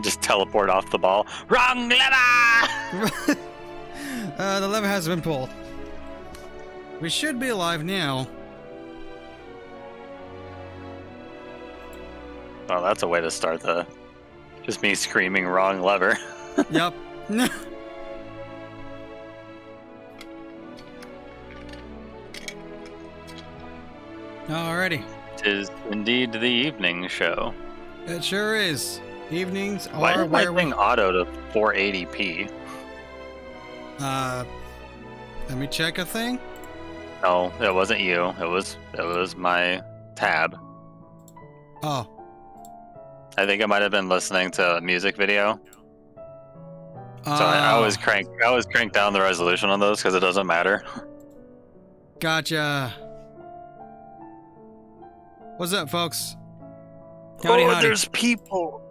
Just teleport off the ball. Wrong lever! The lever has been pulled. We should be alive now. Oh, that's a way to start the... Just me screaming wrong lever. Yep. Alrighty. It is indeed the evening show. It sure is. Evenings Why are did my where thing auto to 480p? Let me check a thing. No, it wasn't you. It was my tab. Oh. I think I might have been listening to a music video. So I always crank down the resolution on those because it doesn't matter. Gotcha. What's up, folks? Howdy, oh, howdy. there's people.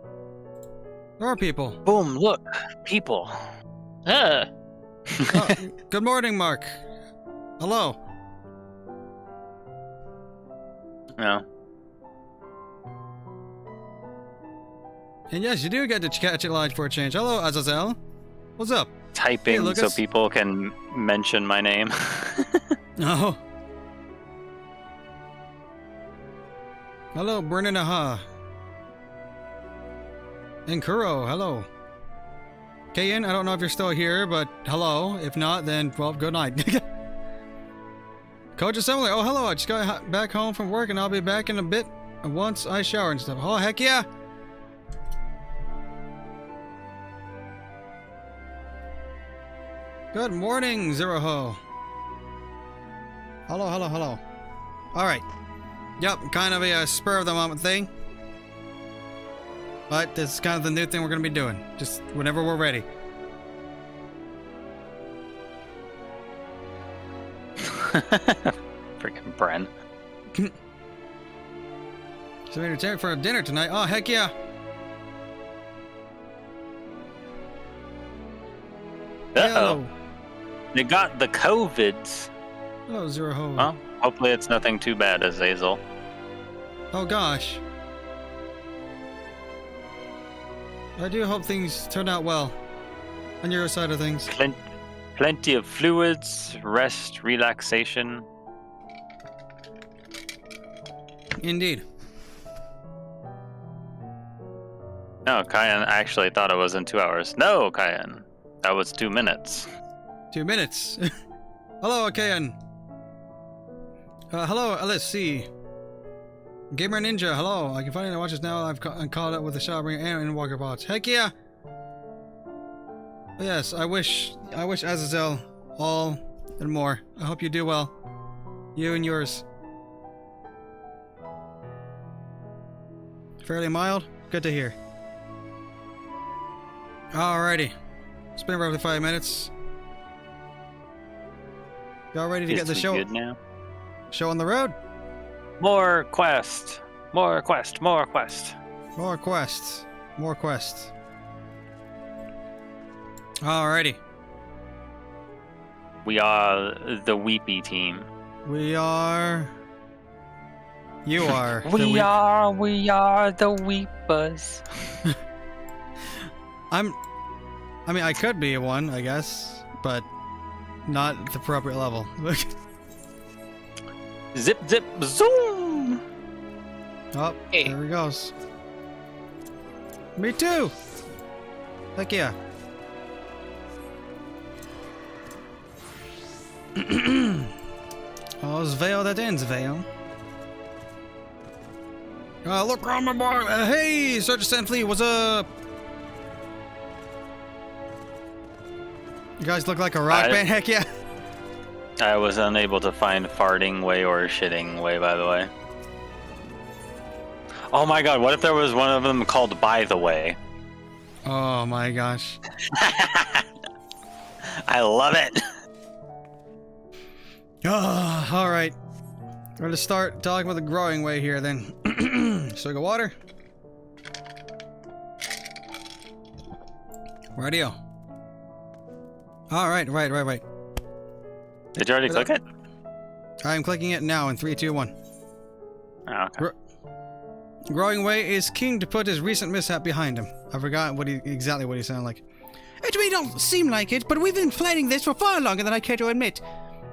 There are people. Boom! Look, people. Huh. Oh, good morning, Mark. Hello. Yeah. And yes, you do get to catch it live for a change. Hello, Azazel. What's up? Typing Hey, so Lucas. people can mention my name. Oh. Hello, Brennan Aha. And Kuro, hello. Kayan, I don't know if you're still here, but hello. If not, then, well, good night. Coach Assembly, oh, hello. I just got back home from work, and I'll be back in a bit once I shower and stuff. Oh, heck yeah. Good morning, Zero Ho. Hello, hello, hello. All right. Yep, kind of a spur of the moment thing. But this is kind of the new thing we're going to be doing. Just whenever we're ready. Freaking Bren. So we're entertainment for dinner tonight. Oh, heck yeah. Uh-oh. They got the COVIDs. Hello, Zero Ho. Well, hopefully it's nothing too bad, Azazel. Oh, gosh. I do hope things turn out well. On your side of things. Plenty of fluids, rest, relaxation. Indeed. No, Kyan actually thought it was in 2 hours. No, Kyan. That was 2 minutes. 2 minutes. Hello, Kayan. Hello, LSC. Gamer Ninja, hello. I can finally watch this now. I'm caught up with the Shadowbringer and Endwalker bots. Heck yeah! Yes, I wish Azazel all and more. I hope you do well. You and yours. Fairly mild? Good to hear. Alrighty. It's been roughly 5 minutes. Y'all ready to get the show? Good now? Show on the road? More quest. More quest. More quest. More quests. More quests. Alrighty. We are the Weepy team. We are... You are. We are the Weepers. I mean, I could be one, I guess, but not at the appropriate level. Zip, zip, zoom! Oh, Hey. there he goes. Me too! Heck yeah. All's veil that ends veil. Look around my bar. Hey, Sergeant Stanfleet, what's up? You guys look like a rock band. Heck yeah. I was unable to find farting way or shitting way, by the way. Oh my god, what if there was one of them called By the Way? Oh my gosh. I love it. Alright. We're gonna start talking about the growing way here then. Swig of water. Radio. Alright, right. Did you already click it? I'm clicking it now in 3, 2, 1. Oh, okay. Growing Way is keen to put his recent mishap behind him. I forgot exactly what he sounded like. It may not seem like it, but we've been planning this for far longer than I care to admit.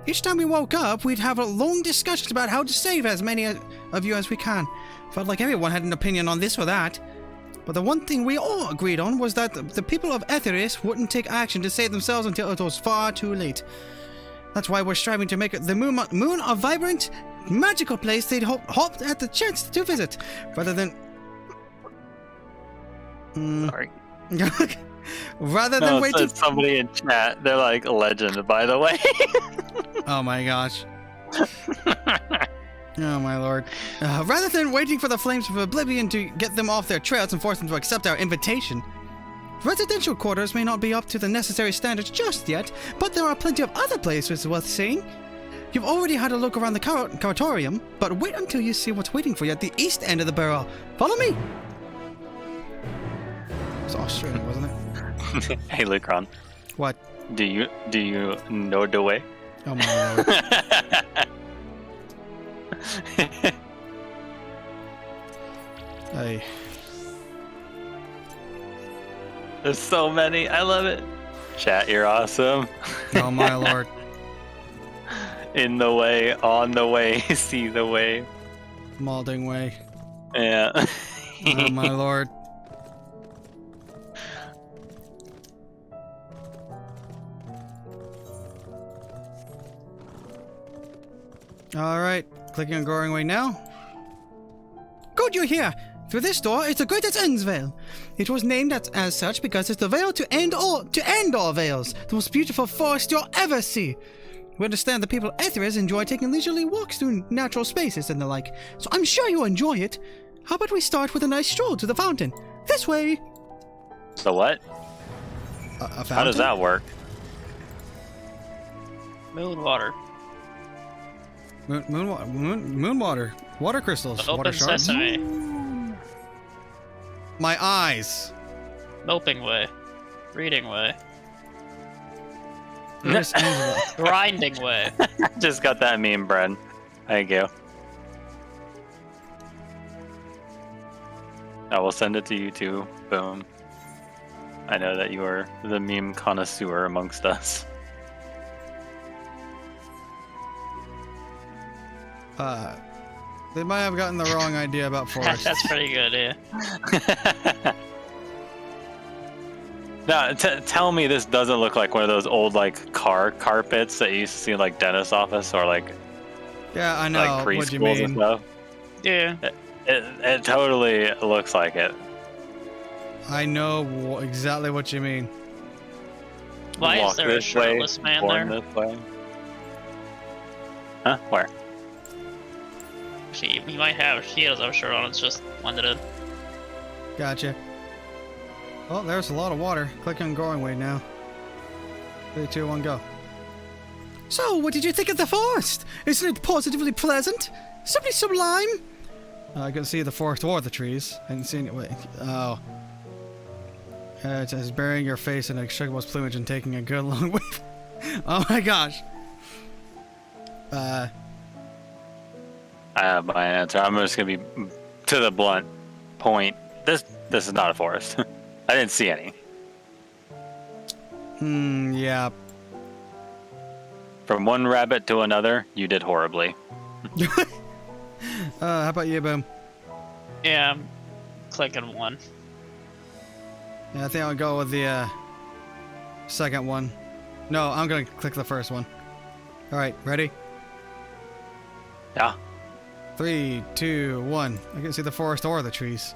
Each time we woke up, we'd have a long discussions about how to save as many of you as we can. Felt like everyone had an opinion on this or that. But the one thing we all agreed on was that the people of Etheris wouldn't take action to save themselves until it was far too late. That's why we're striving to make the moon a vibrant, magical place they'd hoped at the chance to visit, rather than... Sorry. Rather than waiting... Somebody in chat, they're like, legend, by the way. Oh my gosh. Oh my lord. Rather than waiting for the flames of oblivion to get them off their trails and force them to accept our invitation. Residential quarters may not be up to the necessary standards just yet, but there are plenty of other places worth seeing. You've already had a look around the Caratorium, but wait until you see what's waiting for you at the east end of the barrel. Follow me! It's Australian, wasn't it? Hey, Lucron. What? Do you know the way? Oh my lord. Hey. There's so many. I love it. Chat, you're awesome. Oh my lord. In the way, on the way, see the way. Malding way. Yeah. Oh my lord. Alright, clicking on Growing Way now. Good, you're here! Through this door, it's the greatest End's Veil. It was named as such because it's the veil to end all veils. The most beautiful forest you'll ever see. We understand the people of Etheris enjoy taking leisurely walks through natural spaces and the like, so I'm sure you'll enjoy it. How about we start with a nice stroll to the fountain? This way! So what? A fountain? How does that work? Moon water. Moon water. Water crystals. Open water shards. sesame. My eyes. Moping way. Reading way. This ends Grinding way. Just got that meme, Bren. Thank you. I will send it to you too. Boom. I know that you are the meme connoisseur amongst us. They might have gotten the wrong idea about forest. That's pretty good, yeah. Now, tell me this doesn't look like one of those old like car carpets that you used to see in like dentist office or like Yeah, I know like what you preschools and mean. stuff. Yeah. It totally looks like it. I know exactly what you mean. Why is Walk there a this way, shirtless man born there? this way. Huh? Where? He might have. He does have a shirt on. It's just blended in. Gotcha. Well, there's a lot of water. Click on Growing Way now. 3, 2, 1, go. So, what did you think of the forest? Isn't it positively pleasant? Simply sublime? I couldn't see the forest or the trees. I didn't see any. Wait. Oh. It says burying your face in a Shugable's plumage and taking a good long whiff. Oh my gosh. I have my answer. I'm just gonna be to the blunt point. This is not a forest. I didn't see any. Yeah. From one rabbit to another, you did horribly. How about you, Boom? Yeah, I'm clicking one. Yeah, I think I'll go with the second one. No, I'm gonna click the first one. Alright, ready? Yeah. 3, 2, 1. I can see the forest or the trees.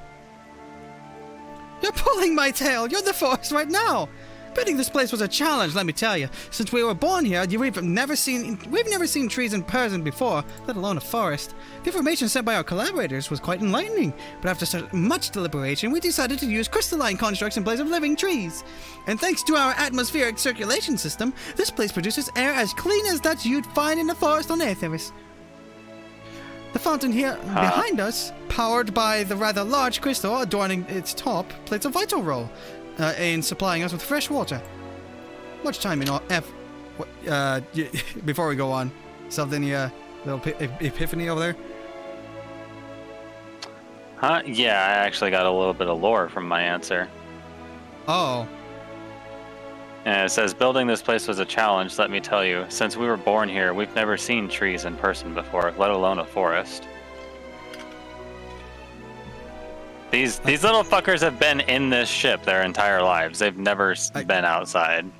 You're pulling my tail! You're the forest right now! Building this place was a challenge, let me tell you. Since we were born here, we've never seen trees in person before, let alone a forest. The information sent by our collaborators was quite enlightening, but after much deliberation, we decided to use crystalline constructs in place of living trees. And thanks to our atmospheric circulation system, this place produces air as clean as that you'd find in a forest on Earth. The fountain here behind us, powered by the rather large crystal adorning its top, plays a vital role in supplying us with fresh water. Much time in before we go on, something little epiphany over there? Huh? Yeah, I actually got a little bit of lore from my answer. Oh. And it says, building this place was a challenge, let me tell you. Since we were born here, we've never seen trees in person before, let alone a forest. These little fuckers have been in this ship their entire lives. They've never been outside.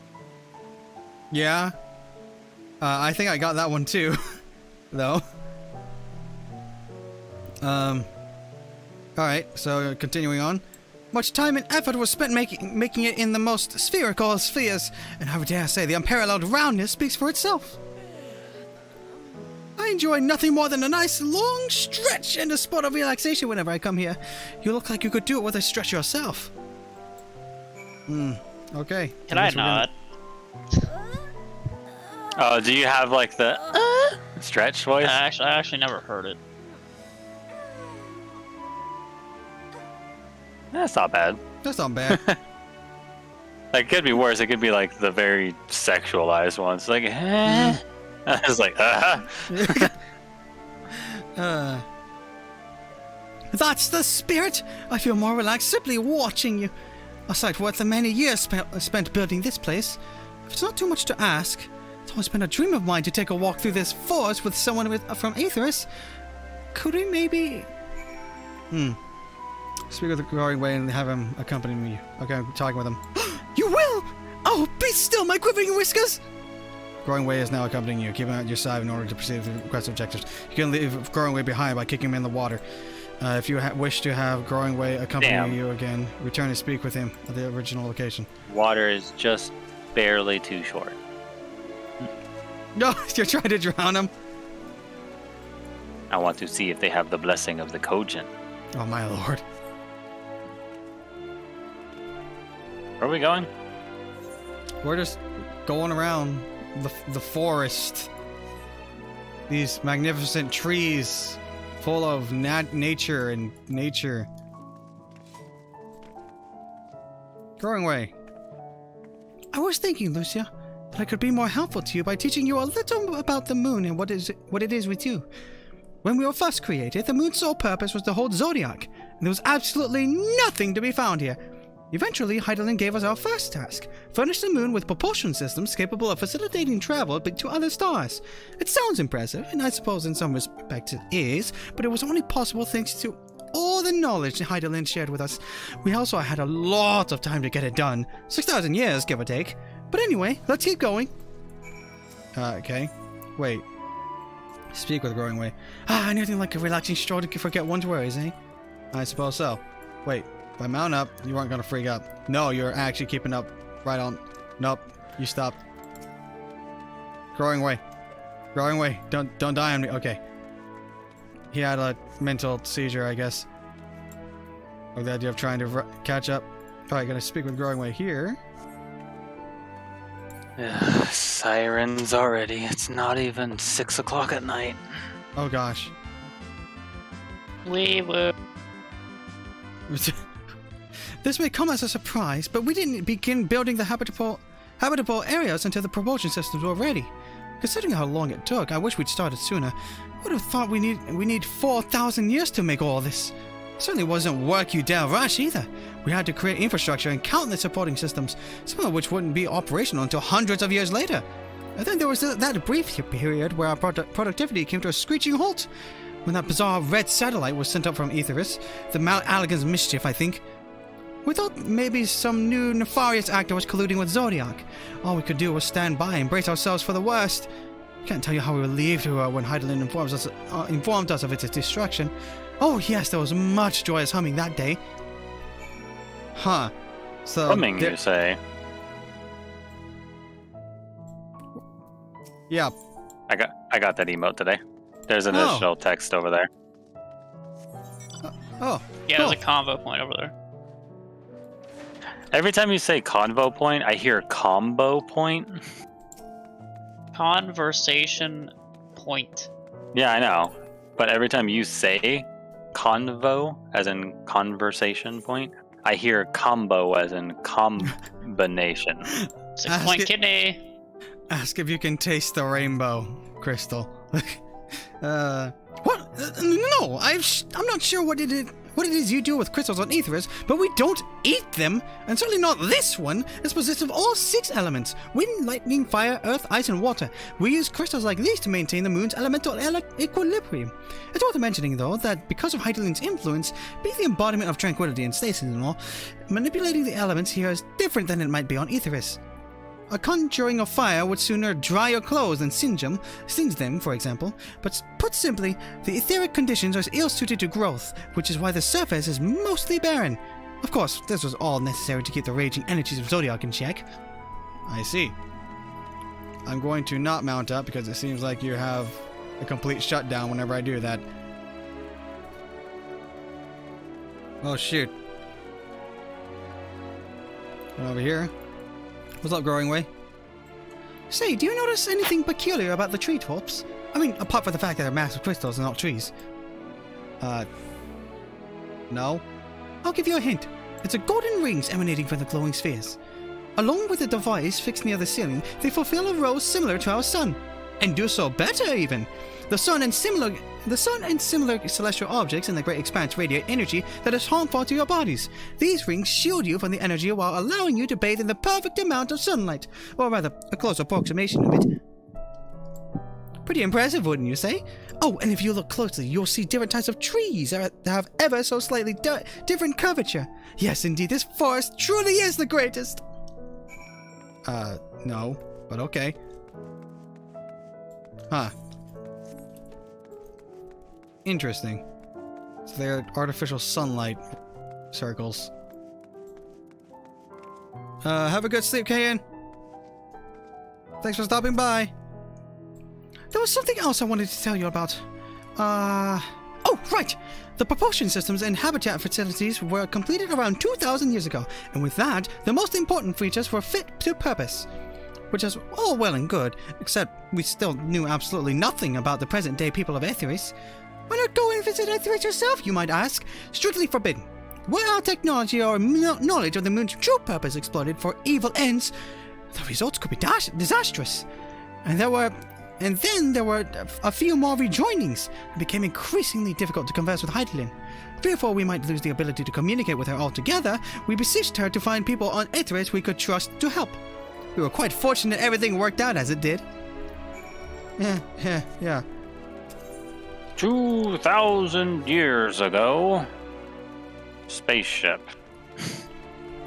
Yeah. I think I got that one too, though. Alright, so continuing on. Much time and effort was spent making it in the most spherical of spheres, and I would dare say the unparalleled roundness speaks for itself. I enjoy nothing more than a nice long stretch and a spot of relaxation whenever I come here. You look like you could do it with a stretch yourself. Okay. Can I not? Oh, do you have like the stretch voice? I actually never heard it. That's not bad. That's not bad. Like, it could be worse. It could be like the very sexualized ones. Like, I was like, That's the spirit! I feel more relaxed simply watching you. A sight worth the many years spent building this place. If it's not too much to ask, it's always been a dream of mine to take a walk through this forest with someone from Aetheris. Could we maybe... Speak with the growing way and have him accompany me. Okay, I'm talking with him. You will! Oh, be still, my quivering whiskers! Growing way is now accompanying you. Keep him at your side in order to proceed with the request objectives. You can leave Growing way behind by kicking him in the water. If you wish to have Growing way accompany you again, return and speak with him at the original location. water is just barely too short. No, you're trying to drown him. I want to see if they have the blessing of the Kojin. Oh my lord. Where are we going? We're just going around the forest. These magnificent trees full of nature and nature. Growing way. I was thinking, Lucia, that I could be more helpful to you by teaching you a little about the moon and what it is with you. When we were first created, the moon's sole purpose was to hold Zodiac, and there was absolutely nothing to be found here. Eventually, Heidelin gave us our first task, furnish the moon with propulsion systems capable of facilitating travel to other stars. It sounds impressive, and I suppose in some respects it is, but it was only possible thanks to all the knowledge Heidelin shared with us. We also had a lot of time to get it done, 6,000 years, give or take. But anyway, let's keep going. Okay. Wait. Speak with Growing Way. Anything like a relaxing stroll to forget one's worries, eh? I suppose so. Wait. If I mount up, you aren't gonna freak out. No, you're actually keeping up right on. Nope, you stopped. Growing way. Growing way. Don't die on me. Okay. He had a mental seizure, I guess. Or the idea of trying to catch up. Alright, gonna speak with Growing Way here. Sirens already. It's not even 6 o'clock at night. Oh gosh. We were... This may come as a surprise, but we didn't begin building the habitable areas until the propulsion systems were ready. Considering how long it took, I wish we'd started sooner. I would have thought we need 4,000 years to make all this. It certainly wasn't work you dare rush either. We had to create infrastructure and countless supporting systems, some of which wouldn't be operational until hundreds of years later. And then there was that brief period where our productivity came to a screeching halt. When that bizarre red satellite was sent up from Aetheris, the Mount Allegan's mischief, I think. We thought maybe some new nefarious actor was colluding with Zodiac. All we could do was stand by and brace ourselves for the worst. I can't tell you how relieved we were when Heidelin informed us of its destruction. Oh yes, there was much joyous humming that day. Huh. So Humming, you say? Yeah. I got that emote today. There's an additional text over there. Oh. Yeah, cool. there's a combo point over there. Every time you say convo point, I hear combo point. Conversation point. Yeah, I know. But every time you say convo, as in conversation point, I hear combo as in combination. 6-point kidney. Ask if you can taste the rainbow, Crystal. What? No, I'm not sure what what it is you do with crystals on Aetheris, but we don't eat them, and certainly not this one. It's possessed of all 6 elements: wind, lightning, fire, earth, ice, and water. We use crystals like these to maintain the moon's elemental equilibrium. It's worth mentioning, though, that because of Hydaelyn's influence, being the embodiment of tranquility and stasis and all, manipulating the elements here is different than it might be on Aetheris. A conjuring of fire would sooner dry your clothes than singe them, for example. But put simply, the etheric conditions are ill-suited to growth, which is why the surface is mostly barren. Of course, this was all necessary to keep the raging energies of Zodiac in check. I see. I'm going to not mount up because it seems like you have a complete shutdown whenever I do that. Oh, shoot. Over here. What's up, Growing Way? Say, do you notice anything peculiar about the tree tops? I mean, apart from the fact that they're massive crystals and not trees. No. I'll give you a hint. It's a golden rings emanating from the glowing spheres. Along with a device fixed near the ceiling, they fulfill a role similar to our sun. And do so better, even. The sun and similar celestial objects in the great expanse radiate energy that is harmful to your bodies. These rings shield you from the energy while allowing you to bathe in the perfect amount of sunlight, or rather, a close approximation of it. Pretty impressive, wouldn't you say? Oh, and if you look closely, you'll see different types of trees that have ever so slightly different curvature. Yes, indeed, this forest truly is the greatest. No, but okay. Huh. Interesting. So they're artificial sunlight circles. Have a good sleep, KN. Thanks for stopping by. There was something else I wanted to tell you about. Oh, right! The propulsion systems and habitat facilities were completed around 2,000 years ago, and with that, the most important features were fit to purpose. Which is all well and good, except we still knew absolutely nothing about the present-day people of Aetheris. Why not go and visit Aetheris yourself, you might ask? Strictly forbidden. Were our technology or knowledge of the moon's true purpose exploited for evil ends, the results could be disastrous. And then there were a few more rejoinings. It became increasingly difficult to converse with Hydaelyn. Fearful we might lose the ability to communicate with her altogether, we beseeched her to find people on Aetheris we could trust to help. We were quite fortunate everything worked out as it did. Yeah. 2,000 years ago. Spaceship.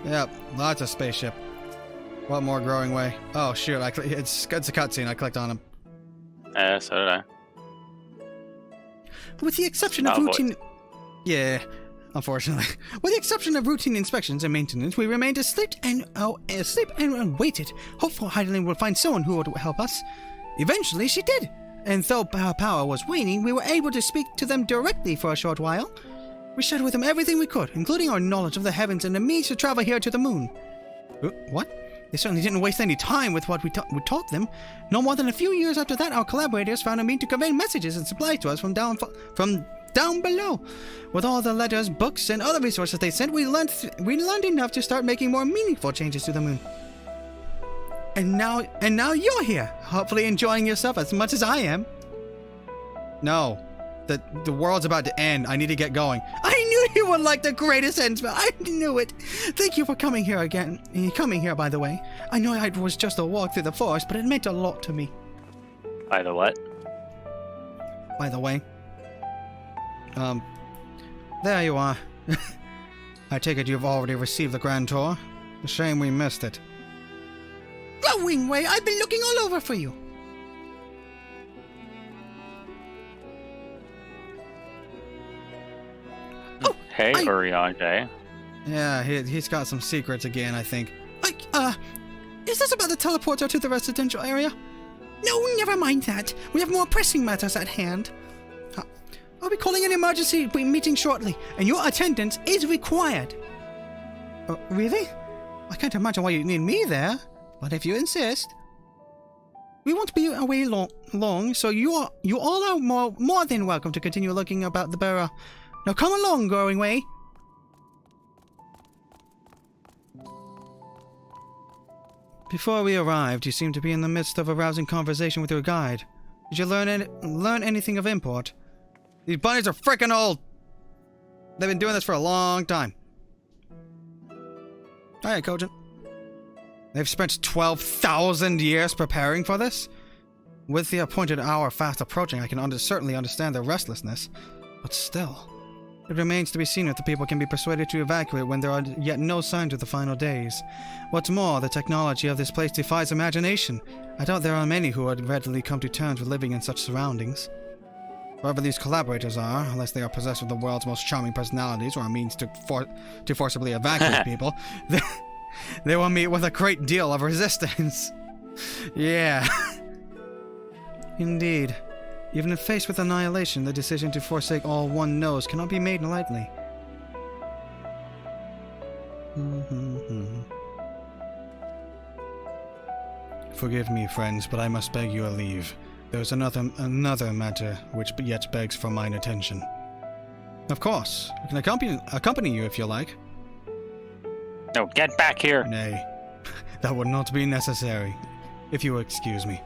Yep, lots of spaceship. What more Growing Way? Oh shoot, it's a cutscene, I clicked on him. So did I. With the exception of routine... Yeah, unfortunately. With the exception of routine inspections and maintenance, we remained asleep and waited, hopeful Hydaelyn would find someone who would help us. Eventually, she did. And though our power was waning, we were able to speak to them directly for a short while. We shared with them everything we could, including our knowledge of the heavens and the means to travel here to the moon. What? They certainly didn't waste any time with what we taught them. No more than a few years after that, our collaborators found a means to convey messages and supplies to us from down below. With all the letters, books, and other resources they sent, we learned enough to start making more meaningful changes to the moon. And now you're here, hopefully enjoying yourself as much as I am. No. The world's about to end. I need to get going. I knew you would like the greatest end spell. I knew it. Thank you for coming here again. Coming here, by the way. I know it was just a walk through the forest, but it meant a lot to me. By the what? By the way. There you are. I take it you've already received the Grand Tour. A shame we missed it. Growing Way, I've been looking all over for you. Hey, Uriage. Yeah, he's got some secrets again, I think. Is this about the teleporter to the residential area? No, never mind that. We have more pressing matters at hand. I'll be calling an emergency meeting shortly, and your attendance is required. Really? I can't imagine why you need me there, but if you insist. We won't be away long, so you all are more than welcome to continue looking about the borough. Now come along, Growing Way. Before we arrived, you seemed to be in the midst of a rousing conversation with your guide. Did you learn anything of import? These bunnies are frickin' old! They've been doing this for a long time. Alright, Cogent. They've spent 12,000 years preparing for this? With the appointed hour fast approaching, I can certainly understand their restlessness. But still, it remains to be seen if the people can be persuaded to evacuate when there are yet no signs of the final days. What's more, the technology of this place defies imagination. I doubt there are many who would readily come to terms with living in such surroundings. Whoever these collaborators are, unless they are possessed with the world's most charming personalities or a means to forcibly evacuate people, they will meet with a great deal of resistance. Yeah. Indeed. Even if faced with annihilation, the decision to forsake all one knows cannot be made lightly. Forgive me, friends, but I must beg your leave. There is another matter which yet begs for mine attention. Of course, I can accompany you if you like. No, get back here! Nay, that would not be necessary, if you will excuse me.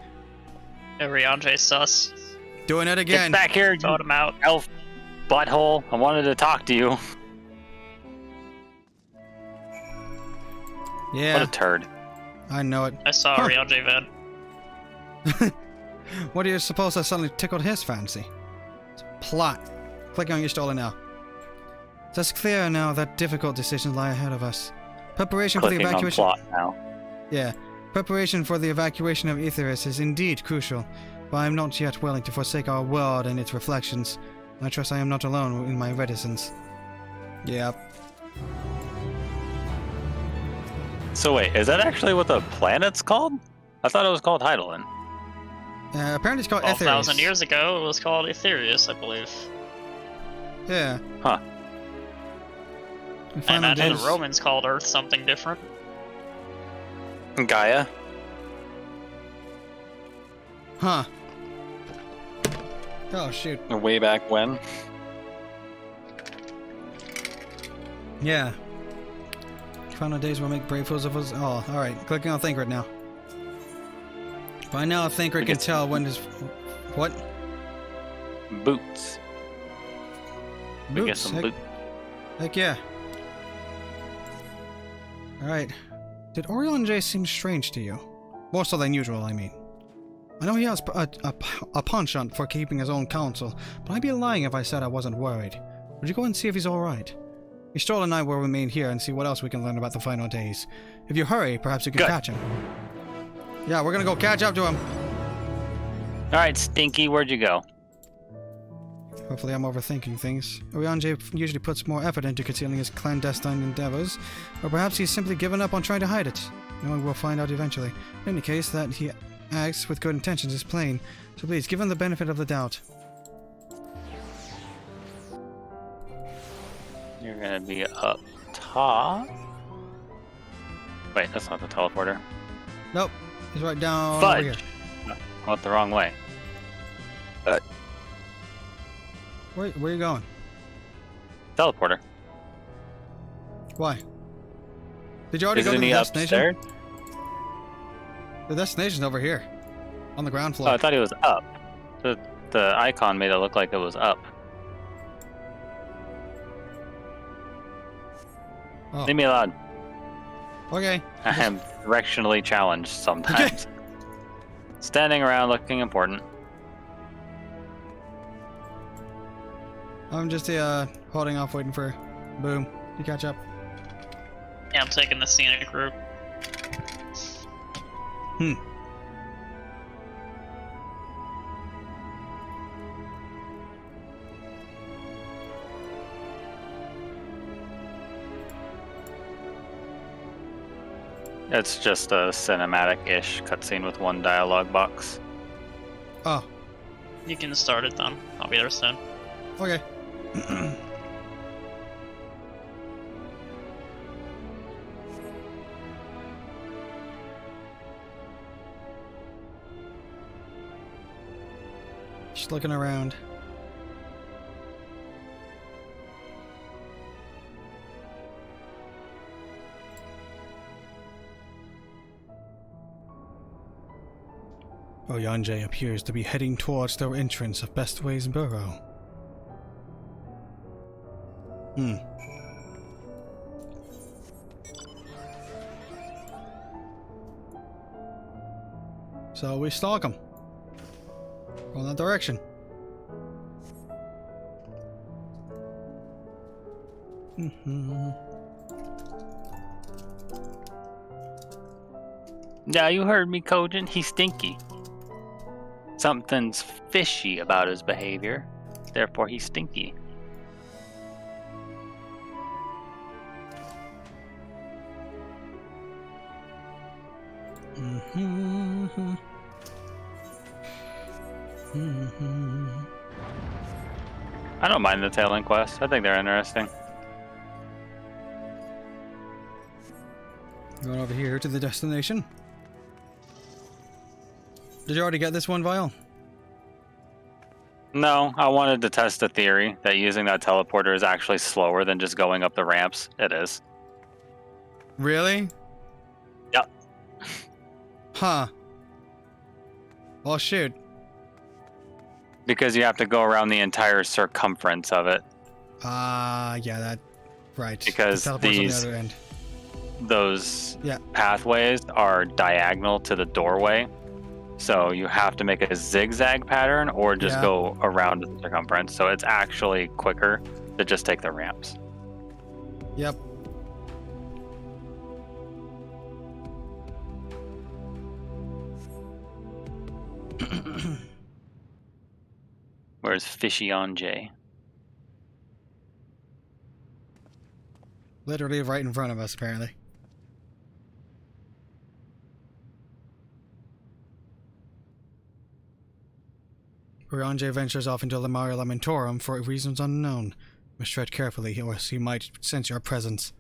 Rianjay sus. Doing it again! Get back here, Vote him out. elf butthole! I wanted to talk to you. Yeah. What a turd. I know it. I saw Rianjay vent. What do you suppose that suddenly tickled his fancy? Plot. Click on your stolen now. It's clear now that difficult decisions lie ahead of us. Preparation Clicking for the evacuation. on plot now. Yeah. Preparation for the evacuation of Aetheris is indeed crucial, but I am not yet willing to forsake our world and its reflections. I trust I am not alone in my reticence. Yeah. So wait, is that actually what the planet's called? I thought it was called Heidelin. Apparently it's called 12,000 Aetheris. years ago, it was called Aetherius, I believe. Yeah. Huh. And I Final imagine Days- the Romans called Earth something different. Gaia? Huh. Oh, shoot. Way back when? Yeah. Final days will make brave fools of us all. Alright, clicking on Thinker now. By now, Thinker We can get- tell when his... What? Boots. We get Boots. some Heck, boots. heck yeah. Alright. Did Orion seem strange to you? More so than usual, I mean. I know he has a penchant for keeping his own counsel, but I'd be lying if I said I wasn't worried. Would you go and see if he's alright? Stroll and I will remain here and see what else we can learn about the final days. If you hurry, perhaps you can Good. catch him. Yeah, we're gonna go catch up to him. Alright, Stinky, where'd you go? Hopefully I'm overthinking things. Orion usually puts more effort into concealing his clandestine endeavors, or perhaps he's simply given up on trying to hide it. No one will find out eventually. In any case, that he acts with good intentions is plain, so please give him the benefit of the doubt. You're gonna be up top. Wait, that's not the teleporter. Nope, he's right down over here. Fudge! I went the wrong way. Where are you going? Teleporter. Why? Did you already go to Isn't the he destination? upstairs? The destination's over here, on the ground Oh, floor. I thought he was up. The icon made it look like it was up. Oh, Leave me alone. okay. I am directionally challenged sometimes. Standing around looking important. I'm just holding off, waiting for Boom to catch up. Yeah, I'm taking the scenic route. It's just a cinematic-ish cutscene with one dialogue box. Oh, You can start it then. I'll be there soon. okay. Just looking around. Oyanje appears to be heading towards the entrance of Bestway's burrow. Hmm. So we stalk him. Go in that direction. Yeah, you heard me, Cogent. He's stinky. Something's fishy about his behavior. Therefore, he's stinky. I don't mind the tailing quests. I think they're interesting. Going over here to the destination. Did you already get this one vial? No, I wanted to test a theory that using that teleporter is actually slower than just going up the ramps. It is. Really? Yep. Huh. Oh shoot. Because you have to go around the entire circumference of it. Yeah, that... Right. Because The teleport's these... on the other end. Those Yeah. pathways are diagonal to the doorway. So you have to make a zigzag pattern or just go around the circumference. So it's actually quicker to just take the ramps. Yep. Where's Fishy on J? Literally right in front of us, apparently. Oriange ventures off into Lamaria Lamentorum for reasons unknown. Must tread carefully, or he might sense your presence.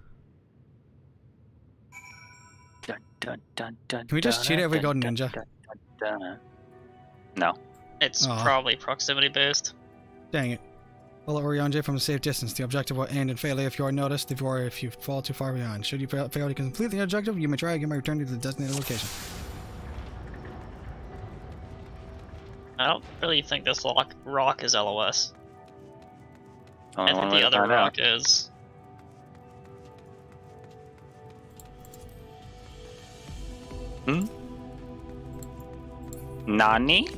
Dun, dun, dun, dun, Can we just cheat it if we go dun, ninja? dun, dun, dun. No. It's Aw. probably proximity based. Dang it. Follow Oriange from a safe distance. The objective will end in failure if you are noticed, or if you fall too far behind. Should you fail to complete the objective, you may try again by returning to the designated location. I don't really think this rock is LOS. Only I one think way the to other find rock out. is. Nani?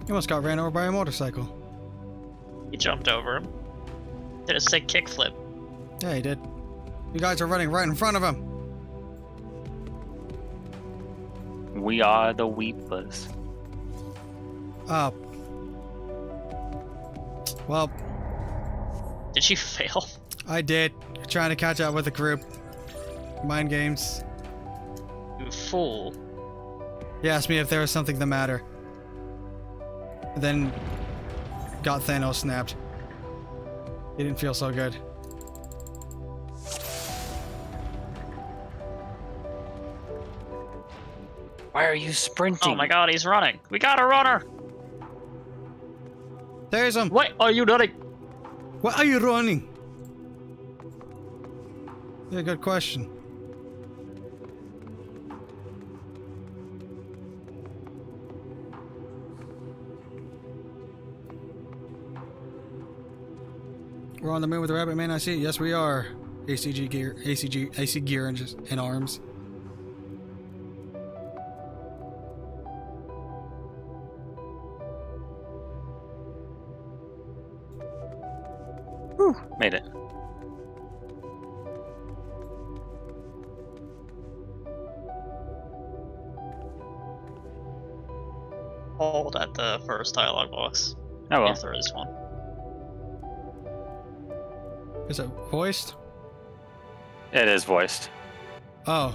You almost got ran over by a motorcycle. He jumped over him. Did a sick kickflip. Yeah, he did. You guys are running right in front of him. We are the Weepas. Oh. Well, Did she fail? I did. Trying to catch up with the group. Mind games. You fool. He asked me if there was something the matter. Then got Thanos snapped. He didn't feel so good. Why are you sprinting? Oh my god, he's running. We got a runner. There's him. What are you doing? Why are you running? Yeah, good question. We're on the moon with the rabbit man, I see. Yes, we are. AC gear and arms. Whew, made it. Hold at the first dialogue box. Oh well. If there is one. Is it voiced? It is voiced. Oh.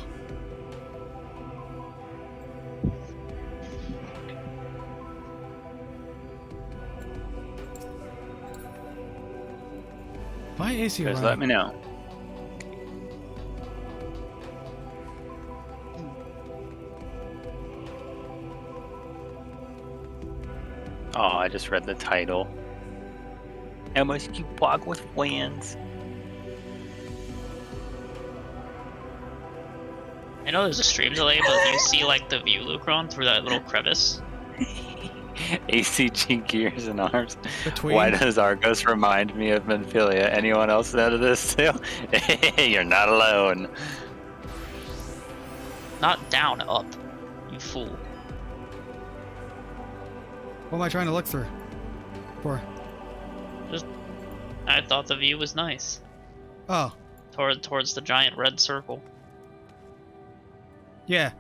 Why is he Just running? let me know. Oh, I just read the title. MSQ Prog with friends. I know there's a stream delay, but you see like the view Lucron through that little crevice. ACG gears and arms. Between. Why does Argos remind me of Menphilia? Anyone else out of this too? You're not alone. Not down, up. You fool. What am I trying to look through? For? I thought the view was nice. Oh. Towards the giant red circle. Yeah.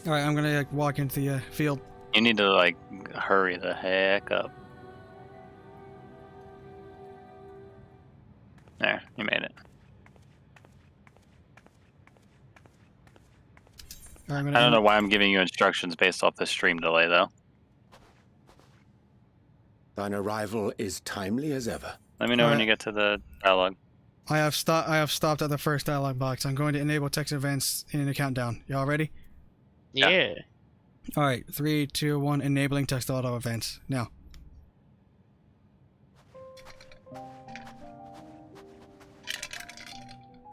Alright, I'm gonna walk into the field. You need to like hurry the heck up. There, you made it. Right, I don't know why I'm giving you instructions based off the stream delay though. Thine arrival is timely as ever. Let me know when you get to the dialogue. I have stopped at the first dialog box. I'm going to enable text events in a countdown. Y'all ready? Yeah. Alright, 3, 2, 1, enabling text auto events. Now.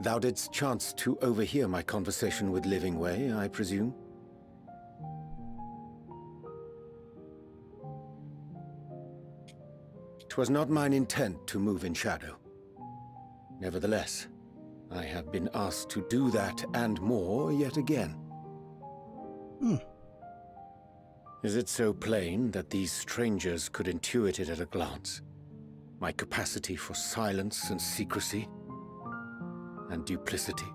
Thou didst chance to overhear my conversation with Living Way, I presume? 'Twas not mine intent to move in shadow. Nevertheless, I have been asked to do that and more yet again. Is it so plain that these strangers could intuit it at a glance? My capacity for silence and secrecy and duplicity?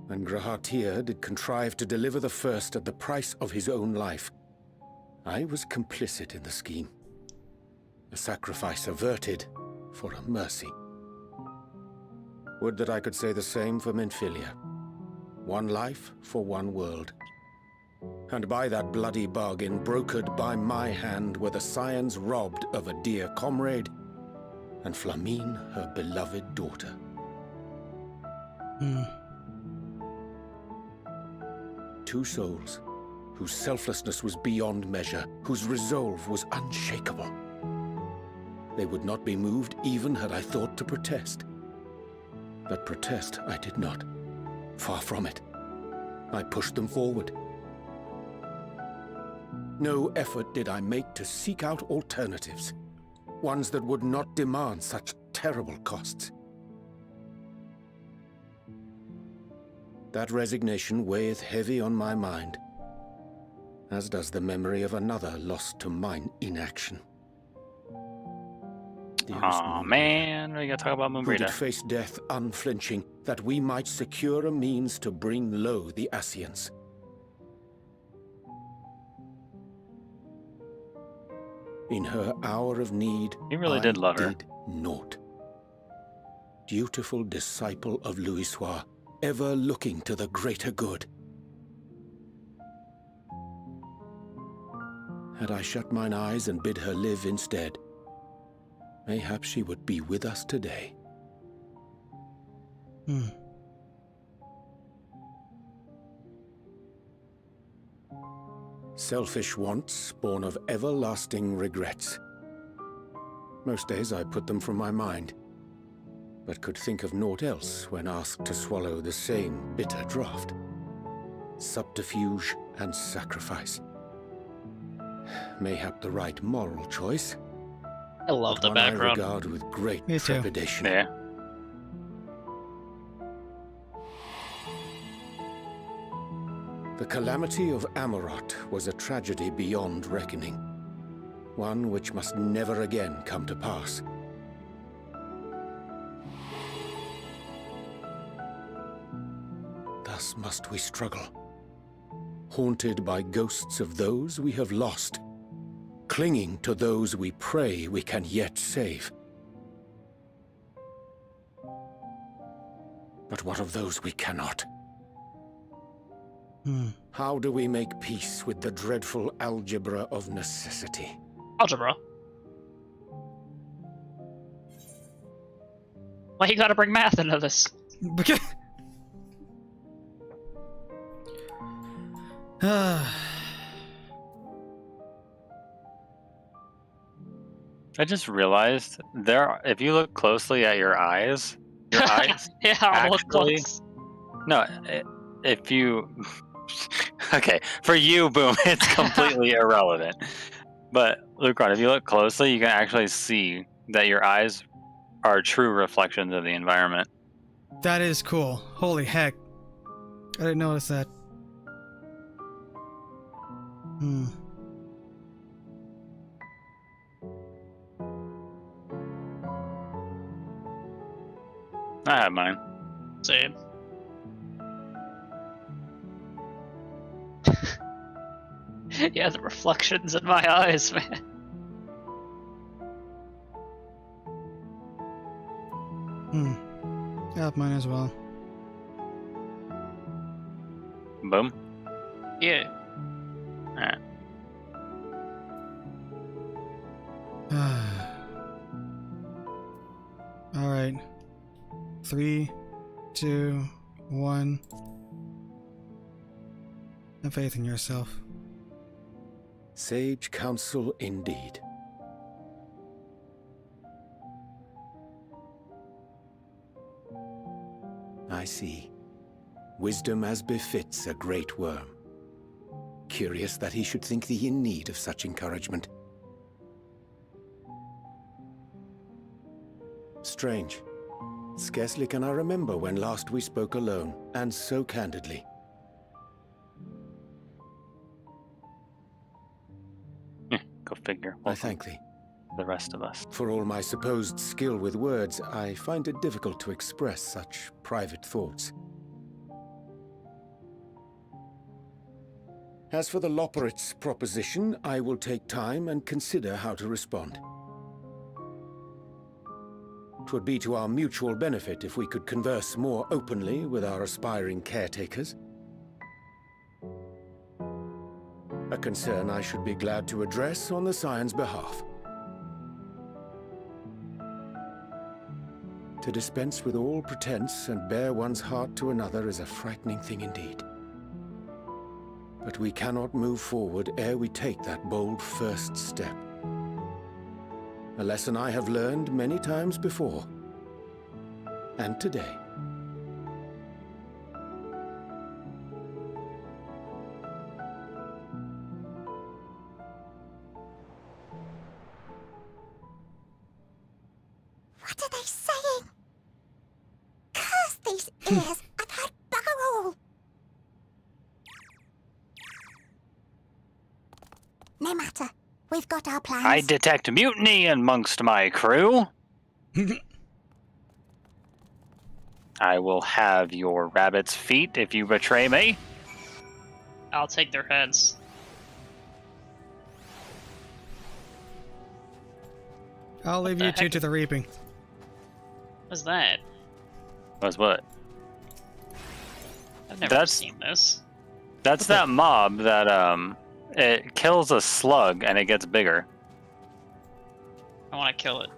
When Grahatir did contrive to deliver the first at the price of his own life, I was complicit in the scheme. A sacrifice averted for a mercy. Would that I could say the same for Menphilia. One life for one world. And by that bloody bargain brokered by my hand were the scions robbed of a dear comrade, and Flamine her beloved daughter. Two souls, whose selflessness was beyond measure, whose resolve was unshakable. They would not be moved even had I thought to protest. But protest I did not. Far from it. I pushed them forward. No effort did I make to seek out alternatives, ones that would not demand such terrible costs. That resignation weigheth heavy on my mind, as does the memory of another lost to mine inaction. Aw, man, we gotta talk about Who did Moonbreeder. face death unflinching, that we might secure a means to bring low the Ascians. In her hour of need, You really did love her. did naught. Dutiful disciple of Louisoix, ever looking to the greater good. Had I shut mine eyes and bid her live instead, mayhap she would be with us today. Selfish wants born of everlasting regrets. Most days I put them from my mind, but could think of naught else when asked to swallow the same bitter draught. Subterfuge and sacrifice. Mayhap the right moral choice. I love the One I background. regard with great Me too. trepidation. Yeah. The calamity of Amarot was a tragedy beyond reckoning, one which must never again come to pass. Thus must we struggle, haunted by ghosts of those we have lost, clinging to those we pray we can yet save. But what of those we cannot? How do we make peace with the dreadful algebra of necessity? Algebra. Why you gotta bring math into this? I just realized if you look closely at your eyes Yeah, I'll look actually- close. no, if you... Okay, for you, Boom, it's completely irrelevant. But, Lucron, if you look closely, you can actually see that your eyes are true reflections of the environment. That is cool. Holy heck. I didn't notice that. I have mine. Same. Yeah, the reflections in my eyes, man. I have mine as well. Boom. Yeah. Alright. Alright. 3, 2, 1. Have faith in yourself. Sage counsel indeed. I see. Wisdom as befits a great worm. Curious that he should think thee in need of such encouragement. Strange. Scarcely can I remember when last we spoke alone, and so candidly. Go figure. I thank thee. The rest of us. For all my supposed skill with words, I find it difficult to express such private thoughts. As for the Loporrit's proposition, I will take time and consider how to respond. 'Twould be to our mutual benefit if we could converse more openly with our aspiring caretakers. A concern I should be glad to address on the Scion's behalf. To dispense with all pretense and bare one's heart to another is a frightening thing indeed. But we cannot move forward ere we take that bold first step. A lesson I have learned many times before. And today. What are they saying? Curse these ears! I've heard bugger all! No matter. We've got our plans. I detect mutiny amongst my crew. I will have your rabbit's feet if you betray me. I'll take their heads. I'll leave you two to the reaping. What's that? Was what? I've never seen this. That's that mob that it kills a slug and it gets bigger. I want to kill it.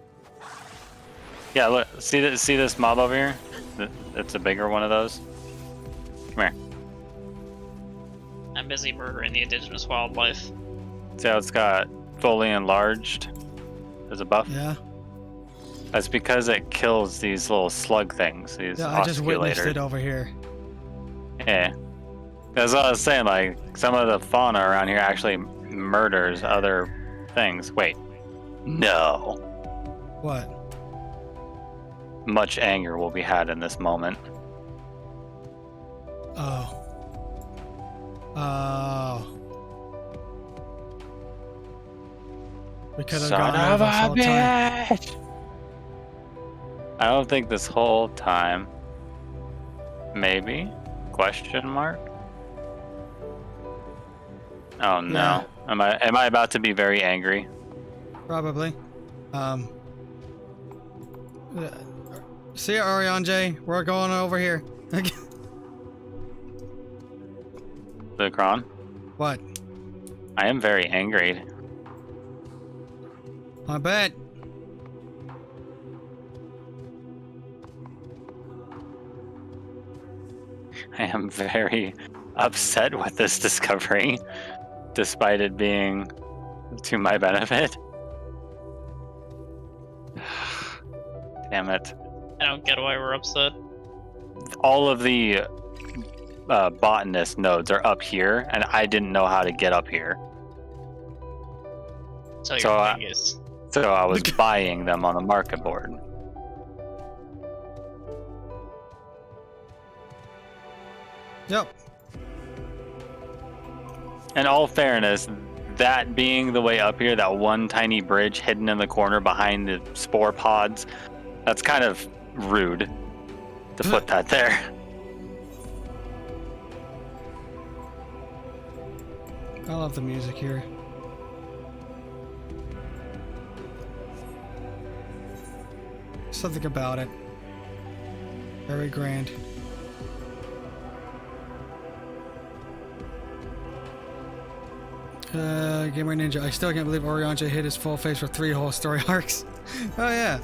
Yeah, look, see this mob over here? It's a bigger one of those. Come here. I'm busy murdering the indigenous wildlife. See how it's got fully enlarged as a buff? Yeah. That's because it kills these little slug things, these Yeah, I just witnessed osculators. it over here. Yeah. That's what I was saying, like, some of the fauna around here actually murders other things. Wait. No. What? Much anger will be had in this moment. Oh. Oh. We could have gone over this whole time. I don't think this whole time. Maybe? Question mark? Oh no. Yeah. Am I about to be very angry? Probably. See ya, Orion J. We're going over here. Lucron? What? I am very angry. I bet. I am very upset with this discovery, despite it being to my benefit. Damn it. I don't get why we're upset. All of the botanist nodes are up here, and I didn't know how to get up here. So So, your thing is. So I was buying them on the market board. Yep. In all fairness, that being the way up here, that one tiny bridge hidden in the corner behind the spore pods, that's kind of rude to put that there. I love the music here. Something about it. Very grand. Gamer Ninja, I still can't believe Oriange hit his full face for 3 whole story arcs. Oh yeah.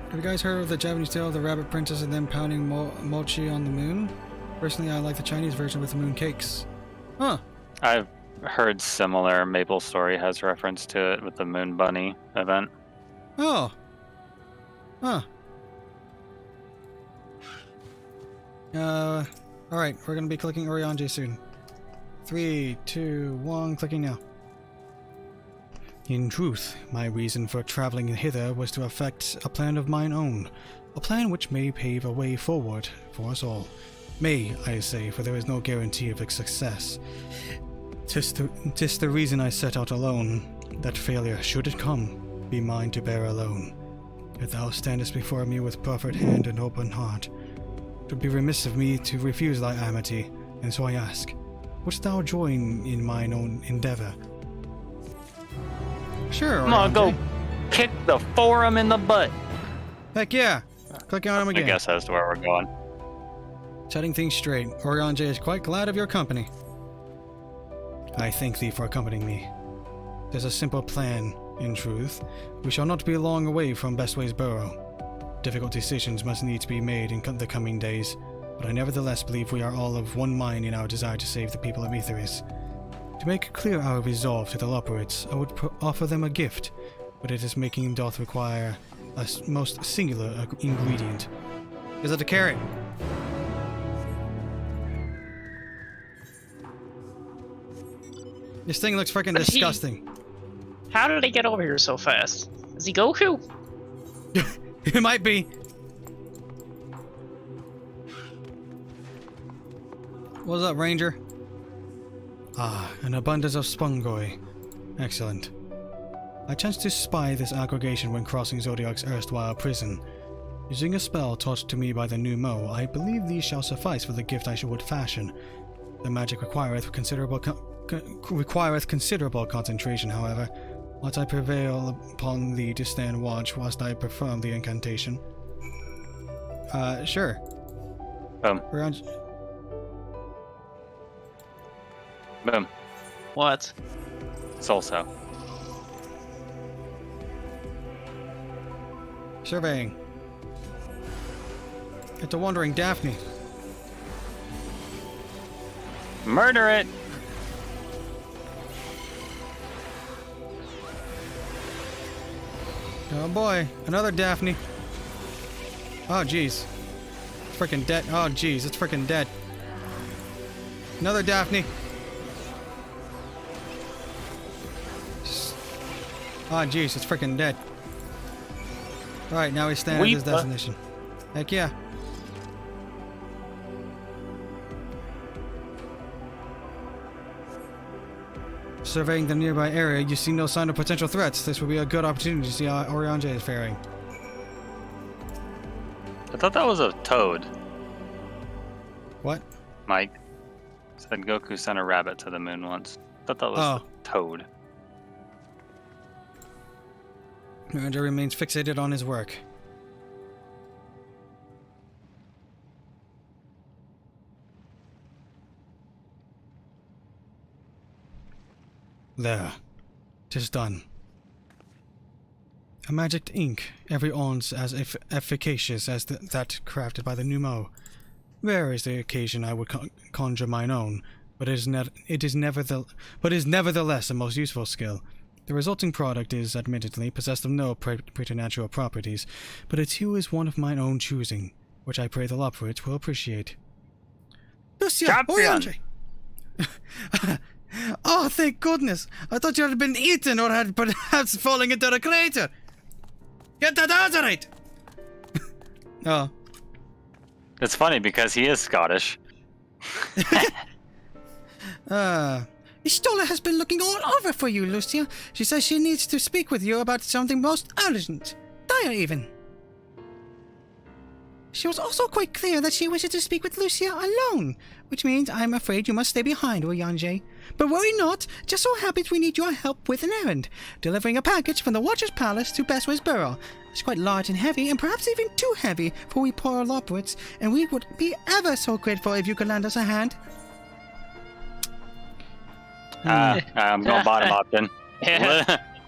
Have you guys heard of the Japanese tale of the rabbit princess and them pounding mochi on the moon? Personally, I like the Chinese version with the moon cakes. Huh. I've heard similar. Maple Story has reference to it with the Moon Bunny event. Oh. Huh. Alright, we're gonna be clicking Oriange soon. 3, 2, 1, clicking now. In truth, my reason for traveling hither was to effect a plan of mine own. A plan which may pave a way forward for us all. May, I say, for there is no guarantee of its success. 'Tis the reason I set out alone, that failure, should it come, be mine to bear alone. If thou standest before me with proffered hand and open heart, it would be remiss of me to refuse thy amity, and so I ask, wouldst thou join in mine own endeavor? Sure, I'm gonna go kick the forum in the butt. Heck yeah! Click on him again. I guess as to where we're going. Setting things straight, Oriange is quite glad of your company. I thank thee for accompanying me. There's a simple plan, in truth. We shall not be long away from Bestway's Burrow. Difficult decisions must needs be made in the coming days, but I nevertheless believe we are all of one mind in our desire to save the people of Aetheris. To make clear our resolve to the Loperids, I would offer them a gift, but it is making doth require a most singular ingredient. Is it a carrot? This thing looks freaking disgusting. How did he get over here so fast? Is he Goku? It might be. What's up, Ranger? Ah, an abundance of spongoi. Excellent. I chanced to spy this aggregation when crossing Zodiac's erstwhile prison. Using a spell taught to me by the new Mo, I believe these shall suffice for the gift I would fashion. The magic requireth considerable concentration, however. Let I prevail upon thee to stand watch whilst I perform the incantation. Sure. Boom. What? It's also. Surveying. It's a wandering Daphne. Murder it! Oh boy, another Daphne. Oh jeez. It's freaking dead. Oh jeez, it's freaking dead. Another Daphne. Oh jeez, it's freaking dead. Alright, now he's standing at his destination. Heck yeah. Surveying the nearby area, you see no sign of potential threats. This would be a good opportunity to see how Oriange is faring. I thought that was a toad. What? Mike said Goku sent a rabbit to the moon once. I thought that was a toad. Oriange remains fixated on his work. There. 'Tis done. A magic ink, every ounce as efficacious as that crafted by the Numo. Rare is the occasion I would conjure mine own, but it is nevertheless a most useful skill. The resulting product is, admittedly, possessed of no preternatural properties, but its hue is one of mine own choosing, which I pray the Lopritz will appreciate. Lucia! Champion! Oh, thank goodness! I thought you had been eaten or had perhaps fallen into the crater! Get that out of it! Oh. It's funny because he is Scottish. Istola has been looking all over for you, Lucia. She says she needs to speak with you about something most urgent. Dire, even. She was also quite clear that she wishes to speak with Lucia alone, which means I'm afraid you must stay behind, Oyanje. But worry not, just so happens we need your help with an errand, delivering a package from the Watcher's Palace to Bestway's Burrow. It's quite large and heavy, and perhaps even too heavy for we poor Lopritz, and we would be ever so grateful if you could lend us a hand. I'm going bottom option.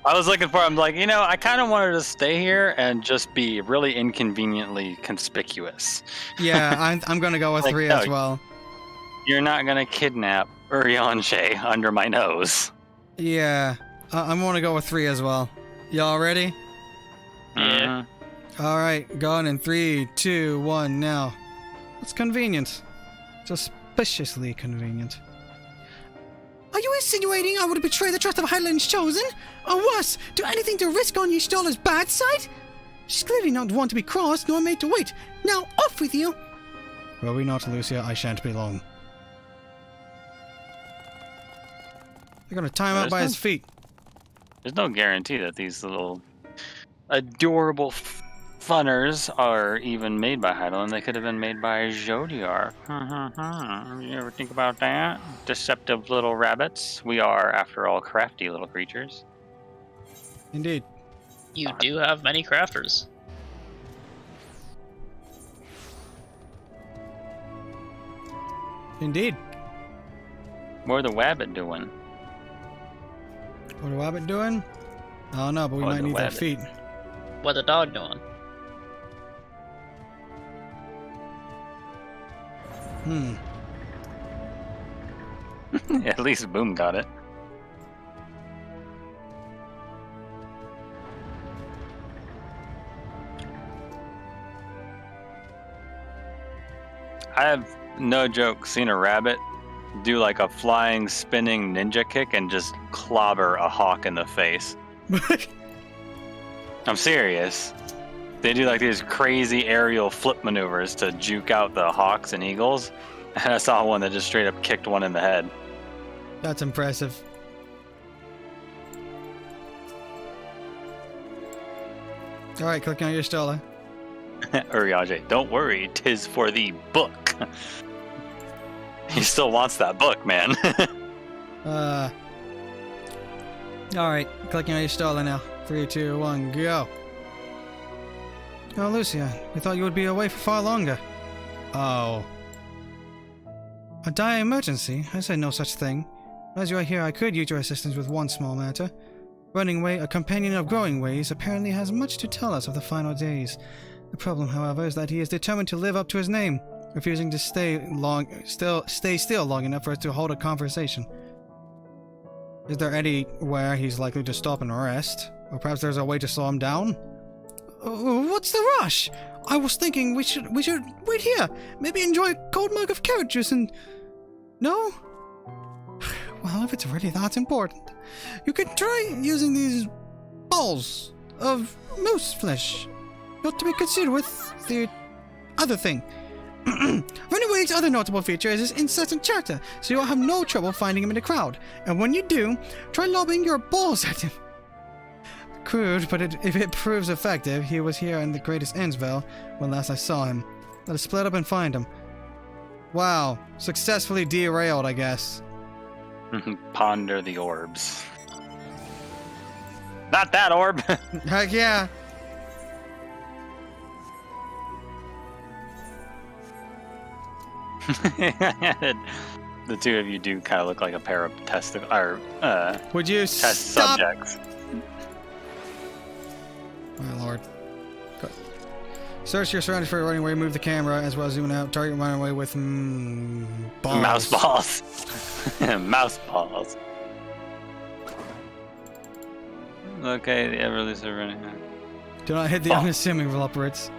I was looking for, I'm like, I kind of wanted to stay here and just be really inconveniently conspicuous. Yeah, I'm going to go with 3 as well. You're not going to kidnap Urianger under my nose. Yeah, I'm going to go with 3 as well. Y'all ready? Yeah. Alright, going in 3, 2, 1 now. It's convenient. Suspiciously convenient. Are you insinuating I would betray the trust of Highland's Chosen? Or worse, do anything to risk on Ystola's bad side? She's clearly not one to be crossed nor made to wait. Now, off with you! Worry not, Lucia, I shan't be long. They're gonna tie him up by his feet. There's no guarantee that these little adorable funners are even made by Hydaelyn. They could have been made by Zodiar. You ever think about that? Deceptive little rabbits. We are, after all, crafty little creatures. Indeed. You do have many crafters. Indeed. What are the wabbit doing? What are Wabbit doing? I don't know, but we might need their feet. What the dog doing? At least Boom got it. I have, no joke, seen a rabbit do like a flying, spinning ninja kick and just clobber a hawk in the face. I'm serious. They do like these crazy aerial flip maneuvers to juke out the hawks and eagles. And I saw one that just straight up kicked one in the head. That's impressive. Alright, clicking on your Stella. Urianger, don't worry, 'tis for the book. He still wants that book, man. Alright, clicking on your Stella now. 3, 2, 1, go. Oh, Lucia, we thought you would be away for far longer. Oh. A dire emergency? I said no such thing. As you are here, I could use your assistance with one small matter. Running Way, a companion of Growing Ways, apparently has much to tell us of the final days. The problem, however, is that he is determined to live up to his name, refusing to stay still long enough for us to hold a conversation. Is there anywhere he's likely to stop and rest? Or perhaps there's a way to slow him down? What's the rush? I was thinking we should wait here. Maybe enjoy a cold mug of carrot juice and... No? Well, if it's really that important, you could try using these balls of moose flesh. Not to be considered with the other thing. Runaway's other notable feature is his incessant chatter, so you'll have no trouble finding him in the crowd. And when you do, try lobbing your balls at him. Crude, but if it proves effective, he was here in the Greatest Innsville when last I saw him. Let us split up and find him. Wow, successfully derailed, I guess. Ponder the orbs. Not that orb! Heck yeah! The two of you do kind of look like a pair of Would you test stop? subjects. My lord. Go. Search your surroundings for a running way, move the camera, as well as zooming out. Target running away with balls. Mouse balls. Mouse balls. Okay, the ever-elusive running. Do not hit the unassuming upwards.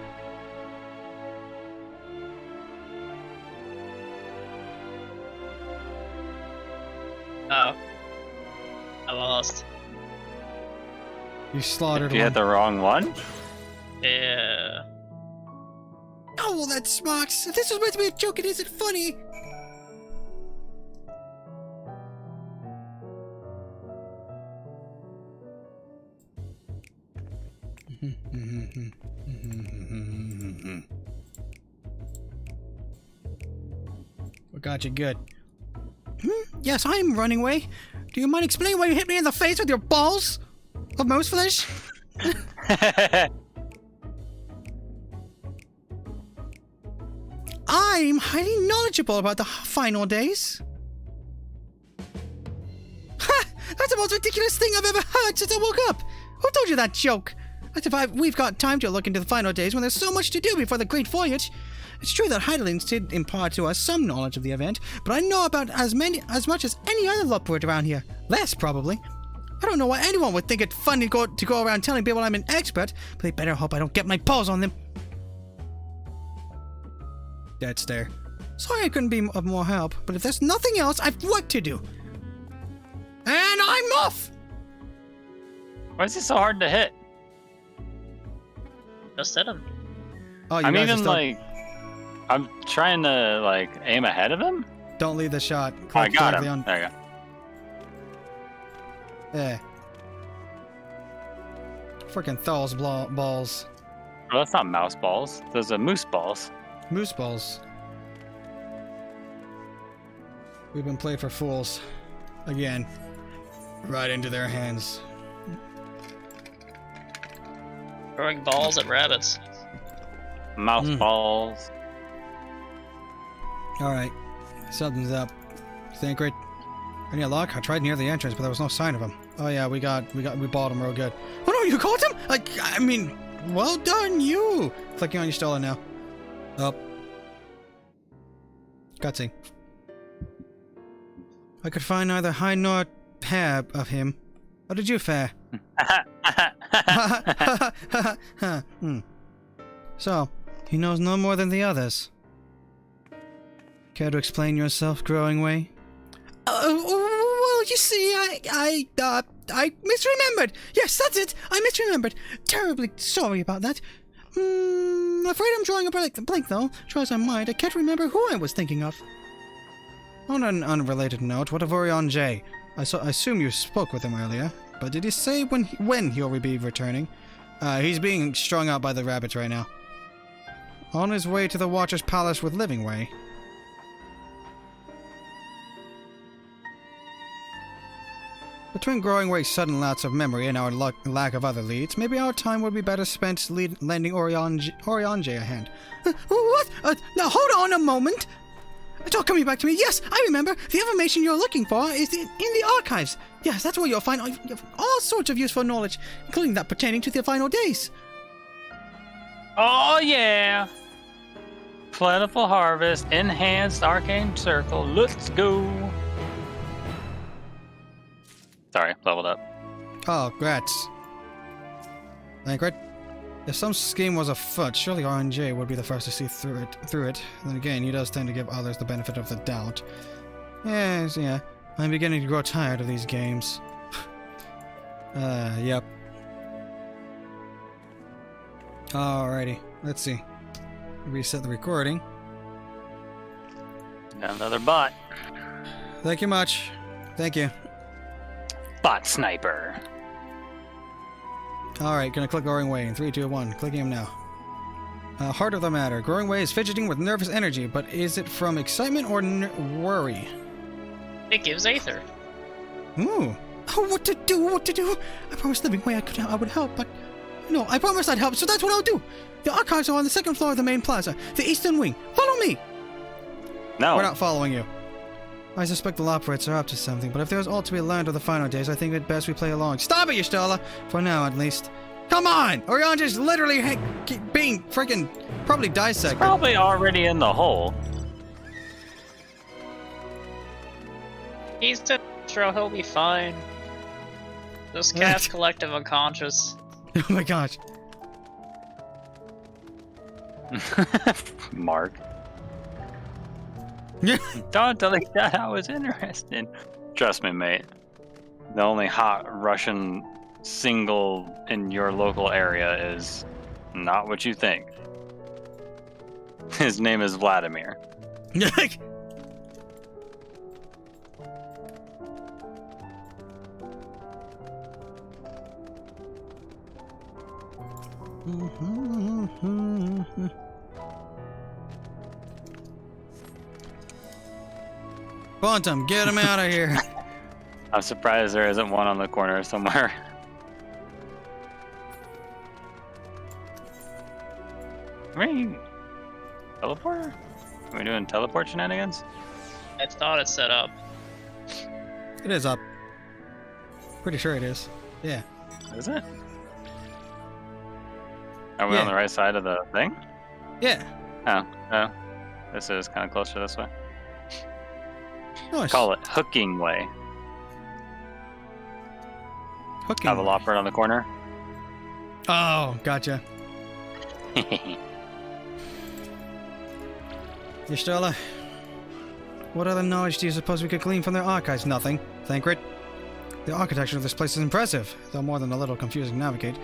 Oh. I lost. You slaughtered You one. hit the wrong one? Yeah. Oh, well, that smocks. If this was meant to be a joke, it isn't funny. What got you good? Yes, I'm running away. Do you mind explaining why you hit me in the face with your balls of mouse flesh? I'm highly knowledgeable about the final days. Ha! That's the most ridiculous thing I've ever heard since I woke up. Who told you that joke? As if we've got time to look into the final days when there's so much to do before the Great Voyage. It's true that Heidelings did impart to us some knowledge of the event, but I know about as much as any other Lopwood around here. Less, probably. I don't know why anyone would think it fun to go around telling people I'm an expert, but they better hope I don't get my paws on them. Dead stare. Sorry I couldn't be of more help, but if there's nothing else, I've work to do. And I'm off! Why is he so hard to hit? Just hit him. Oh, you I'm guys are even still... like... I'm trying to like aim ahead of him? Don't leave the shot. Oh, I Click got directly him. on... There you go. Yeah. Freaking Thal's balls. Oh, that's not mouse balls. Those are moose balls. Moose balls. We've been played for fools. Again. Right into their hands. Throwing balls at rabbits. Mouse balls. Alright. Something's up. Thancred. Any luck? I tried near the entrance, but there was no sign of him. Oh yeah, we bought him real good. Oh no, you caught him? I mean, well done, you! Clicking on your stolen now. Oh. Cutscene. I could find neither hide nor hair of him. How did you fare? So, he knows no more than the others. Care to explain yourself, Growing Way? Well, you see, I misremembered. Yes, that's it. I misremembered. Terribly sorry about that. Afraid I'm drawing a blank, though. Try as I might, I can't remember who I was thinking of. On an unrelated note, what of Orion J? I assume you spoke with him earlier, but did he say when he'll be returning? He's being strung out by the rabbits right now. On his way to the Watcher's Palace with Livingway. Between Growing Way's sudden lapse of memory and our lack of other leads, maybe our time would be better spent lending Orion J a hand. What? Now hold on a moment! It's all coming back to me. Yes, I remember. The information you're looking for is in the archives. Yes, that's where you'll find all sorts of useful knowledge, including that pertaining to the final days. Oh yeah! Plentiful harvest, enhanced arcane circle. Let's go! Sorry, leveled up. Oh, grats. Thancred. If some scheme was afoot, surely RNJ would be the first to see through it. Then again, he does tend to give others the benefit of the doubt. Yes, yeah. I'm beginning to grow tired of these games. Yep. Alrighty, let's see. Reset the recording. Got another bot. Thank you much. Thank you. Bot sniper. Alright, gonna click Growing Way in 3, 2, 1. Clicking him now. Heart of the matter. Growing Way is fidgeting with nervous energy, but is it from excitement or worry? It gives Aether. Ooh. Oh, what to do? I promised Livingway I would help, but... No, I promised I'd help, so that's what I'll do. The archives are on the second floor of the main plaza, the eastern wing. Follow me! No. We're not following you. I suspect the Loprits are up to something, but if there's all to be learned of the final days, I think it best we play along. Stop it, Y'shtola! For now, at least. Come on! Orion just literally being freaking probably dissected. Probably already in the hole. He's Tro, he'll be fine. This cat's collective unconscious. Oh my gosh. Mark. Yeah. Don't tell the cat I was interested. Trust me, mate. The only hot Russian single in your local area is not what you think. His name is Vladimir. Bantam, get him out of here. I'm surprised there isn't one on the corner somewhere. Are we teleporter? Are we doing teleport shenanigans? I thought it's set up. It is up. Pretty sure it is. Yeah. Is it? Are we Yeah. on the right side of the thing? Yeah. Oh. This is kind of closer this way. Nice. Call it hooking way. Hooking. Have a lopper on the corner. Oh, gotcha. You still, what other knowledge do you suppose we could glean from their archives? Nothing. Thancred. The architecture of this place is impressive, though more than a little confusing to navigate.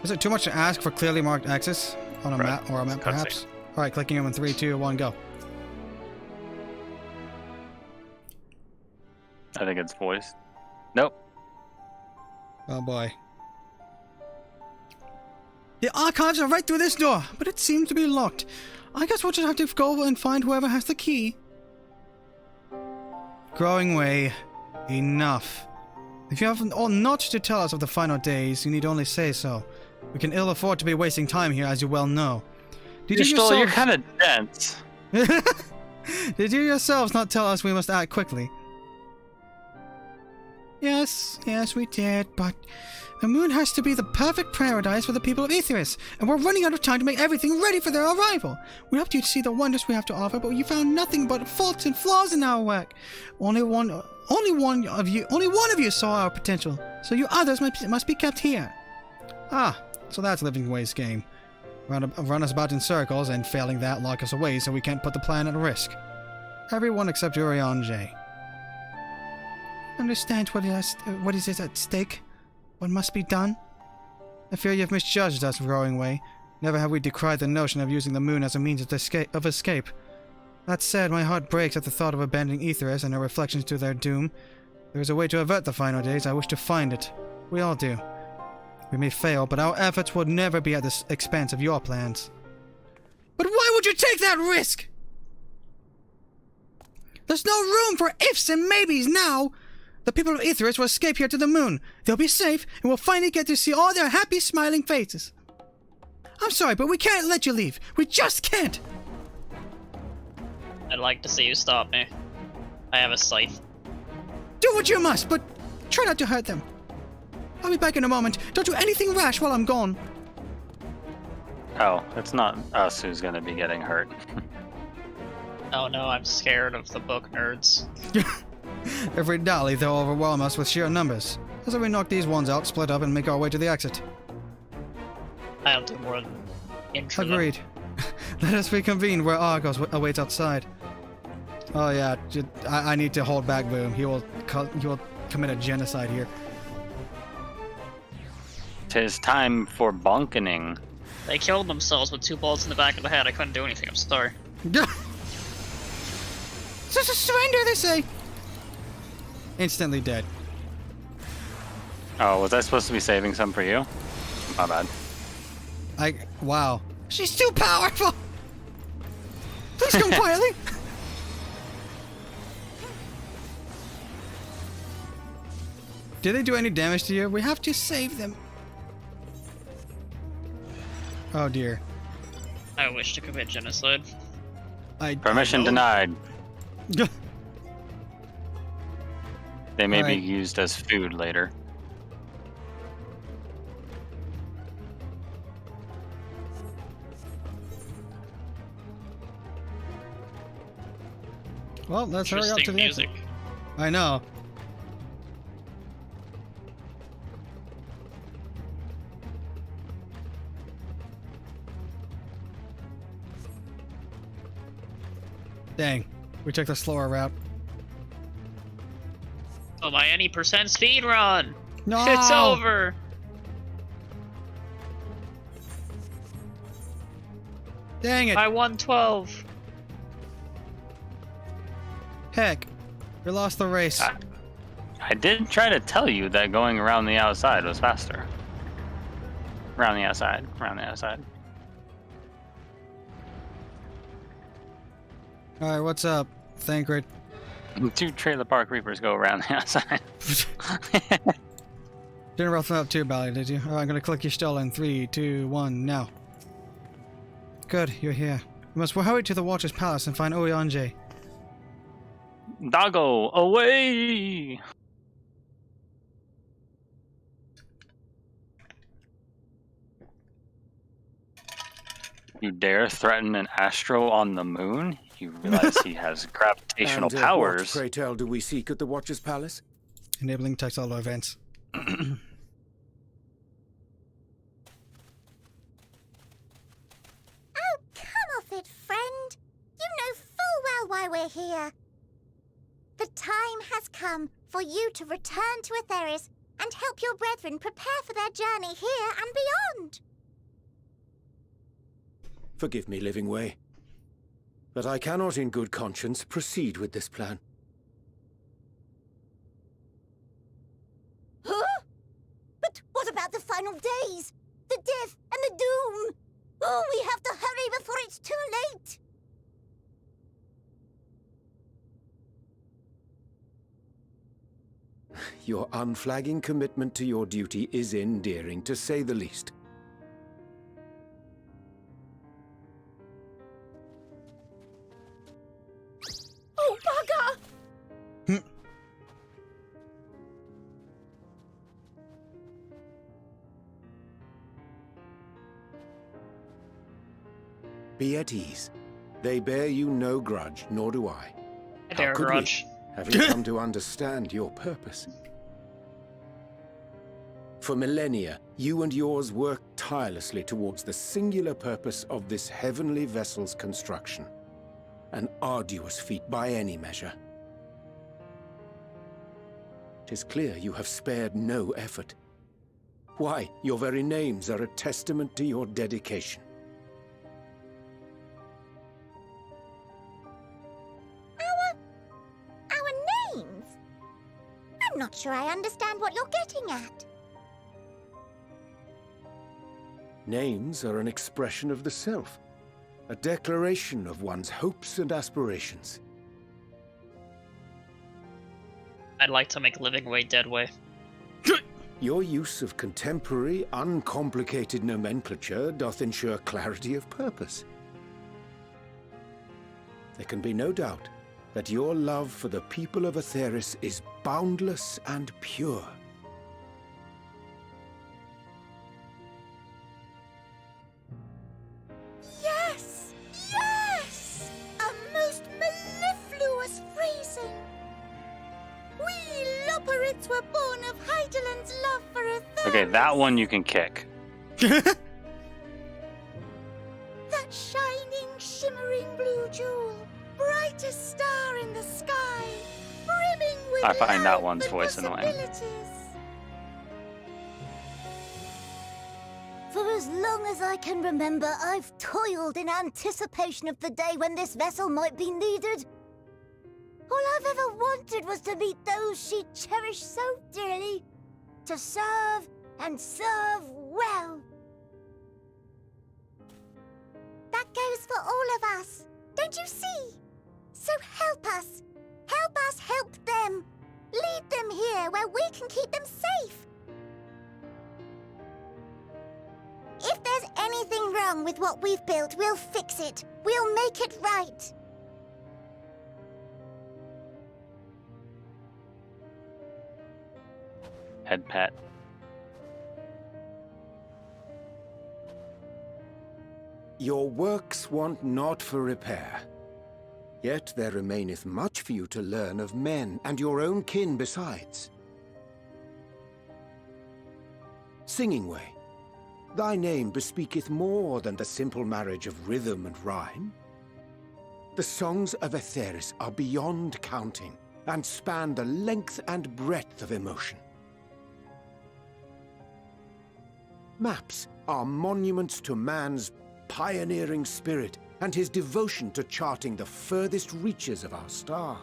Is it too much to ask for clearly marked access on a Right. map or a map, Let's perhaps? All right, clicking them in 3, 2, 1, go. I think it's voice. Nope. Oh boy. The archives are right through this door, but it seems to be locked. I guess we'll just have to go and find whoever has the key. Growing way. Enough. If you have all not to tell us of the final days, you need only say so. We can ill afford to be wasting time here, as you well know. Did You're kind of dense. Did you yourselves not tell us we must act quickly? Yes, we did, but the moon has to be the perfect paradise for the people of Aetheris, and we're running out of time to make everything ready for their arrival. We hoped you'd see the wonders we have to offer, but you found nothing but faults and flaws in our work. Only one of you saw our potential, so you others must be kept here. Ah, so that's Living Way's game. Run us about in circles, and failing that, lock us away so we can't put the plan at risk. Everyone except Urianger. Understand what is at stake? What must be done? I fear you've misjudged us, Growing Way. Never have we decried the notion of using the moon as a means of escape. That said, my heart breaks at the thought of abandoning Aetheris and her reflections to their doom. There is a way to avert the final days. I wish to find it. We all do. We may fail, but our efforts will never be at the expense of your plans. But why would you take that risk? There's no room for ifs and maybes now! The people of Aetheris will escape here to the moon. They'll be safe, and we'll finally get to see all their happy, smiling faces. I'm sorry, but we can't let you leave. We just can't! I'd like to see you stop me. I have a scythe. Do what you must, but try not to hurt them. I'll be back in a moment. Don't do anything rash while I'm gone. Oh, it's not us who's gonna be getting hurt. Oh no, I'm scared of the book nerds. Every dally, they'll overwhelm us with sheer numbers. As we knock these ones out, split up, and make our way to the exit. I'll do more than intro them. Agreed. Let us reconvene where Argos awaits outside. Oh yeah, I need to hold back Boom. He will commit a genocide here. 'Tis time for bonkening. They killed themselves with 2 bullets in the back of the head. I couldn't do anything, I'm sorry. Surrender, they say! Instantly dead. Oh, was I supposed to be saving some for you? My bad. Wow. She's too powerful! Please come quietly! Did they do any damage to you? We have to save them. Oh dear. I wish to commit genocide. Permission denied. They may be Alright. used as food later. Well, let's hurry up to Interesting the exit. music. I know. Dang, we took the slower route. So by any percent speed run. No! It's over. Dang it! I won 12. Heck, we lost the race. I did try to tell you that going around the outside was faster. Around the outside. Around the outside. Alright, what's up, Thancred? 2 trailer park reapers go around the outside. Didn't rough them up too badly, did you? Alright, I'm gonna click you still in 3, 2, 1, now. Good, you're here. We must hurry to the Watcher's Palace and find Oyanje. Doggo, away! You dare threaten an Astro on the moon? You realize he has gravitational And, powers. What, pray tell, do we seek at the Watcher's Palace? Enabling textile events. Oh, come off it, friend. You know full well why we're here. The time has come for you to return to Aetheris and help your brethren prepare for their journey here and beyond. Forgive me, Living Way, but I cannot in good conscience proceed with this plan. Huh? But what about the final days? The death and the doom? Oh, we have to hurry before it's too late. Your unflagging commitment to your duty is endearing, to say the least. Oh, bugger! Be at ease. They bear you no grudge, nor do I. I bear a could we? grudge. Having come to understand your purpose. For millennia, you and yours worked tirelessly towards the singular purpose of this heavenly vessel's construction. An arduous feat by any measure. 'Tis clear you have spared no effort. Why, your very names are a testament to your dedication. Our names? I'm not sure I understand what you're getting at. Names are an expression of the self, a declaration of one's hopes and aspirations. I'd like to make Living Way Dead Way. Your use of contemporary, uncomplicated nomenclature doth ensure clarity of purpose. There can be no doubt that your love for the people of Aetheris is boundless and pure. Yes! Yes! A most mellifluous phrasing! We Loporits were born of Heideland's love for Aetheris. Okay, that one you can kick. That shining, shimmering blue jewel, brightest star in the sky, brimming with I find that life one's and voice annoying. possibilities. For as long as I can remember, I've toiled in anticipation of the day when this vessel might be needed. All I've ever wanted was to meet those she cherished so dearly, to serve and serve well. That goes for all of us, don't you see? So help us. Help us help them. Lead them here where we can keep them safe. If there's anything wrong with what we've built, we'll fix it. We'll make it right. Head pat. Your works want not for repair. Yet there remaineth much for you to learn of men, and your own kin besides. Singing Way, thy name bespeaketh more than the simple marriage of rhythm and rhyme. The songs of Aetheris are beyond counting and span the length and breadth of emotion. Maps are monuments to man's pioneering spirit and his devotion to charting the furthest reaches of our star.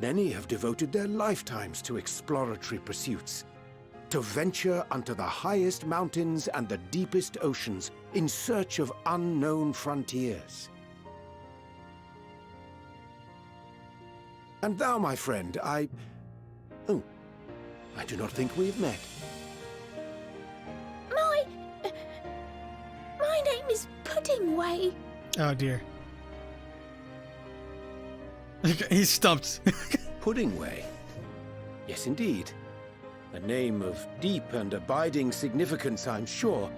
Many have devoted their lifetimes to exploratory pursuits, to venture unto the highest mountains and the deepest oceans in search of unknown frontiers. And thou, my friend, I do not think we've met. My name is Puddingway. Oh dear. He's stumped. Puddingway? Yes, indeed. A name of deep and abiding significance, I'm sure,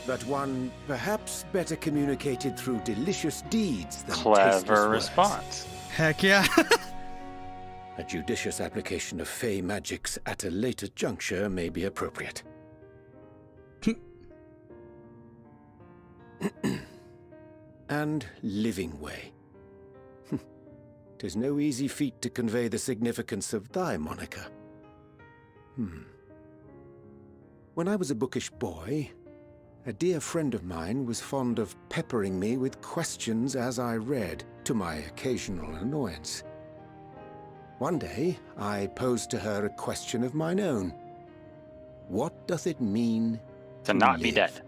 but one perhaps better communicated through delicious deeds than tasteless Clever words. response. Heck yeah. A judicious application of fey magics at a later juncture may be appropriate. And living way. 'Tis no easy feat to convey the significance of thy moniker. When I was a bookish boy, a dear friend of mine was fond of peppering me with questions as I read, to my occasional annoyance. One day, I posed to her a question of mine own. What doth it mean To not be live? dead.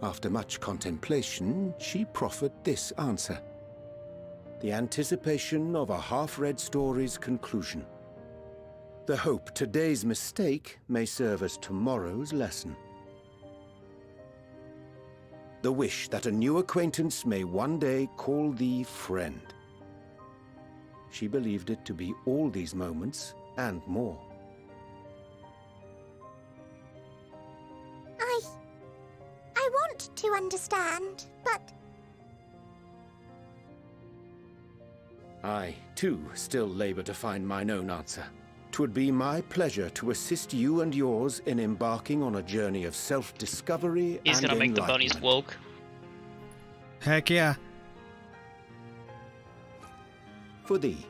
After much contemplation, she proffered this answer. The anticipation of a half-read story's conclusion. The hope today's mistake may serve as tomorrow's lesson. The wish that a new acquaintance may one day call thee friend. She believed it to be all these moments and more. I want to understand, but I, too, still labour to find mine own answer. 'Twould be my pleasure to assist you and yours in embarking on a journey of self-discovery He's and gonna make the bunnies enlightenment. woke. Heck yeah. For thee.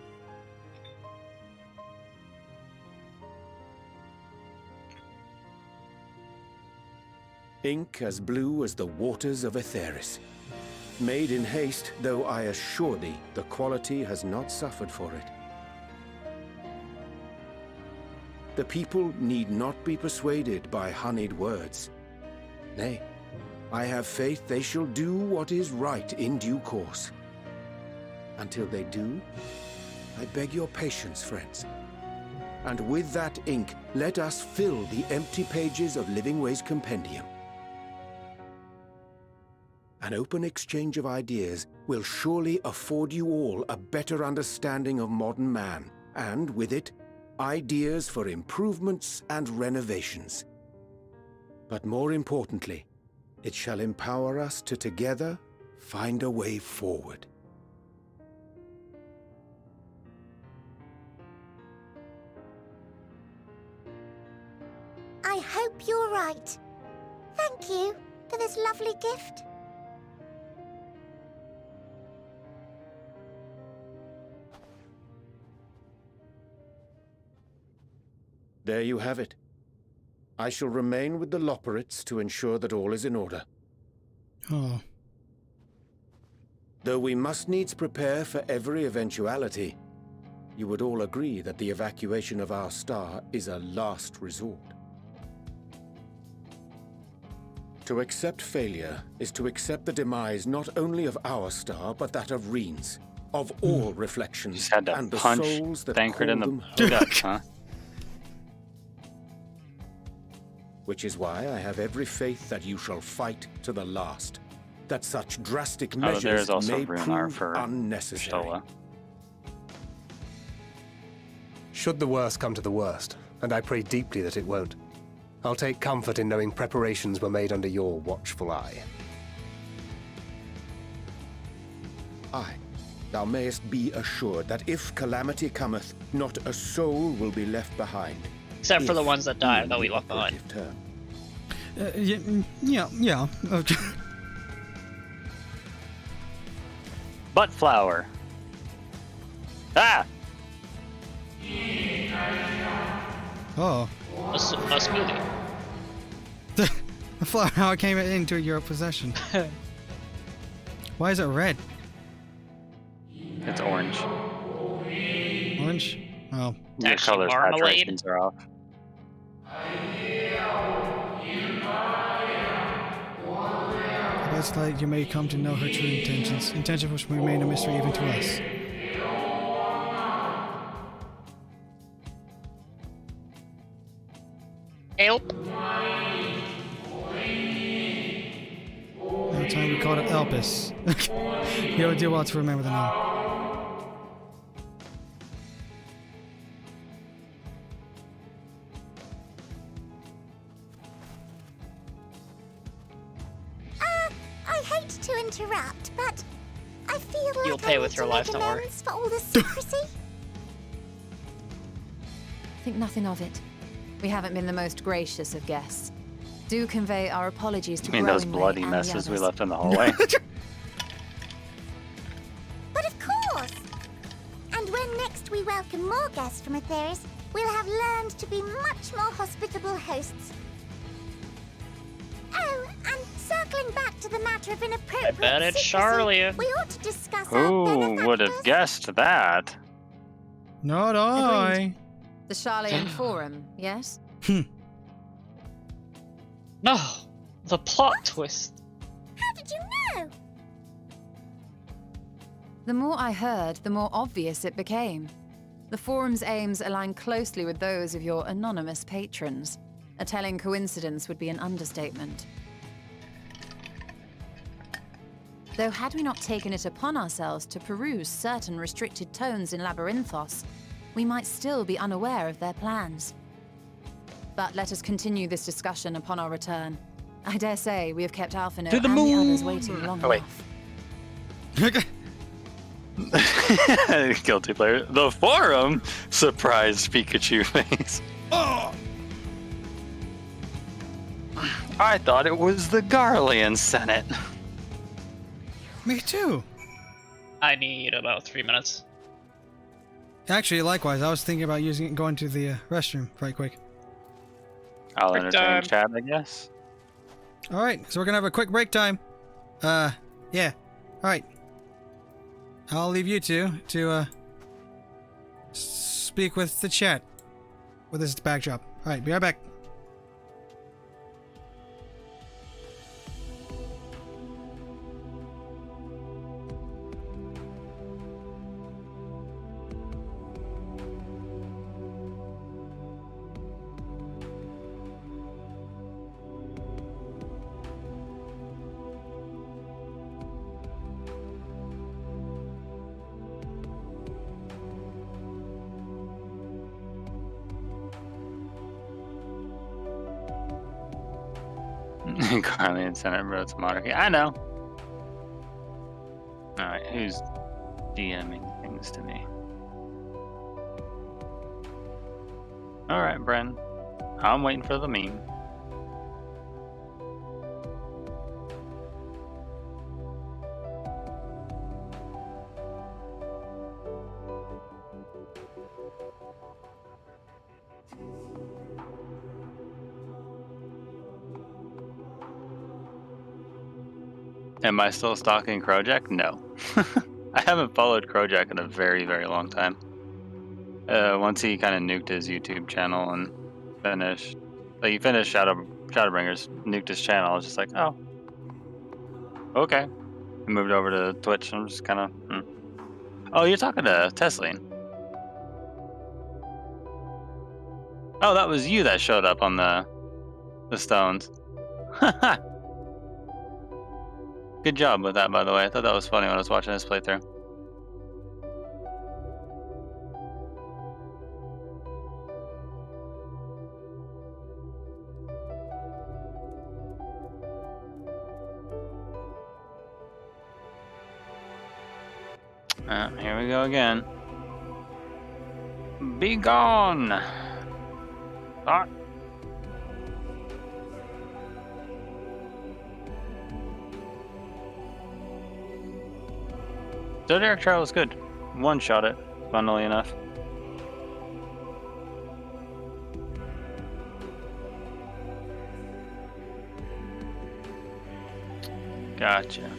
Ink as blue as the waters of Aetheris. Made in haste, though I assure thee the quality has not suffered for it. The people need not be persuaded by honeyed words. Nay, I have faith they shall do what is right in due course. Until they do, I beg your patience, friends. And with that ink, let us fill the empty pages of Living Way's compendium. An open exchange of ideas will surely afford you all a better understanding of modern man, and with it, ideas for improvements and renovations. But more importantly, it shall empower us to together find a way forward. I hope you're right. Thank you for this lovely gift. There you have it. I shall remain with the Loporrits to ensure that all is in order. Oh. Though we must needs prepare for every eventuality, you would all agree that the evacuation of our star is a last resort. To accept failure is to accept the demise not only of our star, but that of Reen's, of all reflections, Just had to and the punch souls that Thancred call in the them home. guts, huh? Which is why I have every faith that you shall fight to the last. That such drastic Oh, measures there's also may Runar prove for unnecessary. Stola. Should the worst come to the worst, and I pray deeply that it won't, I'll take comfort in knowing preparations were made under your watchful eye. Aye, thou mayest be assured that if calamity cometh, not a soul will be left behind. Except for the If ones that die in that we the left behind. operative term. Yeah. Okay. Butt flower. Ah! Oh. A smoothie. The flower, how it came into your possession. Why is it red? It's orange. Orange? Oh. Your Actually, color marmalade. saturations are off. That's like you may come to know her true intentions. Intentions which remain a mystery even to us. Help! Every time we called it Elpis. You would do well to remember the name. I hate to interrupt, but I feel like You'll pay I with need your to life, make don't worry. amends for all the secrecy. Think nothing of it. We haven't been the most gracious of guests. Do convey our apologies to I mean those Growingway bloody and the messes we others. left in the hallway. But of course! And when next we welcome more guests from Atheris, we'll have learned to be much more hospitable hosts. Oh, and circling back to the matter of inappropriate I bet it's secrecy, Charlie. we ought to discuss our Who would have benefactors. guessed that? Not I. Agreed. The Charlian Forum, yes? No! The plot twist. How did you know? The more I heard, the more obvious it became. The Forum's aims align closely with those of your anonymous patrons. A telling coincidence would be an understatement. Though had we not taken it upon ourselves to peruse certain restricted tones in Labyrinthos, we might still be unaware of their plans. But let us continue this discussion upon our return. I dare say we have kept Alphino To the and the others moon! waiting long Oh, wait. enough. Guilty player. The forum? Surprised Pikachu face. Oh! I thought it was the Garlean Senate. Me too. I need about 3 minutes. Actually, likewise, I was thinking about going to the restroom right quick. I'll Quick entertain time. chat, I guess. All right, so we're gonna have a quick break time. Yeah. All right. I'll leave you two to speak with the chat with this backdrop. All right, be right back. Garlean Senate wrote to monarchy. I know. Alright, who's DMing things to me? Alright, Bren. I'm waiting for the meme. Am I still stalking Crojack? No. I haven't followed Crojack in a very, very long time. Once he kind of nuked his YouTube channel and finished, like he finished Shadowbringers, nuked his channel. I was just like, oh, okay. I moved over to Twitch. I'm just kind of, Oh, you're talking to Tesline. Oh, that was you that showed up on the stones. Good job with that, by the way. I thought that was funny when I was watching his playthrough. Here we go again. Be gone! Ah. Zodiac Trial was good. One shot it, funnily enough. Gotcha.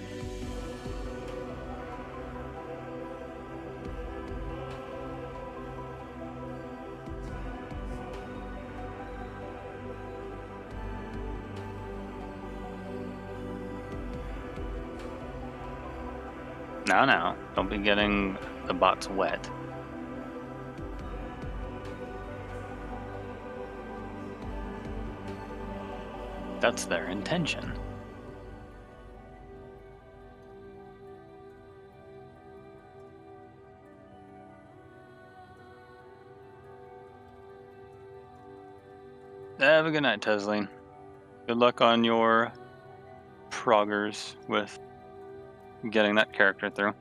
Now, don't be getting the bots wet. That's their intention. Have a good night, Tesleen. Good luck on your proggers with getting that character through.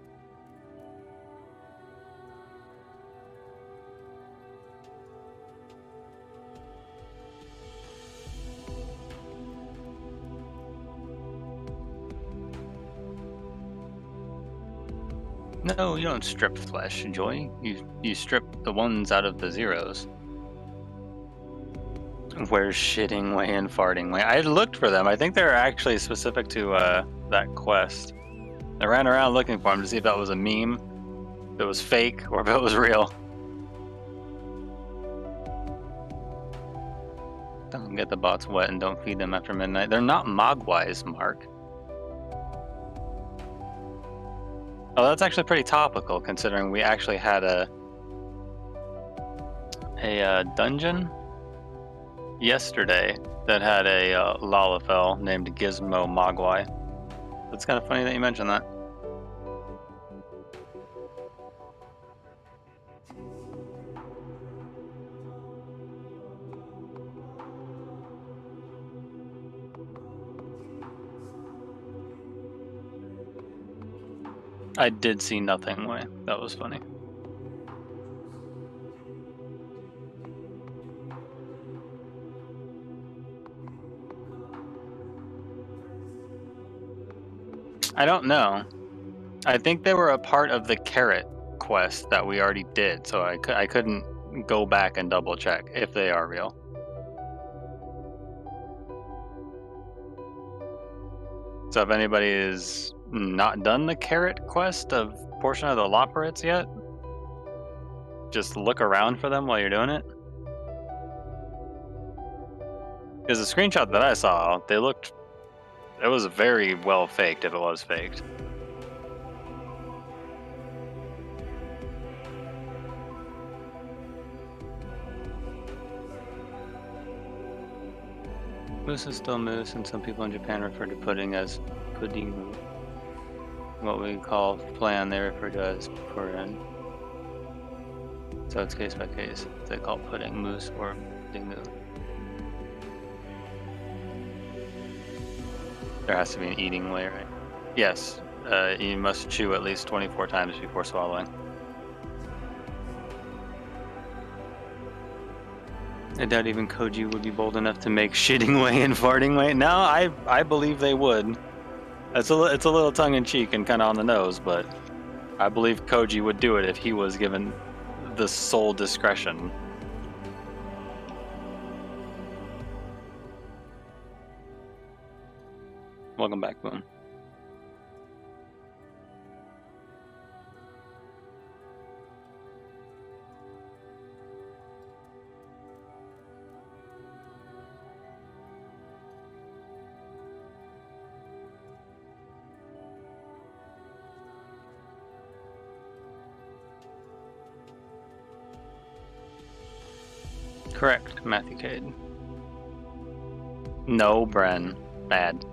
No, you don't strip flesh, Joy. You strip the ones out of the zeros. Where's shitting way and farting way? I looked for them. I think they're actually specific to that quest. I ran around looking for them to see if that was a meme, if it was fake, or if it was real. Don't get the bots wet and don't feed them after midnight. They're not mogwais, Mark. Oh, that's actually pretty topical considering we actually had a dungeon yesterday that had a Lalafell named Gizmo Mogwai. It's kind of funny that you mentioned that. I did see nothing way. That was funny. I don't know. I think they were a part of the carrot quest that we already did, so I couldn't go back and double check if they are real. So if anybody is not done the carrot quest of portion of the Loperates yet, just look around for them while you're doing it. Because the screenshot that I saw, it was very well faked if it was faked. Moose is still moose, and some people in Japan refer to pudding as pudding. What we call plan, they refer to as purin. So it's case by case. They call pudding moose or pudding. There has to be an eating way, right? Yes. You must chew at least 24 times before swallowing. I doubt even Koji would be bold enough to make shitting way and farting way. No, I believe they would. It's a little tongue-in-cheek and kind of on the nose, but I believe Koji would do it if he was given the sole discretion. Welcome back, Boom. Correct, Matthew Cade. No, Bren. Bad.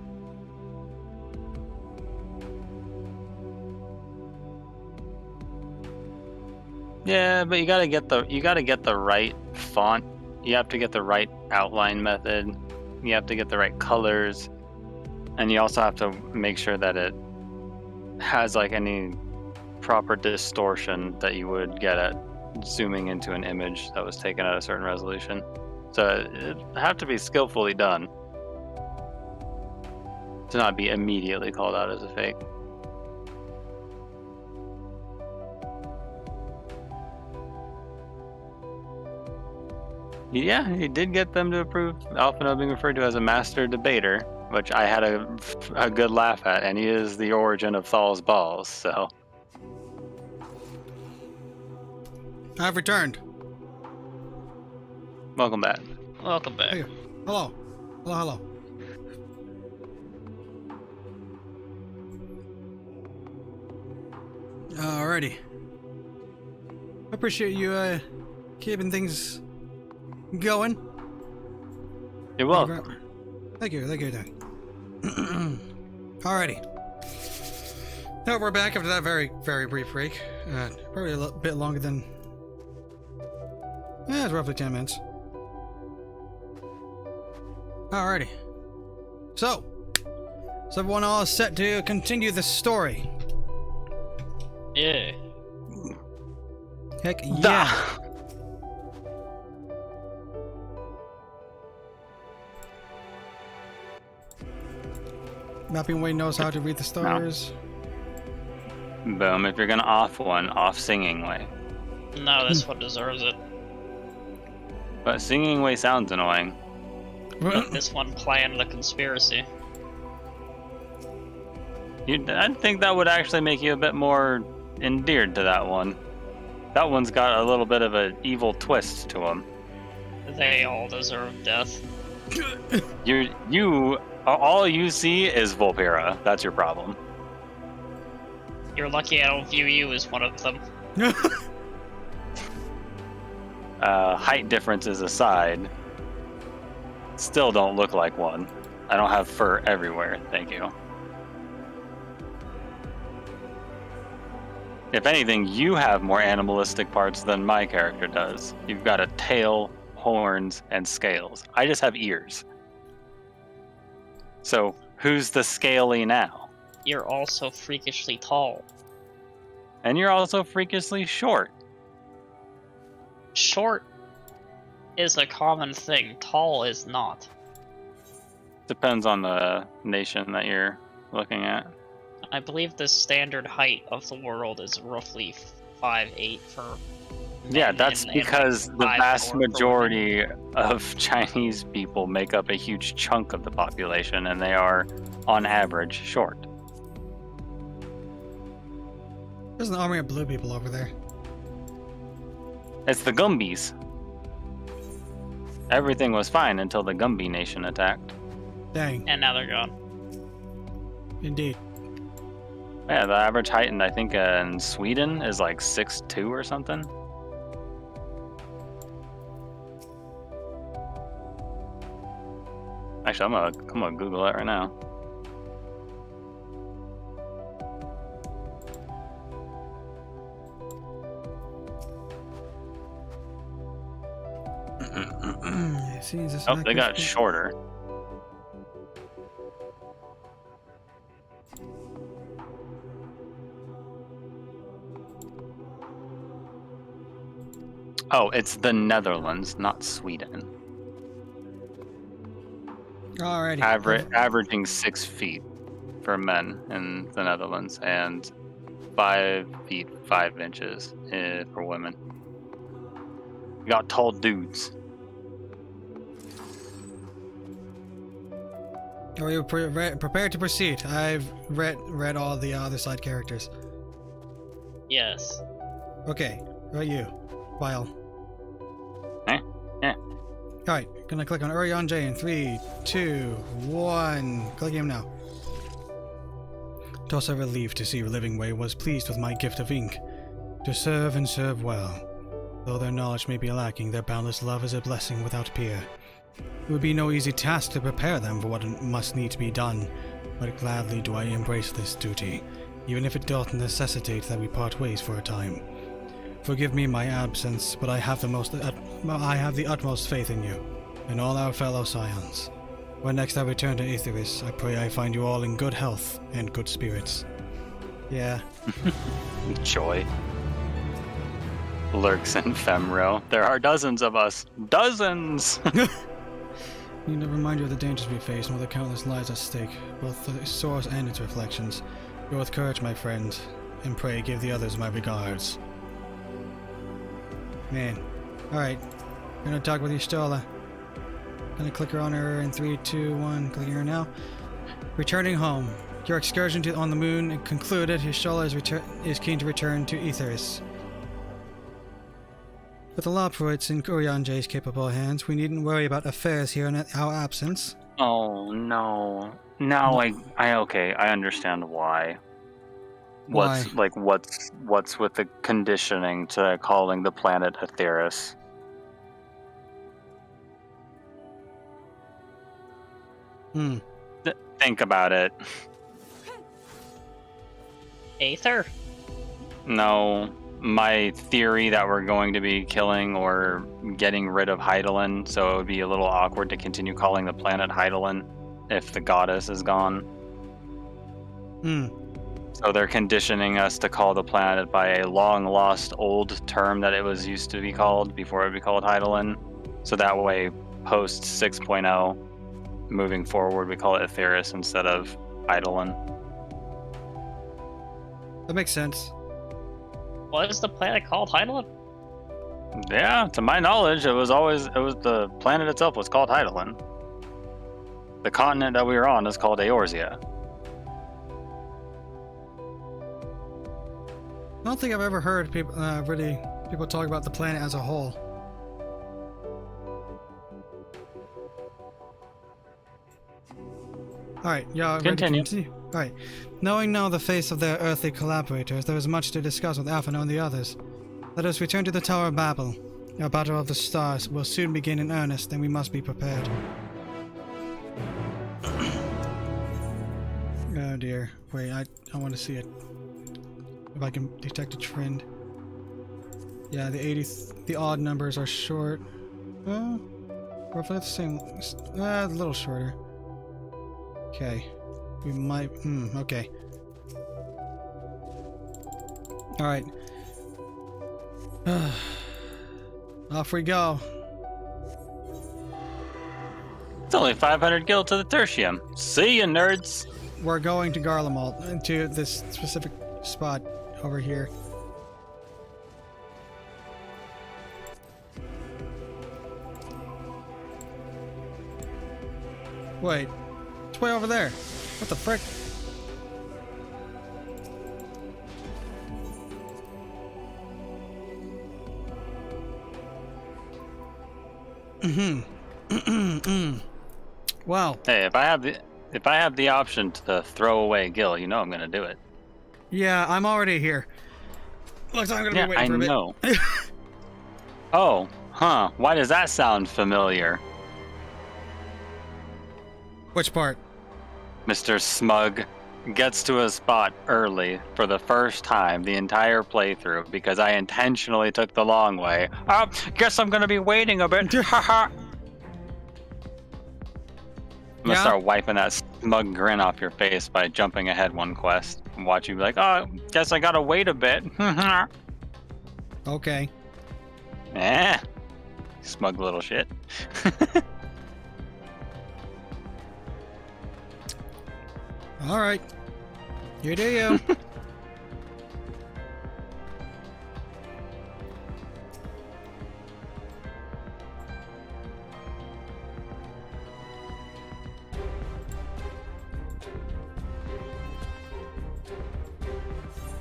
Yeah, but you gotta get the right font. You have to get the right outline method. You have to get the right colors, and you also have to make sure that it has like any proper distortion that you would get at zooming into an image that was taken at a certain resolution. So it have to be skillfully done to not be immediately called out as a fake. Yeah, he did get them to approve Alphino being referred to as a master debater, which I had a good laugh at, and he is the origin of Thal's balls, so. I've returned. Welcome back. Welcome back. Hey, hello. Hello. Alrighty. I appreciate you keeping things going. You're welcome. Thank you. Alrighty. Now we're back after that very, very brief break. Probably a little bit longer than... Yeah, it's roughly 10 minutes. Alrighty. So, is everyone all set to continue the story? Yeah. Heck yeah. Mapping Way knows how to read the stars. Boom. If you're gonna off one, off Singing Way. No, this one deserves it. But Singing Way sounds annoying. But this one planned the conspiracy. I think that would actually make you a bit more endeared to that one. That one's got a little bit of an evil twist to him. They all deserve death. All you see is Volpira. That's your problem. You're lucky I don't view you as one of them. Height differences aside, still don't look like one. I don't have fur everywhere, thank you. If anything, you have more animalistic parts than my character does. You've got a tail, horns, and scales. I just have ears. So, who's the scaly now? You're also freakishly tall. And you're also freakishly short. Short is a common thing. Tall is not. Depends on the nation that you're looking at. I believe the standard height of the world is roughly 5'8" for... Yeah, that's because the vast 5'4" majority of Chinese people make up a huge chunk of the population, and they are, on average, short. There's an army of blue people over there. It's the Gumbies. Everything was fine until the Gumby nation attacked. Dang. And now they're gone. Indeed. Yeah, the average height in, I think, in Sweden is like 6'2" or something. Actually, I'm gonna Google that right now. Oh, they got shorter. Oh, it's the Netherlands, not Sweden. Alrighty. Averaging 6 feet for men in the Netherlands and 5 feet 5 inches for women. You got tall dudes. Are you prepared to proceed? I've read all the other side characters. Yes. Okay, who are you? Vile. Yeah. Alright, gonna click on Urion J in 3, 2, 1. Click him now. Thus I relieved to see Living Way was pleased with my gift of ink. To serve and serve well. Though their knowledge may be lacking, their boundless love is a blessing without peer. It would be no easy task to prepare them for what must need to be done, but gladly do I embrace this duty, even if it doth necessitate that we part ways for a time. Forgive me my absence, but I have the utmost faith in you, and all our fellow scions. When next I return to Aetheris, I pray I find you all in good health and good spirits. Yeah. Joy. Lurks in Femro. There are dozens of us. Dozens! You never mind you of the dangers we face, nor the countless lives at stake, both the source and its reflections. Go with courage, my friend, and pray give the others my regards. Man. Alright. Gonna talk with Y'shtola. Gonna click her on her in 3, 2, 1. Clicking her now. Returning home. Your excursion on the moon concluded. Y'shtola is keen to return to Aetheris. With the Lopruits in Urianjay's capable hands, we needn't worry about affairs here in our absence. Oh no. Now I understand why. Why? What's with the conditioning to calling the planet Aetheris? Think about it. Aether? No, my theory that we're going to be killing or getting rid of Heidelin, so it would be a little awkward to continue calling the planet Heidelin if the goddess is gone. So they're conditioning us to call the planet by a long-lost old term that it was used to be called before it would be called Heidelin. So that way, post 6.0, moving forward, we call it Aetheris instead of Heidelin. That makes sense. What is the planet called? Heidelin? Yeah, to my knowledge, the planet itself was called Heidelin. The continent that we were on is called Eorzea. I don't think I've ever heard people talk about the planet as a whole. Alright, yeah, Continue. Alright. Knowing now the face of their earthly collaborators, there is much to discuss with Alpha and the others. Let us return to the Tower of Babel. Our battle of the stars will soon begin in earnest, and we must be prepared. Oh dear. Wait, I want to see it. If I can detect a trend. Yeah, the odd numbers are short. Roughly the same. A little shorter. Okay. We might... okay. Alright. Off we go. It's only 500 gil to the tertium. See ya, nerds! We're going to Garlemald, to this specific spot over here. Wait. It's way over there. What the frick? Wow. Hey, if I have the option to throw away Gil, you know I'm gonna do it. Yeah, I'm already here. Looks like I'm gonna be waiting for a bit. I know. Oh, huh. Why does that sound familiar? Which part? Mr. Smug gets to a spot early for the first time the entire playthrough because I intentionally took the long way. Guess I'm gonna be waiting a bit. Haha. I'm gonna start wiping that smug grin off your face by jumping ahead one quest and watch you be like, oh, guess I gotta wait a bit. Okay. Smug little shit. Alright. You do you.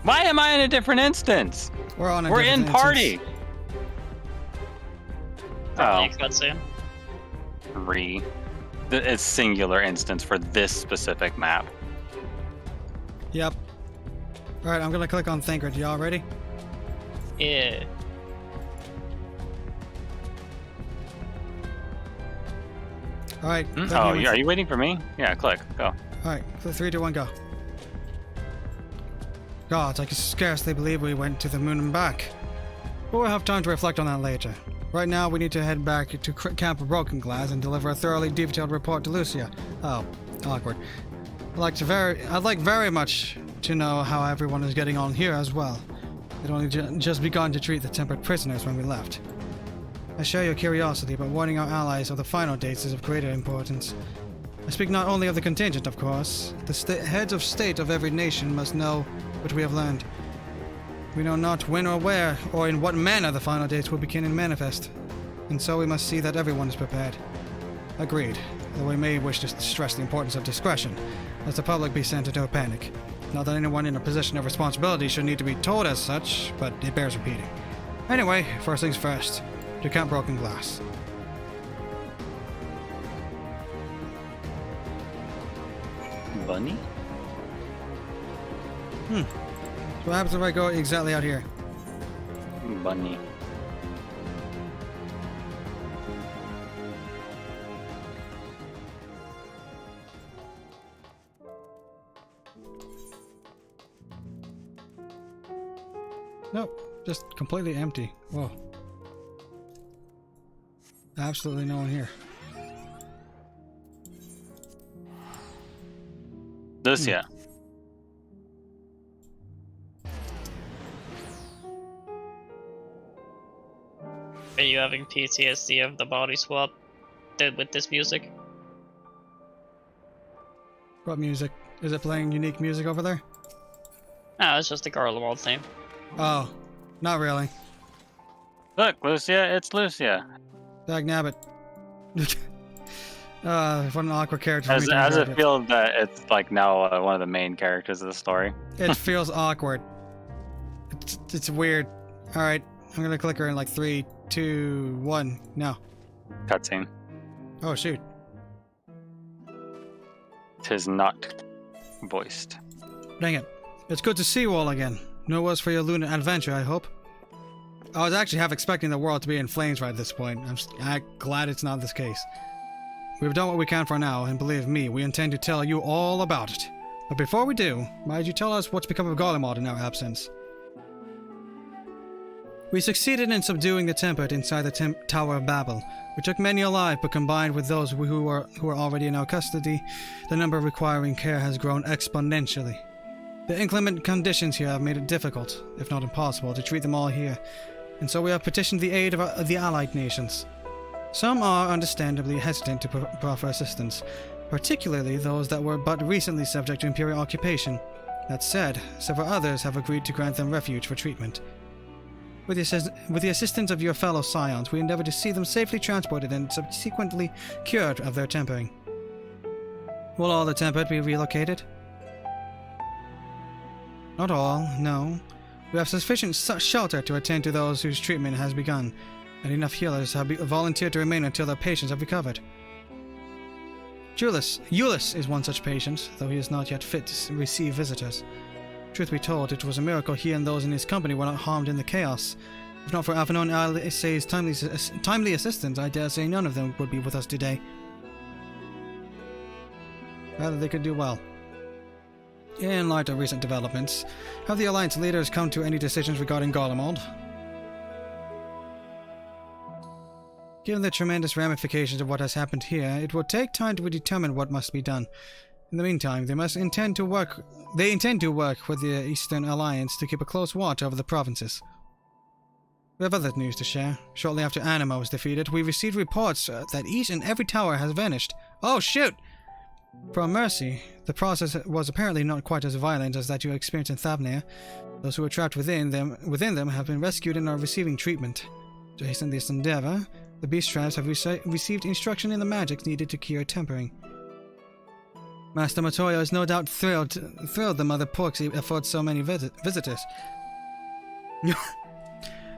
Why am I in a different instance? We're on a We're different in party. instance. Next cutscene. It's singular instance for this specific map. Yep. Alright, I'm gonna click on Thancred. Y'all ready? Yeah. Alright. Oh, are you waiting for me? Yeah, click. Go. Alright, 3, 2, 1, go. Gods, I can scarcely believe we went to the moon and back. But we'll have time to reflect on that later. Right now, we need to head back to Camp of Broken Glass and deliver a thoroughly detailed report to Lucia. Oh, awkward. I'd like very much to know how everyone is getting on here as well. They'd only just begun to treat the tempered prisoners when we left. I share your curiosity, but warning our allies of the final dates is of greater importance. I speak not only of the contingent, of course. The heads of state of every nation must know what we have learned. We know not when or where, or in what manner the final dates will begin and manifest. and so we must see that everyone is prepared. Agreed, though we may wish to stress the importance of discretion, lest the public be sent into a panic. Not that anyone in a position of responsibility should need to be told as such, but it bears repeating. Anyway, first things first, to count broken glass. Bunny? So what happens if I go exactly out here? Bunny. Nope, just completely empty. Whoa. Absolutely no one here. Lucia. Are you having PTSD of the body swap did with this music? What music? Is it playing unique music over there? No, it's just a Garlemald theme. Oh, not really. Look, Lucia, it's Lucia. Dag nabbit. What an awkward character. As it feels that it's like now one of the main characters of the story. It feels awkward. It's weird. Alright, I'm gonna click her in like 3, 2, 1. No. Cutscene. Oh, shoot. 'Tis not voiced. Dang it. It's good to see you all again. No worse for your lunar adventure, I hope. I was actually half expecting the world to be in flames right at this point. I'm glad it's not this case. We've done what we can for now, and believe me, we intend to tell you all about it. But before we do, might you tell us what's become of Garlemald in our absence? We succeeded in subduing the Tempered inside the Tower of Babel. We took many alive, but combined with those who were already in our custody, the number requiring care has grown exponentially. The inclement conditions here have made it difficult, if not impossible, to treat them all here, and so we have petitioned the aid of the allied nations. Some are understandably hesitant to proffer assistance, particularly those that were but recently subject to Imperial occupation. That said, several others have agreed to grant them refuge for treatment. With the assistance of your fellow scions, we endeavor to see them safely transported and subsequently cured of their tempering. Will all the tempered be relocated? Not all, no. We have sufficient shelter to attend to those whose treatment has begun, and enough healers have volunteered to remain until their patients have recovered. Euless is one such patient, though he is not yet fit to receive visitors. Truth be told, it was a miracle he and those in his company were not harmed in the chaos. If not for Avanon Alias's timely assistance, I dare say none of them would be with us today. Rather, they could do well. In light of recent developments, have the Alliance leaders come to any decisions regarding Garlemald? Given the tremendous ramifications of what has happened here, it will take time to determine what must be done. In the meantime, they intend to work with the Eastern Alliance to keep a close watch over the provinces. We have other news to share. Shortly after Anima was defeated, we received reports that each and every tower has vanished. Oh shoot! For mercy, the process was apparently not quite as violent as that you experienced in Thavnir. Those who were trapped within them have been rescued and are receiving treatment. To hasten this endeavor, the beast tribes have received instruction in the magic needed to cure tempering. Master Matoya is no doubt thrilled the Mother Porksy affords so many visitors.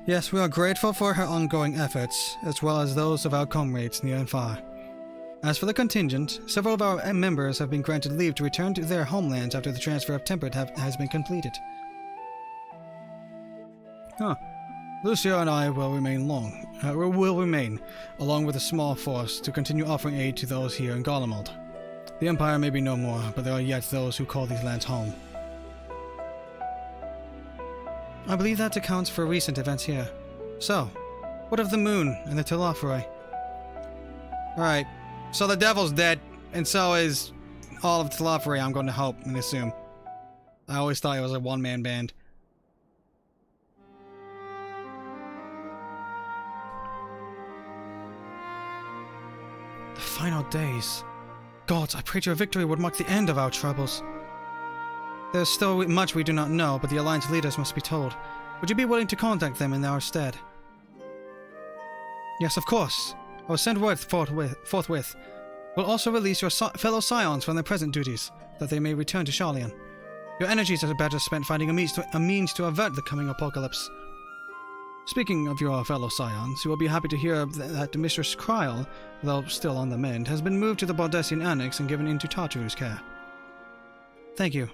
Yes, we are grateful for her ongoing efforts, as well as those of our comrades near and far. As for the contingent, several of our members have been granted leave to return to their homelands after the transfer of Tempered has been completed. Lucia and I will remain along with a small force, to continue offering aid to those here in Garlemald. The Empire may be no more, but there are yet those who call these lands home. I believe that accounts for recent events here. So, what of the moon and the Telophori? Alright, so the devil's dead, and so is all of Telophori, I'm going to hope and assume. I always thought it was a one-man band. The final days. Gods, I prayed your victory would mark the end of our troubles. There's still much we do not know, but the Alliance leaders must be told. Would you be willing to contact them in our stead? Yes, of course. I will send word forthwith. We'll also release your fellow scions from their present duties, that they may return to Charlian. Your energies are better spent finding a means to avert the coming apocalypse. Speaking of your fellow scions, you will be happy to hear that Mistress Kryl, though still on the mend, has been moved to the Baldessian Annex and given into Tartaru's care. Thank you.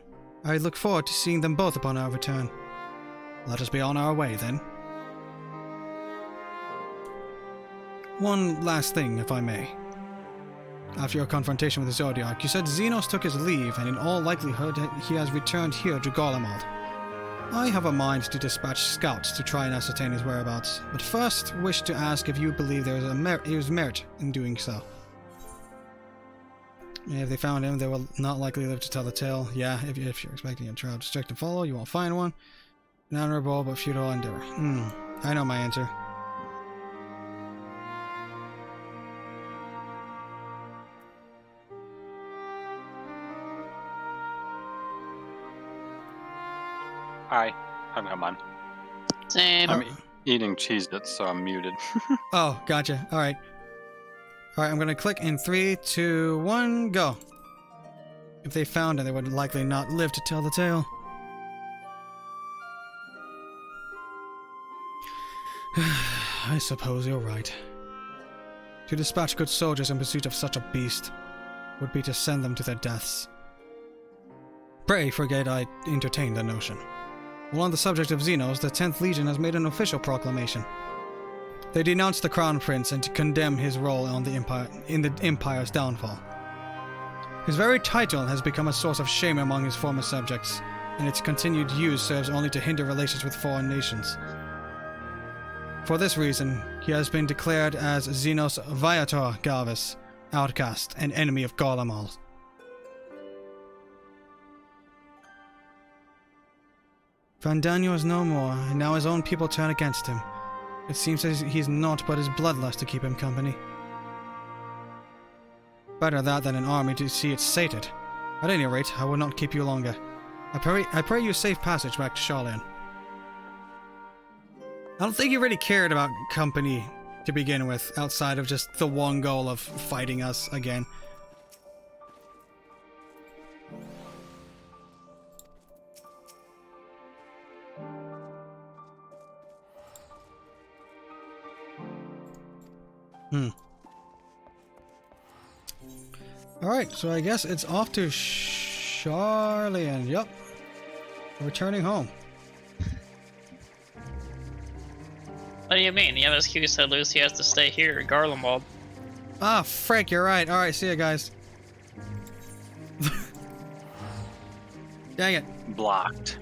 I look forward to seeing them both upon our return. Let us be on our way, then. One last thing, if I may. After your confrontation with the Zodiac, you said Xenos took his leave, and in all likelihood he has returned here to Garlemald. I have a mind to dispatch scouts to try and ascertain his whereabouts, but first wish to ask if you believe there is merit in doing so. If they found him, they will not likely live to tell the tale. Yeah, if you're expecting a trial to strict and follow, you won't find one. An honorable but futile endeavor. I know my answer. Hi, I'm on. Same. I'm eating Cheez-Its, so I'm muted. Oh, gotcha. Alright. Alright, I'm gonna click in 3, 2, 1, go. If they found it, they would likely not live to tell the tale. I suppose you're right. To dispatch good soldiers in pursuit of such a beast would be to send them to their deaths. Pray forget I entertained the notion. While on the subject of Xenos, the 10th Legion has made an official proclamation. They denounce the Crown Prince and to condemn his role on the Empire in the Empire's downfall. His very title has become a source of shame among his former subjects, and its continued use serves only to hinder relations with foreign nations. For this reason, he has been declared as Xenos Viator Garvis, outcast and enemy of Garlemald. Vandaniel is no more, and now his own people turn against him. It seems as he's naught but his bloodlust to keep him company. Better that than an army to see it sated. At any rate, I will not keep you longer. I pray you safe passage back to Charlian. I don't think he really cared about company to begin with, outside of just the one goal of fighting us again. Alright, so I guess it's off to Charlian. Yep. Returning home. What do you mean? The MSQ said Lucy has to stay here in Garlemald. Ah, frick, you're right. Alright, see ya, guys. Dang it. Blocked.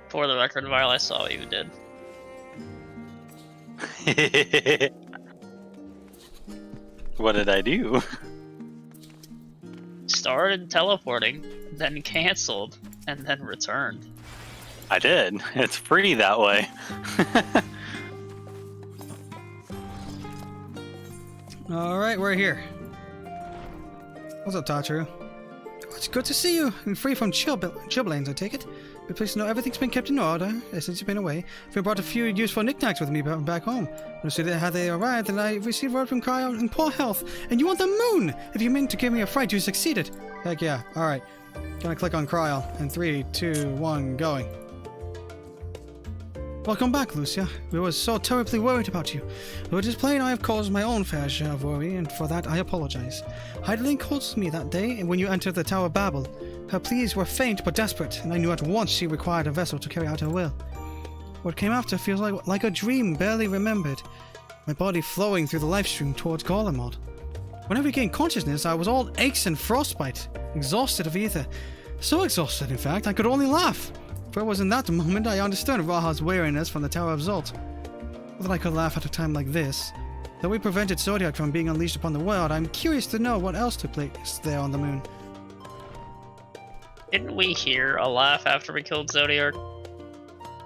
For the record, while I saw what you did. What did I do? Started teleporting, then canceled, and then returned. I did. It's free that way. Alright, we're here. What's up, Tataru? It's good to see you, and free from chilblains, I take it. Be pleased to know everything's been kept in order since you've been away. I've brought a few useful knickknacks with me back home. When I see that how they arrived, and I received word from Cryo in poor health, and you want the moon! If you mean to give me a fright, you succeeded. Heck yeah, alright. Gonna click on Cryo, and 3, 2, 1, going. Welcome back, Lucia. We were so terribly worried about you. Though it is plain I have caused my own fair share of worry, and for that I apologize. Heidelin called me that day when you entered the Tower of Babel. Her pleas were faint but desperate, and I knew at once she required a vessel to carry out her will. What came after feels like a dream barely remembered, my body flowing through the life stream towards Garlemald. When I regained consciousness, I was all aches and frostbite, exhausted of ether. So exhausted, in fact, I could only laugh. For it was in that moment I understood Raha's weariness from the Tower of Zolt. Not that I could laugh at a time like this. Though we prevented Zodiac from being unleashed upon the world, I'm curious to know what else took place there on the moon. Didn't we hear a laugh after we killed Zodiac?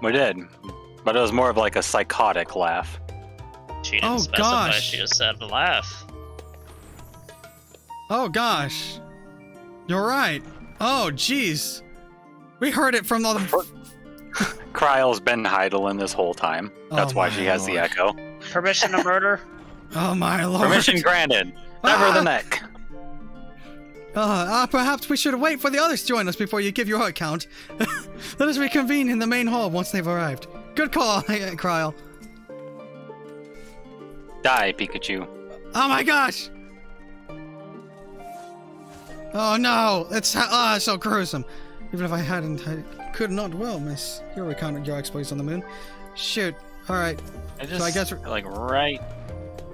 We did. But it was more of like a psychotic laugh. She didn't specify, gosh. she just said laugh. Oh gosh. You're right. Oh jeez. We heard it from all the... Kryle's been idling this whole time. That's why she has the echo. Permission to murder? Oh my lord. Permission granted. Sever the neck. Perhaps we should wait for the others to join us before you give your account. Let us reconvene in the main hall once they've arrived. Good call, Kryle. Die, Pikachu. Oh my gosh! Oh no! It's so gruesome. Even if I hadn't, I could not well miss your account of your exploits on the moon. Shoot. Alright. So I guess like right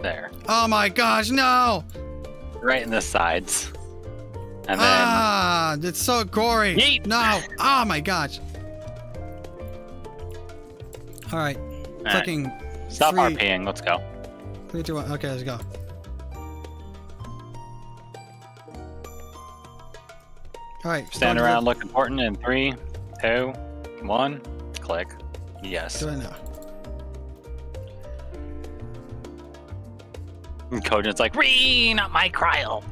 there. Oh my gosh, no! Right in the sides. And then it's so gory. Yeet. No. Oh my gosh. Alright. Clicking. Stop RPing, let's go. 3, 2, 1. Okay, let's go. Alright. Stand around, look important in 3, 2, 1. Click. Yes. Do it now. And Cogent's like, not my Kryle.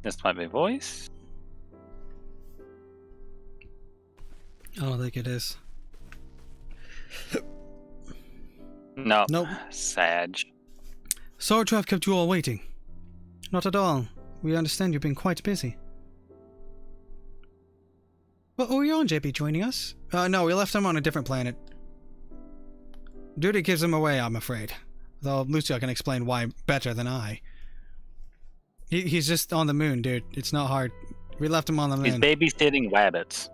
This might be voice. I don't think it is. No. Nope. Sag. Sorry to have kept you all waiting. Not at all. We understand you've been quite busy. Well, are you on, JP, joining us? No, we left him on a different planet. Duty gives him away, I'm afraid. Though Lucia can explain why better than I. He's just on the moon, dude. It's not hard. We left him on the moon. He's babysitting rabbits.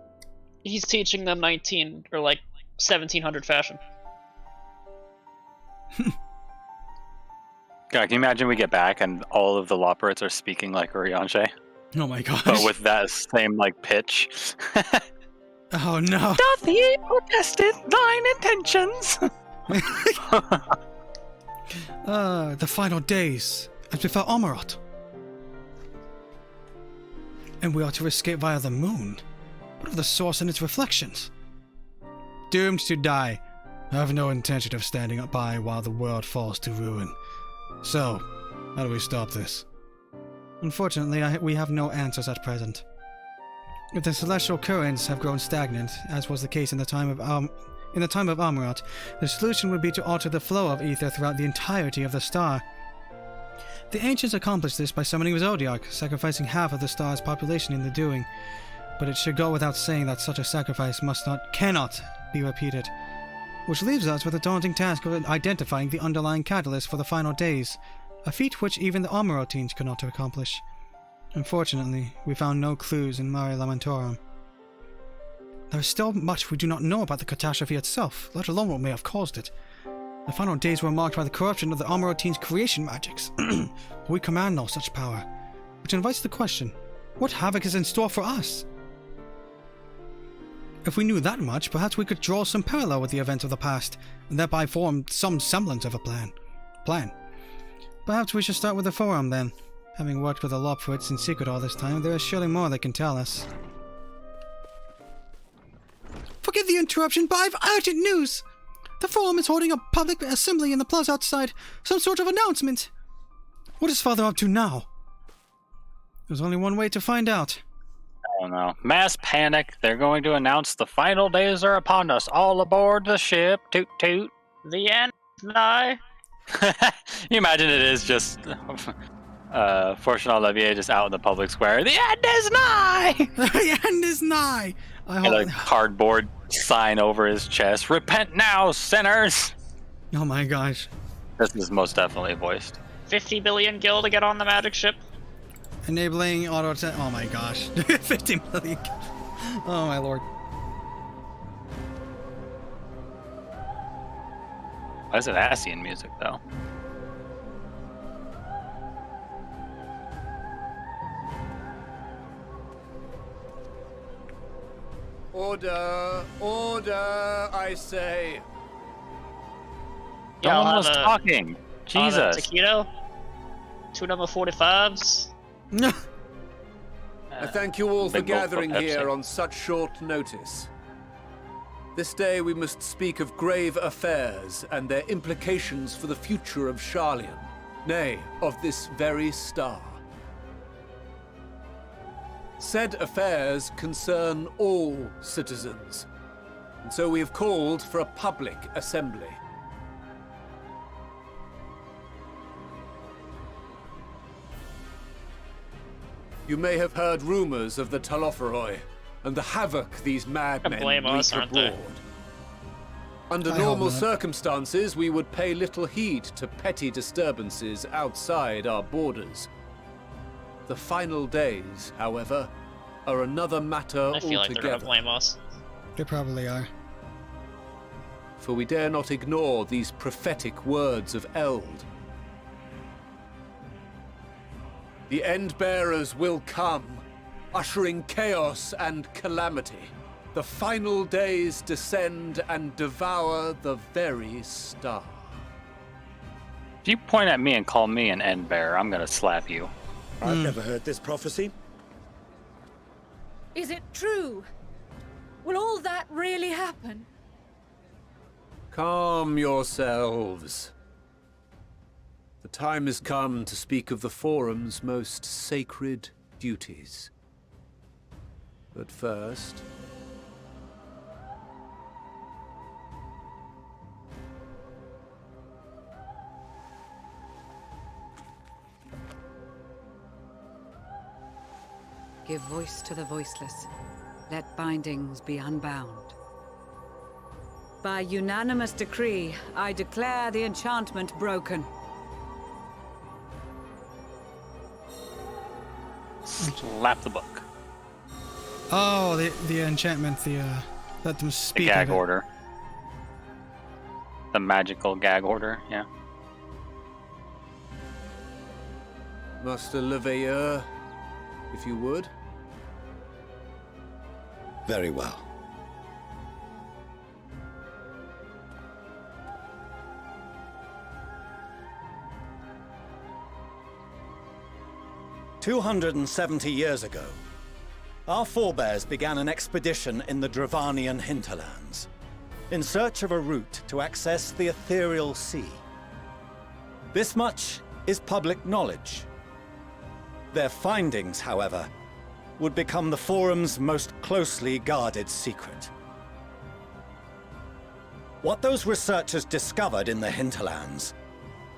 He's teaching them 1700 fashion. God, can you imagine we get back and all of the Loporits are speaking like Urianshe? Oh my gosh. But with that same, like, pitch. Oh no. Doth ye protested thine intentions? The final days, as befell Amarot. And we are to escape via the moon. What of the source and its reflections? Doomed to die. I have no intention of standing up by while the world falls to ruin. So, how do we stop this? Unfortunately, we have no answers at present. If the celestial currents have grown stagnant, as was the case in the time of Amarot, the solution would be to alter the flow of ether throughout the entirety of the star. The ancients accomplished this by summoning Zodiac, sacrificing half of the star's population in the doing. But it should go without saying that such a sacrifice cannot be repeated. Which leaves us with the daunting task of identifying the underlying catalyst for the final days, a feat which even the Amarotines could not accomplish. Unfortunately, we found no clues in Mare Lamentorum. There is still much we do not know about the catastrophe itself, let alone what may have caused it. The final days were marked by the corruption of the Amarotines' creation magics. We command no such power, which invites the question, what havoc is in store for us? If we knew that much, perhaps we could draw some parallel with the events of the past, and thereby form some semblance of a plan. Perhaps we should start with the Forum then. Having worked with the Loporits in secret all this time, there is surely more they can tell us. Forgive the interruption, but I've urgent news! The Forum is holding a public assembly in the plaza outside. Some sort of announcement. What is Father up to now? There's only one way to find out. Oh no. Mass panic. They're going to announce the final days are upon us. All aboard the ship. Toot toot. The end is nigh. You imagine it is just Fortune Olivier just out in the public square. The end is nigh! The end is nigh! And a cardboard sign over his chest. Repent now, sinners! Oh my gosh. This is most definitely voiced. 50 billion gil to get on the magic ship. Enabling auto attack. Oh my gosh. 50 million. Oh my lord. Why is it Asian music though? Order! Order, I say! No one was talking! Jesus! Taquito? 2 number 45s? I thank you all for Big Bowl gathering Pepsi. here on such short notice. This day we must speak of grave affairs and their implications for the future of Sharlayan, nay, of this very star. Said affairs concern all citizens, and so we have called for a public assembly. You may have heard rumors of the Talopheroi and the havoc these madmen blame wreak us, aren't they? abroad. Under I normal hope not. circumstances, we would pay little heed to petty disturbances outside our borders. The final days, however, are another matter I feel like they're altogether. gonna blame us. They probably are. For we dare not ignore these prophetic words of Eld. The End-Bearers will come, ushering chaos and calamity. The final days descend and devour the very star. If you point at me and call me an end bearer, I'm gonna slap you. I've never heard this prophecy. Is it true? Will all that really happen? Calm yourselves. The time has come to speak of the Forum's most sacred duties. But first... Give voice to the voiceless. Let bindings be unbound. By unanimous decree, I declare the enchantment broken. Slap the book. Oh, the enchantment, let them The speak. gag of it. order. The magical gag order, yeah. Master Leveilleur, if you would. Very well. "270 years ago, our forebears began an expedition in the Dravanian hinterlands, in search of a route to access the ethereal sea. This much is public knowledge. Their findings, however, would become the Forum's most closely guarded secret. What those researchers discovered in the hinterlands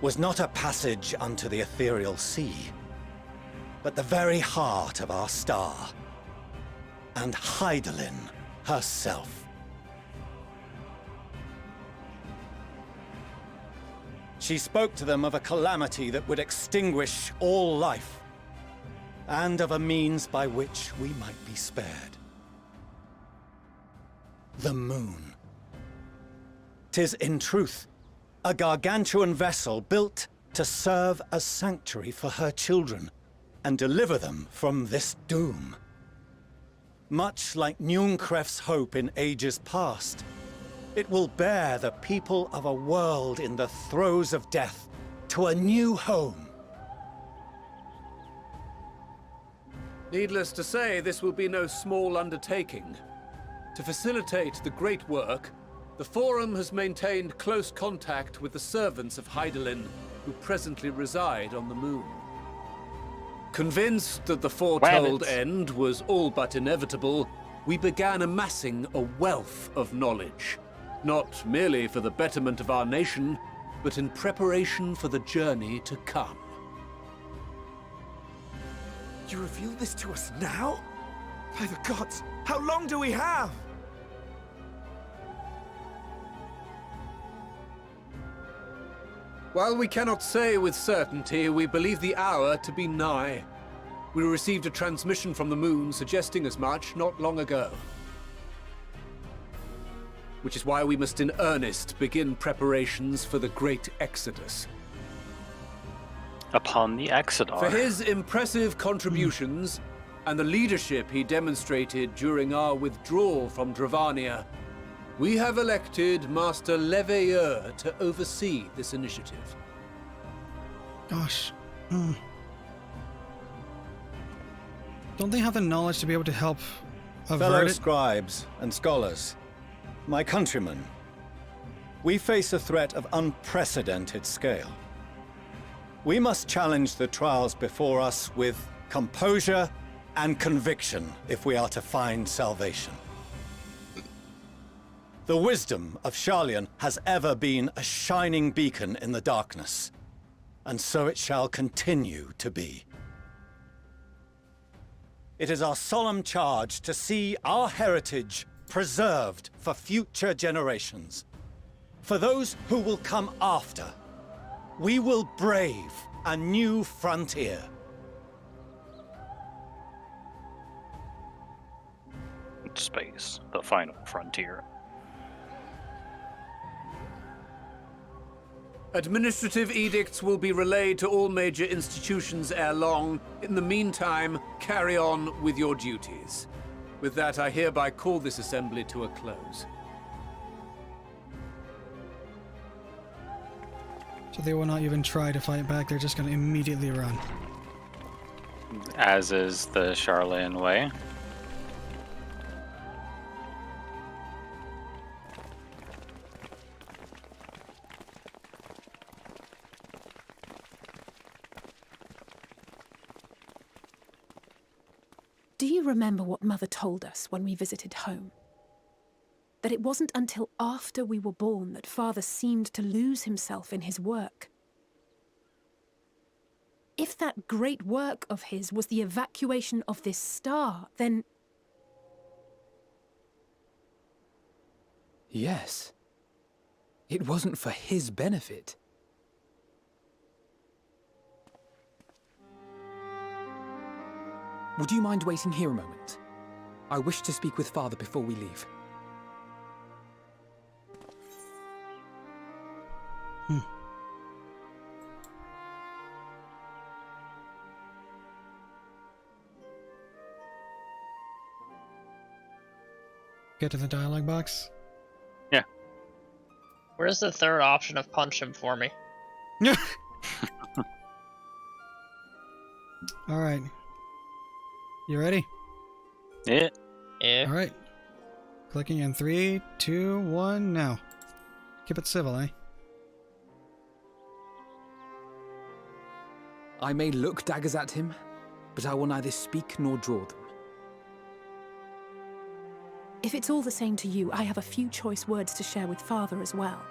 was not a passage unto the ethereal sea, but the very heart of our star, and Hydaelyn herself. She spoke to them of a calamity that would extinguish all life, and of a means by which we might be spared. The moon. 'Tis in truth a gargantuan vessel built to serve as sanctuary for her children and deliver them from this doom. Much like Nunkref's hope in ages past, it will bear the people of a world in the throes of death to a new home. Needless to say, this will be no small undertaking. To facilitate the great work, the Forum has maintained close contact with the servants of Hydaelyn, who presently reside on the moon. Convinced that the foretold end was all but inevitable, we began amassing a wealth of knowledge, not merely for the betterment of our nation, but in preparation for the journey to come. You reveal this to us now? By the gods, how long do we have? While we cannot say with certainty, we believe the hour to be nigh. We received a transmission from the moon suggesting as much not long ago. Which is why we must in earnest begin preparations for the great exodus. Upon the Exodar. For his impressive contributions and the leadership he demonstrated during our withdrawal from Dravania, we have elected Master Leveilleur to oversee this initiative. Gosh. Don't they have the knowledge to be able to help Fellow avert it? scribes and scholars, my countrymen, we face a threat of unprecedented scale. We must challenge the trials before us with composure and conviction if we are to find salvation. The wisdom of Sharlayan has ever been a shining beacon in the darkness, and so it shall continue to be. It is our solemn charge to see our heritage preserved for future generations. For those who will come after, we will brave a new frontier. Space, the final frontier. Administrative edicts will be relayed to all major institutions ere long. In the meantime, carry on with your duties. With that, I hereby call this assembly to a close. So they will not even try to fight back, they're just going to immediately run. As is the Sharlayan way. Do you remember what Mother told us when we visited home? That it wasn't until after we were born that Father seemed to lose himself in his work. If that great work of his was the evacuation of this star, then... Yes. It wasn't for his benefit. Would you mind waiting here a moment? I wish to speak with Father before we leave. Get to the dialogue box. Yeah. Where's the third option of punch him for me? Alright. You ready? Yeah. Yeah. Alright. Clicking in 3, 2, 1, now. Keep it civil, eh? I may look daggers at him, but I will neither speak nor draw them. If it's all the same to you, I have a few choice words to share with Father as well.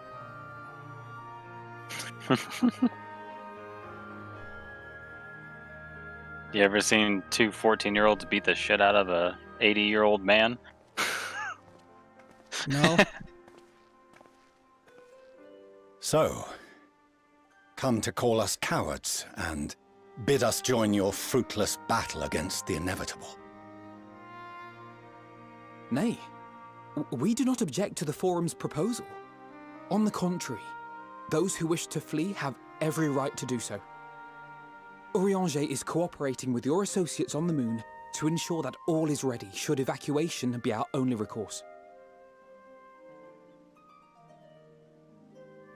You ever seen two 14-year-olds beat the shit out of a 80-year-old man? No. So, come to call us cowards and bid us join your fruitless battle against the inevitable. Nay, we do not object to the Forum's proposal. On the contrary, those who wish to flee have every right to do so. Urianger is cooperating with your associates on the moon to ensure that all is ready should evacuation be our only recourse.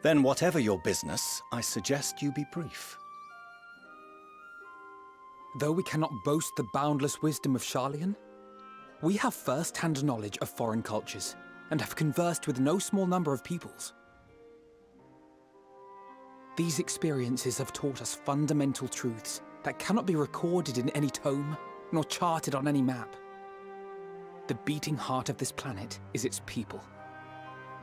Then whatever your business, I suggest you be brief. Though we cannot boast the boundless wisdom of Sharlayan, we have first-hand knowledge of foreign cultures and have conversed with no small number of peoples. These experiences have taught us fundamental truths that cannot be recorded in any tome, nor charted on any map. The beating heart of this planet is its people,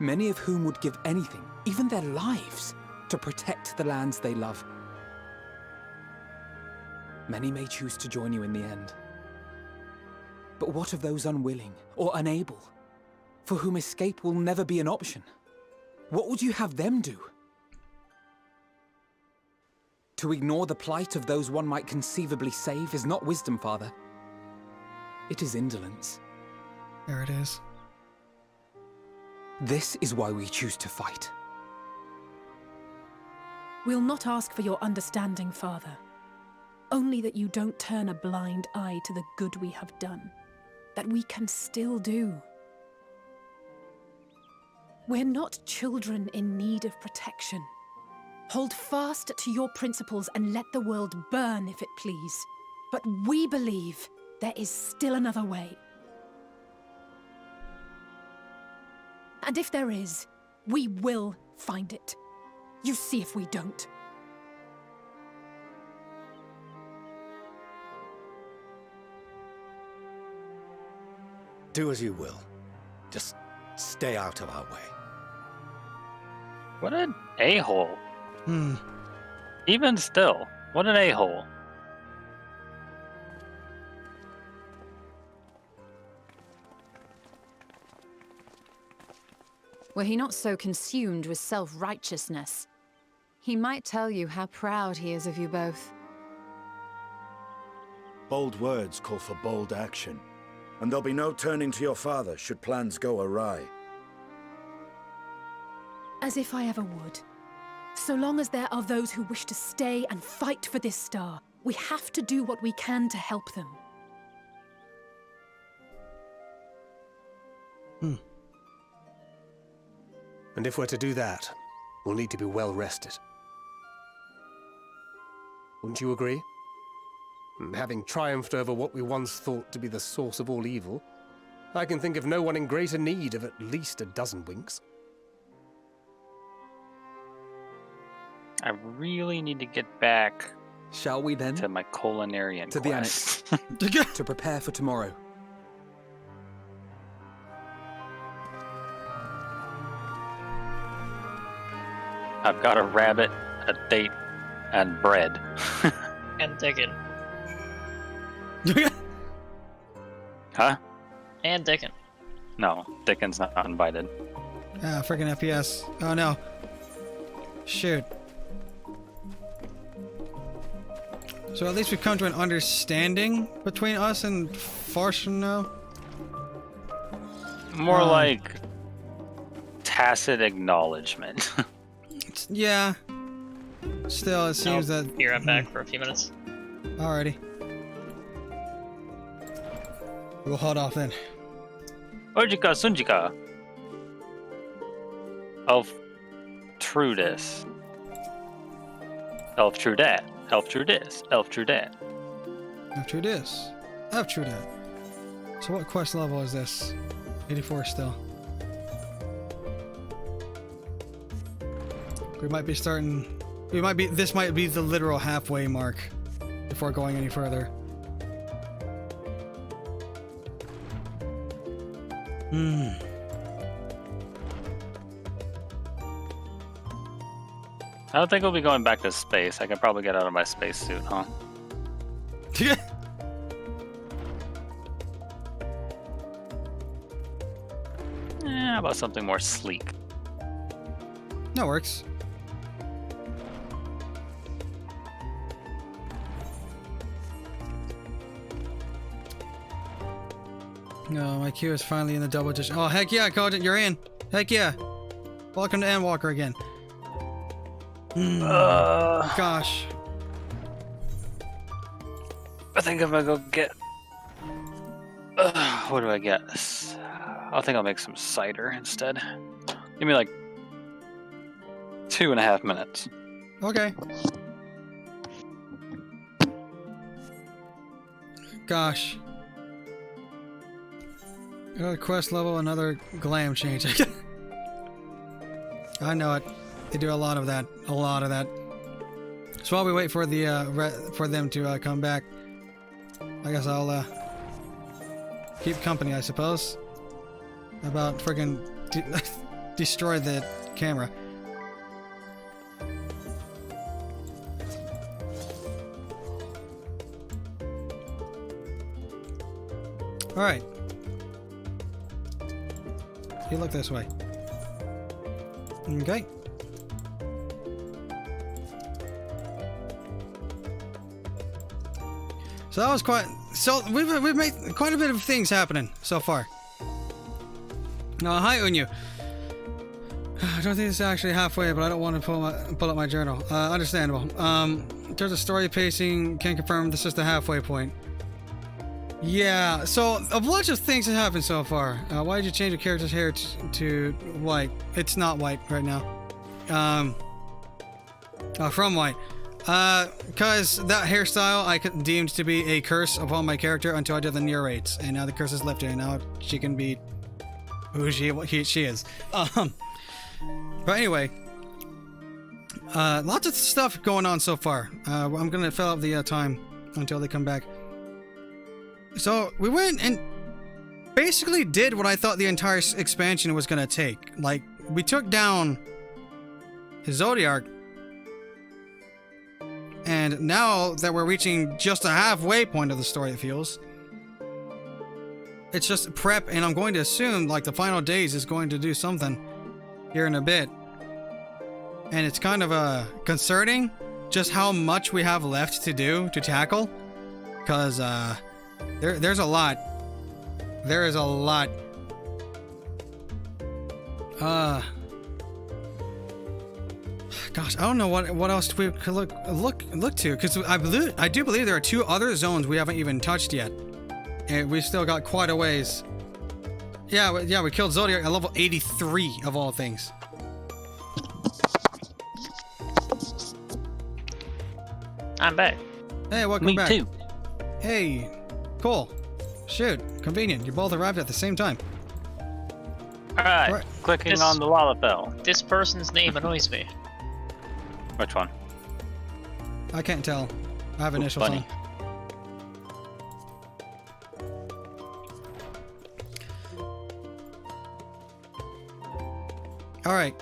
many of whom would give anything, even their lives, to protect the lands they love. Many may choose to join you in the end. But what of those unwilling or unable, for whom escape will never be an option? What would you have them do? To ignore the plight of those one might conceivably save is not wisdom, Father. It is indolence. There it is. This is why we choose to fight. We'll not ask for your understanding, Father. Only that you don't turn a blind eye to the good we have done. That we can still do. We're not children in need of protection. Hold fast to your principles and let the world burn if it please. But we believe there is still another way. And if there is, we will find it. You see if we don't. Do as you will. Just stay out of our way. What an a-hole. Hmm. Even still, what an a-hole. Were he not so consumed with self-righteousness, he might tell you how proud he is of you both. Bold words call for bold action, and there'll be no turning to your father should plans go awry. As if I ever would. So long as there are those who wish to stay and fight for this star, we have to do what we can to help them. And if we're to do that, we'll need to be well rested. Wouldn't you agree? And having triumphed over what we once thought to be the source of all evil, I can think of no one in greater need of at least a dozen winks. I really need to get back. Shall we then? To my culinarian to quest. The annex. To prepare for tomorrow. I've got a rabbit, a date, and bread. And Dickon. Huh? And Dickon. No, Dickon's not invited. Ah, freaking FPS. Oh no. Shoot. So at least we've come to an understanding between us and Farson now? More like tacit acknowledgement. Yeah. Still, it seems that... Be right back for a few minutes. Alrighty. We'll hold off then. Ojika Sunjika. Elf Trudis. Elf Trudat. Elf Trudis. Elf Trudat. Elf Trudis. Elf Trudat. So what quest level is this? 84 still. We might be starting... This might be the literal halfway mark before going any further. I don't think we'll be going back to space. I can probably get out of my spacesuit, huh? How about something more sleek? That works. No, my queue is finally in the double digit. Oh, heck yeah, Cogent, you're in. Heck yeah. Welcome to Endwalker again. Gosh. I think I'm gonna go get... what do I get? I think I'll make some cider instead. Give me like 2.5 minutes. Okay. Gosh. Another quest level, another glam change. I know it. They do a lot of that. A lot of that. So while we wait for the for them to come back, I guess I'll keep company, I suppose. About friggin' destroy the camera. All right. You look this way. Okay. So that was quite... So we've made quite a bit of things happening so far. Hi, Unyu. I don't think it's actually halfway, but I don't want to pull up my journal. Understandable. In terms of story pacing, can confirm this is the halfway point. Yeah, so a bunch of things have happened so far. Why did you change your character's hair to white? It's not white right now. From white. Because that hairstyle I deemed to be a curse upon my character until I did the narrates, and now the curse is lifted, and now she can be who she is. But anyway, lots of stuff going on so far. I'm gonna fill up the time until they come back. So we went and basically did what I thought the entire expansion was gonna take. Like, we took down Zodiac, and now that we're reaching just a halfway point of the story, it feels. It's just prep, and I'm going to assume, like, the final days is going to do something here in a bit. And it's kind of concerning just how much we have left to do, to tackle. Because, there's a lot. There is a lot. Gosh, I don't know what else we could look to, because I do believe there are 2 other zones we haven't even touched yet, and we've still got quite a ways. Yeah, we killed Zodiac at level 83 of all things. I'm back. Hey, welcome Me back. too. Hey, cool. Shoot, convenient. You both arrived at the same time. Alright, Right. clicking on the Lalafell. This person's name annoys me. Which one? I can't tell. I have initials Bunny. on. Alright.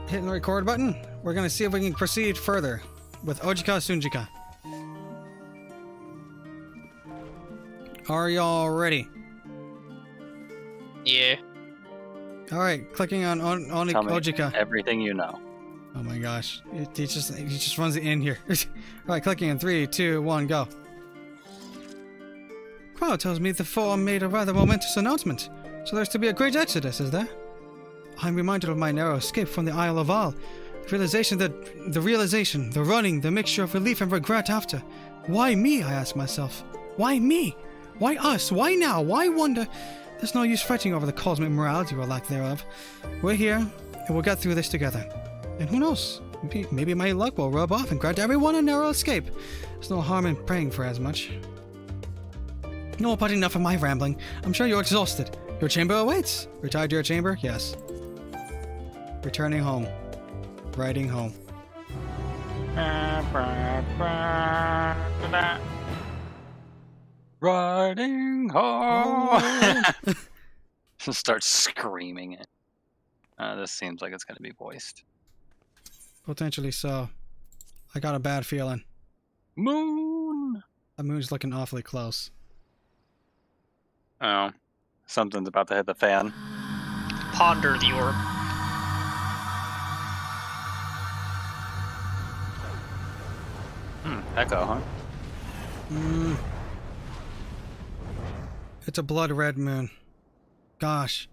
Hitting the record button. We're gonna see if we can proceed further with Ojika Sunjika. Are y'all ready? Yeah. Alright, clicking on Tell me Ojika. everything you know. Oh my gosh. He just runs it in here. Alright, clicking in 3, 2, 1, go. Crowd tells me the forum made a rather momentous announcement. So there's to be a great exodus, is there? I'm reminded of my narrow escape from the Isle of Al. The realization, the running, the mixture of relief and regret after. Why me, I ask myself. Why me? Why us? Why now? Why wonder? There's no use fretting over the cosmic morality or lack thereof. We're here, and we'll get through this together. And who knows? Maybe my luck will rub off and grant everyone a narrow escape. There's no harm in praying for as much. No, but enough of my rambling. I'm sure you're exhausted. Your chamber awaits. Retired to your chamber? Yes. Returning home. Riding home. Riding home. Start screaming it. This seems like it's going to be voiced. Potentially so. I got a bad feeling. Moon. The moon's looking awfully close. Oh, something's about to hit the fan. Ponder the orb. Echo, huh? It's a blood red moon. Gosh.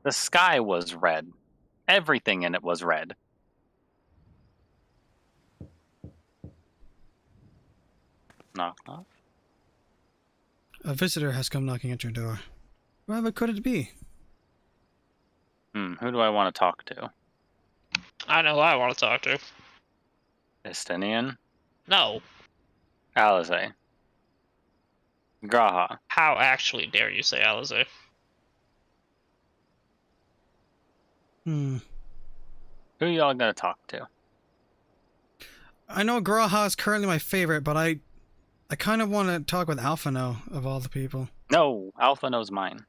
The sky was red. Everything in it was red. Knock, knock. A visitor has come knocking at your door. Whoever could it be? Who do I want to talk to? I know who I want to talk to. Estinian? No. Alice. Graha. How actually dare you say Alize? Who y'all gonna talk to? I know Graha is currently my favorite, but I kind of want to talk with Alphino, of all the people. No, Alpha knows mine.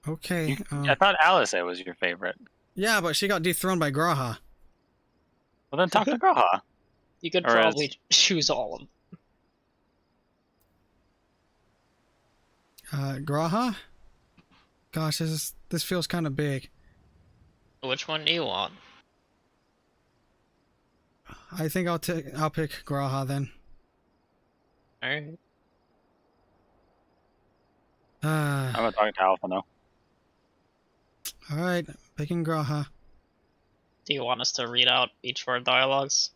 Okay. I thought Alice was your favorite. Yeah, but she got dethroned by Graha. Well, then talk to Graha. You could Or probably choose all of them. Graha? Gosh, this feels kind of big. Which one do you want? I think I'll pick Graha then. Alright. I'm gonna talk to Alpha now. Alright, picking Graha. Do you want us to read out each of our dialogues?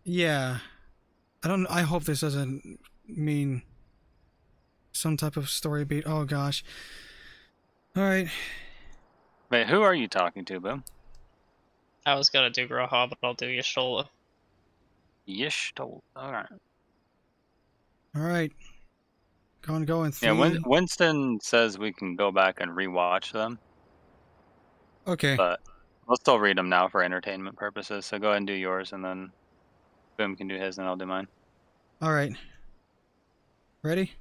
Yeah. I hope this doesn't mean some type of story beat. Oh gosh. Alright. Wait, who are you talking to, Boom? I was gonna do Graha, but I'll do Yashola. Yishtol. Alright. Alright. Go in Yeah, 3. Winston says we can go back and rewatch them. Okay. But we'll still read them now for entertainment purposes, so go ahead and do yours, and then Boom can do his, and I'll do mine. All right. Ready?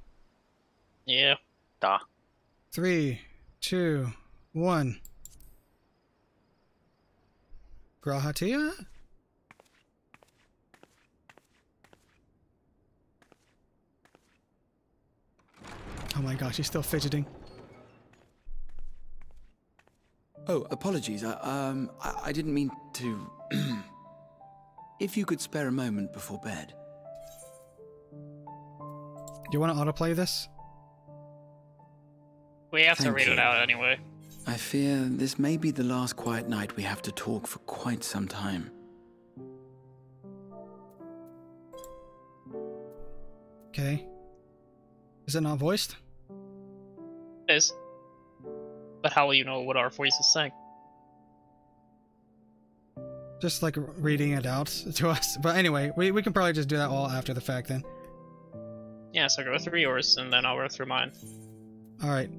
Yeah. Da. 3, 2, 1. Grahatia? Oh my gosh, he's still fidgeting. Oh, apologies. I didn't mean to... If you could spare a moment before bed. Do you want to autoplay this? We have to Thank read it you. out anyway. I fear this may be the last quiet night we have to talk for quite some time. Okay. Is it not voiced? It is. But how will you know what our voices saying? Just like reading it out to us. But anyway, we can probably just do that all after the fact then. Yeah, so go through yours, and then I'll go through mine. All right.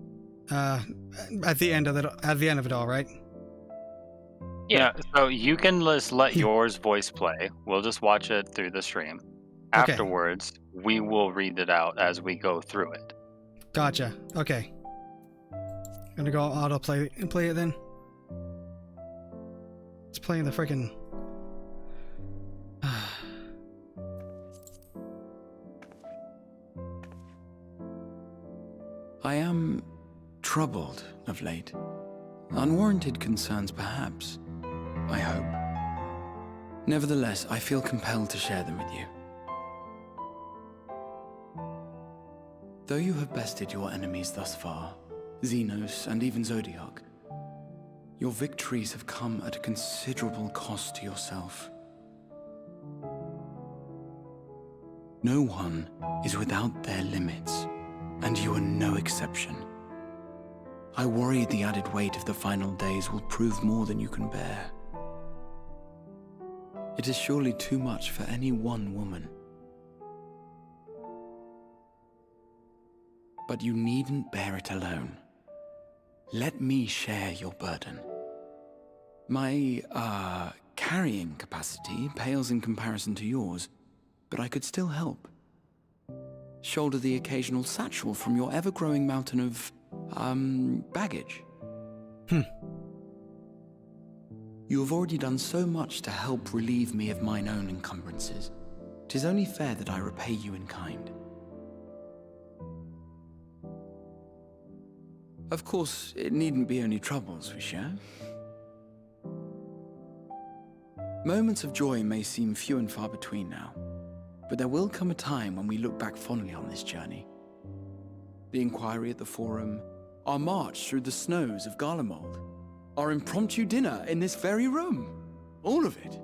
At the end of it all, right? Yeah. So you can just let yours voice play. We'll just watch it through the stream. Okay. Afterwards, we will read it out as we go through it. Gotcha. Okay. Gonna go autoplay and play it then. It's playing the freaking. I am troubled of late. Unwarranted concerns, perhaps. I hope. Nevertheless, I feel compelled to share them with you. Though you have bested your enemies thus far, Xenos and even Zodiac, your victories have come at a considerable cost to yourself. No one is without their limits, and you are no exception. I worry the added weight of the final days will prove more than you can bear. It is surely too much for any one woman. But you needn't bear it alone. Let me share your burden. My, carrying capacity pales in comparison to yours, but I could still help. Shoulder the occasional satchel from your ever-growing mountain of, baggage. You have already done so much to help relieve me of mine own encumbrances. 'Tis only fair that I repay you in kind. Of course, it needn't be only troubles we share. Moments of joy may seem few and far between now, but there will come a time when we look back fondly on this journey. The inquiry at the Forum, our march through the snows of Garlemald, our impromptu dinner in this very room, all of it.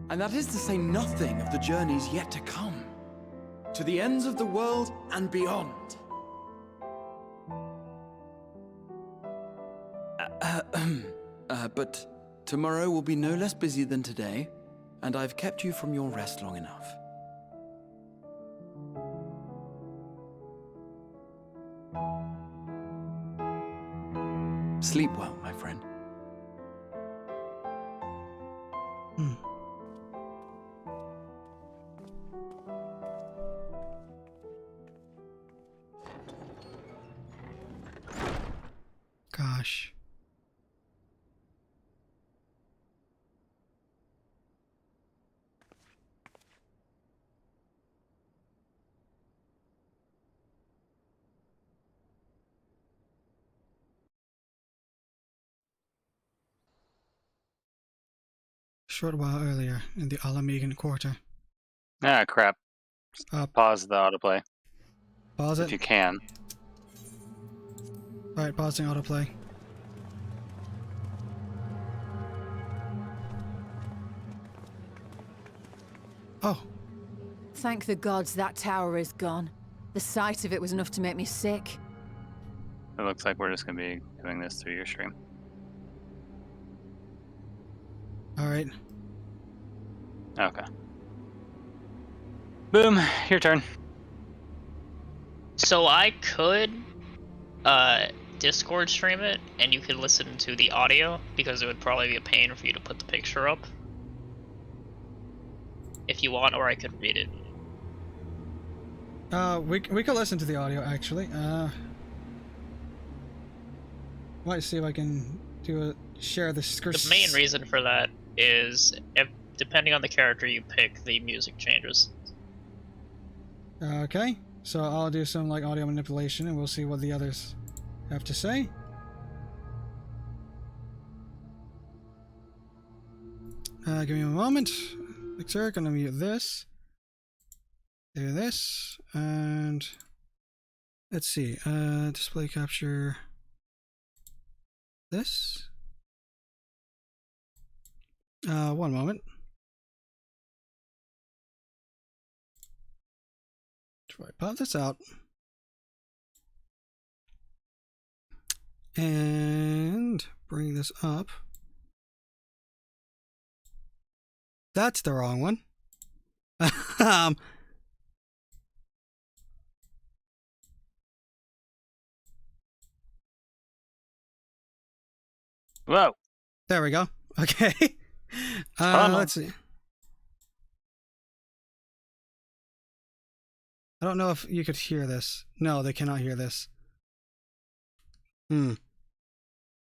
And that is to say nothing of the journeys yet to come, to the ends of the world and beyond. But tomorrow will be no less busy than today, and I've kept you from your rest long enough. Sleep well, my friend. Gosh. Short while earlier in the Alamegan Quarter. Ah, crap. Pause the autoplay. Pause it? If you can. Alright, pausing autoplay. Oh. Thank the gods that tower is gone. The sight of it was enough to make me sick. It looks like we're just going to be doing this through your stream. Alright. Okay. Boom, your turn. So I could Discord stream it, and you could listen to the audio, because it would probably be a pain for you to put the picture up. if you want, or I could read it. We could listen to the audio actually. Might see if I can share the screen. The main reason for that is if, depending on the character you pick, the music changes. Okay, so I'll do some like audio manipulation and we'll see what the others have to say. Give me a moment. Sir, gonna mute this. Do this, and let's see. Display capture this. One moment. Try pop this out. And bring this up. That's the wrong one. Whoa. There we go. Okay. Let's see. I don't know if you could hear this. No, they cannot hear this.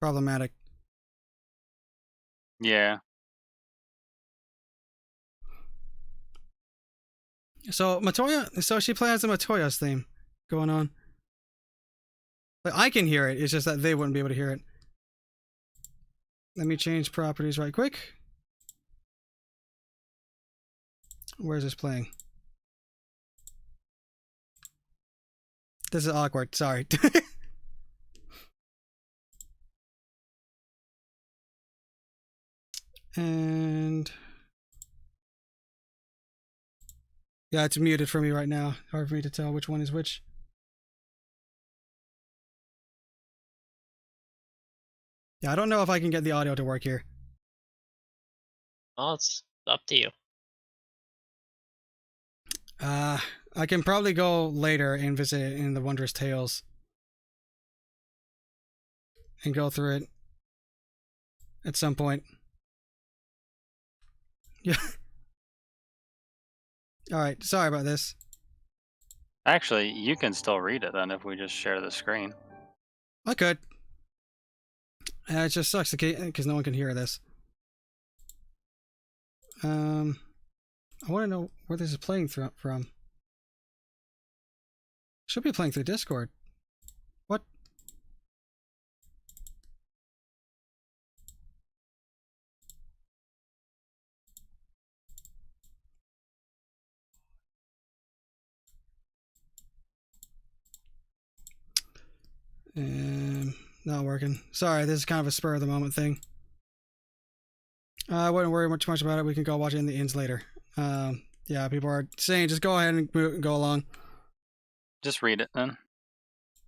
Problematic. Yeah. So Matoya, so she plays the Matoya's theme going on. But I can hear it, it's just that they wouldn't be able to hear it. Let me change properties right quick. Where's this playing? This is awkward, sorry. And yeah, it's muted for me right now. Hard for me to tell which one is which. Yeah, I don't know if I can get the audio to work here. Well, it's up to you. I can probably go later and visit it in the Wondrous Tales. And go through it at some point. Yeah. Alright, sorry about this. Actually, you can still read it then if we just share the screen. I could. It just sucks because no one can hear this. I want to know where this is playing from. Should be playing through Discord. What? Not working. Sorry, this is kind of a spur of the moment thing. I wouldn't worry much about it. We can go watch it in the ins later. Yeah, people are saying just go ahead and go along. Just read it then.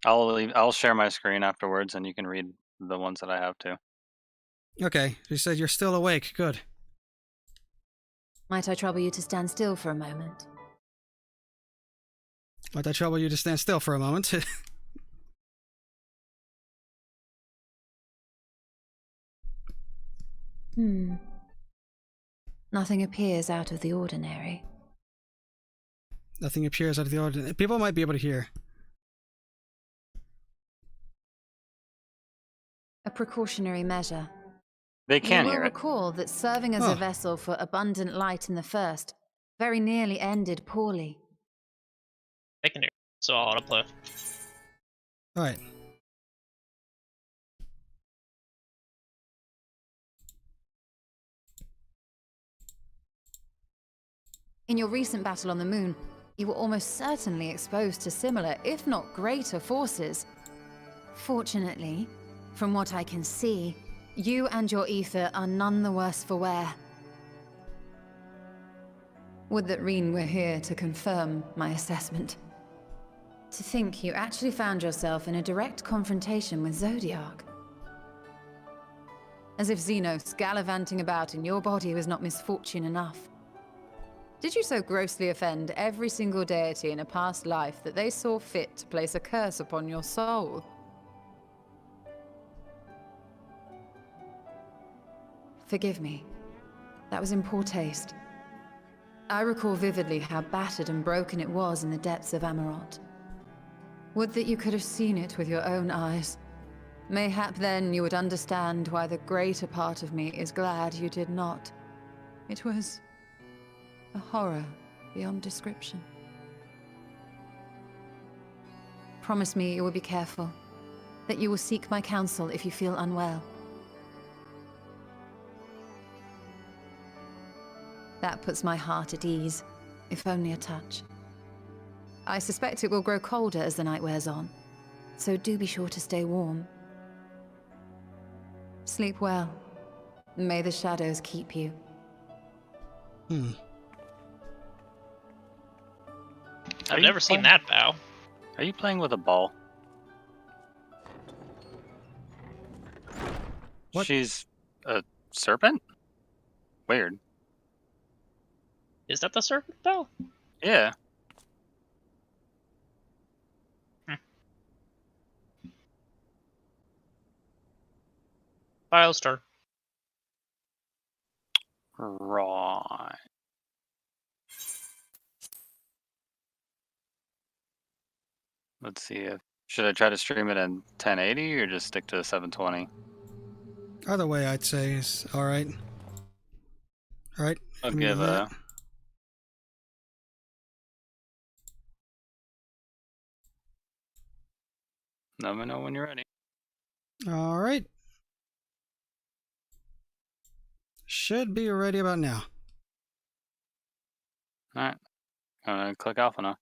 I'll share my screen afterwards and you can read the ones that I have to. Okay, you said you're still awake. Good. Might I trouble you to stand still for a moment? Might I trouble you to stand still for a moment? Nothing appears out of the ordinary. Nothing appears out of the ordinary. People might be able to hear. A precautionary measure. They can hear hear it. it. Recall that serving as a vessel for abundant light in the first very nearly ended poorly. I can hear it, so I'll autoplay. Alright. In your recent battle on the moon, you were almost certainly exposed to similar, if not greater, forces. Fortunately, from what I can see, you and your ether are none the worse for wear. Would that Reen were here to confirm my assessment. To think you actually found yourself in a direct confrontation with Zodiac. As if Xenos gallivanting about in your body was not misfortune enough. Did you so grossly offend every single deity in a past life that they saw fit to place a curse upon your soul? Forgive me. That was in poor taste. I recall vividly how battered and broken it was in the depths of Amarot. Would that you could have seen it with your own eyes. Mayhap then you would understand why the greater part of me is glad you did not. It was a horror beyond description. Promise me you will be careful, that you will seek my counsel if you feel unwell. That puts my heart at ease, if only a touch. I suspect it will grow colder as the night wears on, so do be sure to stay warm. Sleep well. May the shadows keep you. I've never seen that bow. Are you playing with a ball? What? She's a serpent? Weird. Is that the serpent bow? Yeah. Bilestar. Right. Let's see if should I try to stream it in 1080 or just stick to the 720? Either way, I'd say is all right. All right. I'll give me give that. Let me know when you're ready. All right. Should be ready about now. All right. I'm gonna click alpha now.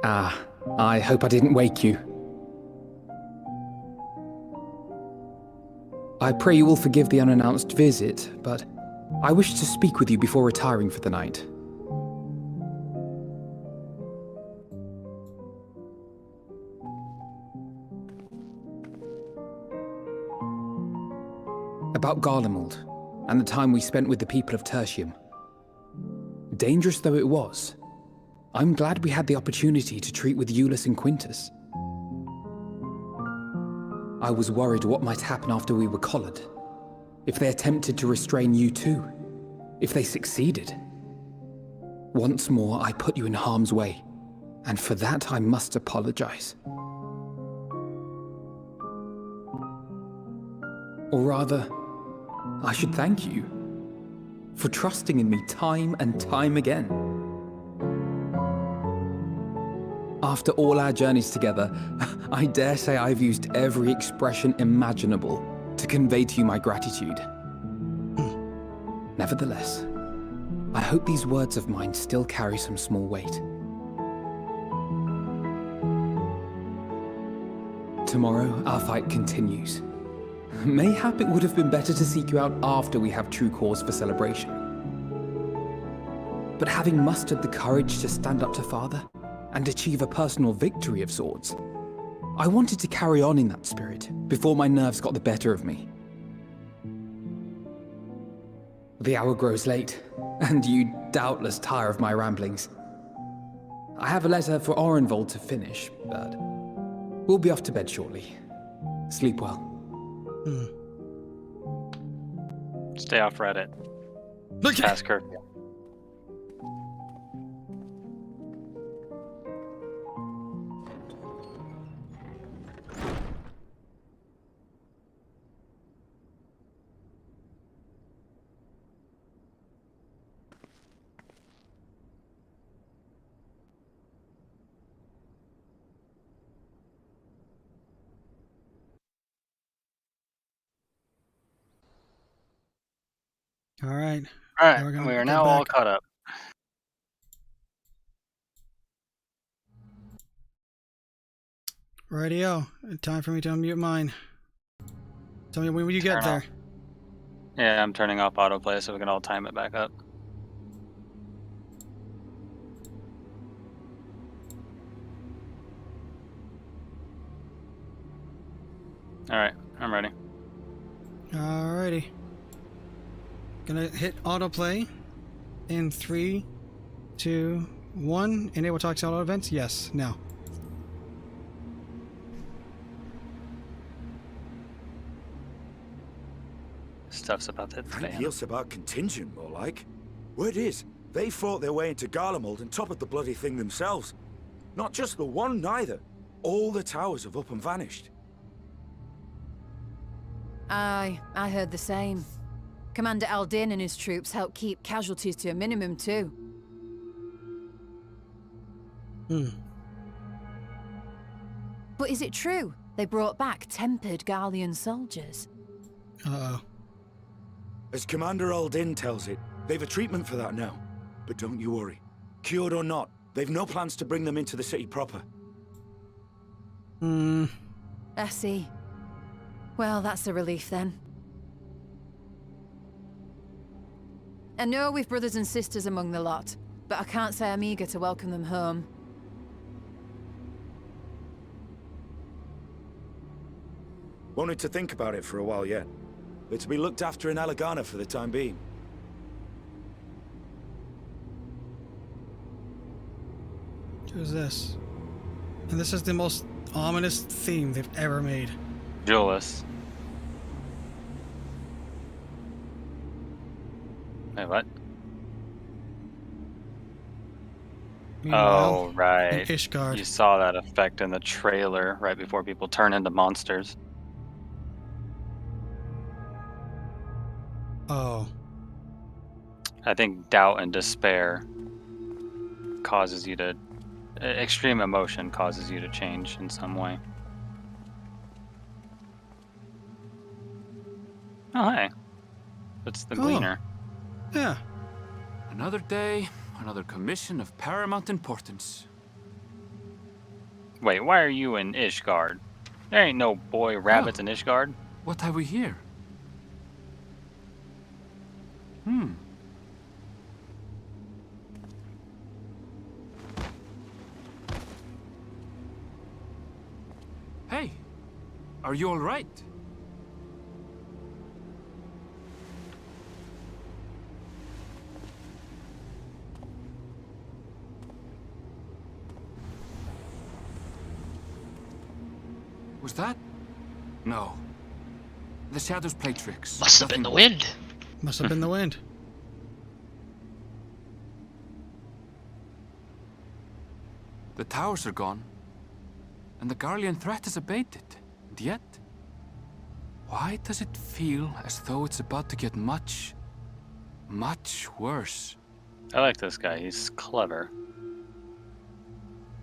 Ah, I hope I didn't wake you. I pray you will forgive the unannounced visit, but I wish to speak with you before retiring for the night. About Garlemald, and the time we spent with the people of Tertium. Dangerous though it was, I'm glad we had the opportunity to treat with Euless and Quintus. I was worried what might happen after we were collared. If they attempted to restrain you too. If they succeeded. Once more, I put you in harm's way, and for that I must apologize. Or rather, I should thank you for trusting in me time and time again. After all our journeys together, I dare say I've used every expression imaginable to convey to you my gratitude. Nevertheless, I hope these words of mine still carry some small weight. Tomorrow, our fight continues. Mayhap it would have been better to seek you out after we have true cause for celebration. But having mustered the courage to stand up to Father, and achieve a personal victory of sorts, I wanted to carry on in that spirit before my nerves got the better of me. The hour grows late, and you doubtless tire of my ramblings. I have a letter for Orenvold to finish, but we'll be off to bed shortly. Sleep well. Stay off Reddit. Past curfew. All right. All right, we are now all caught up. Radio. Time for me to unmute mine. Tell me when you get there. Yeah, I'm turning off autoplay so we can all time it back up. All right, I'm ready. Alrighty. Gonna hit autoplay in 3, 2, 1. Enable talk to all events? Yes. Now. Stuff's about to Frank fan. Yil's about contingent, more like. Word is, they fought their way into Garlemald and toppled the bloody thing themselves. Not just the one, neither. All the towers have up and vanished. Aye, I heard the same. Commander Aldin and his troops helped keep casualties to a minimum, too. But is it true they brought back tempered Garlean soldiers? Uh-oh. As Commander Aldin tells it, they've a treatment for that now. But don't you worry. Cured or not, they've no plans to bring them into the city proper. I see. Well, that's a relief then. I know we've brothers and sisters among the lot, but I can't say I'm eager to welcome them home. Wanted to think about it for a while yet. They're to be looked after in Alagana for the time being. Who's this? And this is the most ominous theme they've ever made. Julius. Wait, what? Meanwhile, Oh, right. in Ishgard. You saw that effect in the trailer right before people turn into monsters. Oh. I think doubt and despair causes you to... extreme emotion causes you to change in some way. Oh, hey. It's the Gleaner. Yeah. Another day, another commission of paramount importance. Wait, why are you in Ishgard? There ain't no boy rabbits in Ishgard. What have we here? Hey, are you all right? Was that? No. The shadows play tricks. Must have been the wind. Must have been the wind. The towers are gone, and the Garlean threat is abated. And yet, why does it feel as though it's about to get much, much worse? I like this guy. He's clever.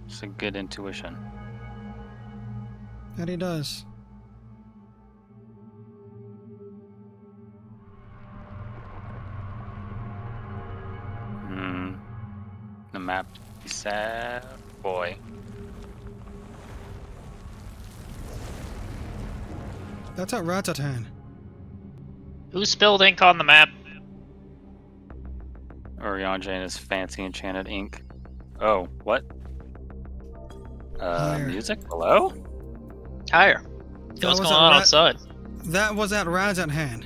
It's a good intuition. That he does. The map. Sad boy. That's at Ratatan. Who spilled ink on the map? Oriange and his fancy enchanted ink. Oh, what? Music? Hello? Higher. What's going on outside? That was at Ratatan.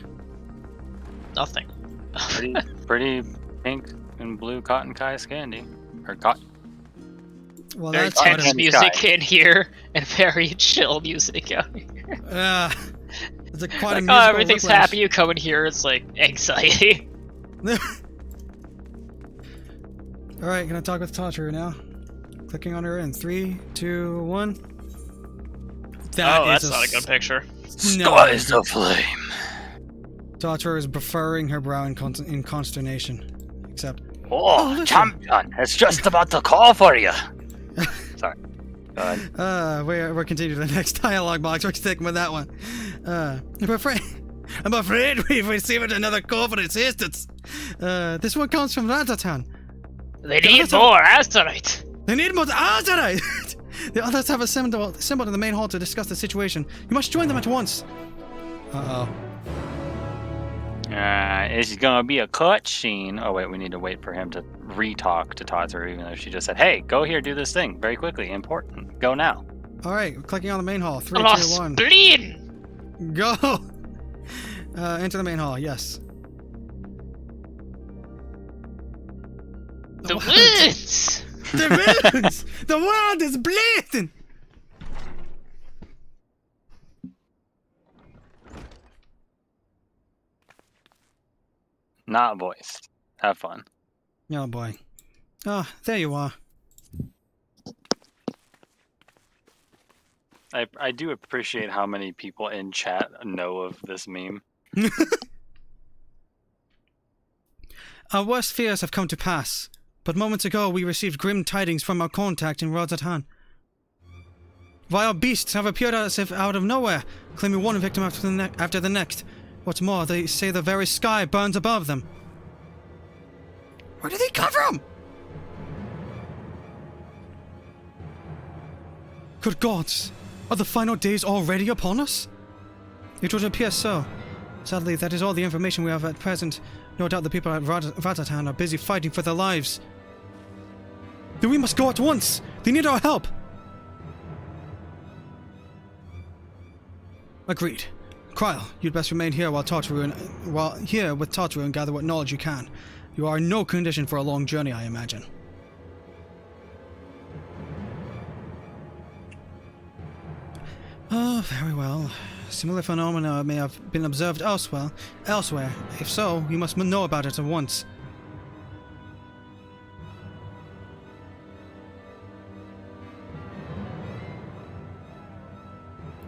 Nothing. Pretty pink and blue cotton Kai Scandi. Or cotton. Well, very that's tense music in here and very chill music out here. It's quite like, a musical everything's whiplash. happy. You come in here, it's like anxiety. Alright, gonna talk with Tatru now. Clicking on her in 3, 2, 1. That's not a good picture. Skies aflame. Tatru is furrowing her brow in consternation. Except... Oh, champion! It's just about to call for you! Sorry. Go ahead. We're continuing to the next dialogue box. We're sticking with that one. I'm afraid we've received another call for assistance. This one comes from Ratatan. They need more Azurite. They need more Azurite! The others have assembled in the main hall to discuss the situation. You must join them at once. Uh-oh. It's gonna be a cutscene. Oh wait, we need to wait for him to re-talk to Tatsu, even though she just said, "Hey, go here, do this thing very quickly, important. Go now." All right, clicking on the main hall. 3, 2, 1. Spleen! Go. Enter the main hall. Yes. The wounds! The wounds! The world is bleeding! Not voiced. Have fun. Oh boy. Ah, there you are. I do appreciate how many people in chat know of this meme. Our worst fears have come to pass, but moments ago we received grim tidings from our contact in Rodzatan. Vile beasts have appeared as if out of nowhere, claiming one victim after the next. What's more, they say the very sky burns above them. Where did they come from? Good gods, are the final days already upon us? It would appear so. Sadly, that is all the information we have at present. No doubt the people at Rodzatan are busy fighting for their lives. Then we must go at once! They need our help! Agreed. Kryl, you'd best remain here with Tartaru and gather what knowledge you can. You are in no condition for a long journey, I imagine. Oh, very well. Similar phenomena may have been observed elsewhere. If so, you must know about it at once.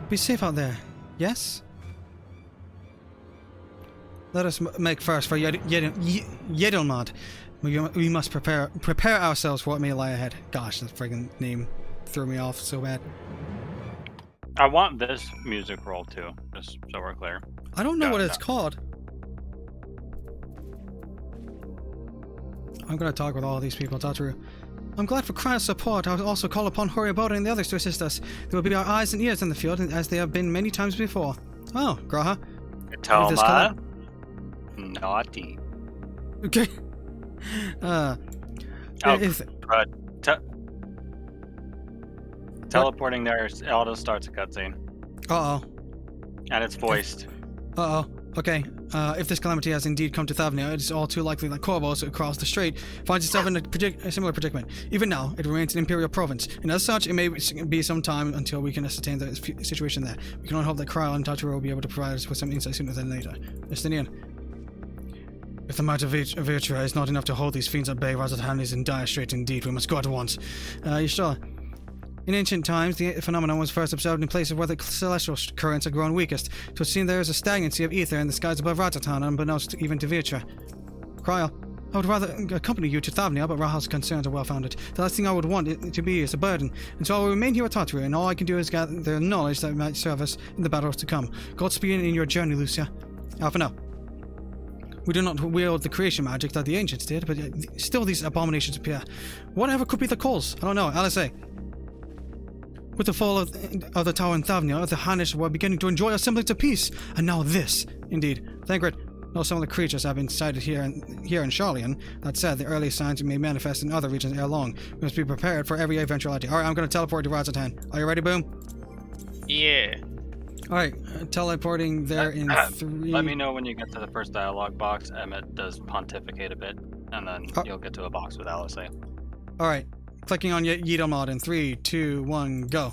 Be safe out there, yes? Let us make first for Yedelmad. We must prepare ourselves for what may lie ahead. Gosh, that friggin' name threw me off so bad. I want this music roll too, just so we're clear. I don't know what it's called. I'm gonna talk with all these people, Tataru. I'm glad for Kryl's support. I will also call upon Horiboda and the others to assist us. They will be our eyes and ears in the field, as they have been many times before. Oh, Graha. Toma. Naughty. Okay. Teleporting there, auto starts a cutscene. Uh-oh. And it's voiced. Uh-oh. Okay. If this calamity has indeed come to Thavnia, it is all too likely that Korvos, across the strait, finds itself in a similar predicament. Even now, it remains an imperial province, and as such, it may be some time until we can ascertain the situation there. We can only hope that Kryl and Tataru will be able to provide us with some insight sooner than later. Justinian. If the might of Virtua is not enough to hold these fiends at bay, Rodzatan is in dire straits indeed. We must go at once. You sure? In ancient times, the phenomenon was first observed in places where the celestial currents had grown weakest. So it seems there is a stagnancy of ether in the skies above Rodzatan, unbeknownst even to Virtua. Kryl, I would rather accompany you to Thavnia, but Rahal's concerns are well-founded. The last thing I would want it to be is a burden, and so I will remain here with Tataru, and all I can do is gather the knowledge that might serve us in the battles to come. Godspeed in your journey, Lucia. For now. We do not wield the creation magic that the ancients did, but still these abominations appear. Whatever could be the cause? I don't know. Alice. With the fall of the tower in Thavnia, the Hanish were beginning to enjoy a semblance of peace, and now this. Indeed. Thancred, no similar creatures have been sighted here in Sharlayan. That said, the early signs may manifest in other regions ere long. We must be prepared for every eventuality. Alright, I'm going to teleport to Rodzatan. Are you ready, Boom? Yeah. Alright, teleporting there in 3... Let me know when you get to the first dialogue box. Emmett does pontificate a bit, and then you'll get to a box with Alice. Alright. Clicking on Yedelmad in 3, 2, 1, go.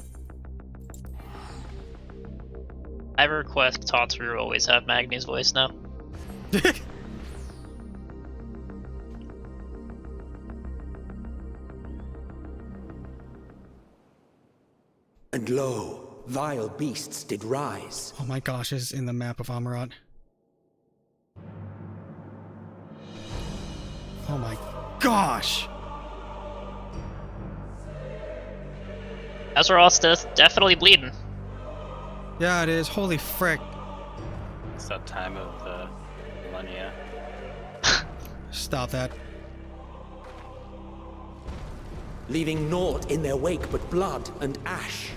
I request Tataru always have Magni's voice now. And lo, vile beasts did rise. Oh my gosh, it's in the map of Amarat. Oh my gosh! Azeroth's definitely bleeding. Yeah, it is. Holy frick. It's that time of the millennia. Stop that. Leaving naught in their wake but blood and ash.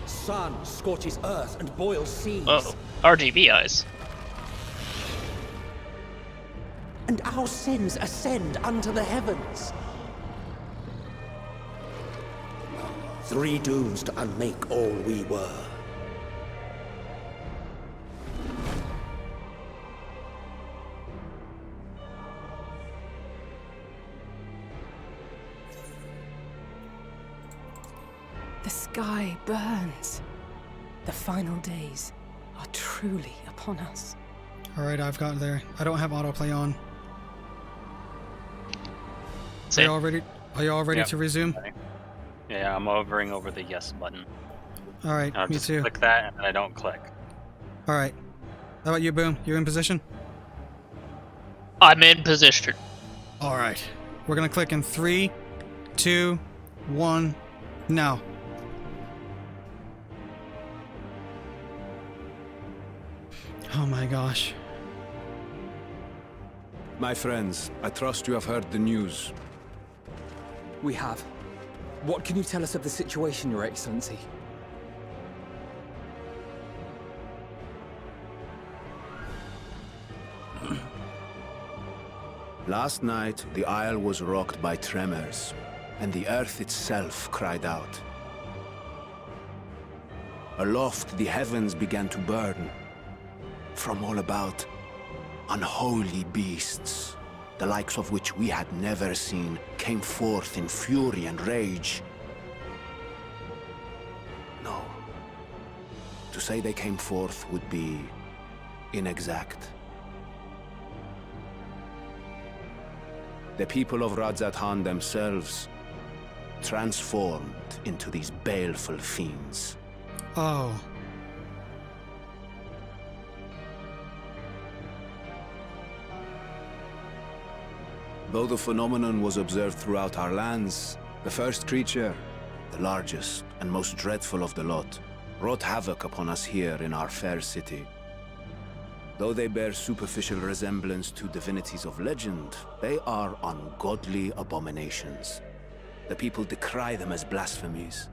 Sun scorches earth and boils seas. Oh, RGB eyes. And our sins ascend unto the heavens. 3 dooms to unmake all we were. The sky burns. The final days are truly upon us. Alright, I've got there. I don't have autoplay on. Are Same. you all ready Yep. to resume? Yeah, I'm hovering over the yes button. Alright, I'll me just too. click that and I don't click. Alright. How about you, Boom? You in position? I'm in position. Alright. We're gonna click in 3, 2, 1, now. Oh my gosh. My friends, I trust you have heard the news. We have. What can you tell us of the situation, Your Excellency? Last night, the isle was rocked by tremors, and the earth itself cried out. Aloft, the heavens began to burn. From all about, unholy beasts, the likes of which we had never seen, came forth in fury and rage. No. To say they came forth would be inexact. The people of Radzat-Han themselves transformed into these baleful fiends. Oh. Though the phenomenon was observed throughout our lands, the first creature, the largest and most dreadful of the lot, wrought havoc upon us here in our fair city. Though they bear superficial resemblance to divinities of legend, they are ungodly abominations. The people decry them as blasphemies.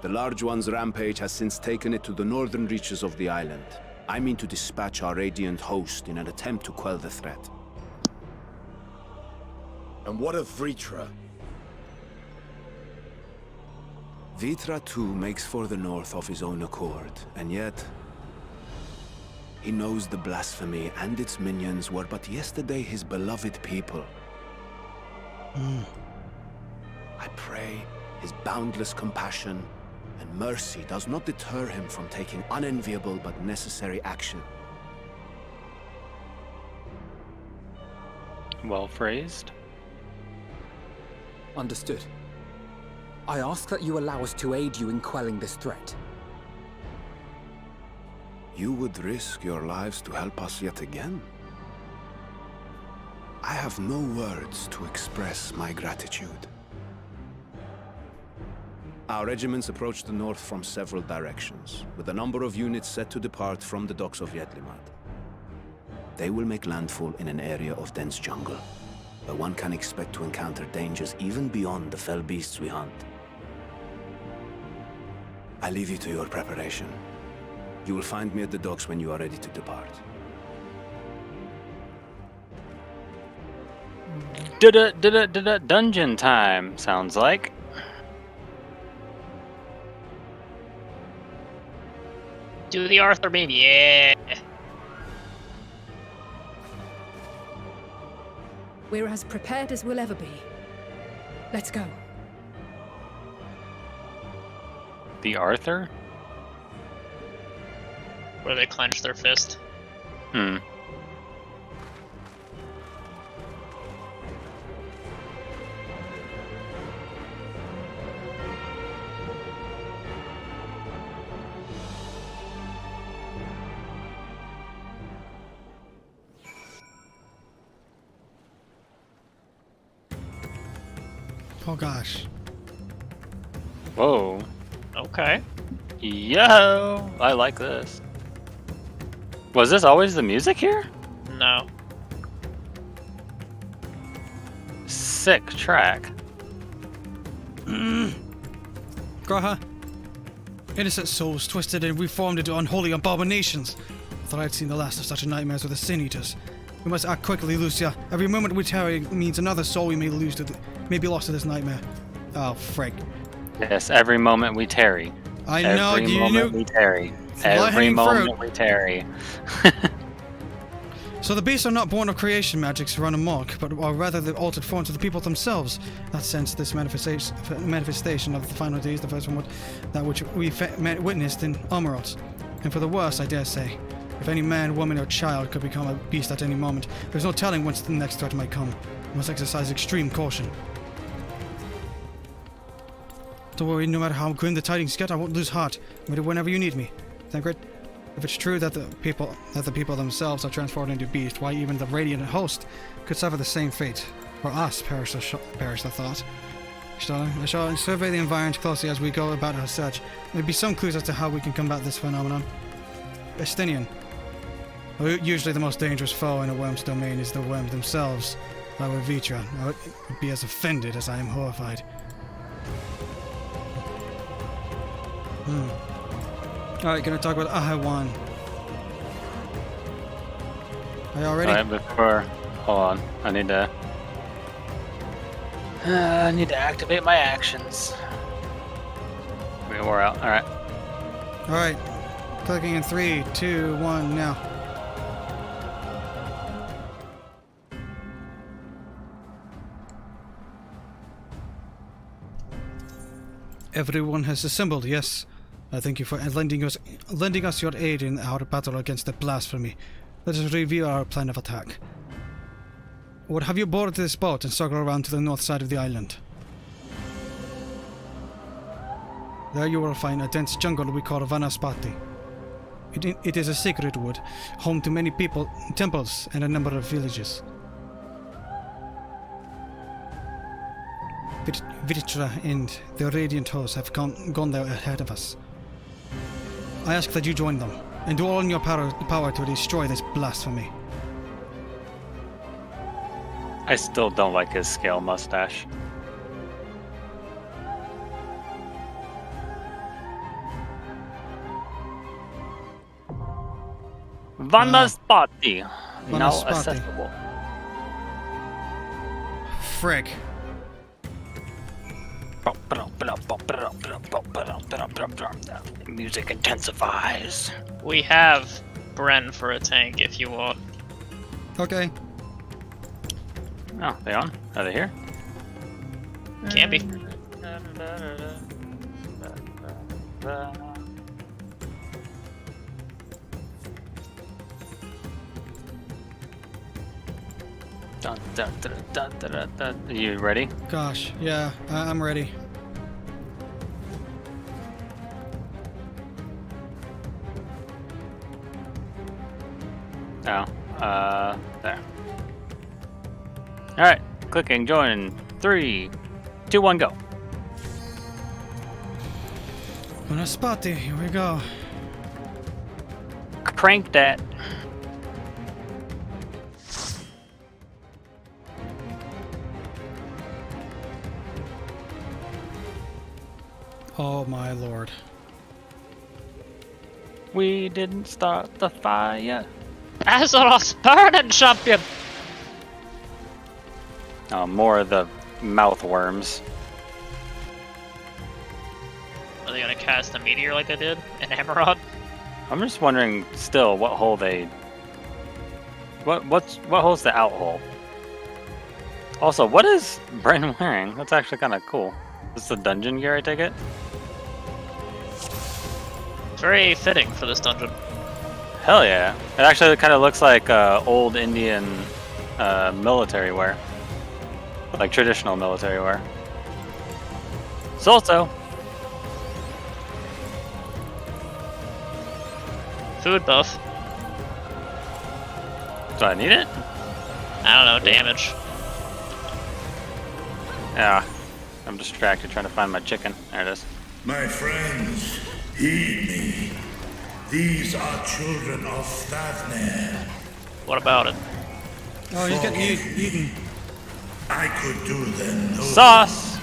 The Large One's rampage has since taken it to the northern reaches of the island. I mean to dispatch our radiant host in an attempt to quell the threat. And what of Vritra? Vitra too makes for the north of his own accord, and yet he knows the blasphemy and its minions were but yesterday his beloved people. I pray his boundless compassion and mercy does not deter him from taking unenviable but necessary action. Well phrased. Understood. I ask that you allow us to aid you in quelling this threat. You would risk your lives to help us yet again? I have no words to express my gratitude. Our regiments approach the north from several directions, with a number of units set to depart from the docks of Yedlimat. They will make landfall in an area of dense jungle, where one can expect to encounter dangers even beyond the fell beasts we hunt. I leave you to your preparation. You will find me at the docks when you are ready to depart. Dungeon time, sounds like. Do the Arthur meme, yeah. We're as prepared as we'll ever be. Let's go. The Arthur? Where they clench their fist. Oh gosh. Whoa. Okay. Yo! I like this. Was this always the music here? No. Sick track. Graha. Innocent souls twisted and reformed into unholy abominations. I thought I'd seen the last of such nightmares with the Sin Eaters. We must act quickly, Lucia. Every moment we tarry means another soul we may lose to may be lost to this nightmare. Oh, frick. Yes, every moment we tarry. I know, every you moment knew. we tarry. Low-hanging Every moment fruit. we tarry. So the beasts are not born of creation magics run amok, but are rather the altered forms of the people themselves. In that sense, this manifestation of the final days, the first one, that which we witnessed in Amaroth. And for the worse, I dare say. If any man, woman, or child could become a beast at any moment, there's no telling whence the next threat might come. We must exercise extreme caution. Don't worry, no matter how grim the tidings get, I won't lose heart. I'm ready whenever you need me. Thancred, if it's true that the people themselves are transformed into beasts, why even the radiant host could suffer the same fate. For us, perish the thought. I shall survey the environment closely as we go about our search. There may be some clues as to how we can combat this phenomenon. Estinian. Usually the most dangerous foe in a worm's domain is the worms themselves. If I were Vitra, I would be as offended as I am horrified. Alright, gonna talk about Ahaiwan. Are y'all ready? Alright, before... Hold on. I need to activate my actions. We're out. Alright. Alright. Clicking in 3, 2, 1, now. Everyone has assembled, yes. I thank you for lending us your aid in our battle against the blasphemy. Let us review our plan of attack. Or have you boarded this boat and circle around to the north side of the island? There you will find a dense jungle we call Vanaspati. It is a sacred wood, home to many temples, and a number of villages. Vitra and the Radiant Host have gone there ahead of us. I ask that you join them, and do all in your power to destroy this blasphemy. I still don't like his scale mustache. Vanaspati. Now accessible. Frick. Music intensifies. We have Bren for a tank if you want. Okay. Oh, they on? Are they here? Can be. Are you ready? Gosh, yeah, I'm ready. Oh, there. Alright, clicking join in 3, 2, 1, go. Vanaspati, here we go. Crank that. Oh my lord. We didn't start the fire. Azeroth's burning champion! Oh, more of the mouth worms. Are they gonna cast a meteor like they did in Amaroth? I'm just wondering still what hole they... What hole's the out hole? Also, what is Bren wearing? That's actually kind of cool. Is this the dungeon gear, I take it? It's very fitting for this dungeon. Hell yeah. It actually kind of looks like old Indian military wear. Like traditional military wear. Solto! Food buff. Do I need it? I don't know, damage. Yeah. I'm distracted trying to find my chicken. There it is. My friends, heed me. These are children of Stavner. What about it? Oh, he's getting eaten. I could do them no Sauce!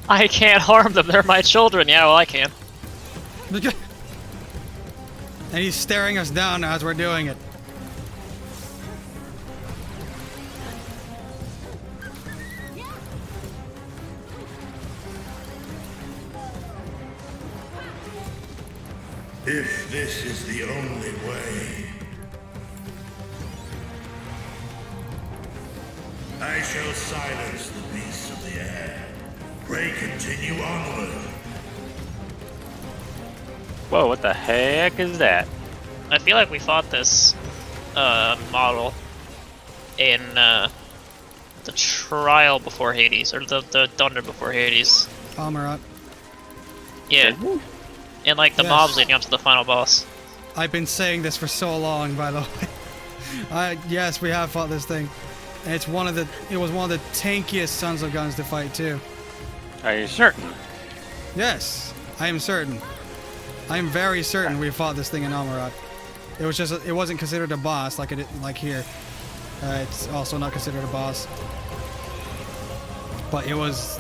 I can't harm them, they're my children. Yeah, well, I can. And he's staring us down as we're doing it. If this is the only way, I shall silence the beasts of the air. Pray continue onward. Whoa, what the heck is that? I feel like we fought this model in the trial before Hades, or the Thunder before Hades. Amarat. Yeah. And like the Yes. mobs leading up to the final boss. I've been saying this for so long, by the way. Yes, we have fought this thing. And it was one of the tankiest Sons of Guns to fight too. Are you certain? Yes, I am certain. I am very certain we fought this thing in Amarat. It was just it wasn't considered a boss like here. It's also not considered a boss. But it was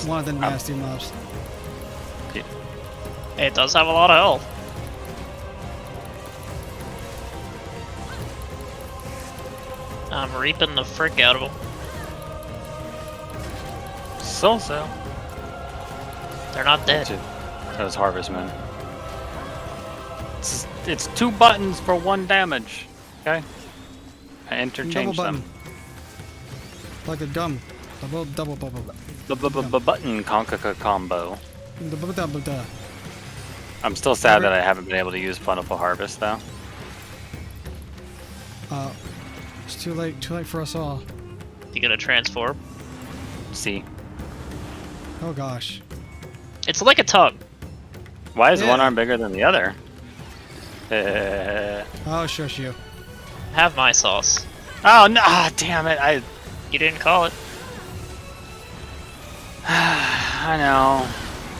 one of the nasty mobs. It does have a lot of health. I'm reaping the frick out of them. So. They're not dead. That was Harvestman. It's 2 buttons for 1 damage. Okay? I interchange Double them. button. Like a gum. Double. Button combo. Double. I'm still sad that I haven't been able to use Plentiful Harvest though. It's too late for us all. You gonna transform? See. Oh gosh. It's like a tongue. Why is one arm bigger than the other? Oh, shush you. Have my sauce. Oh no! Ah, damn it! You didn't call it. I know.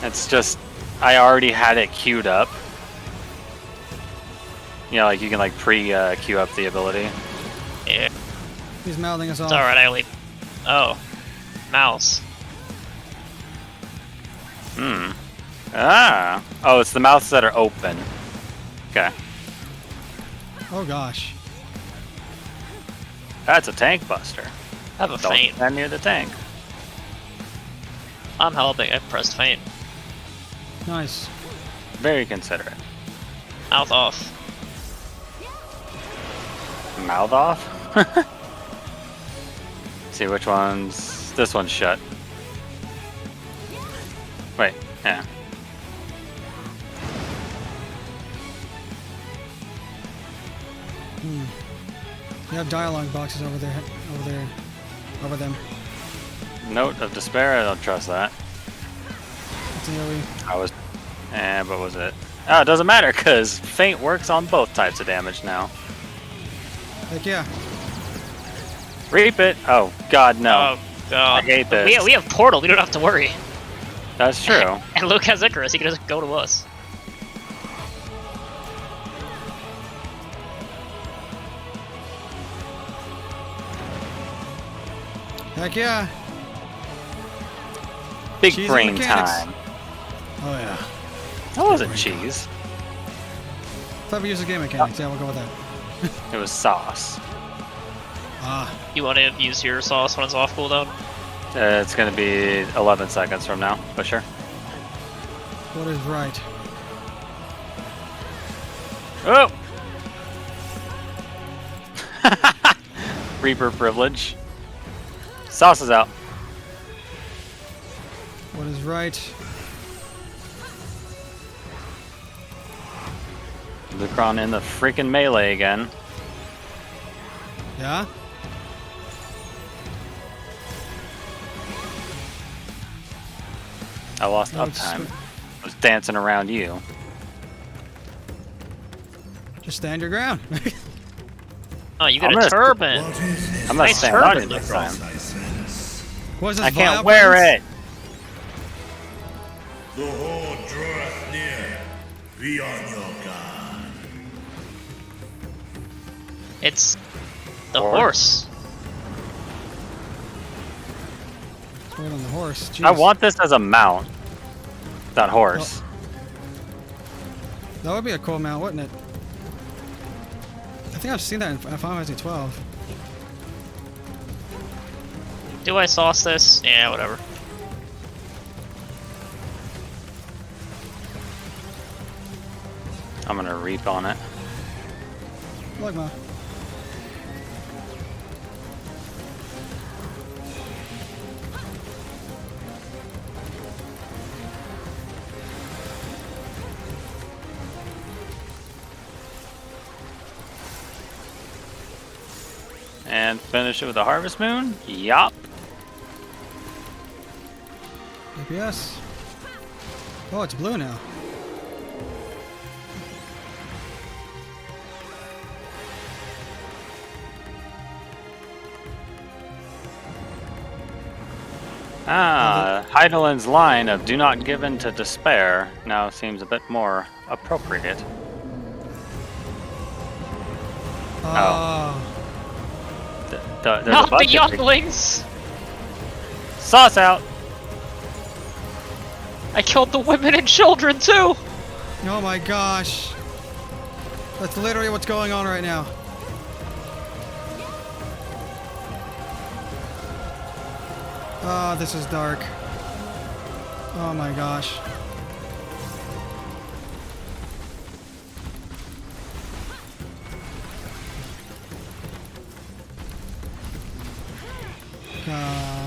It's just I already had it queued up. You know, like you can like queue up the ability. Yeah. He's mouthing us off. It's alright, I only... Oh. Mouse. Ah. Oh, it's the mouths that are open. Okay. Oh gosh. That's a tank buster. I have a Don't feint. stand near the tank. I'm helping. I pressed feint. Nice. Very considerate. Mouth off. Mouth off? See which one's... This one's shut. Wait, yeah. You have dialogue boxes over them. Note of despair, I don't trust that. It's AoE. I was... but was it? Oh, it doesn't matter, because feint works on both types of damage now. Heck yeah. Reap it! Oh, God, no. Oh, God. I hate this. We have Portal. We don't have to worry. That's true. And Luke has Icarus. He can just go to us. Heck yeah. Big Cheese brain and mechanics. time. Oh yeah. That wasn't cheese. Thought we used the game mechanics. Yeah, we'll go with that. It was sauce. Ah. You want to use your sauce when it's off cooldown? It's going to be 11 seconds from now, but sure. What is right? Oh! Reaper privilege. Sauce is out. What is right? Lucron in the freaking melee again. Yeah? I lost No, uptime. I was dancing around you. Just stand your ground. Oh, you got I'm a gonna- turban. I'm not Nice standing on turban, you this Lucron. time. What is this? I can't Vile wear Prince? it. The horde draweth near. Be on your guard. It's the horse. Sword on the horse. I Jeez. want this as a mount. That horse. That would be a cool mount, wouldn't it? I think I've seen that in Final Fantasy XII. Do I sauce this? Yeah, whatever. I'm gonna reap on it. Look, ma. And finish it with a harvest moon. Yup. APS. Oh, it's blue now. Heidelin's line of "Do not give in to despair" now seems a bit more appropriate. There's Not a bunch the of younglings! Sauce out! I killed the women and children too! Oh my gosh. That's literally what's going on right now. Oh, this is dark. Oh my gosh.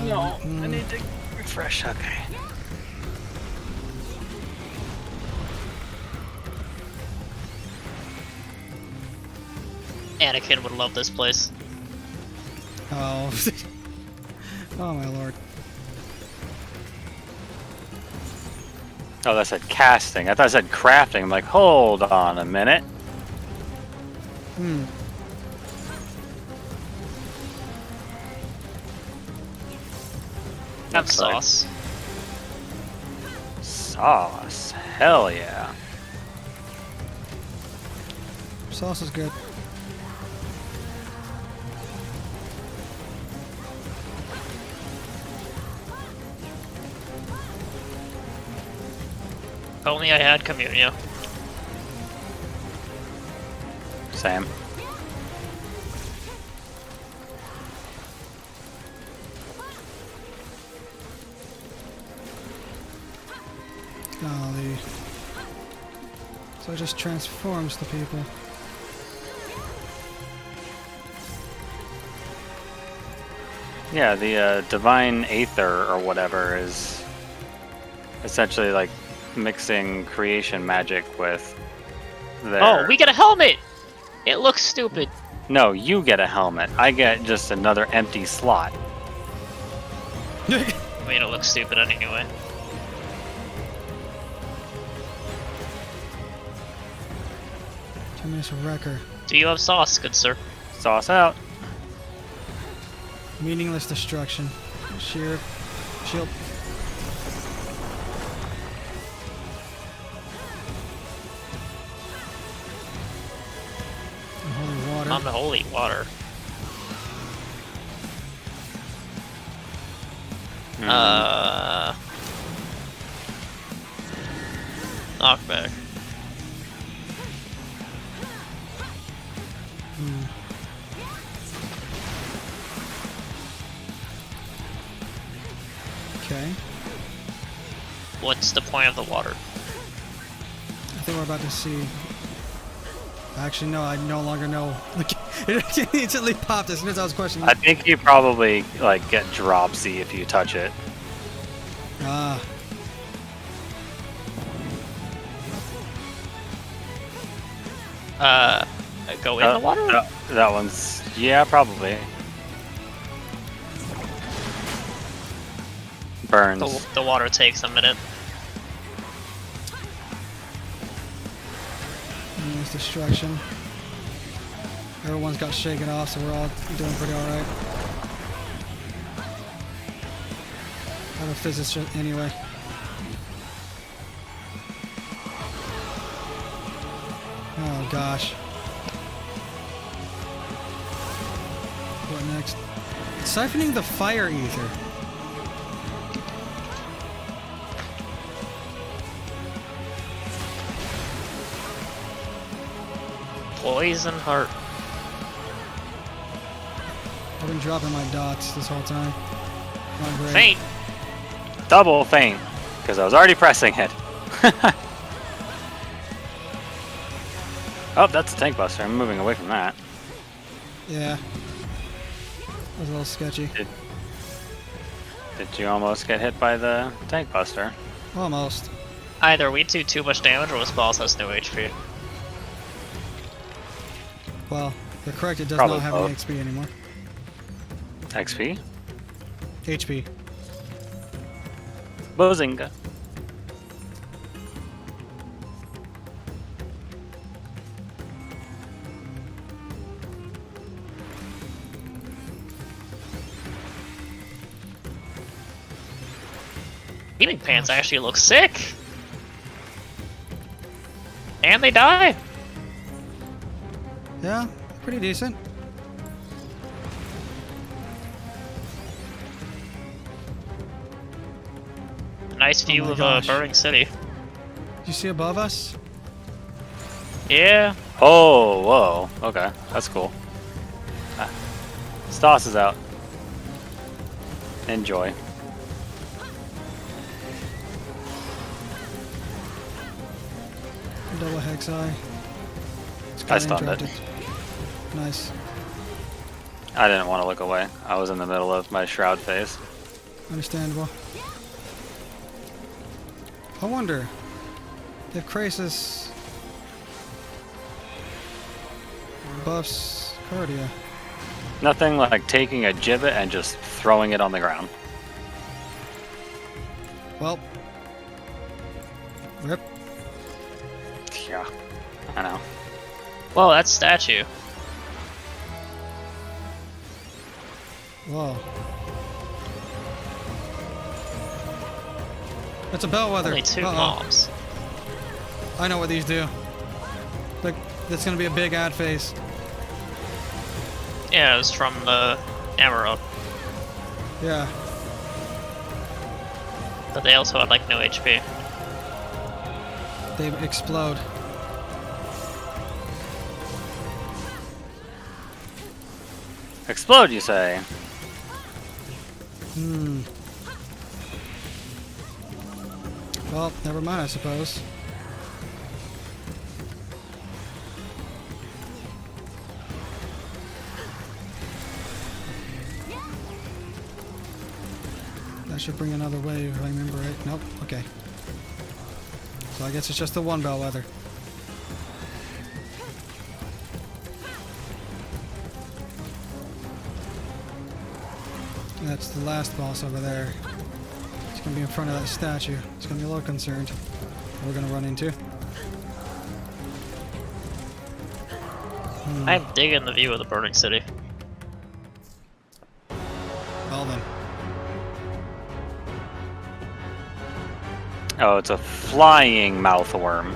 No, I need to refresh. Okay. Anakin would love this place. Oh. Oh my lord. Oh, that said casting. I thought it said crafting. I'm like, hold on a minute. Have sauce. Sauce. Hell yeah. Sauce is good. If only I had Communio. Same. Golly. So it just transforms the people. Yeah, the divine aether or whatever is essentially like mixing creation magic with their... Oh, we get a helmet! It looks stupid. No, you get a helmet. I get just another empty slot. I mean, it looks stupid anyway. Terminus Wrecker. Do you have sauce, good sir? Sauce out. Meaningless destruction. Sheer shield. And holy water. On the holy water. Knockback. Okay. What's the point of the water? I think we're about to see. Actually, no, I no longer know. Look, it instantly popped as soon as I was questioning. I think you probably like get dropsy if you touch it. Ah. Go in the water? That one's, yeah, probably. Burns. The water takes a minute. Meaningless destruction. Everyone's got shaken off, so we're all doing pretty alright. I'm a physicist anyway. Oh gosh. What next? Siphoning the fire ether. Poison heart. I've been dropping my dots this whole time. Not great. Faint. Double faint, because I was already pressing it. Oh, that's a tank buster. I'm moving away from that. Yeah. That was a little sketchy. Did you almost get hit by the tank buster? Almost. Either we do too much damage or this boss has no HP. Well, you're correct, it does Probably not have both. any XP anymore. XP? HP. Bozinga. Healing pants actually look sick! And they die! Yeah, pretty decent. Nice view my of gosh. Burning City. Did you see above us? Yeah. Oh, whoa. Okay, that's cool. Stas is out. Enjoy. Double hex eye. I stunned it. Nice. I didn't want to look away. I was in the middle of my shroud phase. Understandable. I wonder if Krasis buffs Cardia. Nothing like taking a gibbet and just throwing it on the ground. Well, rip. Yeah, I know. Well, that statue. Whoa. It's a bellwether. Only 2 Uh-oh. mobs. I know what these do. Look, that's gonna be a big ad phase. Yeah, it was from the Emerald. Yeah. But they also had like no HP. They explode. Explode, you say? Hmm. Well, never mind, I suppose. That should bring another wave, if I remember right. Nope, okay. So I guess it's just the one bellwether. That's the last boss over there. It's gonna be in front of that statue. It's gonna be a little concerned. We're gonna run into. I'm digging the view of the Burning City. Well then. Oh, it's a flying mouthworm.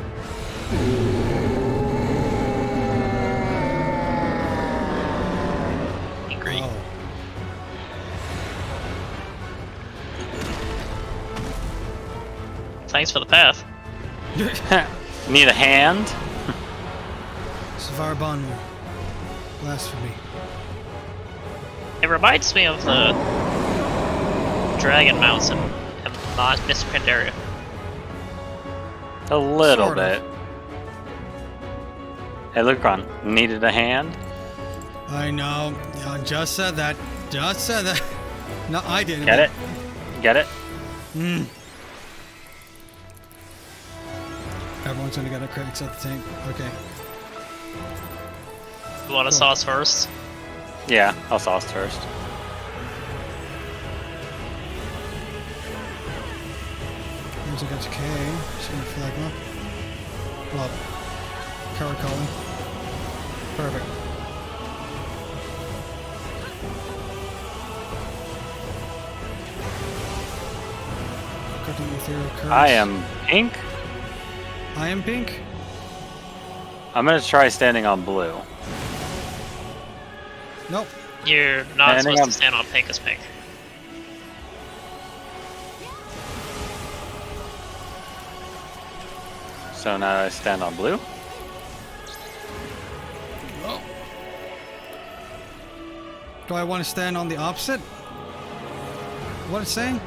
Angry. Oh. Thanks for the path. Need a hand? Svarbanu. Blasphemy. It reminds me of the Dragon Mounts in Miss Pandaria. A little Sort of. bit. Hey, Lucron, needed a hand? I know. I just said that. Just said that. No, I didn't. Get it? Get it? Hmm. Everyone's gonna get a crit except the tank. Okay. You want a sauce first? Yeah, I'll sauce first. Once I get to K, just gonna phlegma. Well, card calling. Perfect. Got the ethereal curse. I am pink. I am pink. I'm gonna try standing on blue. Nope. You're not Standing supposed on- to stand on pink as pink. So now I stand on blue. Do I want to stand on the opposite? What it's saying?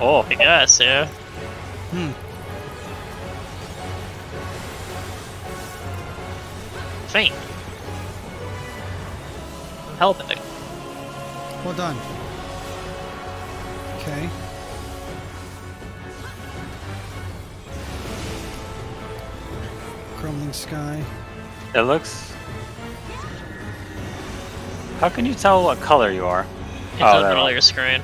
Oh, I guess, yeah. Hmm. faint. I'm helping. Well done. Okay. Crumbling sky. It looks... How can you tell what color you are? It's in the middle of your screen.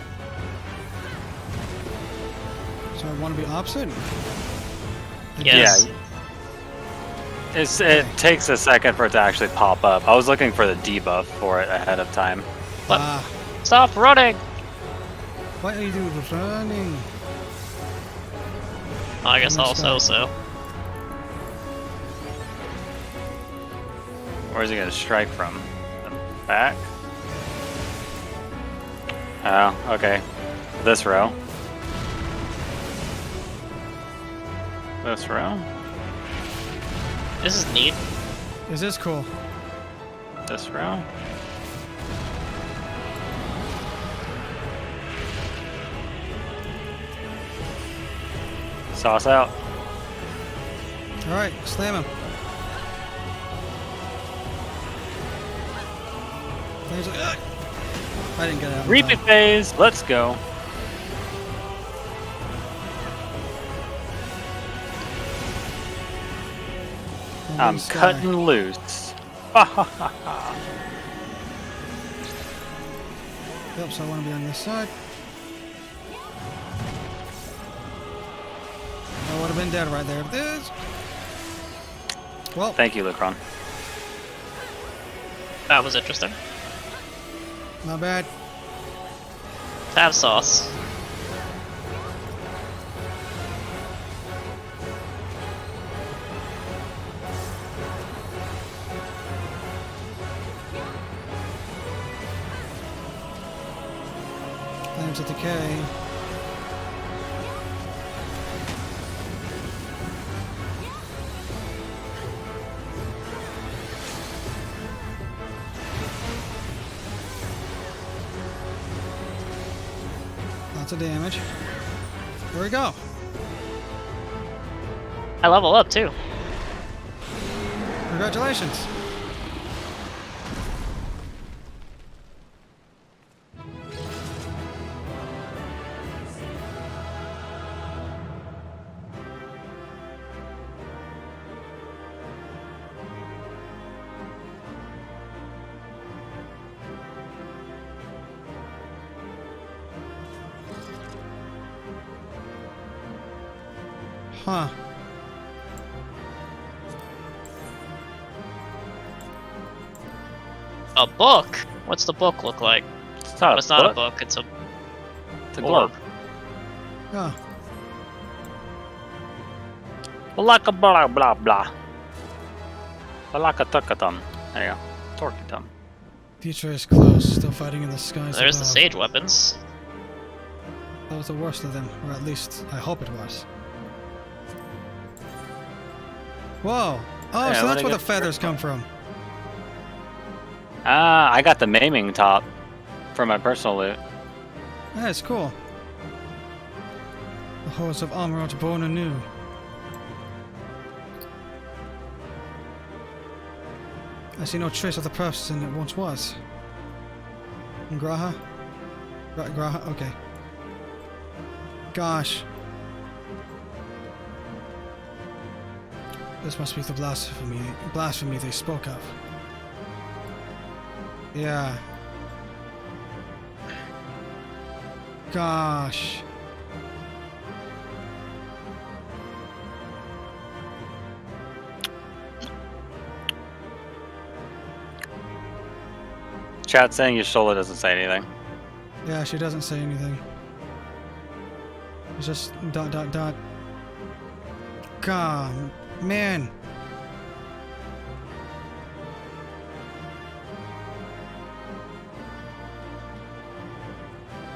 So I want to be opposite? Yes. Yeah. It takes a second for it to actually pop up. I was looking for the debuff for it ahead of time. Stop running! Why are you running? I guess also so. Where's he gonna strike from? The back? Oh, okay. This row. This row. This is neat. Is this cool? This row. Sauce out. Alright, slam him. He's like, ugh. I didn't get out. Reaping phase. Let's go. I'm cutting loose. Yep, so I want to be on this side. I would have been dead right there. This. Well. Thank you, Lucron. That was interesting. Not bad. Tab sauce. Claims of decay. Lots of damage. There we go. I level up too. Congratulations. Huh. A book? What's the book look like? It's not, it's not a book, it's a globe. Oh. Blaka blah blah blah. Blaka tukatum. There you go. Torkitum. Future is close, still fighting in the skies. There's above. the sage weapons. That was the worst of them, or at least I hope it was. Whoa! Oh, Yeah, so that's where the get feathers come from. Ah, I got the maiming top for my personal loot. That's cool. The horse of Amarant born anew. I see no trace of the person it once was. Graha? Graha? Okay. Gosh. This must be the blasphemy they spoke of. Yeah. Gosh. Chat saying Yashola doesn't say anything. Yeah, she doesn't say anything. It's just ... God, man.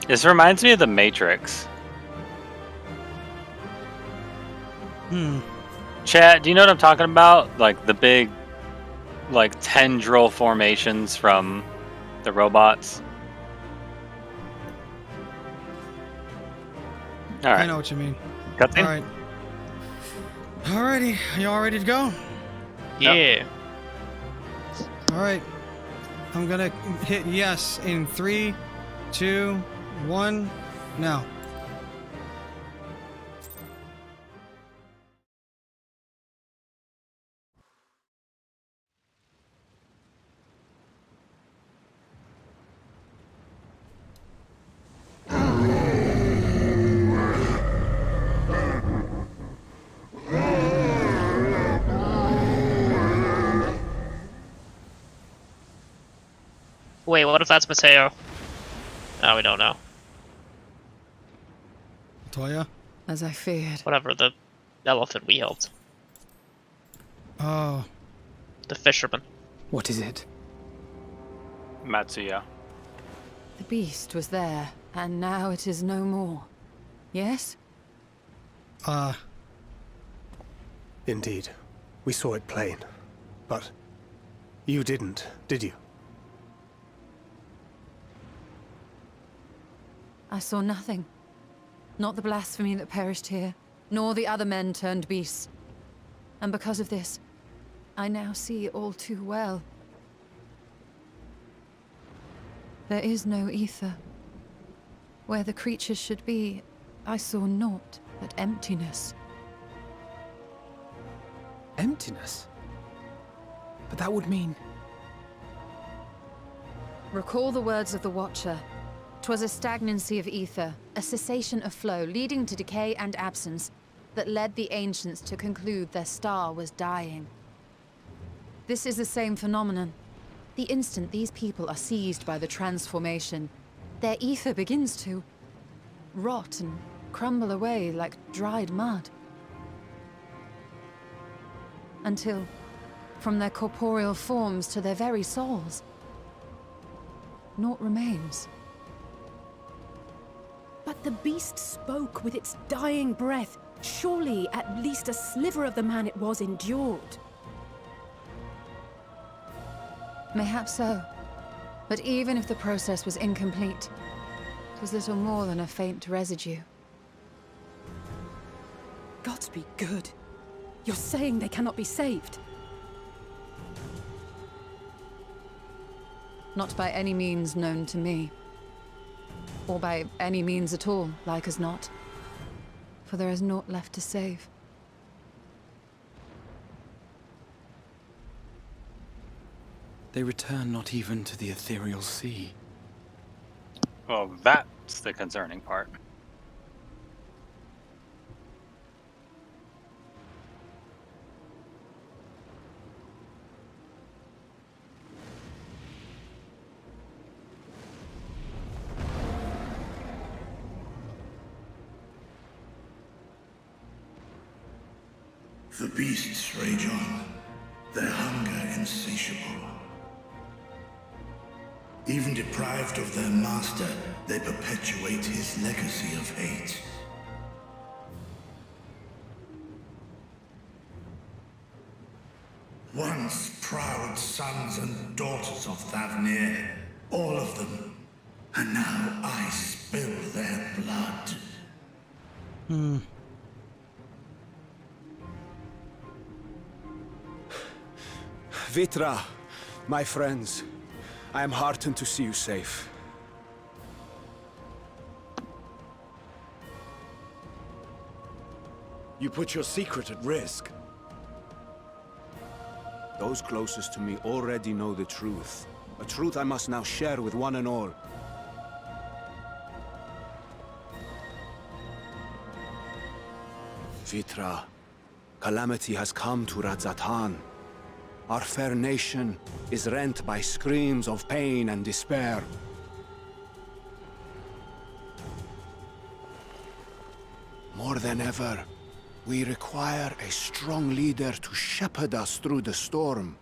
This reminds me of the Matrix. Chat, do you know what I'm talking about? Like the big, like tendril formations from the robots. All right. I know what you mean. Cutscene? All right. Alrighty, are you all ready to go? Yeah. Yep. Alright. I'm gonna hit yes in 3, 2, 1, now. Wait, what if that's Mateo? Oh, we don't know. Toya? As I feared. Whatever, the elephant we helped. Oh. The fisherman. What is it? Matsuya. The beast was there, and now it is no more. Yes? Indeed. We saw it plain. But you didn't, did you? I saw nothing. Not the blasphemy that perished here, nor the other men turned beasts. And because of this, I now see all too well. There is no ether. Where the creatures should be, I saw naught but emptiness. Emptiness? But that would mean... Recall the words of the Watcher. 'Twas a stagnancy of ether, a cessation of flow, leading to decay and absence, that led the ancients to conclude their star was dying. This is the same phenomenon. The instant these people are seized by the transformation, their ether begins to rot and crumble away like dried mud. Until, from their corporeal forms to their very souls, naught remains. But the beast spoke with its dying breath. Surely at least a sliver of the man it was endured. Mayhaps so. But even if the process was incomplete, it was little more than a faint residue. Gods be good. You're saying they cannot be saved? Not by any means known to me. Or by any means at all, like as not. For there is naught left to save. They return not even to the ethereal sea. Well, that's the concerning part. The beasts rage on, their hunger insatiable. Even deprived of their master, they perpetuate his legacy of hate. Once proud sons and daughters of Thavnir, all of them, and now I spill their blood. Vitra, my friends, I am heartened to see you safe. You put your secret at risk. Those closest to me already know the truth. A truth I must now share with one and all. Vitra, calamity has come to Radzatan. Our fair nation is rent by screams of pain and despair. More than ever, we require a strong leader to shepherd us through the storm.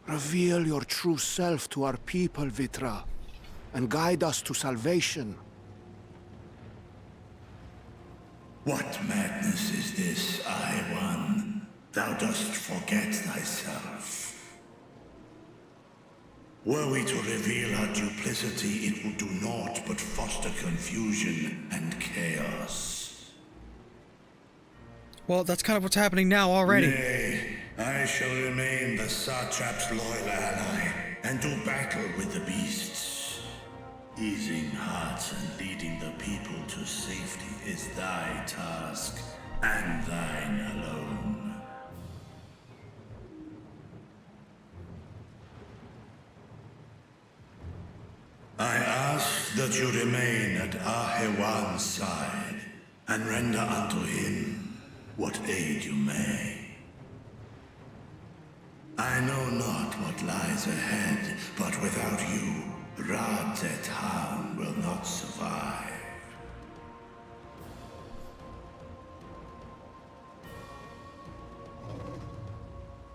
Reveal your true self to our people, Vitra, and guide us to salvation. What madness is this, I-One? Thou dost forget thyself. Were we to reveal our duplicity, it would do naught but foster confusion and chaos. Well, that's kind of what's happening now already. Nay, I shall remain the Satrap's loyal ally and do battle with the beasts. Easing hearts and leading the people to safety is thy task, and thine alone. I ask that you remain at Ahewan's side, and render unto him what aid you may. I know not what lies ahead, but without you, Radzetan will not survive.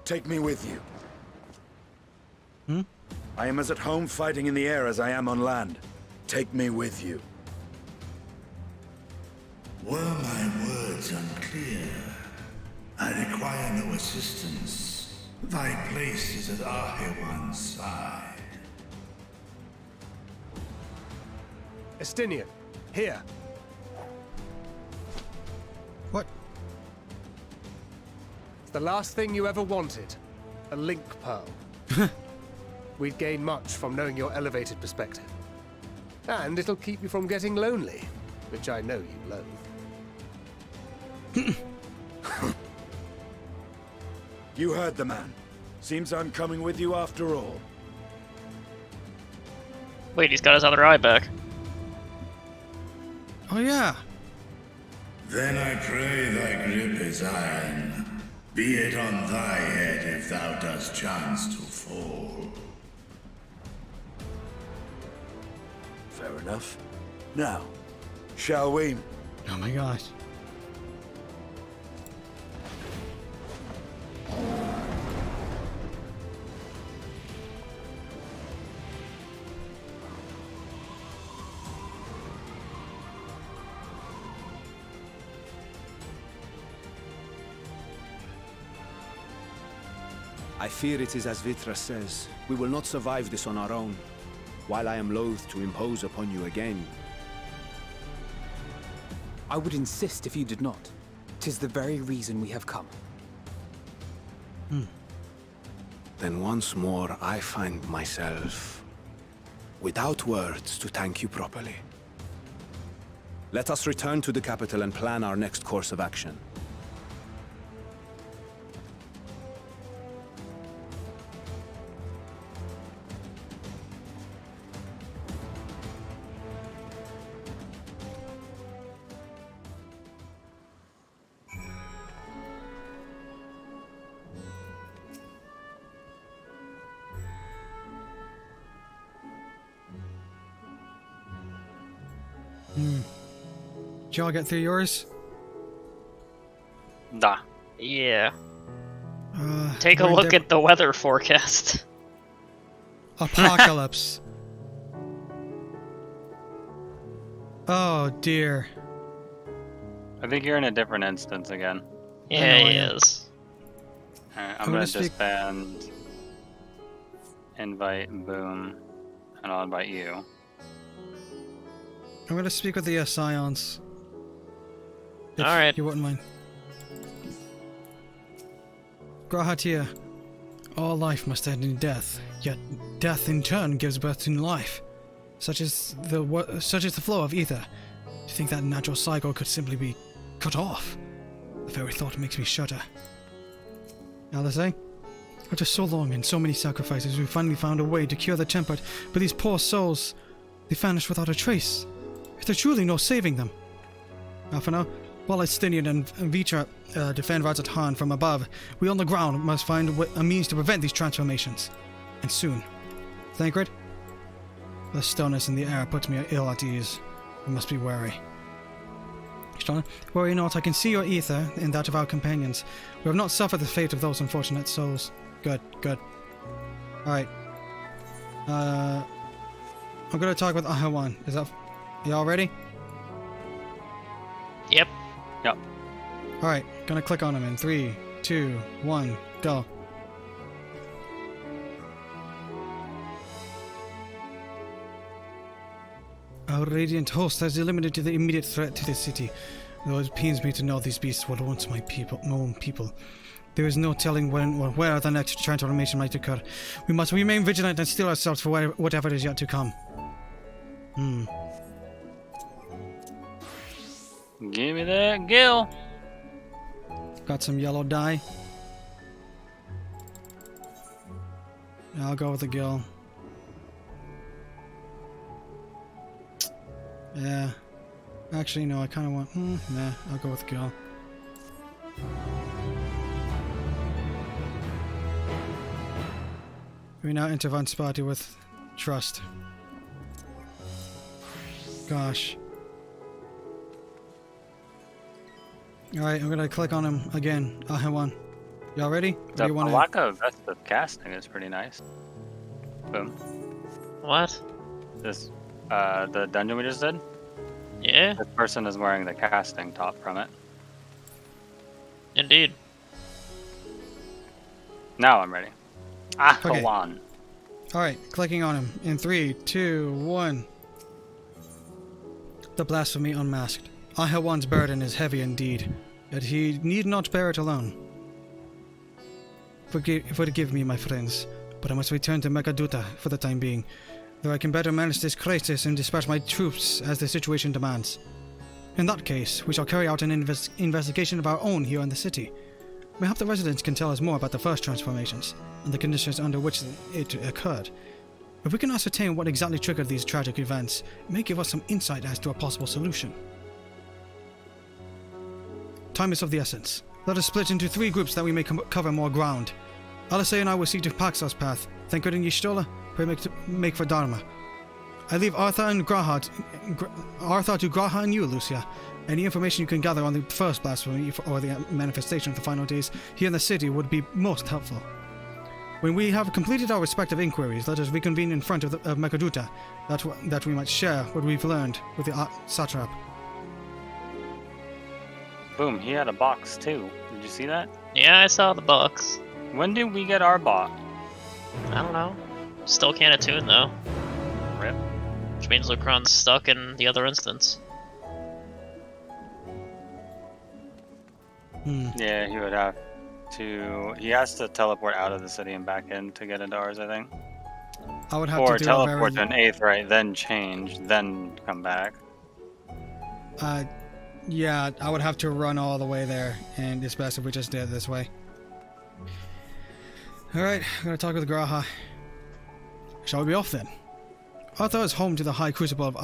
Take me with you. Hmm? I am as at home fighting in the air as I am on land. Take me with you. Were my words unclear? I require no assistance. Thy place is at Ahewan's side. Estinian, here. What? It's the last thing you ever wanted. A link pearl. We'd gain much from knowing your elevated perspective. And it'll keep you from getting lonely, which I know you loathe. You heard the man. Seems I'm coming with you after all. Wait, he's got his other eye back. Oh yeah. Then I pray thy grip is iron. Be it on thy head if thou dost chance to fall. Fair enough. Now, shall we? Oh my gosh. I fear it is as Vitra says. We will not survive this on our own. While I am loath to impose upon you again. I would insist if you did not. 'Tis the very reason we have come. Then once more I find myself without words to thank you properly. Let us return to the capital and plan our next course of action. Did y'all get through yours? Da. Yeah. Take a we're in look at the weather forecast. Apocalypse. Oh dear. I think you're in a different instance again. Yeah, he is. Alright, I'm I'm gonna gonna speak- disband, invite Boom, and I'll invite you. I'm gonna speak with the Scions. If Alright. you wouldn't mind. Grahatia. All life must end in death, yet death in turn gives birth to life. Such is the flow of ether. To think that natural cycle could simply be cut off. The very thought makes me shudder. Alice, after so long and so many sacrifices, we finally found a way to cure the tempered, but these poor souls, they vanished without a trace. Is there truly no saving them? For now, while Estinian and Vitra defend Radzetan from above, we on the ground must find a means to prevent these transformations. And soon. Thancred? The stillness in the air puts me ill at ease. We must be wary. Strana, worry not, I can see your ether in that of our companions. We have not suffered the fate of those unfortunate souls. Good, good. Alright. I'm gonna talk with Ahewan. Is that... Y'all ready? Yep. Yep. Alright, gonna click on him in 3, 2, 1, go. Our radiant host has eliminated the immediate threat to the city, though it pains me to know these beasts were once my own people. There is no telling when or where the next transformation might occur. We must remain vigilant and steel ourselves for whatever is yet to come. Give me that gill. Got some yellow dye. Yeah, I'll go with the gill. Yeah. Actually, no, I kind of want... nah, I'll go with gill. We now enter Von Spotty with trust. Gosh. Alright, I'm gonna click on him again. I'll have one. Y'all ready? The Palaka vest of casting is pretty nice. Boom. What? This, the dungeon we just did? Yeah? This person is wearing the casting top from it. Indeed. Now I'm ready. Okay. Ahawan. Alright, clicking on him. In 3, 2, 1. The blasphemy unmasked. Ahawan's burden is heavy indeed, yet he need not bear it alone. Forgive me, my friends, but I must return to Megaduta for the time being, though I can better manage this crisis and dispatch my troops as the situation demands. In that case, we shall carry out an investigation of our own here in the city. Mayhap the residents can tell us more about the first transformations, and the conditions under which it occurred. If we can ascertain what exactly triggered these tragic events, it may give us some insight as to a possible solution. Time is of the essence. Let us split into 3 groups that we may cover more ground. Alisei and I will seek to Paxos path. Thank good in Y'shtola, pray make for Dharma. I leave Arthur to Graha and you, Lucia. Any information you can gather on the first blasphemy or the manifestation of the final days here in the city would be most helpful. When we have completed our respective inquiries, let us reconvene in front of Megaduta, that we might share what we've learned with the satrap. Boom, he had a box too. Did you see that? Yeah, I saw the box. When did we get our bot? I don't know. Still can't attune though. Rip. Which means Lucron's stuck in the other instance. Yeah, he would have to... He has to teleport out of the city and back in to get into ours, I think. I would have or to do teleport to an 8th, right? Then change, then come back. Yeah, I would have to run all the way there, and it's best if we just did it this way. Alright, I'm gonna talk with Graha. Shall we be off then? Arthur is home to the High Crucible of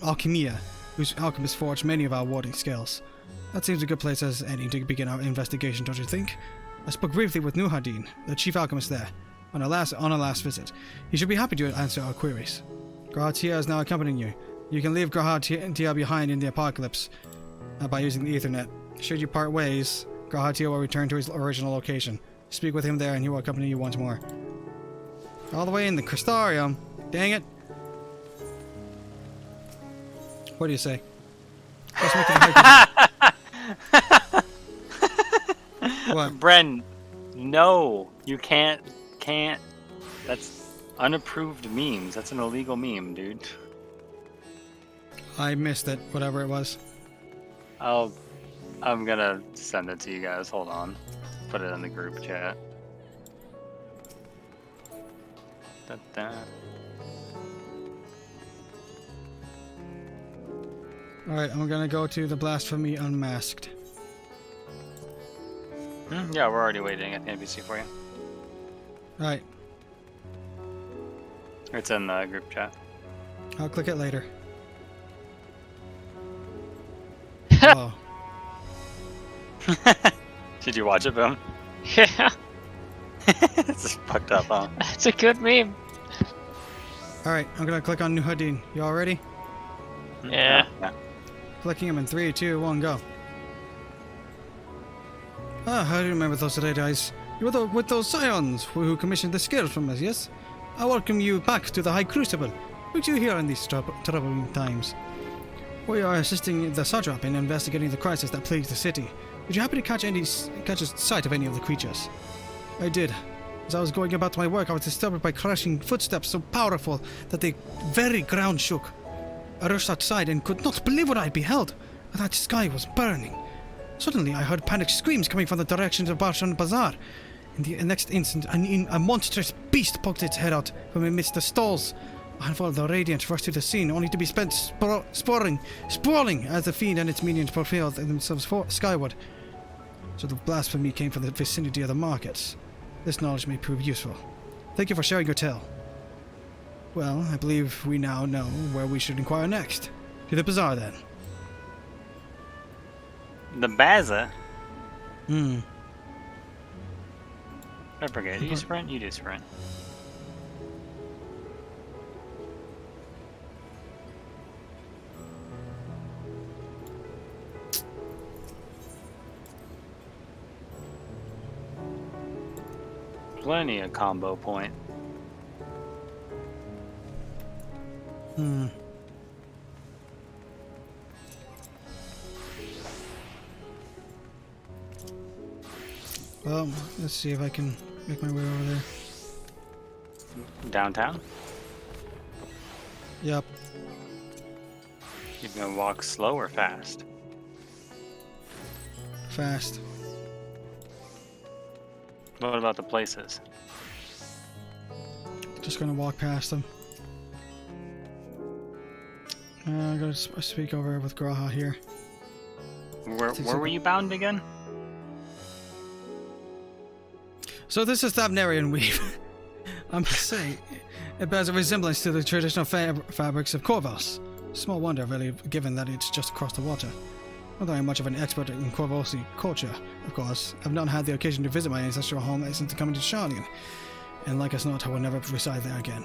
Alchemia, whose alchemists forged many of our warding scales. That seems a good place as any to begin our investigation, don't you think? I spoke briefly with Nuhadin, the chief alchemist there, on our last visit. He should be happy to answer our queries. Graha Tia is now accompanying you. You can leave Graha Tia behind in the apocalypse by using the Ethernet. Should you part ways, Graha Tia will return to his original location. Speak with him there and he will accompany you once more. All the way in the Crystarium. Dang it. What do you say? Let's make it What? Bren, no. You can't. That's unapproved memes. That's an illegal meme, dude. I missed it, whatever it was. I'm gonna send it to you guys. Hold on. Put it in the group chat. Alright, I'm gonna go to the Blasphemy Unmasked. Yeah, we're already waiting at the NPC for you. Alright. It's in the group chat. I'll click it later. Hello. Did you watch it, Boom? Yeah. It's fucked up, huh? It's a good meme. Alright, I'm gonna click on Nuhadin. You all ready? Yeah. Clicking him in 3, 2, 1, go. I remember those red eyes. You were with those scions who commissioned the scales from us, yes? I welcome you back to the High Crucible. What do you here in these troubling times? We are assisting the satrap in investigating the crisis that plagues the city. Did you happen to catch a sight of any of the creatures? I did. As I was going about my work, I was disturbed by crashing footsteps so powerful that the very ground shook. I rushed outside and could not believe what I beheld. That sky was burning. Suddenly, I heard panicked screams coming from the direction of Barshan Bazaar. In the next instant, a monstrous beast poked its head out from amidst the stalls. A handful of the Radiant rushed to the scene, only to be spent sprawling as the fiend and its minions propelled themselves skyward. So the blasphemy came from the vicinity of the markets. This knowledge may prove useful. Thank you for sharing your tale. Well, I believe we now know where we should inquire next. To the bazaar, then. The bazaar? Hmm. I forget. Do you sprint? You do sprint. Plenty of combo point. Hmm. Well, let's see if I can make my way over there. Downtown? Yep. You gonna walk slow or fast? Fast. What about the places? Just gonna walk past them. I'm gonna speak over with Graha here. Where were you bound again? So this is Thabnarian weave. I must say, it bears a resemblance to the traditional fabrics of Corvos. Small wonder, really, given that it's just across the water. Not that I'm much of an expert in Corvosi culture, of course. I've not had the occasion to visit my ancestral home since coming to Sharlayan, and like as not, I will never reside there again.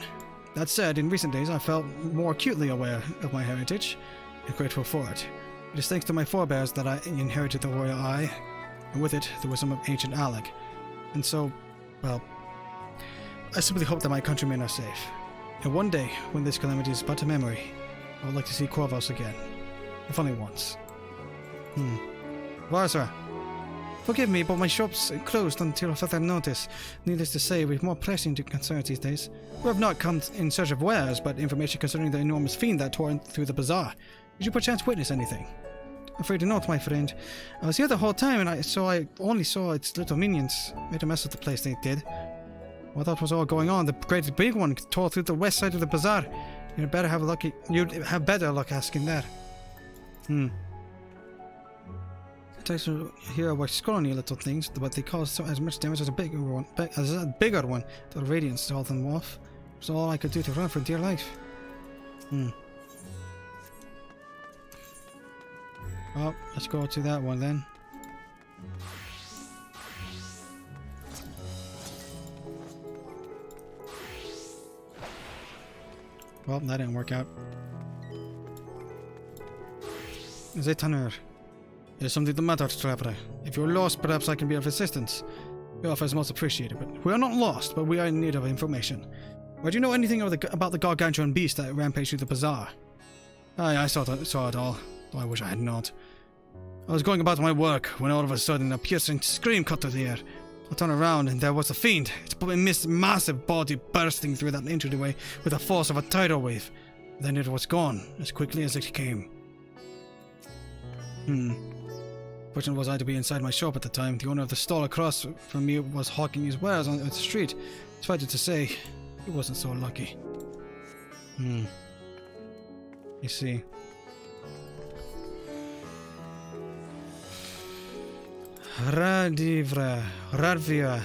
That said, in recent days, I felt more acutely aware of my heritage, and grateful for it. It is thanks to my forebears that I inherited the royal eye, and with it, the wisdom of ancient Alec. And so, well, I simply hope that my countrymen are safe. And one day, when this calamity is but a memory, I would like to see Corvos again. If only once. Varsra, forgive me, but my shop's closed until further notice. Needless to say, we've more pressing concerns these days. We have not come in search of wares, but information concerning the enormous fiend that tore through the bazaar. Did you perchance witness anything? Afraid not, my friend. I was here the whole time, and I only saw its little minions. Made a mess of the place, they did. While that was all going on, the great big one tore through the west side of the bazaar. You'd have better luck asking that. I tried to hear about scrawny little things, but they caused as much damage as a bigger one. The Radiant stalled them off. It was all I could do to run for dear life. Well, let's go to that one then. Well, that didn't work out. Zetaner. There's something the matter, traveler. If you're lost, perhaps I can be of assistance. Your offer is most appreciated, but we are not lost, but we are in need of information. Why do you know anything about the gargantuan beast that rampaged through the bazaar? I saw it all, though I wish I had not. I was going about my work when all of a sudden a piercing scream cut through the air. I turned around and there was the fiend, its massive body bursting through that entryway with the force of a tidal wave. Then it was gone, as quickly as it came. Fortunate was I to be inside my shop at the time. The owner of the stall across from me was hawking his wares on the street. It's fair to say, he wasn't so lucky. You see. Radvia.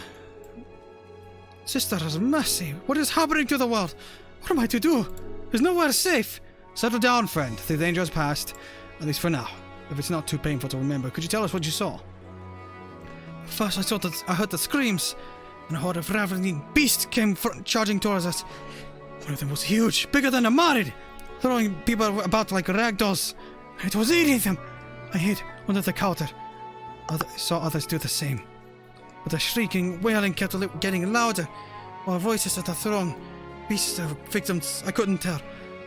Sisters, mercy! What is happening to the world? What am I to do? There's nowhere safe. Settle down, friend. The danger is past. At least for now. If it's not too painful to remember, could you tell us what you saw? First, I heard the screams, and a horde of ravening beasts came charging towards us. One of them was huge, bigger than a marid, throwing people about like ragdolls. It was eating them. I hid under the counter. Saw others do the same. But the shrieking, wailing kept getting louder, while voices at the throng, beasts or victims, I couldn't tell.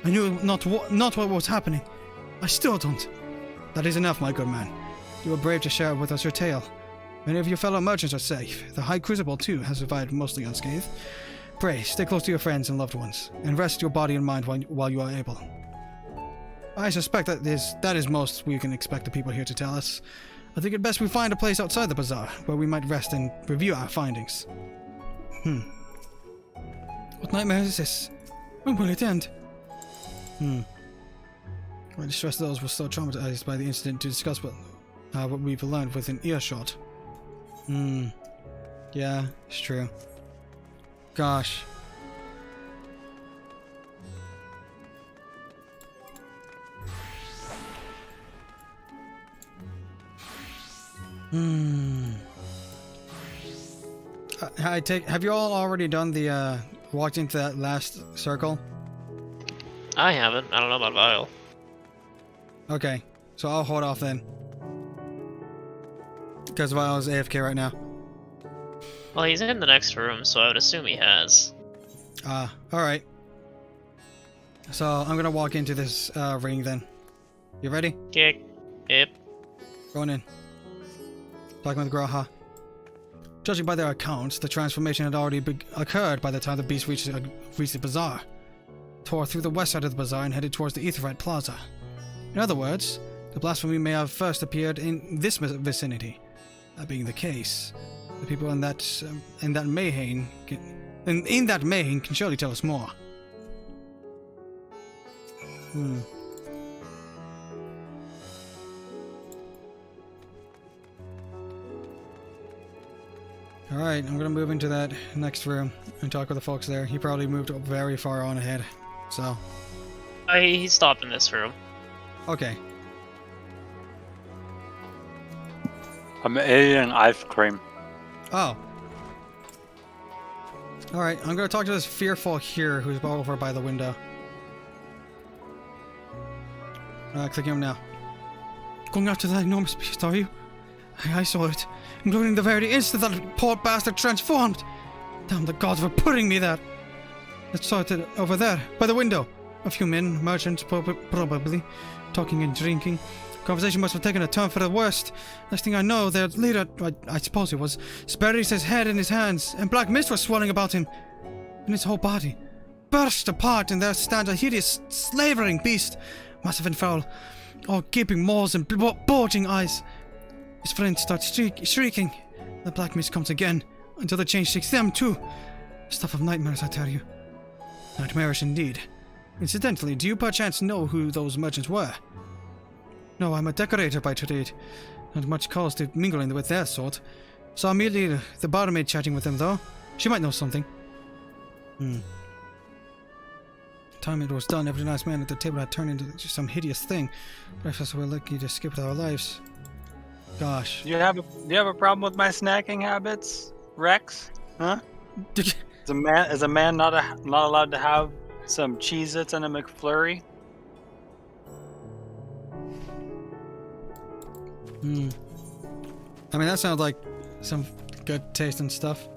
I knew not what was happening. I still don't. That is enough, my good man. You were brave to share with us your tale. Many of your fellow merchants are safe. The High Crucible, too, has survived mostly unscathed. Pray, stay close to your friends and loved ones, and rest your body and mind while you are able. I suspect that is most we can expect the people here to tell us. I think it best we find a place outside the bazaar, where we might rest and review our findings. What nightmare is this? When will it end? I distress those who were so traumatized by the incident to discuss what we've learned within earshot. Yeah, it's true. Gosh. Have you all already done the, walked into that last circle? I haven't. I don't know about Vile. Okay, so I'll hold off then. Because Vile's AFK right now. Well, he's in the next room, so I would assume he has. Alright. So, I'm gonna walk into this, ring then. You ready? Kick. Yep. Going in. Talking with Graha. Judging by their accounts, the transformation had already occurred by the time the beast reached the bazaar. Tore through the west side of the bazaar and headed towards the Aetherite Plaza. In other words, the blasphemy may have first appeared in this vicinity. That being the case, the people in that mayhem can surely tell us more. Alright, I'm gonna move into that next room and talk with the folks there. He probably moved very far on ahead, so... He stopped in this room. Okay. I'm eating ice cream. Oh. Alright, I'm gonna talk to this fearful here who's over by the window. Clicking him now. Going after that enormous beast, are you? I saw it, including the very instant that poor bastard transformed. Damn the gods for putting me there. I saw it over there, by the window. A few men, merchants probably, talking and drinking. Conversation must have taken a turn for the worst. Next thing I know, their leader, I suppose he was, buries his head in his hands, and black mist was swirling about him. And his whole body burst apart, and there stands a hideous, slavering beast, massive and foul, all gaping maws and bulging eyes. His friends start shrieking. The black mist comes again, until the change takes them too. Stuff of nightmares, I tell you. Nightmarish indeed. Incidentally, do you perchance know who those merchants were? No, I'm a decorator by trade. Not much cause to mingle with their sort. Saw Amelia, the barmaid, chatting with them, though. She might know something. Time it was done, every nice man at the table had turned into some hideous thing. Breakfast were lucky to skip our lives. Gosh. Do you have a problem with my snacking habits, Rex? Huh? Is a man not allowed to have some Cheez-Its and a McFlurry? I mean, that sounds like some good taste and stuff.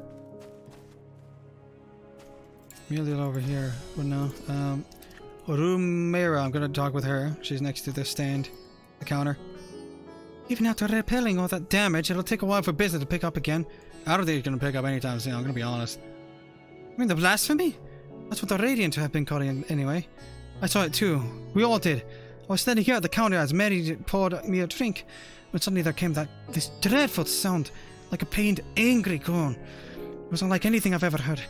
Amelia over here. What now? Rumera, I'm gonna talk with her. She's next to the stand, the counter. Even after repelling all that damage, it'll take a while for business to pick up again. I don't think it's gonna pick up anytime soon, I'm gonna be honest. I mean, the blasphemy? That's what the Radiant have been calling it anyway. I saw it too. We all did. I was standing here at the counter as Mary poured me a drink, when suddenly there came this dreadful sound, like a pained, angry groan. It was unlike anything I've ever heard.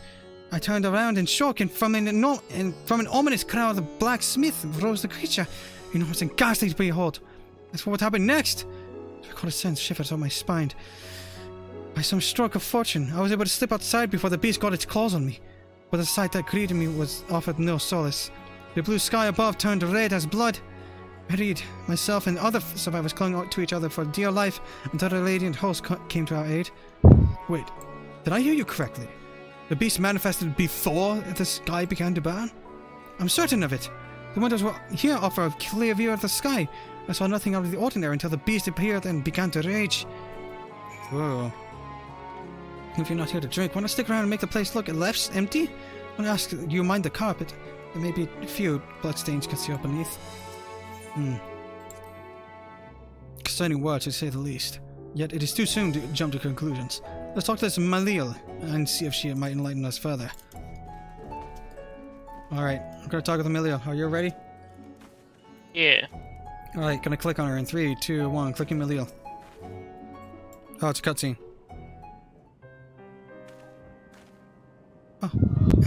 I turned around in shock, and from an ominous crowd, the blacksmith rose the creature, enormous and ghastly to behold. As for what happened next, I caught a sense shivers up my spine. By some stroke of fortune, I was able to slip outside before the beast got its claws on me. But the sight that greeted me was offered no solace. The blue sky above turned red as blood. Reed, myself, and other survivors clung to each other for dear life until the Radiant host came to our aid. Wait, did I hear you correctly? The beast manifested before the sky began to burn? I'm certain of it. The windows were here offer a clear view of the sky. I saw nothing out of the ordinary until the beast appeared and began to rage. Whoa. If you're not here to drink, want to stick around and make the place look less empty? I want to ask, do you mind the carpet? There may be a few bloodstains concealed beneath. Concerning words, to say the least. Yet it is too soon to jump to conclusions. Let's talk to this Malil and see if she might enlighten us further. Alright, I'm gonna talk with Amelia. Are you ready? Yeah. Alright, gonna click on her in 3, 2, 1, clicking Malil. Oh, it's a cutscene. Oh,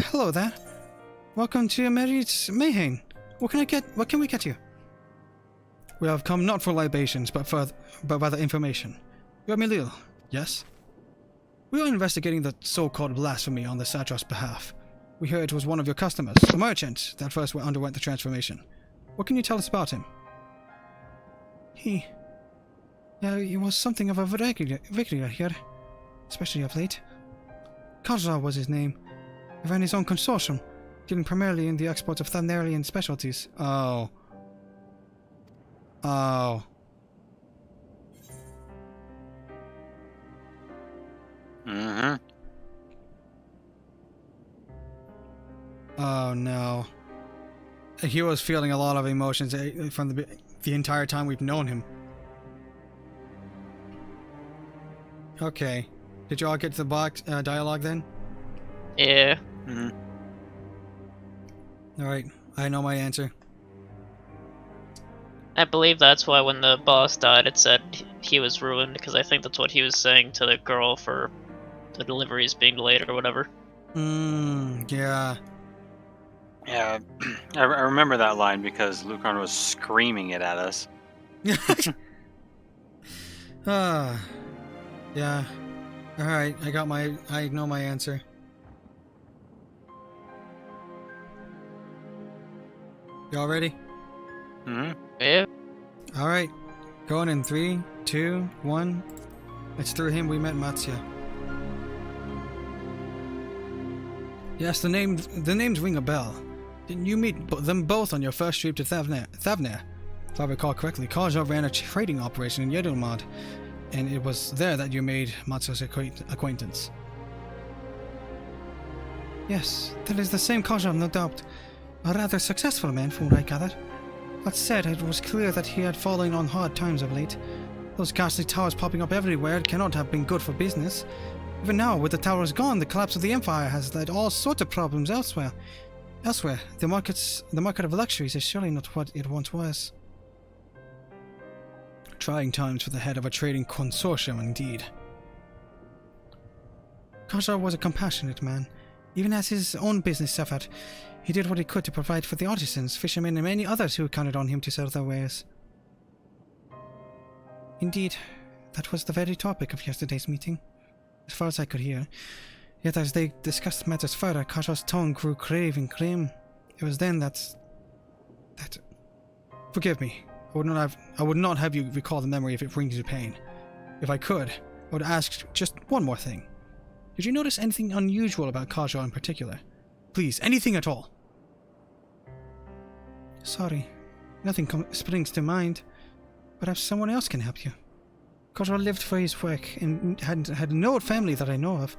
hello there. Welcome to Mary's Mayhain. What can we get you? We have come not for libations, but rather information. You are Melil, yes? We are investigating the so-called blasphemy on the Satrop's behalf. We heard it was one of your customers, a merchant, that first underwent the transformation. What can you tell us about him? He was something of a victory here, especially of late. Kazra was his name. He ran his own consortium, dealing primarily in the export of Thanarian specialties. Oh. Oh. Mm-hmm. Oh no. He was feeling a lot of emotions from the entire time we've known him. Okay. Did you all get to the box dialogue then? Yeah. Mm-hmm. Alright, I know my answer. I believe that's why when the boss died it said he was ruined, because I think that's what he was saying to the girl for the deliveries being delayed or whatever. Yeah. Yeah, I remember that line because Lucron was screaming it at us. Yeah. Alright, I know my answer. Y'all ready? Mm-hmm. Yeah. Alright. Going in 3, 2, 1. It's through him we met Matsya. Yes, the names ring a bell. Didn't you meet them both on your first trip to Thavner? If I recall correctly, Kazra ran a trading operation in Yedilmad, and it was there that you made Matsya's acquaintance. Yes, that is the same Kazra, no doubt. A rather successful man, from what I gathered. That said, it was clear that he had fallen on hard times of late. Those ghastly towers popping up everywhere cannot have been good for business. Even now, with the towers gone, the collapse of the Empire has led all sorts of problems elsewhere. The market of luxuries is surely not what it once was. Trying times for the head of a trading consortium, indeed. Kazra was a compassionate man. Even as his own business suffered, he did what he could to provide for the artisans, fishermen, and many others who counted on him to sell their wares. Indeed, that was the very topic of yesterday's meeting, as far as I could hear. Yet as they discussed matters further, Kazra's tone grew grave and grim. It was then that... Forgive me. I would not have you recall the memory if it brings you pain. If I could, I would ask just one more thing. Did you notice anything unusual about Kazra in particular? Please, anything at all. Sorry, nothing springs to mind. Perhaps someone else can help you. Kazra lived for his work and had no family that I know of.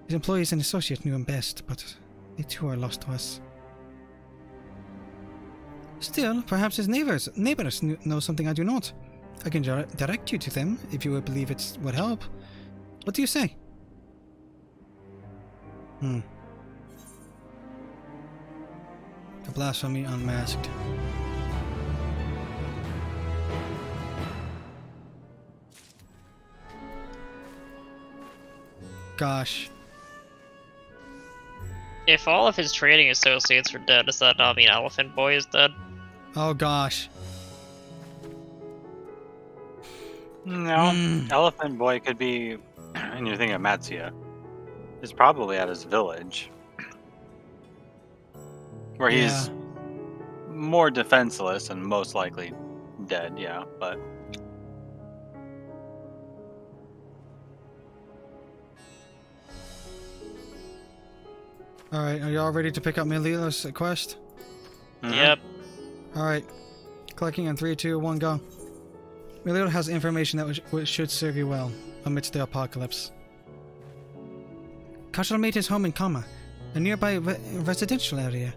His employees and associates knew him best, but they too are lost to us. Still, perhaps his neighbors know something I do not. I can direct you to them if you would believe it would help. What do you say? The blasphemy unmasked. Gosh. If all of his trading associates are dead, does that not mean Elephant Boy is dead? Oh gosh. No, Elephant Boy could be, and you're thinking of Matsya, is probably at his village. Where he's more defenseless and most likely dead, yeah, but... Alright, are y'all ready to pick up Melila's quest? Yep. Alright. Clicking in 3, 2, 1, go. Melila has information that should serve you well amidst the apocalypse. Kazra made his home in Kama, a nearby residential area.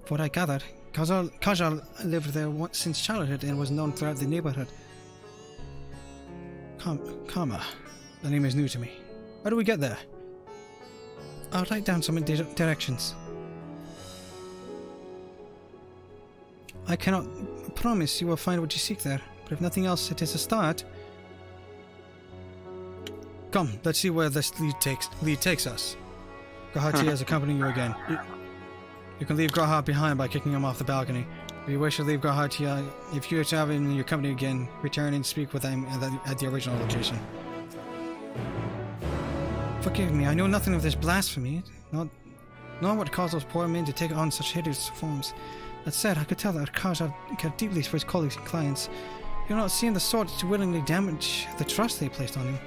From what I gathered, Kazra lived there since childhood and was known throughout the neighborhood. Kama. The name is new to me. How do we get there? I'll write down some directions. I cannot promise you will find what you seek there, but if nothing else, it is a start. Come, let's see where this lead takes us. Grahatia is accompanying you again. You can leave Graha behind by kicking him off the balcony. If you wish to leave Grahatia, if you have him in your company again, return and speak with them at the original location. Forgive me, I know nothing of this blasphemy. Nor what caused those poor men to take on such hideous forms. That said, I could tell that Kaja cared deeply for his colleagues and clients. You're not seeing the sort to willingly damage the trust they placed on him.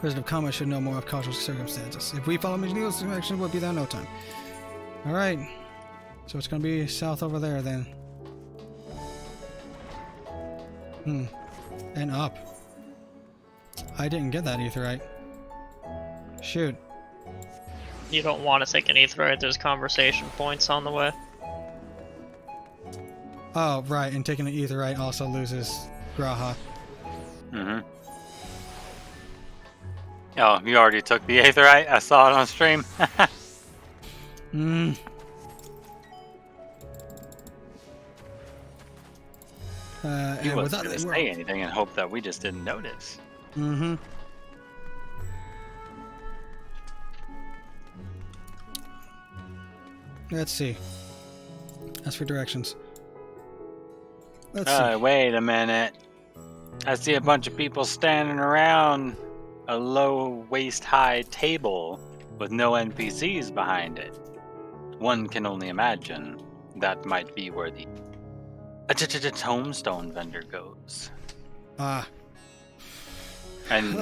Wizard of Karma should know more of Kaja's circumstances. If we follow Mijniel's direction, we'll be there in no time. Alright. So it's gonna be south over there then. And up. I didn't get that aetherite. Shoot. You don't want to take an aetherite, there's conversation points on the way. Oh, right, and taking an aetherite also loses Graha. Oh, you already took the aetherite? I saw it on stream. He wasn't going to say anything and hope that we just didn't notice. Let's see. As for directions. Let's see. Wait a minute. I see a bunch of people standing around a low waist-high table with no NPCs behind it. One can only imagine that might be where the tombstone vendor goes. And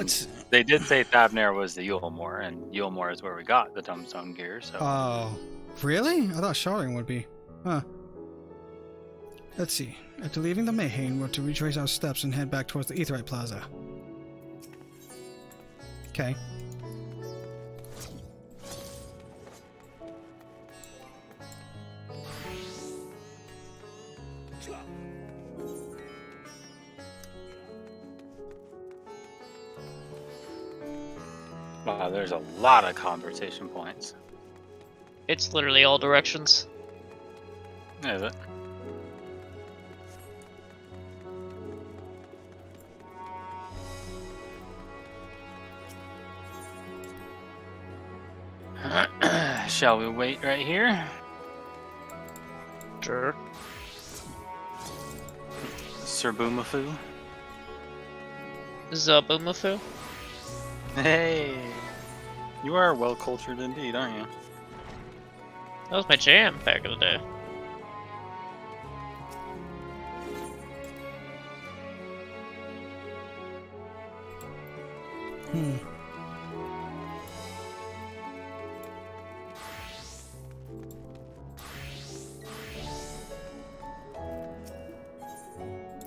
they did say Thavnir was the Yulmore, and Yulmore is where we got the tombstone gear, so... Oh, really? I thought Sharding would be. Huh. Let's see. After leaving the Mayhain, we're to retrace our steps and head back towards the Aetherite Plaza. Okay. Wow, there's a lot of conversation points. It's literally all directions. Is it? Shall we wait right here? Sure. Sir Boomafu? Zabumafu? Hey! You are well cultured indeed, aren't you? That was my jam back in the day.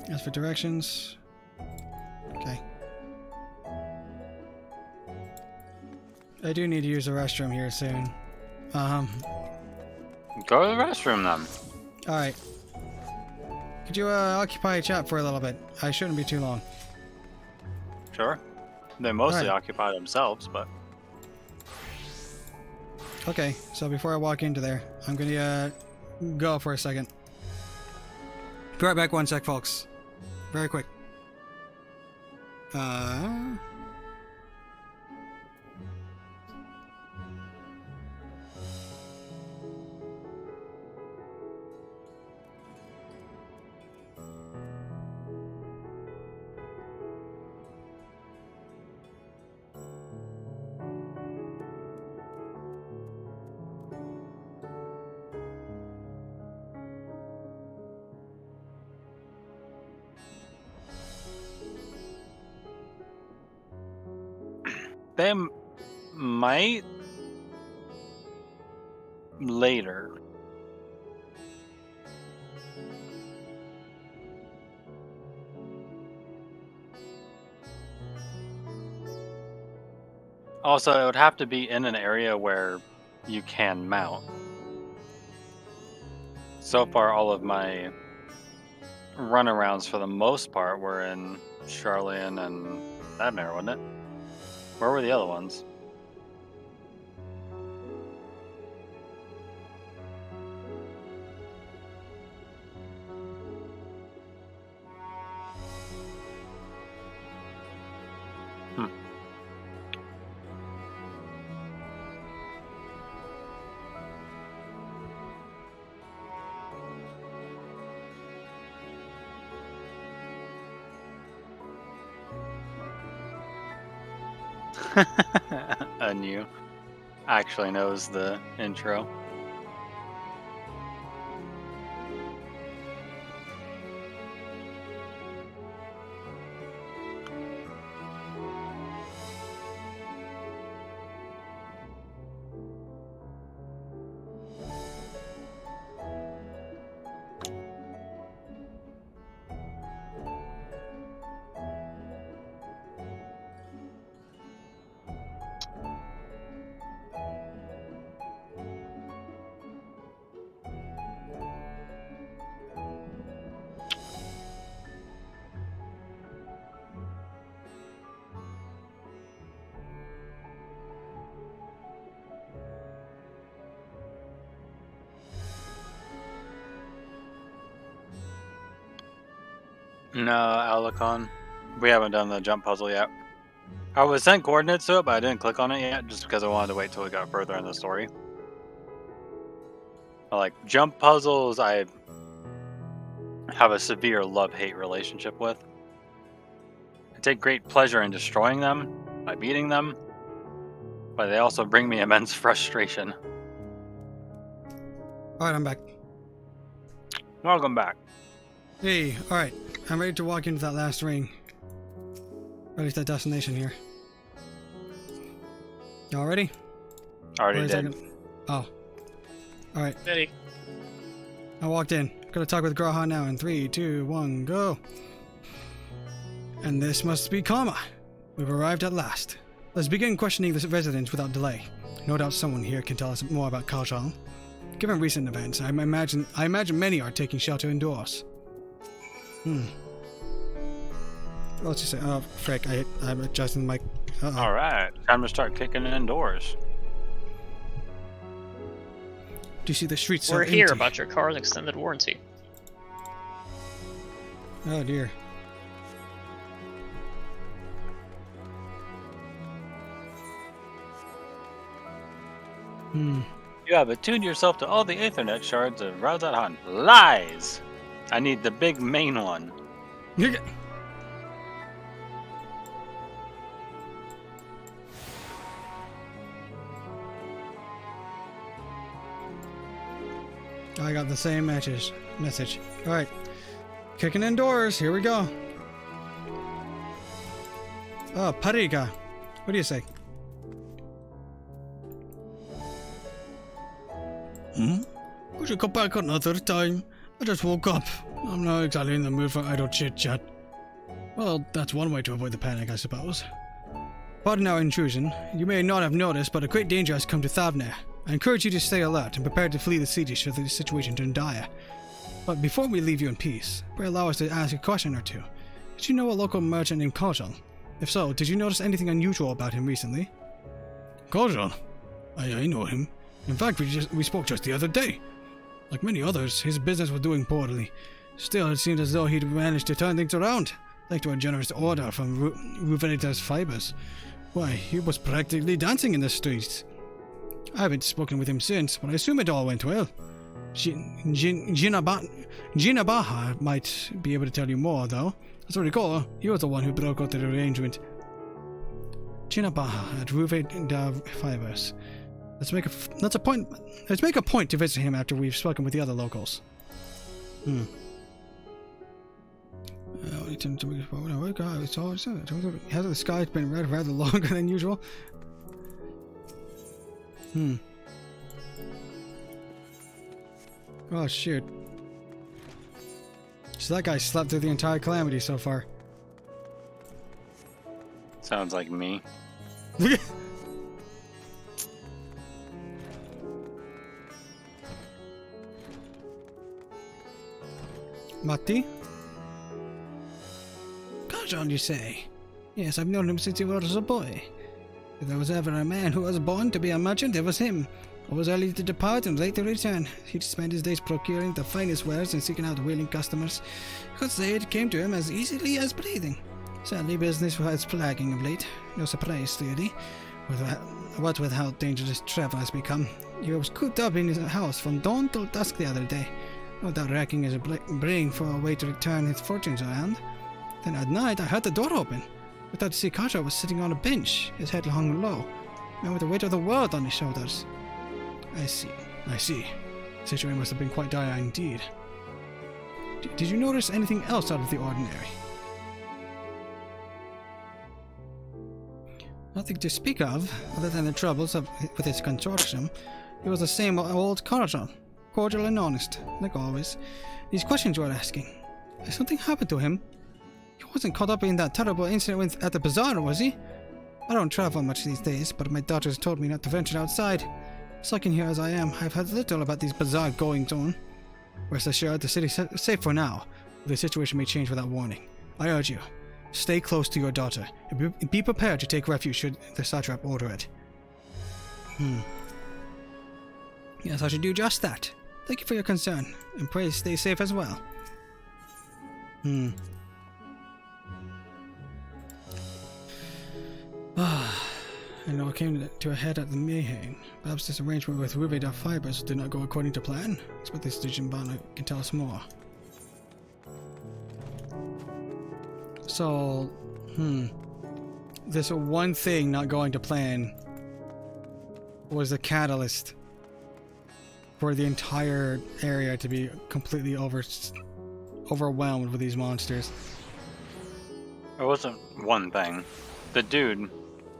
As for directions, okay. I do need to use the restroom here soon. Go to the restroom then. Alright. Could you occupy chat for a little bit? I shouldn't be too long. Sure. They mostly occupy themselves, but... Okay, so before I walk into there, I'm gonna go for a second. Be right back 1 sec, folks. Very quick. They might later. Also, it would have to be in an area where you can mount. So far, all of my runarounds for the most part were in Charlian and Thavnir, wasn't it? Where were the other ones? And you actually knows the intro. No, Alicon. We haven't done the jump puzzle yet. I was sent coordinates to it, but I didn't click on it yet just because I wanted to wait till we got further in the story. Like, jump puzzles, I have a severe love-hate relationship with. I take great pleasure in destroying them, by beating them, but they also bring me immense frustration. Alright, I'm back. Welcome back. Hey, alright. I'm ready to walk into that last ring. Or at least that destination here. Y'all ready? Already did. Oh. Alright. Ready. I walked in. Gonna talk with Graha now in 3, 2, 1, go. And this must be karma. We've arrived at last. Let's begin questioning the residents without delay. No doubt someone here can tell us more about Kajal. Given recent events, I imagine many are taking shelter indoors. What's he say? Oh, frick, I'm adjusting the mic. Alright, time to start kicking indoors. Do you see the streets We're so here empty? about your car's extended warranty. Oh dear. You have attuned yourself to all the Ethernet shards of Razat. Lies! I need the big main one. I got the same message. Alright. Kicking indoors. Here we go. Oh, Parika. What do you say? Could you come back another time? I just woke up. I'm not exactly in the mood for idle chit-chat. Well, that's one way to avoid the panic, I suppose. Pardon our intrusion. You may not have noticed, but a great danger has come to Thavner. I encourage you to stay alert and prepare to flee the city should the situation turn dire. But before we leave you in peace, pray allow us to ask a question or two. Did you know a local merchant named Kajal? If so, did you notice anything unusual about him recently? Kajal? I know him. In fact, we spoke just the other day. Like many others, his business was doing poorly. Still, it seemed as though he'd managed to turn things around, thanks to a generous order from Ruvenita's fibers. Why, he was practically dancing in the streets. I haven't spoken with him since, but I assume it all went well. Jinabaha might be able to tell you more, though. As I recall, he was the one who broke out the arrangement. Jinabaha at Ruvenita fibers. Let's make a point to visit him after we've spoken with the other locals. Has the sky's been red rather longer than usual? Oh shoot. So that guy slept through the entire calamity so far. Sounds like me. Matti? Kajal, you say? Yes, I've known him since he was a boy. If there was ever a man who was born to be a merchant, it was him. Always early to depart and late to return. He'd spend his days procuring the finest wares and seeking out willing customers. You could say it came to him as easily as breathing. Sadly, business was flagging of late. No surprise, really. What with how dangerous travel has become. He was cooped up in his house from dawn till dusk the other day. No doubt racking his brain for a way to return his fortunes around. Then at night, I heard the door open. I thought to see Kaja was sitting on a bench, his head hung low, and with the weight of the world on his shoulders. I see. The situation must have been quite dire indeed. Did you notice anything else out of the ordinary? Nothing to speak of, other than the troubles with his consortium. He was the same old Kaja, cordial and honest, like always. These questions you are asking. Has something happened to him? He wasn't caught up in that terrible incident at the bazaar, was he? I don't travel much these days, but my daughters told me not to venture outside. Sucking here as I am, I've heard little about these bazaar goings-on. Rest assured, the city's safe for now, but the situation may change without warning. I urge you, stay close to your daughter, and be prepared to take refuge should the satrap order it. Yes, I should do just that. Thank you for your concern, and pray stay safe as well. I know it came to a head at the Mayhain. Perhaps this arrangement with Ruvedar Fibers did not go according to plan. It's what this Digimon can tell us more. So, this one thing not going to plan was the catalyst for the entire area to be completely overwhelmed with these monsters. It wasn't one thing. The dude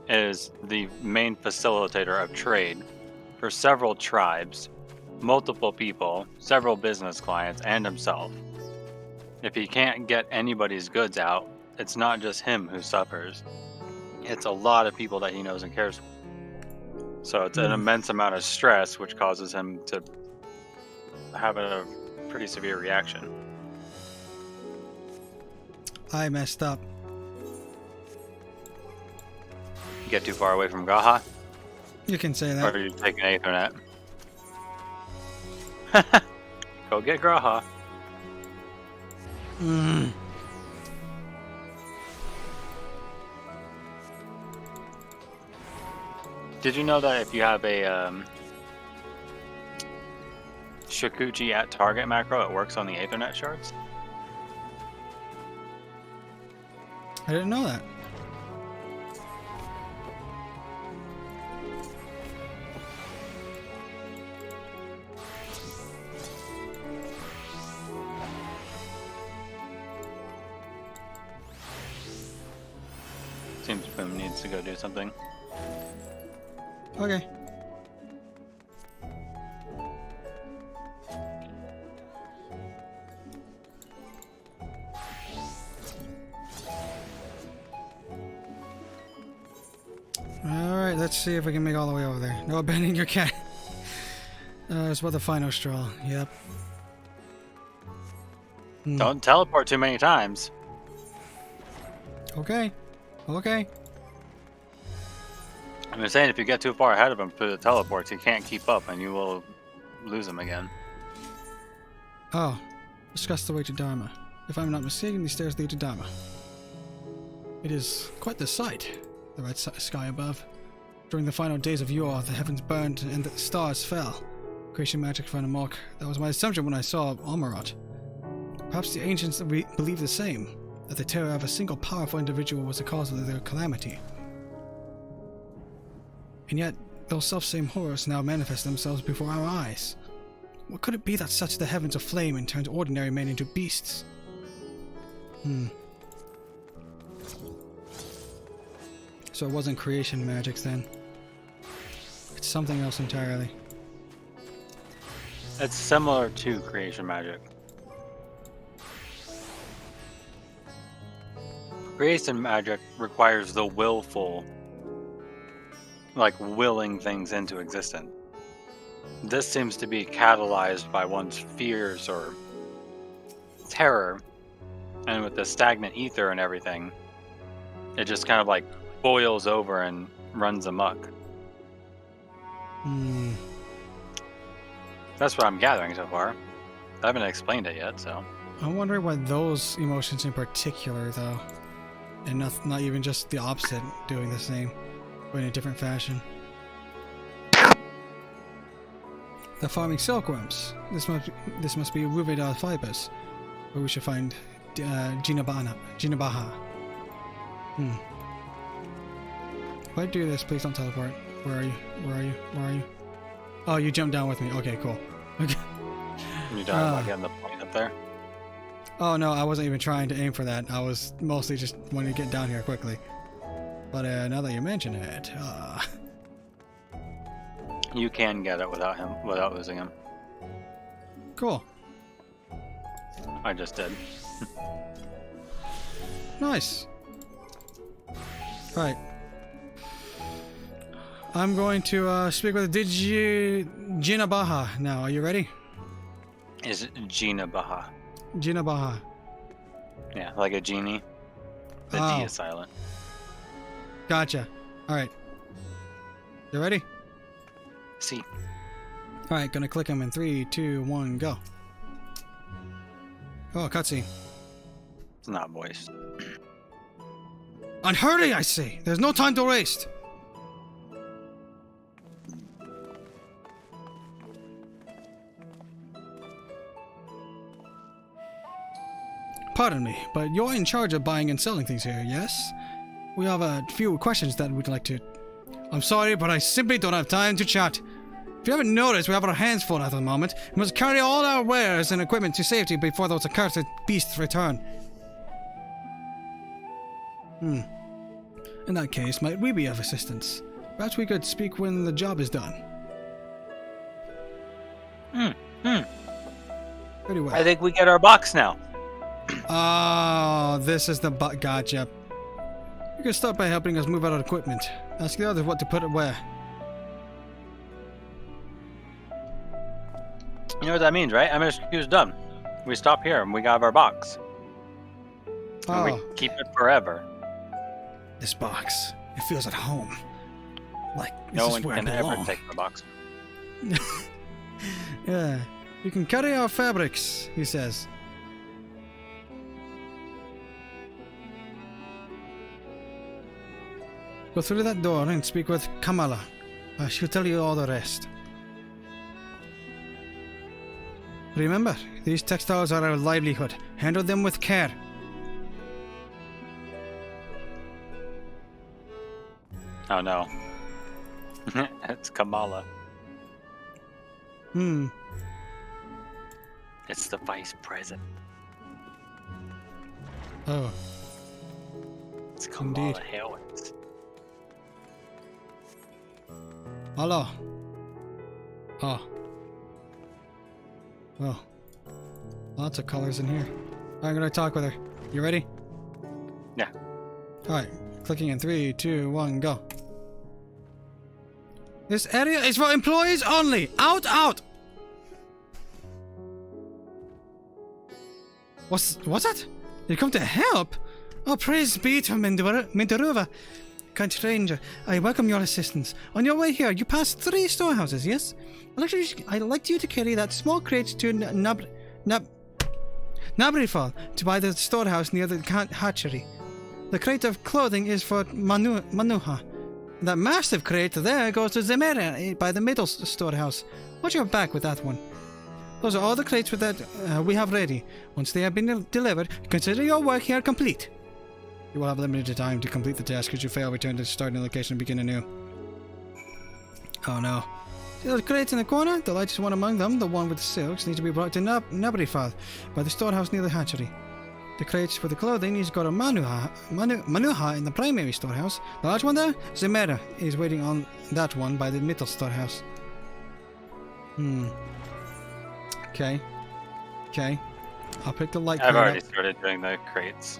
is the main facilitator of trade for several tribes, multiple people, several business clients, and himself. If he can't get anybody's goods out, it's not just him who suffers. It's a lot of people that he knows and cares for. So it's an immense amount of stress, which causes him to have a pretty severe reaction. I messed up. You get too far away from Gaha? You can say that. Or you take an Ethernet. Go get Graha. Did you know that if you have a Shikuchi at target macro, it works on the Ethernet shards? I didn't know that. Seems Boom needs to go do something. Okay. Alright, let's see if we can make all the way over there. No abandoning your cat. It's about the final straw. Yep. Don't teleport too many times. Okay. Okay. I'm just saying, if you get too far ahead of him through the teleports, he can't keep up and you will lose him again. Oh. Discuss the way to Dharma. If I'm not mistaken, these stairs lead to Dharma. It is quite the sight, the red sky above. During the final days of Yore, the heavens burned and the stars fell. Creation magic found a mark. That was my assumption when I saw Amarot. Perhaps the ancients believed the same, that the terror of a single powerful individual was the cause of their calamity. And yet, those self-same horrors now manifest themselves before our eyes. What could it be that sets the heavens aflame and turns ordinary men into beasts? So it wasn't creation magics then. It's something else entirely. It's similar to creation magic. Creation magic requires the willful, like willing things into existence. This seems to be catalyzed by one's fears or terror, and with the stagnant ether and everything, it just kind of like boils over and runs amok. That's what I'm gathering so far. I haven't explained it yet, so. I'm wondering why those emotions in particular, though. And not even just the opposite, doing the same, but in a different fashion. The farming silkworms. This must be Ruvedar Fibers, where we should find Jinabaha. If I do this, please don't teleport. Where are you? Where are you? Where are you? Oh, you jumped down with me. Okay, cool. Okay. You talking about getting the point up there? Oh no, I wasn't even trying to aim for that. I was mostly just wanting to get down here quickly. But now that you mention it, you can get it without losing him. Cool. I just did. Nice. Right. I'm going to speak with Gina Baha now. Are you ready? Is it Gina Baha? Gina Baha. Yeah, like a genie. The D is silent. Gotcha. Alright. You ready? See. Alright, gonna click him in 3, 2, 1, go. Oh, cutscene. It's not voiced. Unhurry, I say! There's no time to waste! Pardon me, but you're in charge of buying and selling things here, yes? We have a few questions that we'd like to... I'm sorry, but I simply don't have time to chat. If you haven't noticed, we have our hands full at the moment. We must carry all our wares and equipment to safety before those accursed beasts return. In that case, might we be of assistance? Perhaps we could speak when the job is done. Pretty well. I think we get our box now. Oh, this is the gotcha. You can start by helping us move out of equipment. Ask the others what to put it where. You know what that means, right? MSQ's done. We stop here and we got our box. And we keep it forever. This box, it feels at home. Like this no is one where can I belong. ever take the box. Yeah, you can carry our fabrics, he says. Go through that door and speak with Kamala. She'll tell you all the rest. Remember, these textiles are our livelihood. Handle them with care. Oh no. It's Kamala. It's the vice president. Oh. It's Kamala Harris. Hello. Oh. Oh. Lots of colors in here. I'm gonna talk with her. You ready? Yeah. Alright. Clicking in 3, 2, 1, go. This area is for employees only! Out, out! What's that? You come to help? Oh, praise be to Mindaruva. Kind stranger, I welcome your assistance. On your way here, you pass 3 storehouses, yes? I'd like you to carry that small crate to Nabrifal to buy the storehouse near the hatchery. The crate of clothing is for Manuha. That massive crate there goes to Zemera by the middle storehouse. Watch your back with that one. Those are all the crates with that we have ready. Once they have been delivered, consider your work here complete. You will have limited time to complete the task. Should you fail, return to the starting location and begin anew. Oh no. See those crates in the corner? The lightest one among them, the one with the silks, needs to be brought to Nabrifal by the storehouse near the hatchery. The crates for the clothing needs to go to Manuha in the primary storehouse. The large one there, Zemera, is waiting on that one by the middle storehouse. Okay. Okay. I'll pick the light crate. I've already started doing the crates.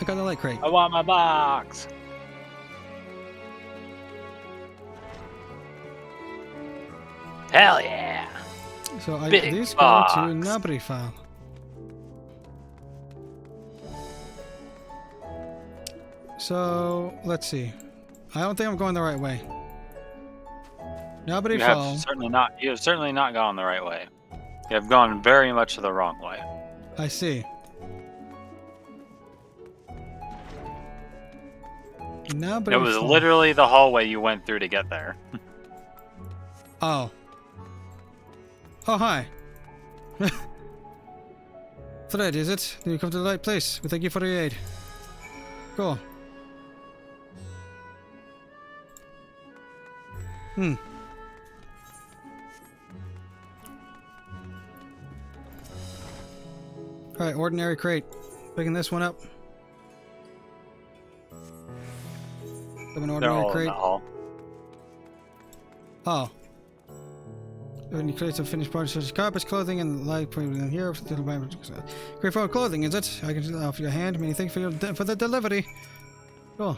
I got the light crate. I want my box! Hell yeah! So these box. go to Nabrifal. So let's see. I don't think I'm going the right way. You have certainly not gone the right way. You have gone very much the wrong way. I see. It was literally the hallway you went through to get there. Oh. Oh, hi. Fred, is it? Then you come to the right place. We thank you for your aid. Cool. Alright, ordinary crate. Picking this one up. An They're ordinary all in crate. the hall. Oh. Any crates of finished parts such as carpets, clothing, and light put in here. Great for clothing, is it? I can offer your hand. Many thanks for the delivery. Cool.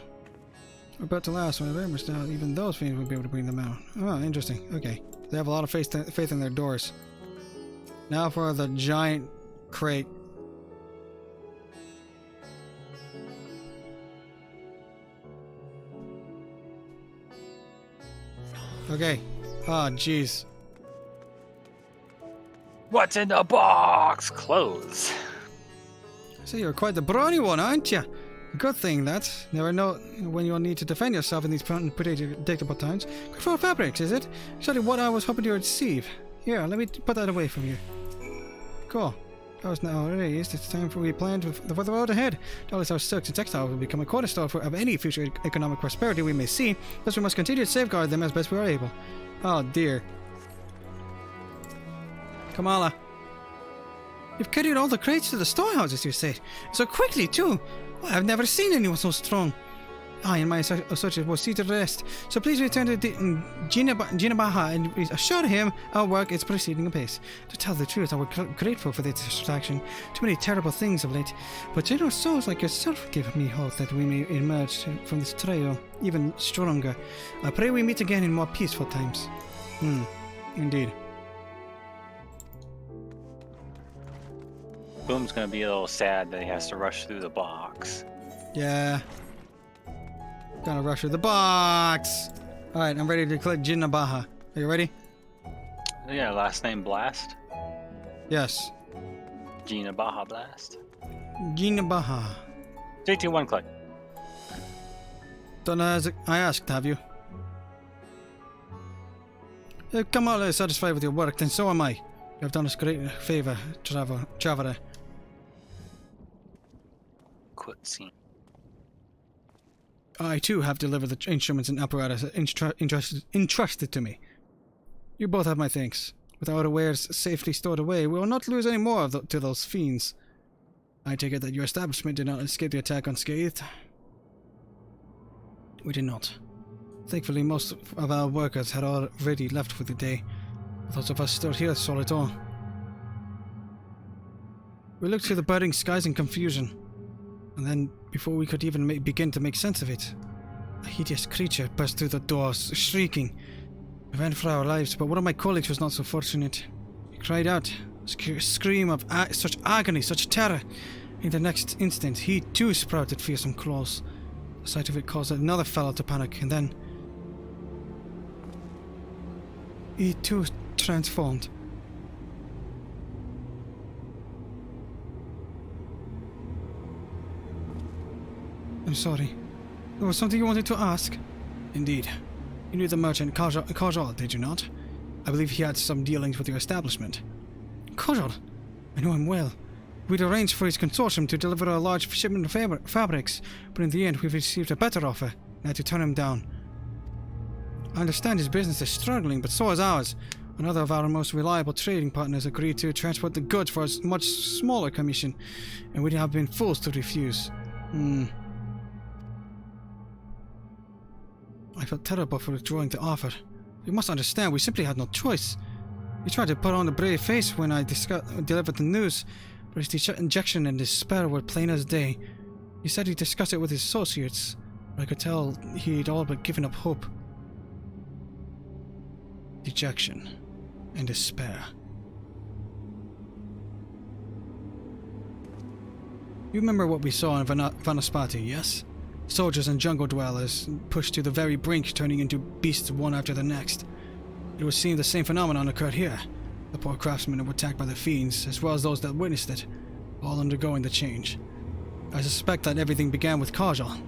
We're about to last one of them. Now, even those fiends will be able to bring them out. Oh, interesting. Okay. They have a lot of faith in their doors. Now for the giant crate. Okay. Oh, jeez. What's in the box? Clothes. So you're quite the brawny one, aren't you? Good thing that. Never know when you'll need to defend yourself in these predictable times. Good for fabrics, is it? Exactly what I was hoping to receive. Here, let me put that away from you. Cool. That was now released. It's time for we plan for the road ahead. Doubtless our silks and textiles will become a cornerstone of any future economic prosperity we may see. Thus we must continue to safeguard them as best we are able. Oh dear. Kamala. You've carried all the crates to the storehouses, you said. So quickly, too. Well, I've never seen anyone so strong. I and my associate will see to the rest. So please return to Jinabaha and assure him our work is proceeding apace. To tell the truth, I was grateful for this distraction. Too many terrible things of late. But generous souls like yourself give me hope that we may emerge from this trial even stronger. I pray we meet again in more peaceful times. Indeed. Boom's gonna be a little sad that he has to rush through the box. Yeah. Gotta rush through the box. Alright, I'm ready to click Jinabaha. Are you ready? Yeah, last name Blast. Yes. Jinabaha Blast. Jinabaha. JT1 click. Done as I asked, have you? If Kamala is satisfied with your work, then so am I. You have done us great favor, Traveler. Quit scene. I too have delivered the instruments and apparatus entrusted to me. You both have my thanks. With our wares safely stored away, we will not lose any more to those fiends. I take it that your establishment did not escape the attack unscathed. We did not. Thankfully, most of our workers had already left for the day. Those of us still here saw it all. We looked through the burning skies in confusion. And then, before we could even begin to make sense of it, a hideous creature burst through the doors, shrieking. We ran for our lives, but one of my colleagues was not so fortunate. He cried out, a scream of such agony, such terror. In the next instant, he too sprouted fearsome claws. The sight of it caused another fellow to panic, and then he too transformed. I'm sorry. There was something you wanted to ask? Indeed. You knew the merchant Kajal, did you not? I believe he had some dealings with your establishment. Kajal? I know him well. We'd arranged for his consortium to deliver a large shipment of fabrics, but in the end we've received a better offer, and had to turn him down. I understand his business is struggling, but so is ours. Another of our most reliable trading partners agreed to transport the goods for a much smaller commission, and we'd have been fools to refuse. I felt terrible for withdrawing the offer. You must understand, we simply had no choice. He tried to put on a brave face when I delivered the news, but his dejection and despair were plain as day. He said he discussed it with his associates, but I could tell he'd all but given up hope. Dejection and despair. You remember what we saw in Vanaspati, yes? Soldiers and jungle dwellers pushed to the very brink, turning into beasts one after the next. It would seem the same phenomenon occurred here. The poor craftsmen were attacked by the fiends, as well as those that witnessed it, all undergoing the change. I suspect that everything began with Kajal.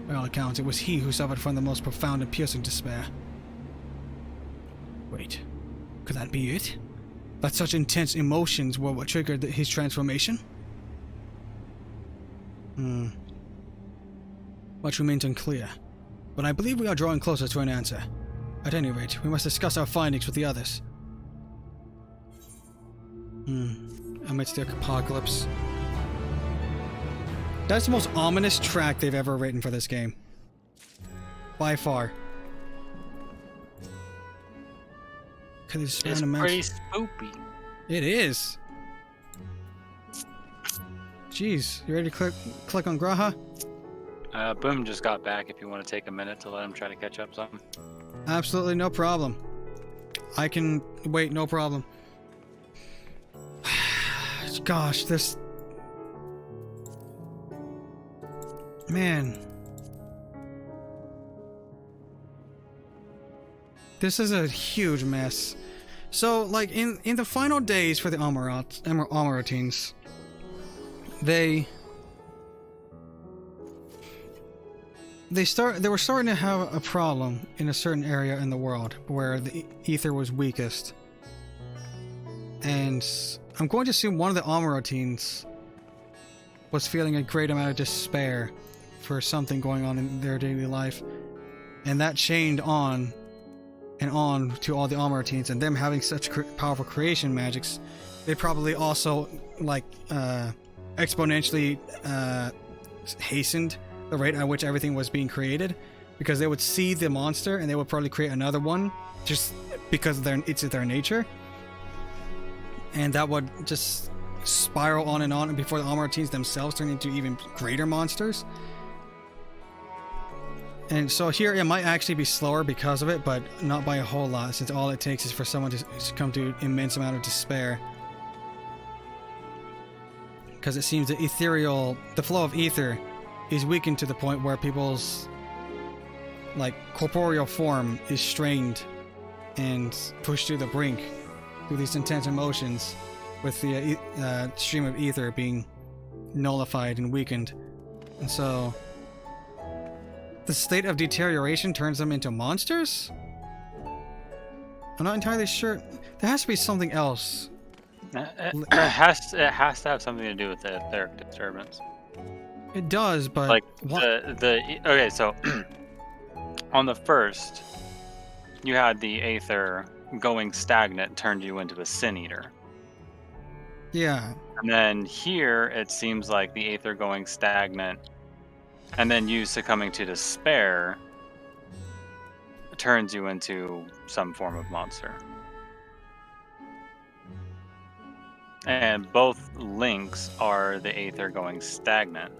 By all accounts, it was he who suffered from the most profound and piercing despair. Wait, could that be it? That such intense emotions were what triggered his transformation? Much remains unclear, but I believe we are drawing closer to an answer. At any rate, we must discuss our findings with the others. Amidst the apocalypse. That's the most ominous track they've ever written for this game. By far. It's pretty spoopy. It is. Jeez, you ready to click on Graha? Boom just got back if you want to take a minute to let him try to catch up something. Absolutely no problem. I can wait, no problem. Gosh, this... Man. This is a huge mess. So, like, in the final days for the Amaratines, they were starting to have a problem in a certain area in the world where the ether was weakest. And I'm going to assume one of the Amaratines was feeling a great amount of despair for something going on in their daily life. And that chained on and on to all the Amaratines, and them having such powerful creation magics, they probably also, like, exponentially hastened the rate at which everything was being created, because they would see the monster and they would probably create another one just because of it's their nature, and that would just spiral on and before the Amaratines themselves turn into even greater monsters. And so here it might actually be slower because of it, but not by a whole lot, since all it takes is for someone to come to an immense amount of despair. Because it seems the flow of ether is weakened to the point where people's, like, corporeal form is strained and pushed to the brink through these intense emotions, with the stream of ether being nullified and weakened. And so the state of deterioration turns them into monsters? I'm not entirely sure. There has to be something else. It has to have something to do with the etheric disturbance. It does, but like okay, so on the first, you had the aether going stagnant turned you into a sin eater. Yeah. And then here it seems like the aether going stagnant and then you succumbing to despair turns you into some form of monster. And both links are the aether going stagnant.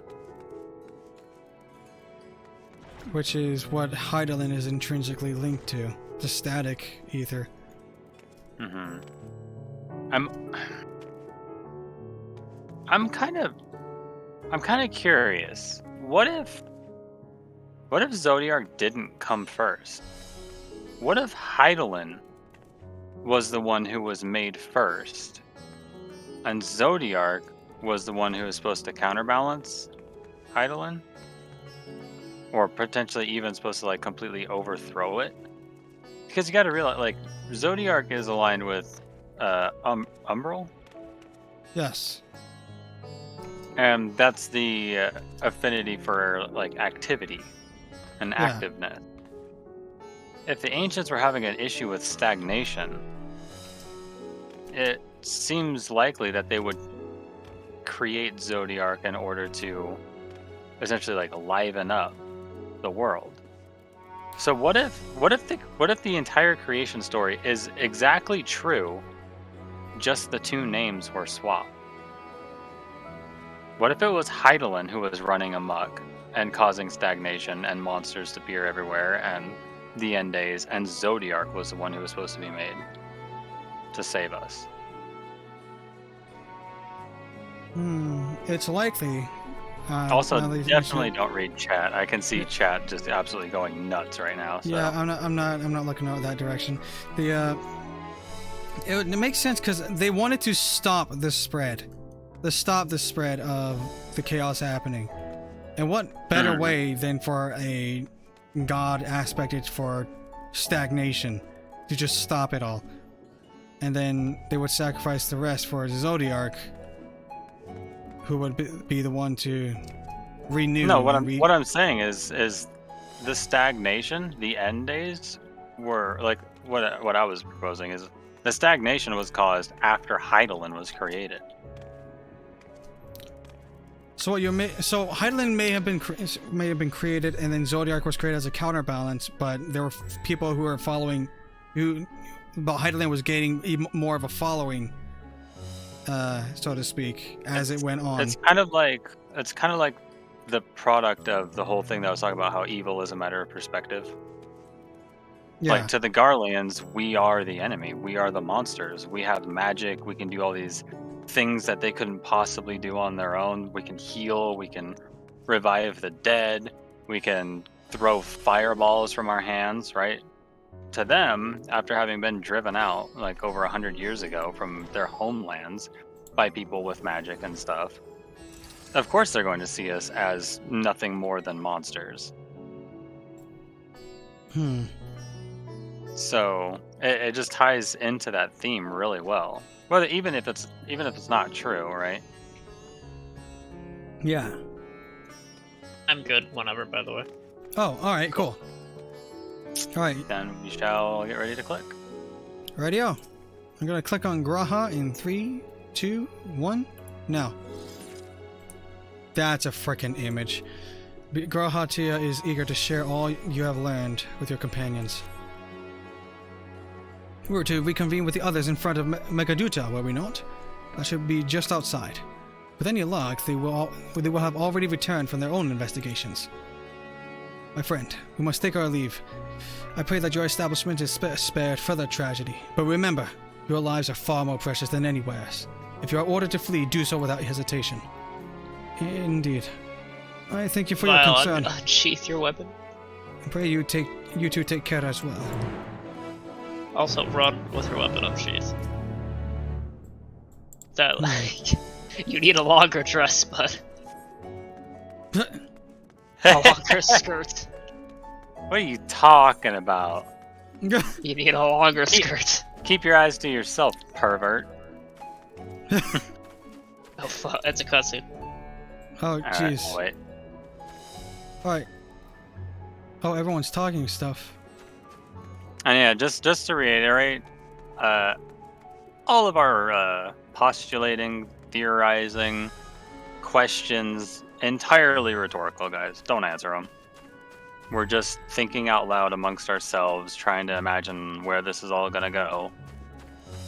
Which is what Heidelin is intrinsically linked to. The static ether. Mm-hmm. I'm kind of curious. What if Zodiark didn't come first? What if Heidelin was the one who was made first, and Zodiark was the one who was supposed to counterbalance Heidelin? Or potentially even supposed to, like, completely overthrow it? Because you gotta realize, like, Zodiark is aligned with Umbral? Yes. And that's the affinity for, like, activity and activeness. If the ancients were having an issue with stagnation, it seems likely that they would create Zodiark in order to essentially, like, liven up the world. So what if the entire creation story is exactly true, just the two names were swapped? What if it was Heidelin who was running amok and causing stagnation and monsters to appear everywhere and the end days, and Zodiark was the one who was supposed to be made to save us? It's likely. Also, definitely don't read chat. I can see chat just absolutely going nuts right now. So. Yeah, I'm not looking out that direction. It makes sense because they wanted to stop the spread. Stop the spread of the chaos happening. And what better way than for a god aspected for stagnation to just stop it all? And then they would sacrifice the rest for Zodiark, who would be the one to renew. No, what I'm saying is the stagnation, the end days, were like what I was proposing is the stagnation was caused after Heidelin was created. So what Heidelin may have been created, and then Zodiac was created as a counterbalance. But there were people who were following, but Heidelin was gaining even more of a following, so to speak, as it went on. It's kind of like the product of the whole thing that I was talking about, how evil is a matter of perspective. Yeah. Like to the Garleans, we are the enemy. We are the monsters. We have magic. We can do all these things that they couldn't possibly do on their own. We can heal. We can revive the dead. We can throw fireballs from our hands, right? To them, after having been driven out like over 100 years ago from their homelands by people with magic and stuff, of course they're going to see us as nothing more than monsters. So it just ties into that theme really well. Whether even if it's not true, right? Yeah. I'm good whenever, by the way. Oh, all right, cool. All right. Then we shall get ready to click. Radio. I'm gonna click on Graha in 3, 2, 1, now. That's a frickin' image. Graha Tia is eager to share all you have learned with your companions. We were to reconvene with the others in front of Megaduta, were we not? That should be just outside. With any luck, they will have already returned from their own investigations. My friend, we must take our leave. I pray that your establishment is spared further tragedy. But remember, your lives are far more precious than anywhere's. If you are ordered to flee, do so without hesitation. Indeed. I thank you for your concern. Unsheath your weapon. I pray you two take care as well. Also, run with your weapon unsheathed. That, like, you need a longer dress, but a longer skirt. What are you talking about? You need a longer skirt. Keep your eyes to yourself, pervert. Oh fuck, that's a cutscene. Oh jeez. Wait. Alright. Oh, everyone's talking stuff. And yeah, just to reiterate, all of our postulating, theorizing, questions, entirely rhetorical, guys. Don't answer them. We're just thinking out loud amongst ourselves, trying to imagine where this is all gonna go.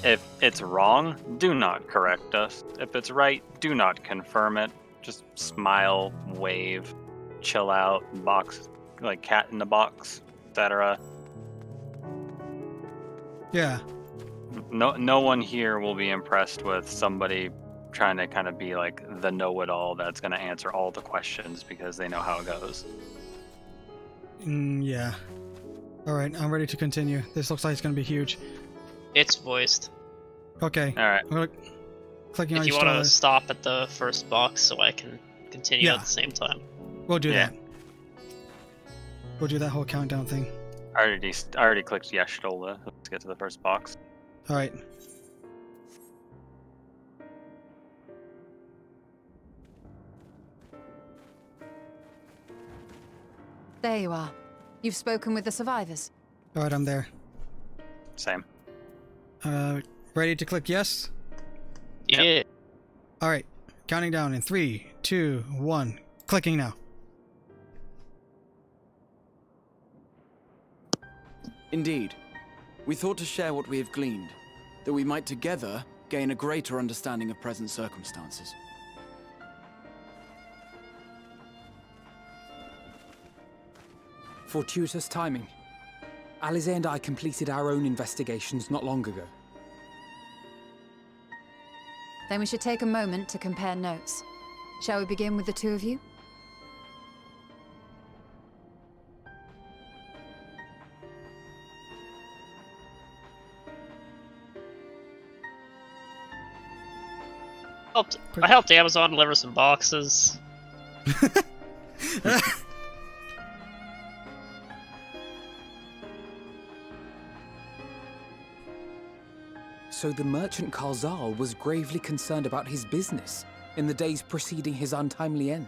If it's wrong, do not correct us. If it's right, do not confirm it. Just smile, wave, chill out, box, like cat in the box, etc. Yeah. No one here will be impressed with somebody trying to kind of be like the know-it-all that's going to answer all the questions because they know how it goes. Yeah. Alright, I'm ready to continue. This looks like it's going to be huge. It's voiced. Okay. Alright. If you want to stop at the first box so I can continue at the same time. We'll do that. We'll do that whole countdown thing. I already clicked yes, Stola. Let's get to the first box. Alright. There you are. You've spoken with the survivors. Alright, I'm there. Same. Ready to click yes? Yeah. Alright. Counting down in 3, 2, 1. Clicking now. Indeed. We thought to share what we have gleaned, that we might together gain a greater understanding of present circumstances. Fortuitous timing. Alice and I completed our own investigations not long ago. Then we should take a moment to compare notes. Shall we begin with the two of you? I helped Amazon deliver some boxes. So the merchant Karzal was gravely concerned about his business in the days preceding his untimely end.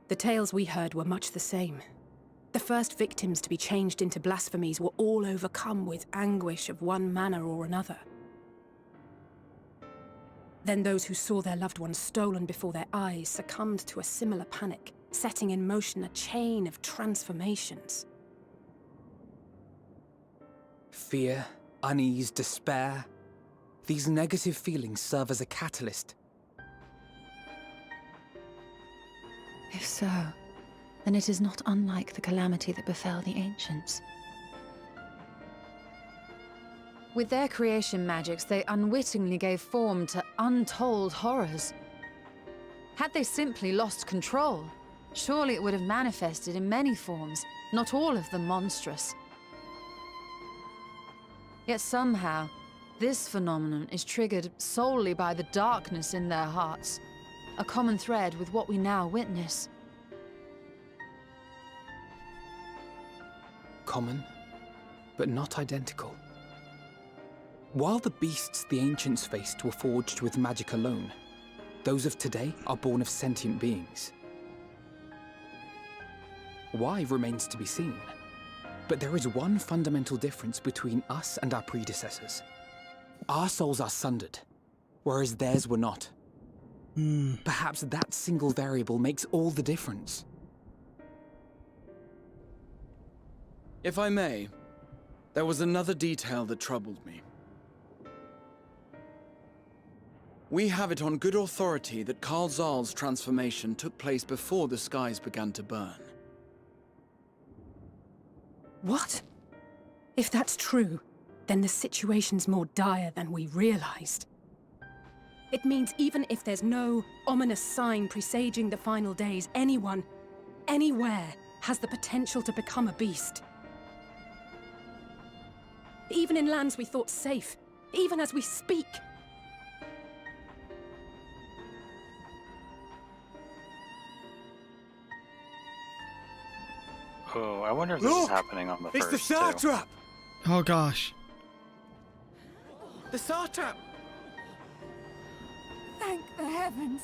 The tales we heard were much the same. The first victims to be changed into blasphemies were all overcome with anguish of one manner or another. Then those who saw their loved ones stolen before their eyes succumbed to a similar panic, setting in motion a chain of transformations. Fear, unease, despair. These negative feelings serve as a catalyst. If so, then it is not unlike the calamity that befell the ancients. With their creation magics, they unwittingly gave form to untold horrors. Had they simply lost control, surely it would have manifested in many forms, not all of them monstrous. Yet somehow, this phenomenon is triggered solely by the darkness in their hearts, a common thread with what we now witness. Common, but not identical. While the beasts the ancients faced were forged with magic alone, those of today are born of sentient beings. Why remains to be seen, but there is one fundamental difference between us and our predecessors. Our souls are sundered, whereas theirs were not. Perhaps that single variable makes all the difference. If I may, there was another detail that troubled me. We have it on good authority that Karl Zahl's transformation took place before the skies began to burn. What? If that's true, then the situation's more dire than we realized. It means even if there's no ominous sign presaging the final days, anyone, anywhere, has the potential to become a beast. Even in lands we thought safe, even as we speak. Oh, I wonder if this is happening on the It's first, the too. satrap! Oh gosh. The satrap! Thank the heavens.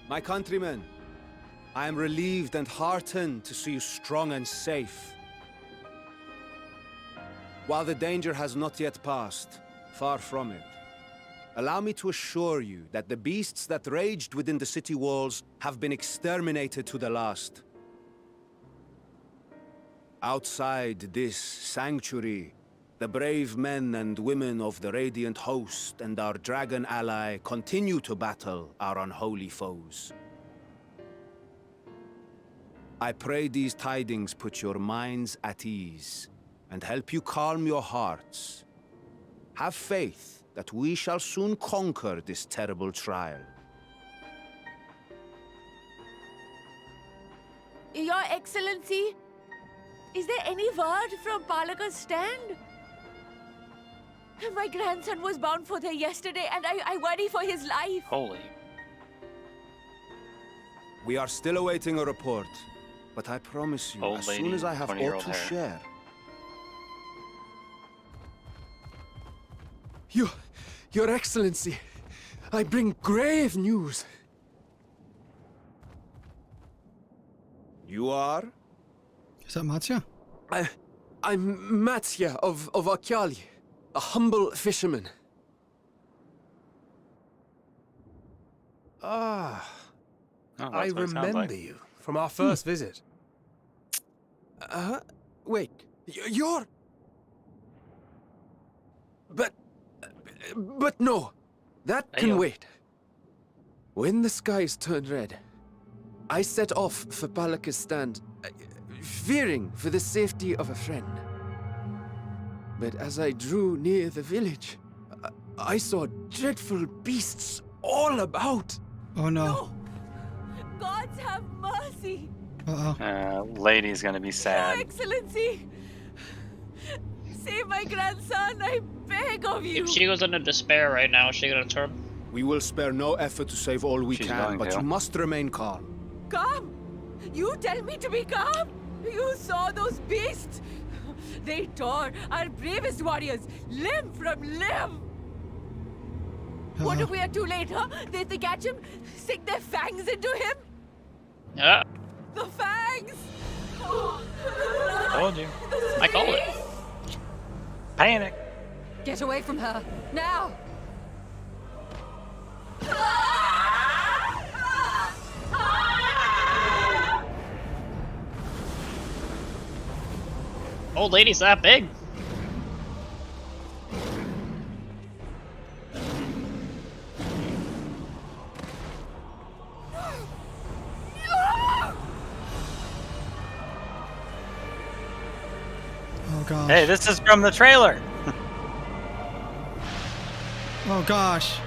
My countrymen, I am relieved and heartened to see you strong and safe. While the danger has not yet passed, far from it, allow me to assure you that the beasts that raged within the city walls have been exterminated to the last. Outside this sanctuary, the brave men and women of the Radiant Host and our dragon ally continue to battle our unholy foes. I pray these tidings put your minds at ease and help you calm your hearts. Have faith that we shall soon conquer this terrible trial. Your Excellency, is there any word from Palaka's stand? My grandson was bound for there yesterday, and I worry for his life. Holy. We are still awaiting a report, but I promise you, as soon as I have all to share. Your Excellency, I bring grave news. You are? Is that Matsya? I'm Matsya of Akyali, a humble fisherman. Ah, I remember you from our first visit. Wait, you're... But no, that can wait. When the skies turned red, I set off for Palaka's stand, fearing for the safety of a friend. But as I drew near the village, I saw dreadful beasts all about. Oh no. Gods have mercy. Lady's gonna be sad. Your Excellency, save my grandson, I beg of you. If she goes into despair right now, is she gonna turn? We will spare no effort to save all we can, but you must remain calm. Calm? You tell me to be calm? You saw those beasts? They tore our bravest warriors limb from limb. What if we are too late, huh? They catch him, sink their fangs into him? Yeah. The fangs! Told you. I called it. Panic. Get away from her, now! Old lady's that big. Oh gosh. Hey, this is from the trailer. Oh gosh.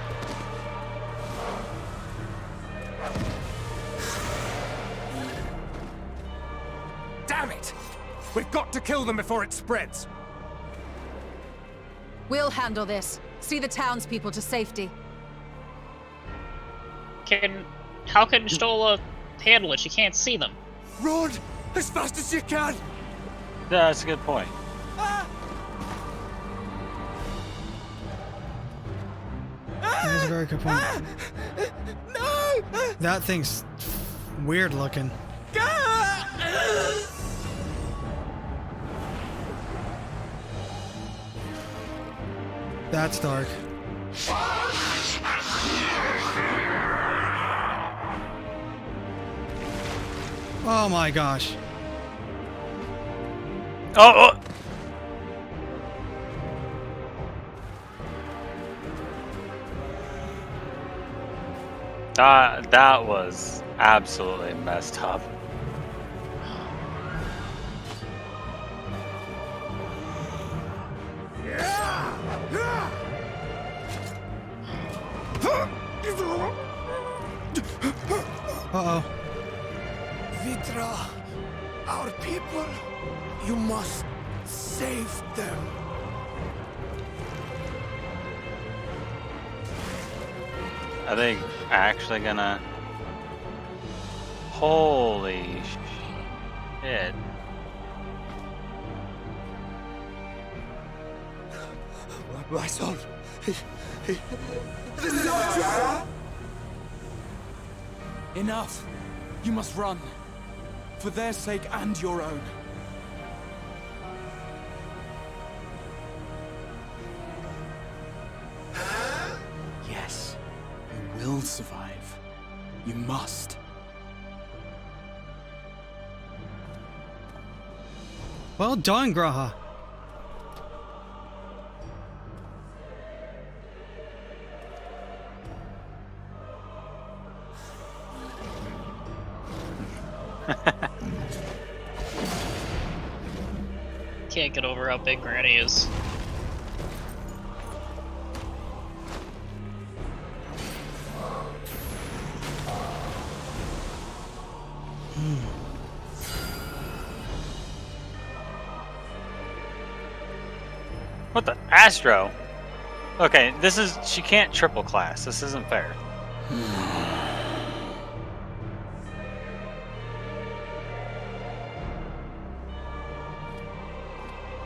Damn it! We've got to kill them before it spreads. We'll handle this. See the townspeople to safety. How can Stola handle it? She can't see them. Run as fast as you can. Yeah, that's a good point. That is a very good point. No! That thing's weird looking. That's dark. Oh my gosh. Oh! That was absolutely messed up. Uh-oh. Vitra, our people, you must save them. Are they actually gonna... Holy shit. My son, Enough! You must run. For their sake and your own. Yes, you will survive. You must. Well done, Graha. Can't get over how big Granny is. What the? Astro? Okay, this is... She can't triple class. This isn't fair.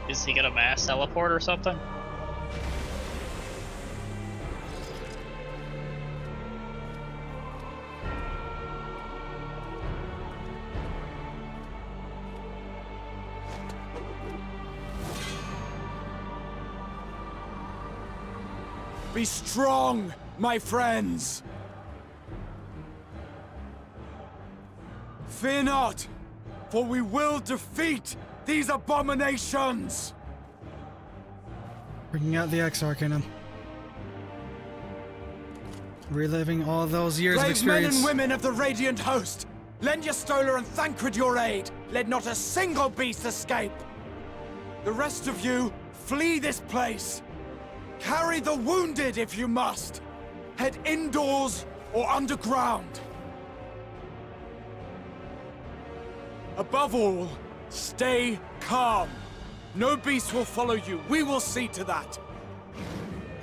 Is he gonna mass teleport or something? Be strong, my friends! Fear not, for we will defeat these abominations! Bringing out the Exarch in him. Reliving all those years of Brave men experience. and women of the Radiant Host, lend your Stola and Thancred your aid. Let not a single beast escape. The rest of you, flee this place. Carry the wounded if you must. Head indoors or underground. Above all, stay calm. No beast will follow you. We will see to that.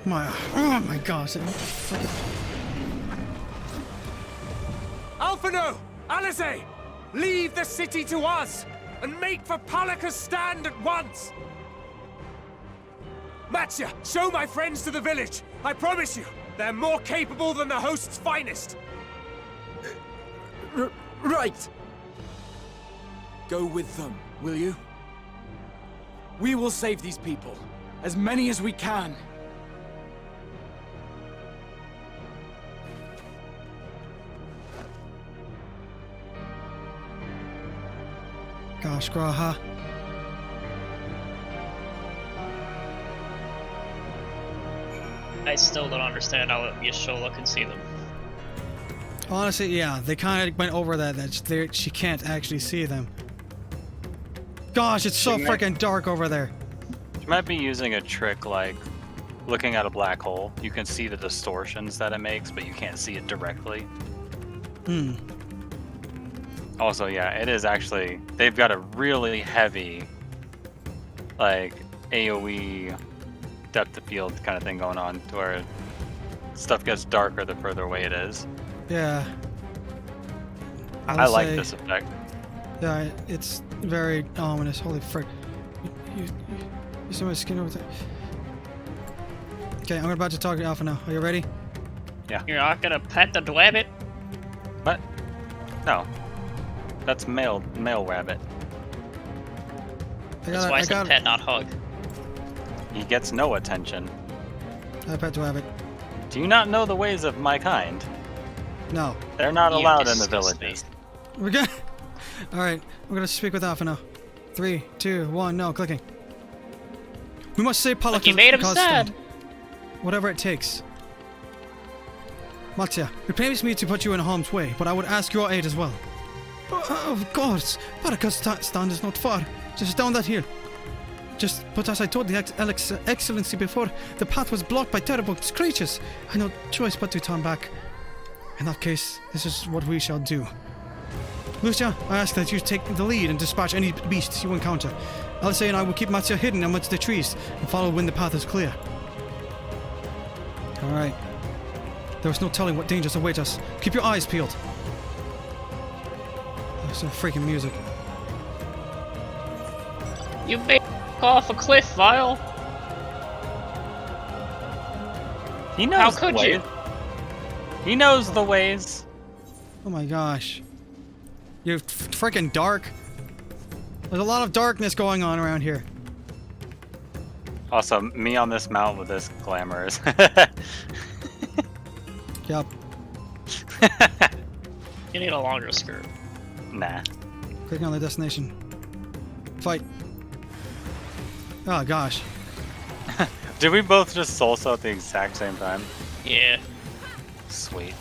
Oh my gosh. Alphino! Alice! Leave the city to us! and make for Palika's stand at once! Matsya, show my friends to the village! I promise you, they're more capable than the host's finest! Right! Go with them, will you? We will save these people. As many as we can. Gosh, Graha. I still don't understand how Yashola can see them. Honestly, yeah, they kind of went over that she can't actually see them. Gosh, it's so freaking dark over there. You might be using a trick like looking at a black hole. You can see the distortions that it makes, but you can't see it directly. Hmm. Also, yeah, it is actually, they've got a really heavy, like, AoE depth of field kind of thing going on, to where stuff gets darker the further away it is. Yeah. I like this effect. Yeah, it's very ominous. Holy frick. You see my skin over there? Okay, I'm about to talk to Alpha now. Are you ready? Yeah. You're not gonna pet the rabbit? What? No. That's male rabbit. That's why I said pet, not hug. He gets no attention. I pet the rabbit. Do you not know the ways of my kind? No. They're not allowed in the villages. We're good. Alright, I'm gonna speak with Alpha now. 3, 2, 1, no, clicking. We must save Palika. You made him sad. Whatever it takes. Matsya, it pains me to put you in harm's way, but I would ask your aid as well. Of course. Palika's stand is not far. Just down that hill. But as I told the Excellency before, the path was blocked by terrible creatures. I had no choice but to turn back. In that case, this is what we shall do. Lucia, I ask that you take the lead and dispatch any beasts you encounter. Alice and I will keep Matsya hidden amongst the trees and follow when the path is clear. Alright. There is no telling what dangers await us. Keep your eyes peeled. There's some freaking music. You made off a cliff, Vile. He knows. How could you? He knows the ways. Oh my gosh. You're freaking dark. There's a lot of darkness going on around here. Also, me on this mount with this glamour is... Yup. You need a longer skirt. Nah. Clicking on the destination. Fight. Oh gosh. Did we both just salsa at the exact same time? Yeah. Sweet.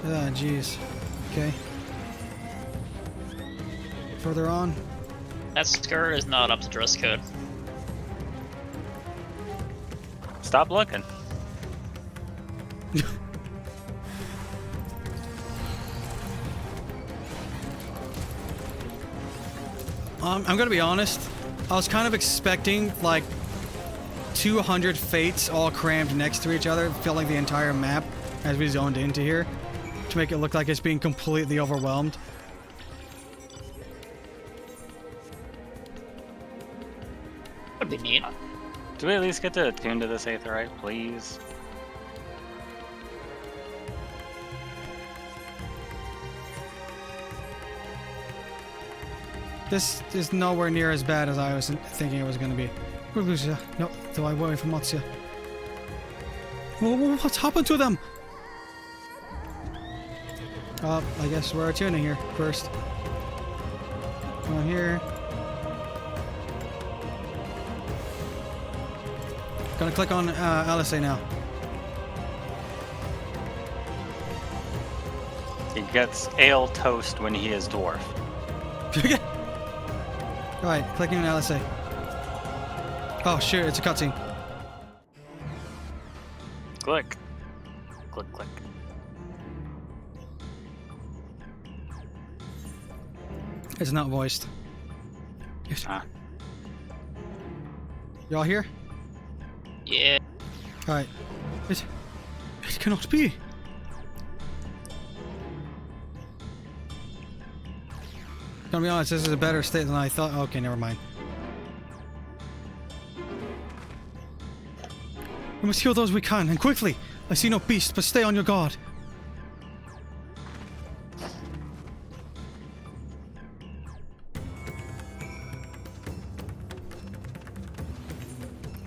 Ah, jeez. Okay. Further on. That skirt is not up to dress code. Stop looking. I'm gonna be honest. I was kind of expecting like 200 fates all crammed next to each other, filling the entire map as we zoned into here, to make it look like it's being completely overwhelmed. Would be neat. Do we at least get to attune to this Aetherite, please? This is nowhere near as bad as I was thinking it was going to be. Lucia, no, do I worry for Matsya? What's happened to them? I guess we're attuning here first. Come on here. Gonna click on Alice now. He gets ale toast when he is dwarf. Alright, clicking on Alice. Oh shit, it's a cutscene. Click. Click, click. It's not voiced. Ah. Y'all here? Yeah. Alright. It cannot be. Gonna be honest, this is a better state than I thought. Okay, never mind. We must kill those we can, and quickly! I see no beast, but stay on your guard.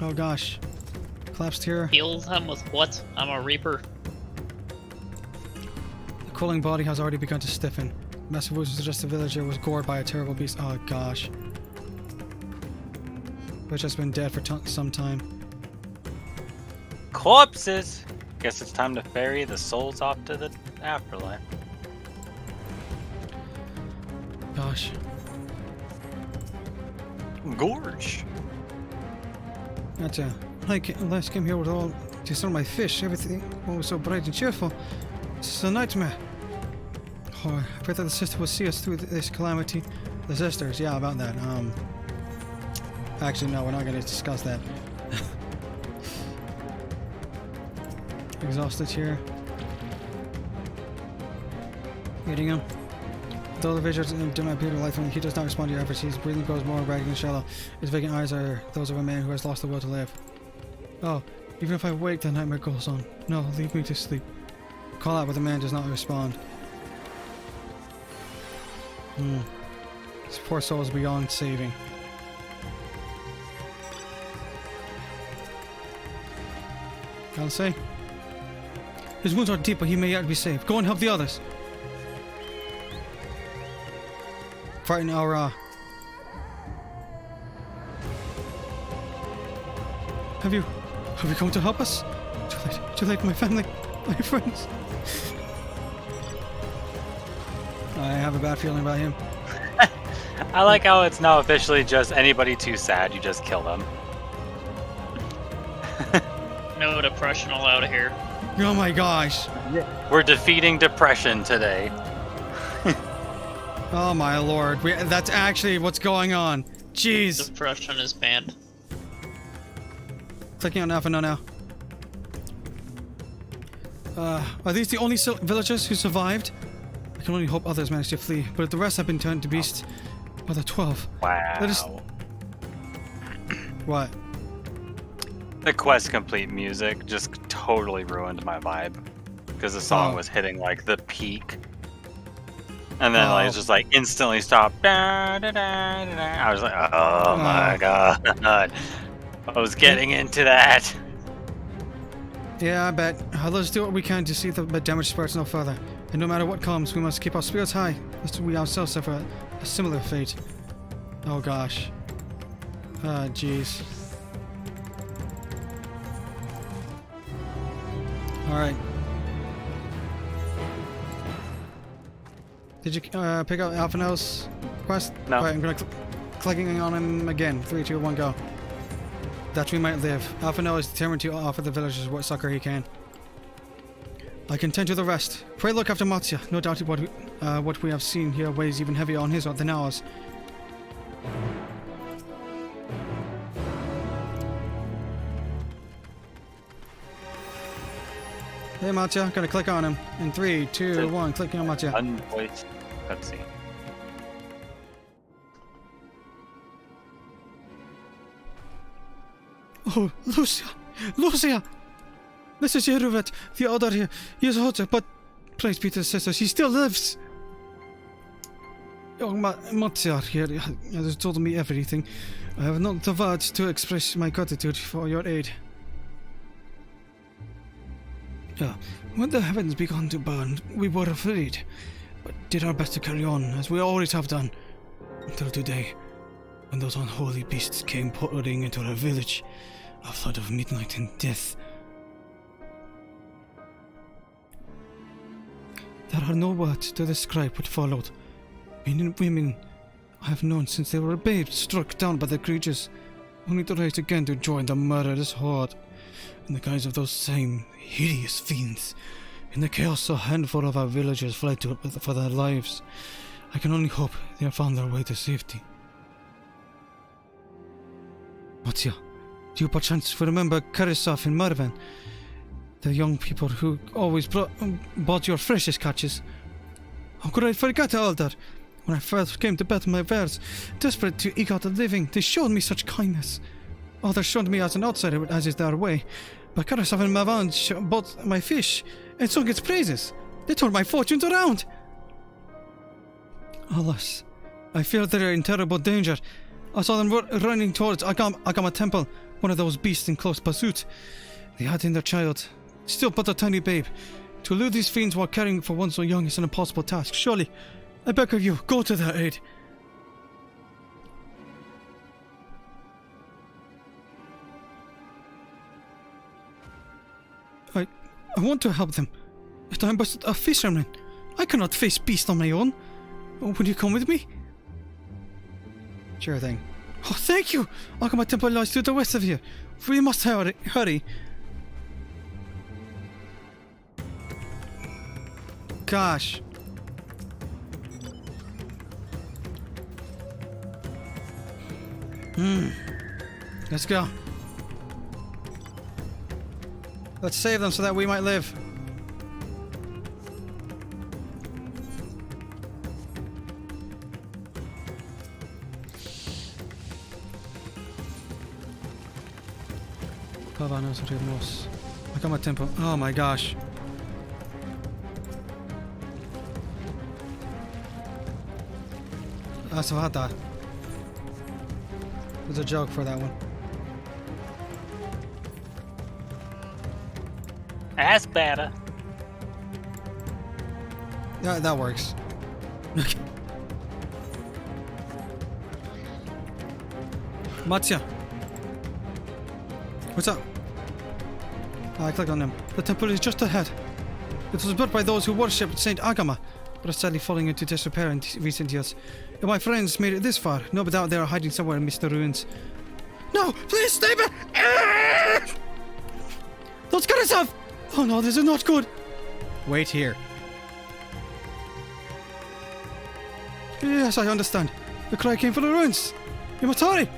Oh gosh. Collapsed here. Heal them with what? I'm a reaper. The cooling body has already begun to stiffen. Massive wounds suggest the villager was gored by a terrible beast. Oh gosh. Which has been dead for some time. Corpses! Guess it's time to ferry the souls off to the afterlife. Gosh. Gorge! Gotcha. I last came here with all to sell my fish. Everything was so bright and cheerful. This is a nightmare. Oh, I pray that the sister will see us through this calamity. The sisters, yeah, about that. Actually, no, we're not going to discuss that. Exhausted here. Hitting him. Though the visuals do not appear to life, he does not respond to your efforts. His breathing grows more ragged and shallow. His vacant eyes are those of a man who has lost the will to live. Oh, even if I wake, the nightmare goes on. No, leave me to sleep. Call out, but the man does not respond. This poor soul is beyond saving. I'll say. His wounds are deep, but he may yet be saved. Go and help the others. Frighten our Have you come to help us? Too late, my family, my friends. I have a bad feeling about him. I like how it's now officially just anybody too sad, you just kill them. No depression allowed here. Oh my gosh. We're defeating depression today. Oh my lord, that's actually what's going on. Jeez. Depression is banned. Clicking on Alpha now. Are these the only villagers who survived? I can only hope others managed to flee, but the rest have been turned to beasts by the 12. Wow. That is... What? The quest complete music just totally ruined my vibe. Because the song was hitting like the peak. And then like, it's just like instantly stopped. Da, da, da, da, da. I was like, oh my god. I was getting into that. Yeah, I bet. Let's do what we can to see the damage spreads no further. And no matter what comes, we must keep our spirits high, lest we ourselves suffer a similar fate. Oh gosh. Jeez. Alright. Did you pick up Alphino's quest? No. Alright, I'm gonna clicking on him again. 3, 2, 1, go. That we might live. Alphino is determined to offer the villagers what succor he can. I can tend to the rest. Pray look after Matsya. No doubt what we have seen here weighs even heavier on his than ours. Hey Matsya, gonna click on him. In 3, 2, 1, clicking on Matsya. Unvoiced cutscene. Oh, Lucia! Lucia! This is Yeruvet, the other here. He is hot, but praise be to the sisters, he still lives! Oh, Matsya here has told me everything. I have not the words to express my gratitude for your aid. When the heavens began to burn, we were afraid, but did our best to carry on, as we always have done, until today, when those unholy beasts came pouring into our village, a flood of midnight and death. There are no words to describe what followed. Men and women I have known since they were babes, struck down by the creatures, only to rise again to join the murderous horde. In the guise of those same hideous fiends, in the chaos a handful of our villagers fled for their lives. I can only hope they have found their way to safety. Matsya, do you perchance remember Karisov and Mervan? The young people who always bought your freshest catches. How could I forget, Elder? When I first came to battle my wares, desperate to eke out a living, they showed me such kindness. Others showed me as an outsider, as is their way. But Karasov and Mavan bought my fish, and sung its praises. They turned my fortunes around. Alas, I fear they are in terrible danger. I saw them running towards Agama Temple, one of those beasts in close pursuit. They had in their child, still but a tiny babe. To elude these fiends while caring for one so young is an impossible task. Surely, I beg of you, go to their aid. I want to help them, but I am but a fisherman. I cannot face beasts on my own. Will you come with me? Sure thing. Oh, thank you! Agama Temple lies to the west of here. We must hurry. Gosh. Let's go. Let's save them so that we might live. I got my tempo. Oh my gosh. Asavata. There's a joke for that one. That's better. Yeah, that works. Okay. Matsya. What's up? I clicked on them. The temple is just ahead. It was built by those who worshipped Saint Agama, but is sadly falling into disrepair in recent years. If my friends made it this far, no doubt they are hiding somewhere amidst the ruins. No! Please stay back! Don't cut us off! Oh no, this is not good! Wait here. Yes, I understand. The cry came from the ruins. You must hurry!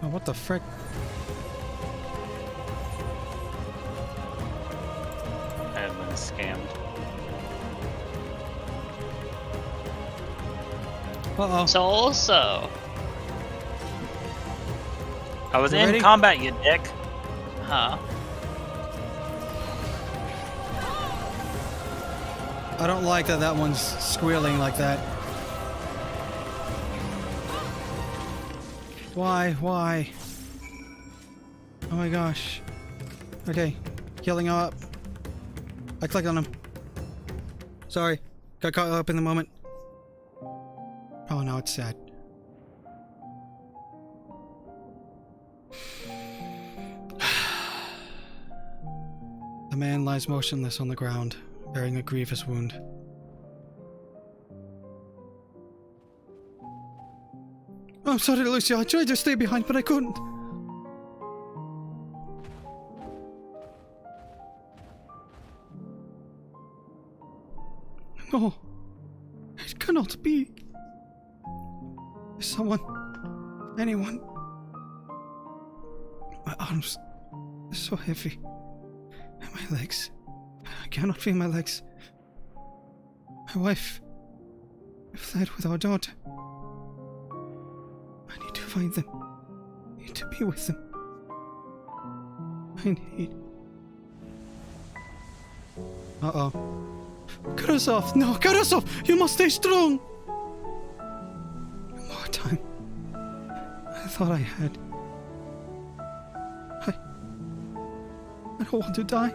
Oh, what the frick? I have been scammed. Uh-oh. So also, I was You in ready? combat, you dick. huh? I don't like that that one's squealing like that. Why? Oh my gosh. Okay, healing up. I clicked on him. Sorry, got caught up in the moment. Oh no, it's sad. The man lies motionless on the ground, bearing a grievous wound. I'm sorry, Lucia. I tried to stay behind, but I couldn't. No. It cannot be. Someone. Anyone. My arms are so heavy. And my legs. I cannot feel my legs. My wife fled with our daughter. I need to find them. I need to be with them. I need... Uh-oh. Karasov! No, Karasov! You must stay strong! More time. I thought I had. I don't want to die.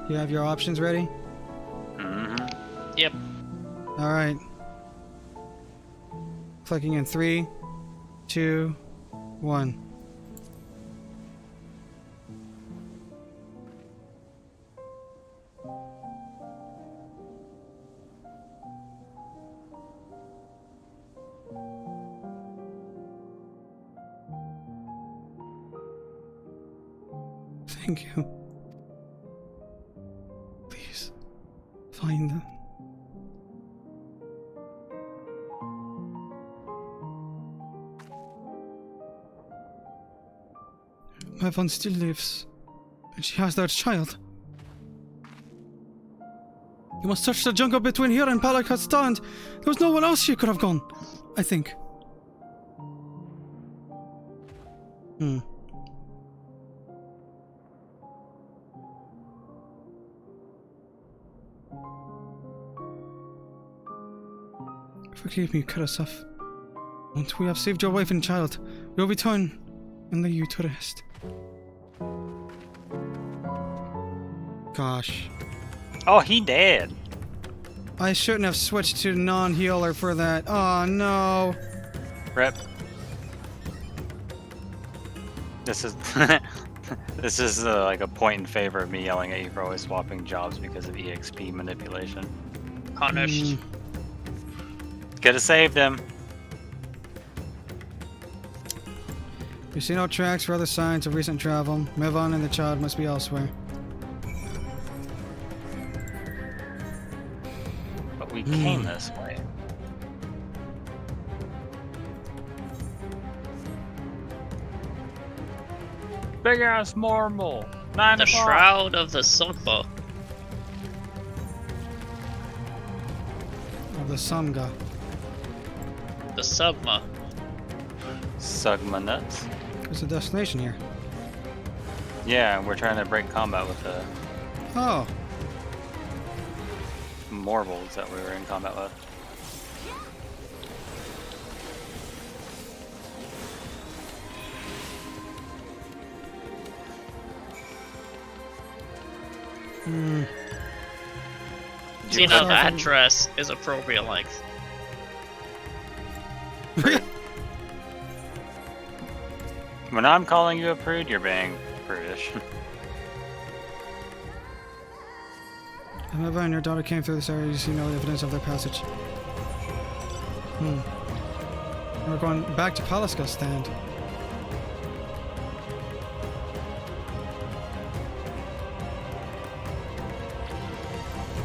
You have your options ready? Mm-hmm. Yep. Alright. Clicking in 3, 2, 1. Thank you. behind them. Mavan still lives, and she has their child. You must search the jungle between here and Palakastan. There was no one else you could have gone, I think. Forgive me, Karasaf. Once we have saved your wife and child, we will return and lay you to rest. Gosh. Oh, he dead. I shouldn't have switched to non-healer for that. Oh no. Rip. This is this is like a point in favor of me yelling at you for always swapping jobs because of EXP manipulation. Punished. Could have saved him. We see no tracks or other signs of recent travel. Mavan and the child must be elsewhere. But we came this way. Big ass marble. The Shroud of the Sogba. Of the Samga. The Subma. Sugma nuts. There's a destination here. Yeah, we're trying to break combat with the marbles that we were in combat with. See, now that dress is appropriate length. When I'm calling you a prude, you're being prudish. Mavan and your daughter came through this area. You see no evidence of their passage. We're going back to Palaska stand.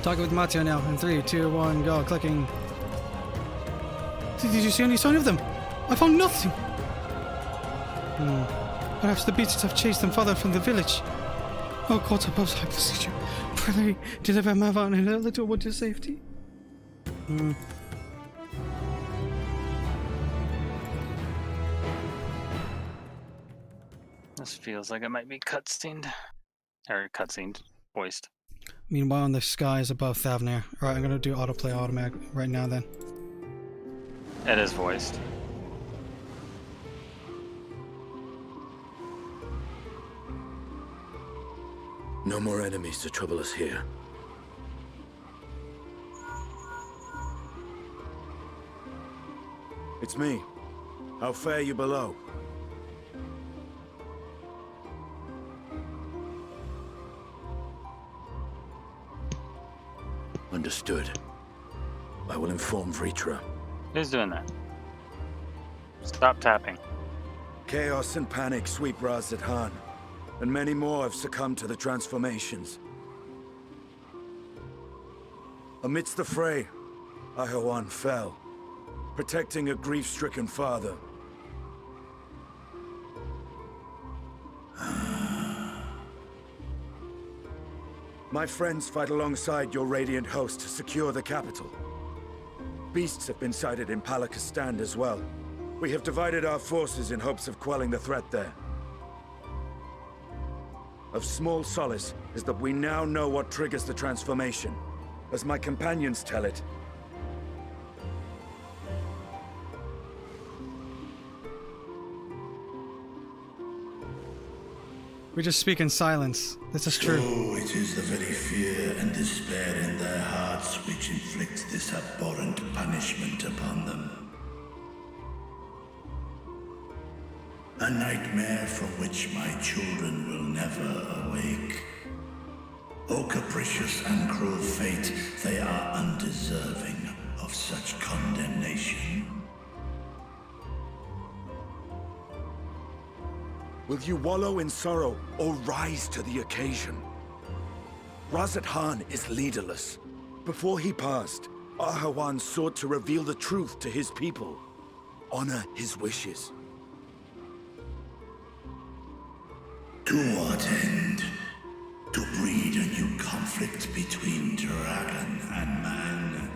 Talking with Mattia now. In 3, 2, 1, go. Clicking. Did you see any sign of them? I found nothing. Perhaps the beasts have chased them farther from the village. Oh God, above, I beseech you. Pray, deliver Mavan and her little one to safety. This feels like it might be cutscened. Or cutscened. Voiced. Meanwhile, in the skies above Thavnir. Alright, I'm gonna do autoplay automatic right now then. It is voiced. No more enemies to trouble us here. It's me. How fare you below? Understood. I will inform Vritra. Who's doing that? Stop tapping. Chaos and panic sweep Raz-at-Han, and many more have succumbed to the transformations. Amidst the fray, Ahawan fell, protecting a grief-stricken father. My friends fight alongside your Radiant host to secure the capital. Beasts have been sighted in Palakastan as well. We have divided our forces in hopes of quelling the threat there. Of small solace is that we now know what triggers the transformation. As my companions tell it, We just speak in silence. This is true. So it is the very fear and despair in their hearts which inflicts this abhorrent punishment upon them. A nightmare from which my children will never awake. O capricious and cruel fate, they are undeserving of such condemnation. will you wallow in sorrow or rise to the occasion? Raz-at-Han is leaderless. Before he passed, Ahawan sought to reveal the truth to his people. Honor his wishes. To what end? To breed a new conflict between dragon and man.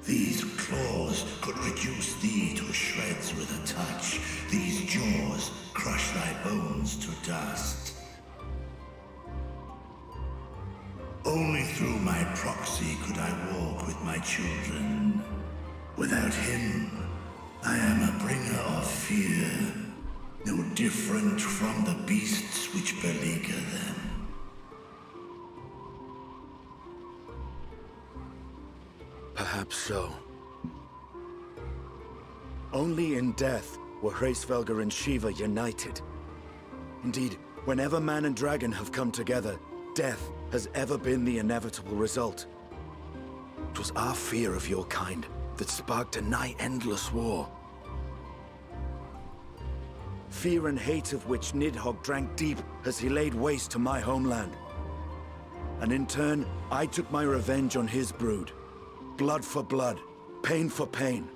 These claws could reduce thee to shreds with a touch. These jaws crush thy bones to dust. Only through my proxy could I walk with my children. Without him, I am a bringer of fear, no different from the beasts which beleaguer them. Perhaps so. Only in death were Hraesvelgr and Shiva united. Indeed, whenever man and dragon have come together, death has ever been the inevitable result. It was our fear of your kind that sparked a nigh-endless war. Fear and hate of which Nidhogg drank deep as he laid waste to my homeland. And in turn, I took my revenge on his brood. Blood for blood, pain for pain.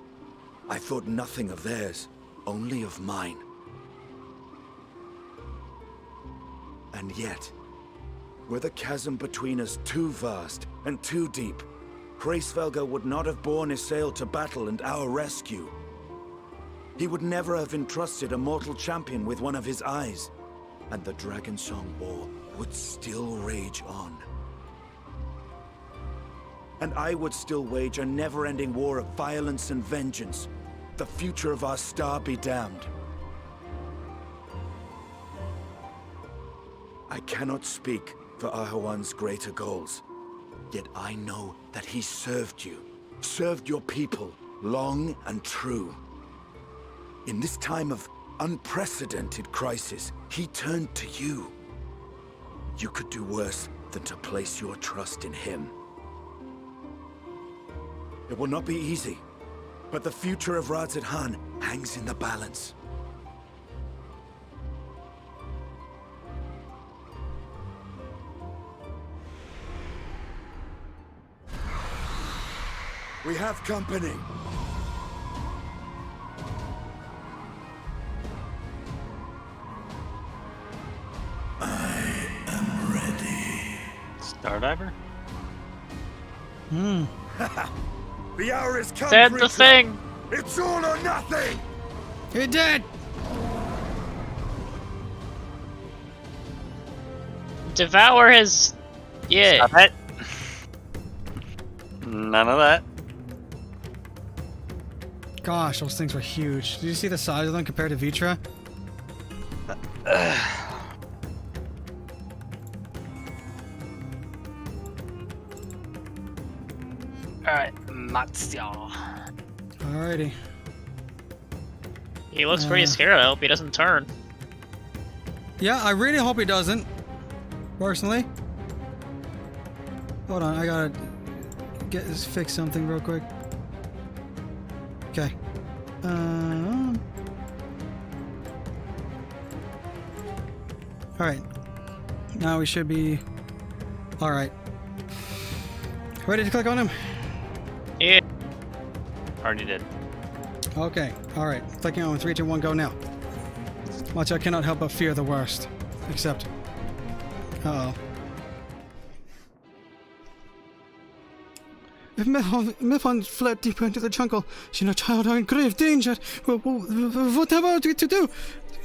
I thought nothing of theirs, only of mine. And yet, were the chasm between us too vast and too deep, Hraesvelgr would not have borne Isael to battle and our rescue. He would never have entrusted a mortal champion with one of his eyes, and the Dragonsong War would still rage on. And I would still wage a never-ending war of violence and vengeance. The future of our star be damned. I cannot speak for Ahawan's greater goals, yet I know that he served you, served your people, long and true. In this time of unprecedented crisis, he turned to you. You could do worse than to place your trust in him. It will not be easy, but the future of Radz-at-Han hangs in the balance. We have company. I am ready. Stardiver? The hour is come. Said the thing. It's all or nothing. He did. Devour his. Yeah. Stop it. None of that. Gosh, those things were huge. Did you see the size of them compared to Vitra? Alright, Matsya. Alrighty. He looks pretty scared. I hope he doesn't turn. Yeah, I really hope he doesn't. Personally. Hold on, I gotta fix something real quick. Okay. Alright. Now we should be... Alright. Ready to click on him? Yeah. Already did. Okay. Alright. Clicking on 3, 2, 1, go now. Watch, I cannot help but fear the worst. Except... Uh-oh. If Mifon fled deeper into the jungle, she and her child are in grave danger. What have we to do?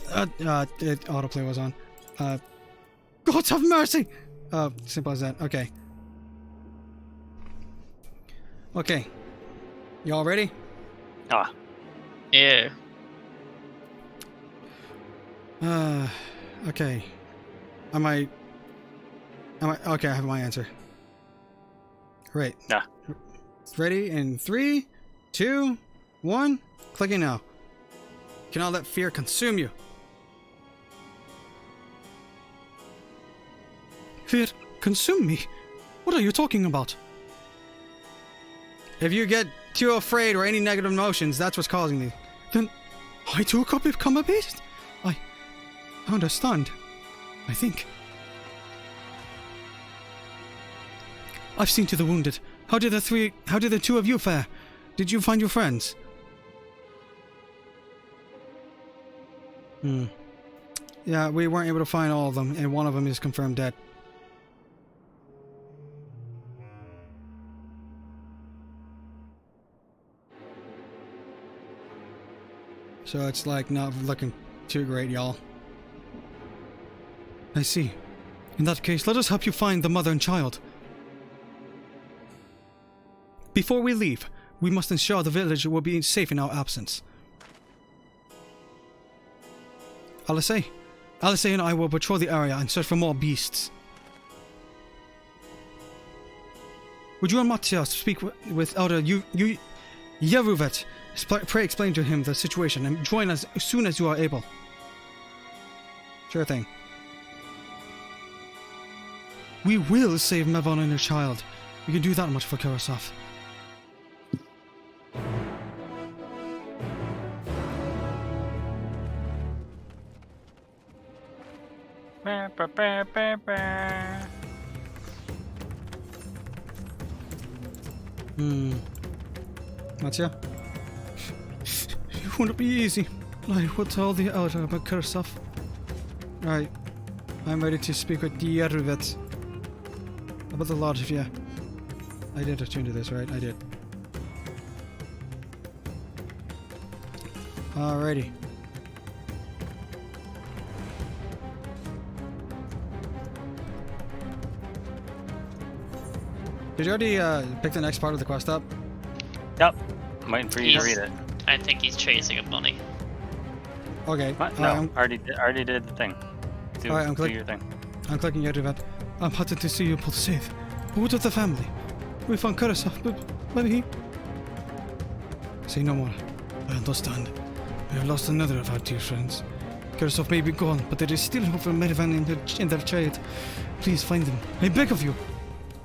Autoplay was on. God have mercy! Simple as that. Okay. Okay. Y'all ready? Ah. Yeah. Okay. Okay, I have my answer. Right. Nah. Ready in 3, 2, 1. Clicking now. Cannot let fear consume you. Fear consume me? What are you talking about? If you get too afraid or any negative emotions, that's what's causing these. Then I too could become a beast. I understand. I think. I've seen to the wounded. How did the two of you fare? Did you find your friends? Yeah, we weren't able to find all of them, and one of them is confirmed dead. So it's like not looking too great, y'all. I see. In that case, let us help you find the mother and child. Before we leave, we must ensure the village will be safe in our absence. Alice and I will patrol the area and search for more beasts. Would you and Matthias speak with Elder Yeruvet? Pray explain to him the situation and join us as soon as you are able. Sure thing. We will save Mevon and her child. We can do that much for Kurasov. Matya? It wouldn't be easy. I will tell the elder about Kurasov. Right. I'm ready to speak with the Yeruvet. About the lodge, yeah. I did attune to this, right? I did. Alrighty. Did you already pick the next part of the quest up? Yep. I'm waiting for you to read it. I think he's chasing a bunny. Okay. What? No, already did the thing. Alright, I'm do your thing. I'm clicking Yeruvet. I'm heartened to see you both safe. But what of the family? We found Kurasov, but maybe he... Say no more. I understand. We have lost another of our dear friends. Kurasov may be gone, but there is still hope for Mervan and their child. Please find them. I beg of you.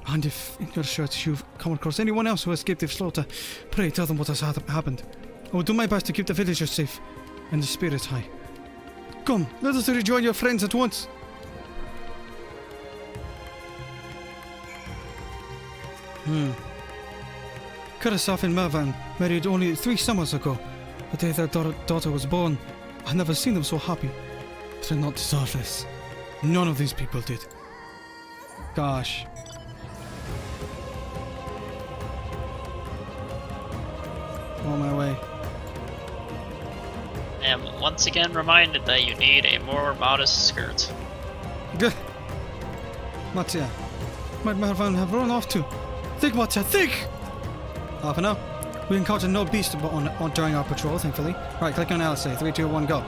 And if in your search you've come across anyone else who escaped the slaughter, pray tell them what has happened. I will do my best to keep the villagers safe and the spirits high. Come, let us rejoin your friends at once. Kurasov and Mervan married only 3 summers ago. The day their daughter was born, I've never seen them so happy. They did not deserve this. None of these people did. Gosh. On my way. I am once again reminded that you need a more modest skirt. Good. Matya, might Mervan have run off to? Think, Matya, think! Half an hour. We encountered no beast during our patrol, thankfully. Right, click on Alice. 3, 2, 1, go.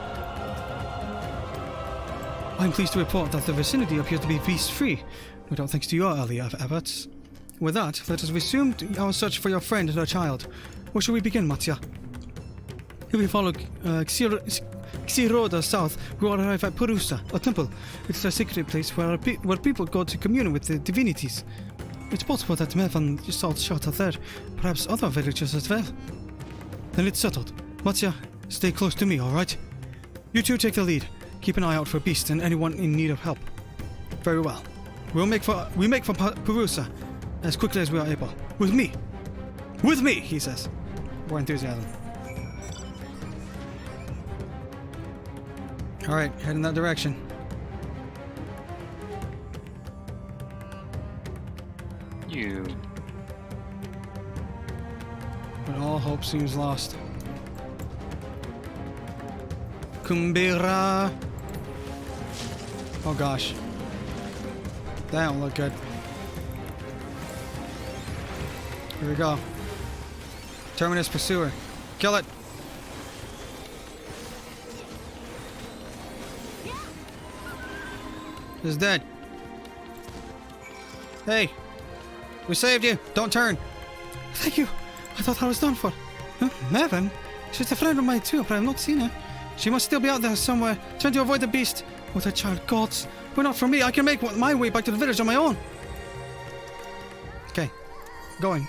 I'm pleased to report that the vicinity appears to be beast-free, without thanks to your early efforts. With that, let us resume our search for your friend and her child. Where shall we begin, Matya? If we follow Xiroda south, we will arrive at Purusa, a temple. It is a sacred place where people go to commune with the divinities. It's possible that Mervan sought shelter there, perhaps other villages as well. Then it's settled. Matya, stay close to me, alright? You two take the lead. Keep an eye out for beasts and anyone in need of help. Very well. We make for Purusa as quickly as we are able. With me! With me, he says. More enthusiasm. Alright, head in that direction. But all hope seems lost. Kumbira. Oh gosh. That don't look good. Here we go. Terminus Pursuer. Kill it! It's dead. Hey! We saved you! Don't turn! Thank you! I thought I was done for. Huh? Mervan? She's a friend of mine too, but I've not seen her. She must still be out there somewhere, trying to avoid the beast. With her child, gods. Well, not for me. I can make my way back to the village on my own. Okay. Going.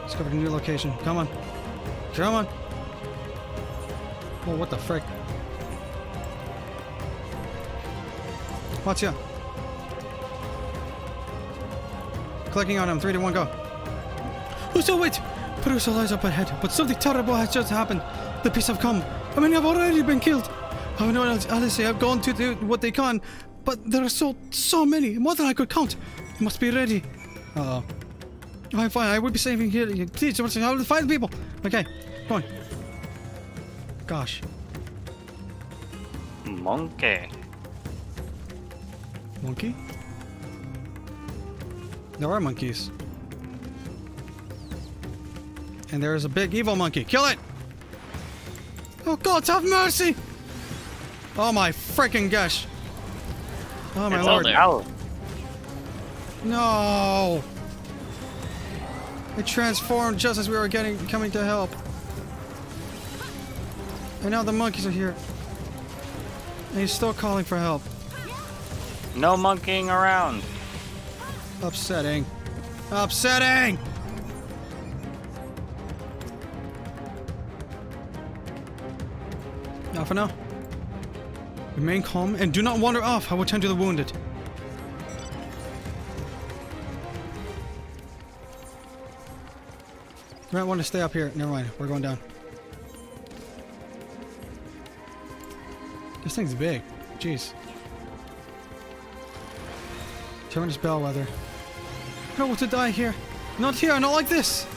Discovered a new location. Come on. Oh, what the frick? Watch ya. Clicking on him. 3, 2, 1, go. Oh, so wait! Perusa lies up ahead, but something terrible has just happened. The beasts have come. I mean, I've already been killed. I know Alice have gone to do what they can, but there are so many, more than I could count. You must be ready. Uh-oh. I'm fine. I will be saving here. Please, I will find people. Okay, come on. Gosh. Monkey. Monkey? There are monkeys. And there is a big evil monkey. Kill it! Oh, God, have mercy! Oh my freaking gosh. Oh my lord. No! It transformed just as we were coming to help. And now the monkeys are here. And he's still calling for help. No monkeying around. Upsetting. Upsetting! Now for now. Remain calm and do not wander off. I will tend to the wounded. You might want to stay up here. Never mind. We're going down. This thing's big. Jeez. Terminus bellwether. I don't want to die here. Not here. Not like this.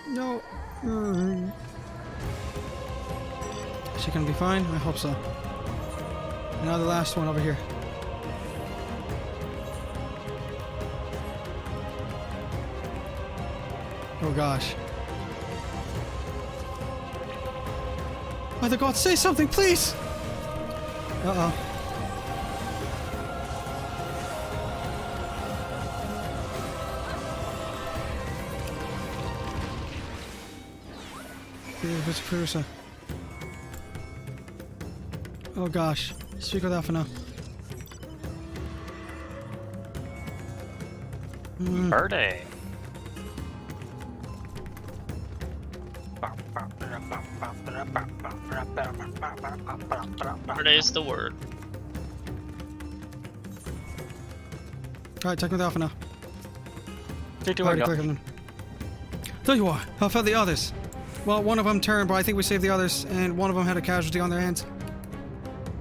No. She gonna be fine? I hope so. And now the last one over here. Oh gosh. Mother God, say something, please! Uh-oh. Vice versa. Oh gosh. Speak with Alpha now. Birthday. Today's the word. Alright, check with Alpha now. 3, 2, 1, go. There you are. How about the others? Well, one of them turned, but I think we saved the others, and one of them had a casualty on their hands.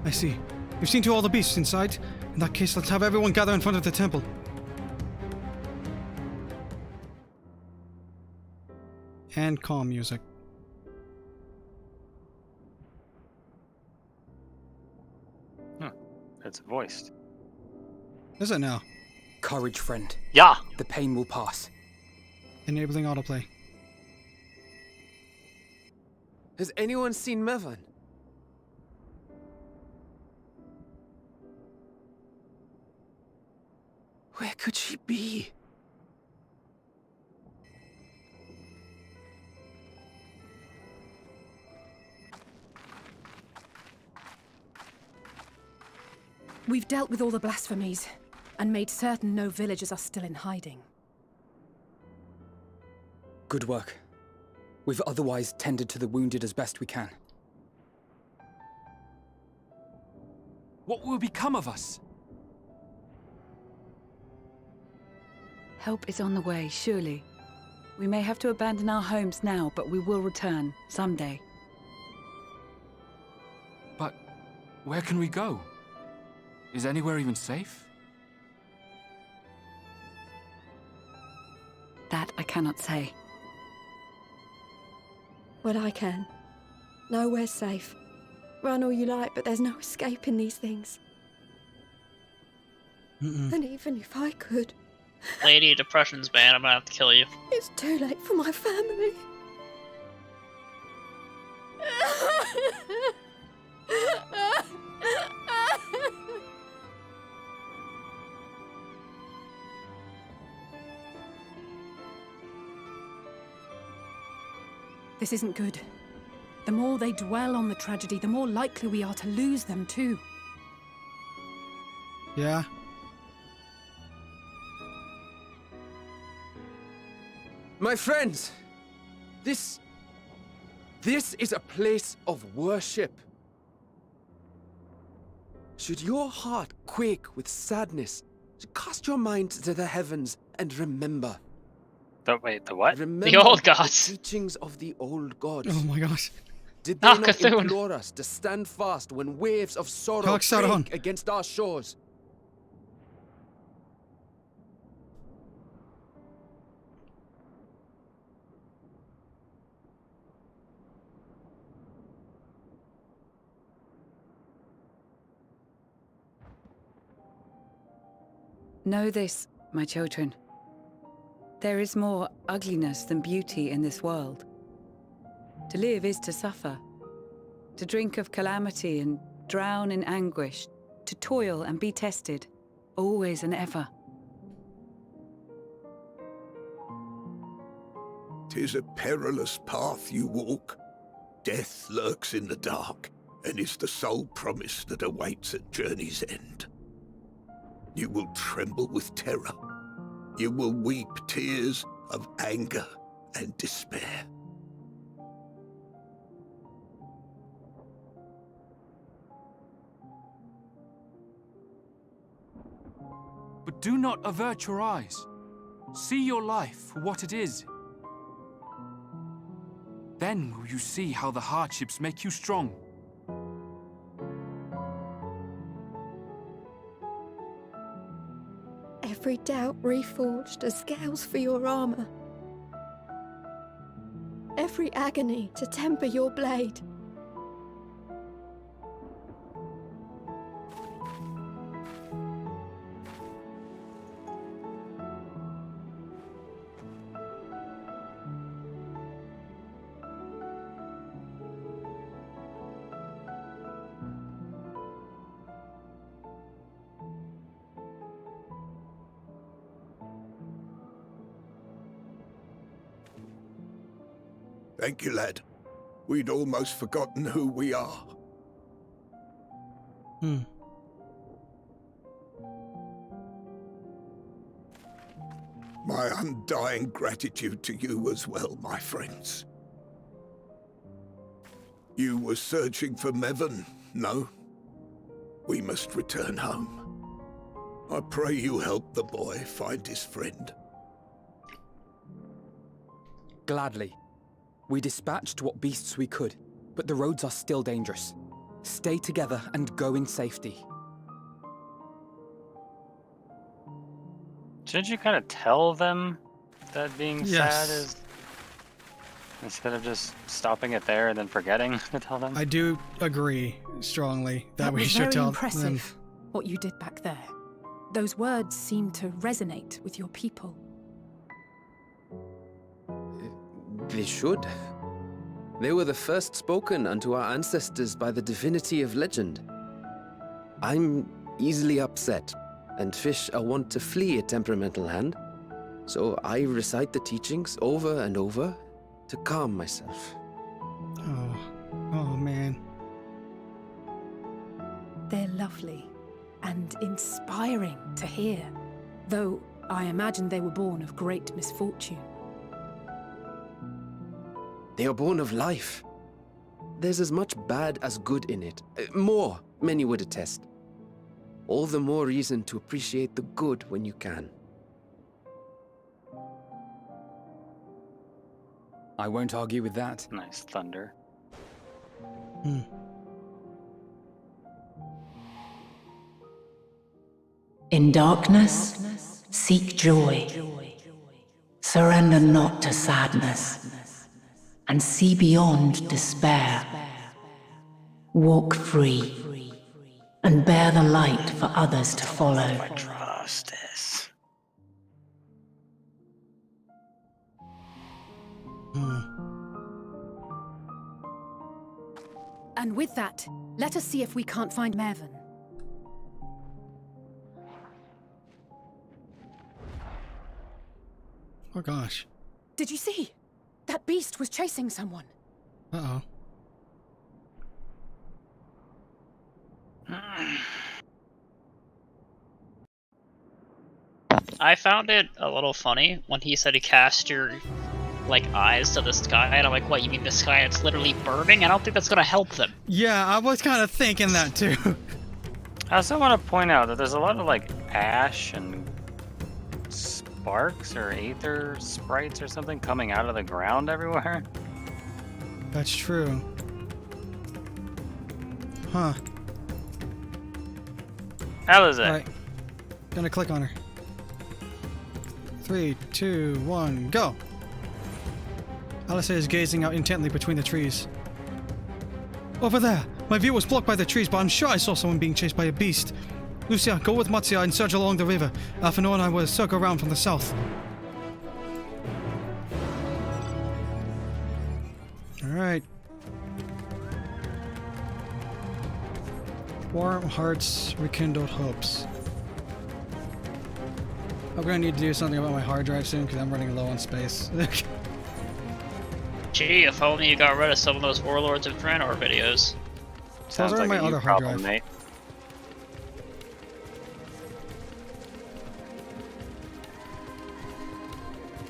I see. You've seen to all the beasts inside? In that case, let's have everyone gather in front of the temple. And calm music. It's voiced. Is it now? Courage, friend. Yeah. The pain will pass. Enabling autoplay. Has anyone seen Mevan? Where could she be? We've dealt with all the blasphemies and made certain no villagers are still in hiding. Good work. We've otherwise tended to the wounded as best we can. What will become of us? Help is on the way, surely. We may have to abandon our homes now, but we will return, someday. But where can we go? Is anywhere even safe? That I cannot say. Well, I can. Nowhere's safe. Run all you like, but there's no escaping these things. And even if I could... Lady, depression's bad. I'm gonna have to kill you. It's too late for my family. This isn't good. The more they dwell on the tragedy, the more likely we are to lose them too. Yeah. My friends, this is a place of worship. Should your heart quake with sadness, cast your mind to the heavens and remember. Wait, the what? Remember The old gods. the teachings of the old gods. Oh my gosh. Did they not implore us to stand fast when waves of sorrow break against our shores? Know this, my children. There is more ugliness than beauty in this world. To live is to suffer. To drink of calamity and drown in anguish. To toil and be tested, always and ever. 'Tis a perilous path you walk. Death lurks in the dark, and is the sole promise that awaits at journey's end. You will tremble with terror. You will weep tears of anger and despair. But do not avert your eyes. See your life for what it is. Then will you see how the hardships make you strong. Every doubt reforged as scales for your armor. Every agony to temper your blade. Thank you, lad. We'd almost forgotten who we are. My undying gratitude to you as well, my friends. You were searching for Mevon, no? We must return home. I pray you help the boy find his friend. Gladly. We dispatched what beasts we could, but the roads are still dangerous. Stay together and go in safety. Shouldn't you kind of tell them that being Yes. sad is... Instead of just stopping it there and then forgetting to tell them? I do agree strongly that we was should very tell impressive, them. what you did back there. Those words seem to resonate with your people. They should. They were the first spoken unto our ancestors by the divinity of legend. I'm easily upset, and fish are wont to flee a temperamental hand, so I recite the teachings over and over to calm myself. Oh man. They're lovely and inspiring to hear, though I imagine they were born of great misfortune. They are born of life. There's as much bad as good in it. More, many would attest. All the more reason to appreciate the good when you can. I won't argue with that. Nice thunder. In darkness, seek joy. Surrender not to sadness, and see beyond despair. Walk free, and bear the light for others to follow. Justice. And with that, let us see if we can't find Mevon. Oh gosh. Did you see? That beast was chasing someone. Uh-oh. I found it a little funny when he said he cast your like eyes to the sky, and I'm like, what, you mean the sky it's literally burning? I don't think that's gonna help them. Yeah, I was kind of thinking that too. I also want to point out that there's a lot of like ash and sparks or aether sprites or something coming out of the ground everywhere. That's true. Huh. Alias. Alright. Gonna click on her. 3, 2, 1, go! Alice is gazing out intently between the trees. Over there! My view was blocked by the trees, but I'm sure I saw someone being chased by a beast. Lucia, go with Matsuya and search along the river. Alphino and I will circle around from the south. Alright. Warm hearts, rekindled hopes. I'm gonna need to do something about my hard drive soon because I'm running low on space. Gee, if only you got rid of some of those Warlords of Draenor videos. Sounds like my a other you hard problem, drive. mate.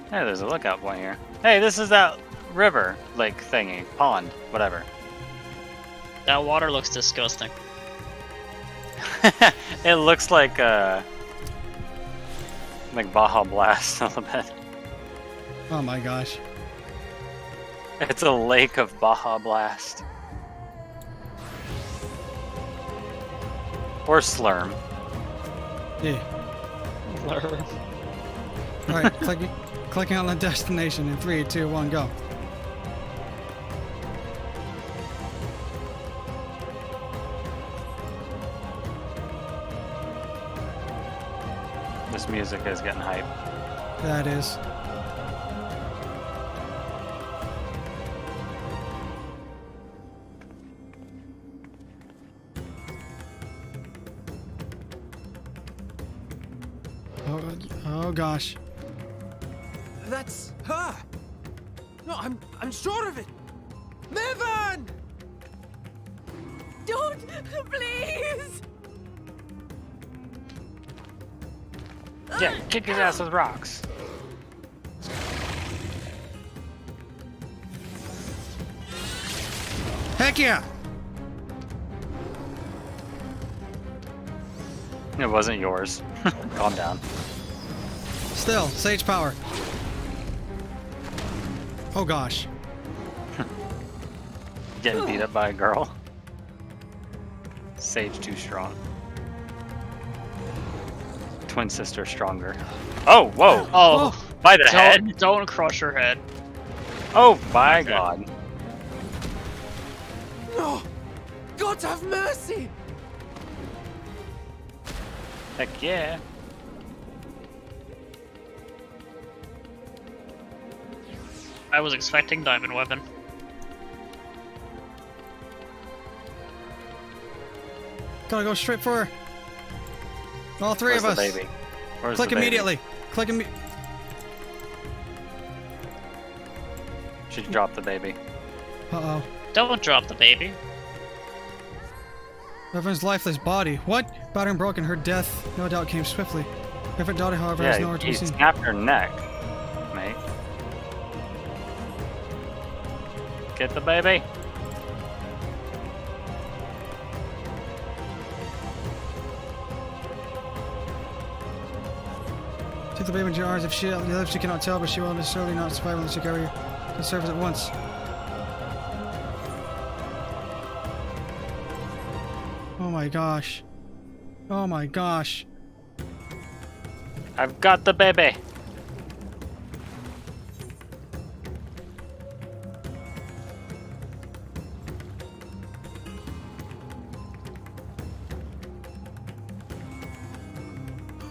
Hey, there's a lookout point here. Hey, this is that river, lake thingy, pond, whatever. That water looks disgusting. It looks like Baja Blast a little bit. Oh my gosh. It's a lake of Baja Blast. Or Slurm. Yeah. Alright, clicking on the destination in 3, 2, 1, go. This music is getting hype. That is. Oh gosh. That's her! No, I'm sure of it! Mervan! Don't! Please! Yeah, kick his ass with rocks. Heck yeah! It wasn't yours. Calm down. Still, sage power. Oh gosh. Getting beat up by a girl. Sage too strong. Twin sister stronger. Oh, whoa! Oh, by the head? Don't crush her head. Oh my god. No! God have mercy! Heck yeah. I was expecting Diamond Weapon. Gotta go straight for her. All three Where's of us. the baby? Where's Click the baby? immediately. Click immediately. Should drop the baby. Uh-oh. Don't drop the baby. Reverend's lifeless body. What? Battering broken. Her death no doubt came swiftly. Reverend daughter, however, is nowhere to he be seen. snapped her neck, mate. Get the baby. Take the baby into your arms. If she lives, she cannot tell, but she will necessarily not survive unless you carry her to service at once. Oh my gosh. Oh my gosh. I've got the baby.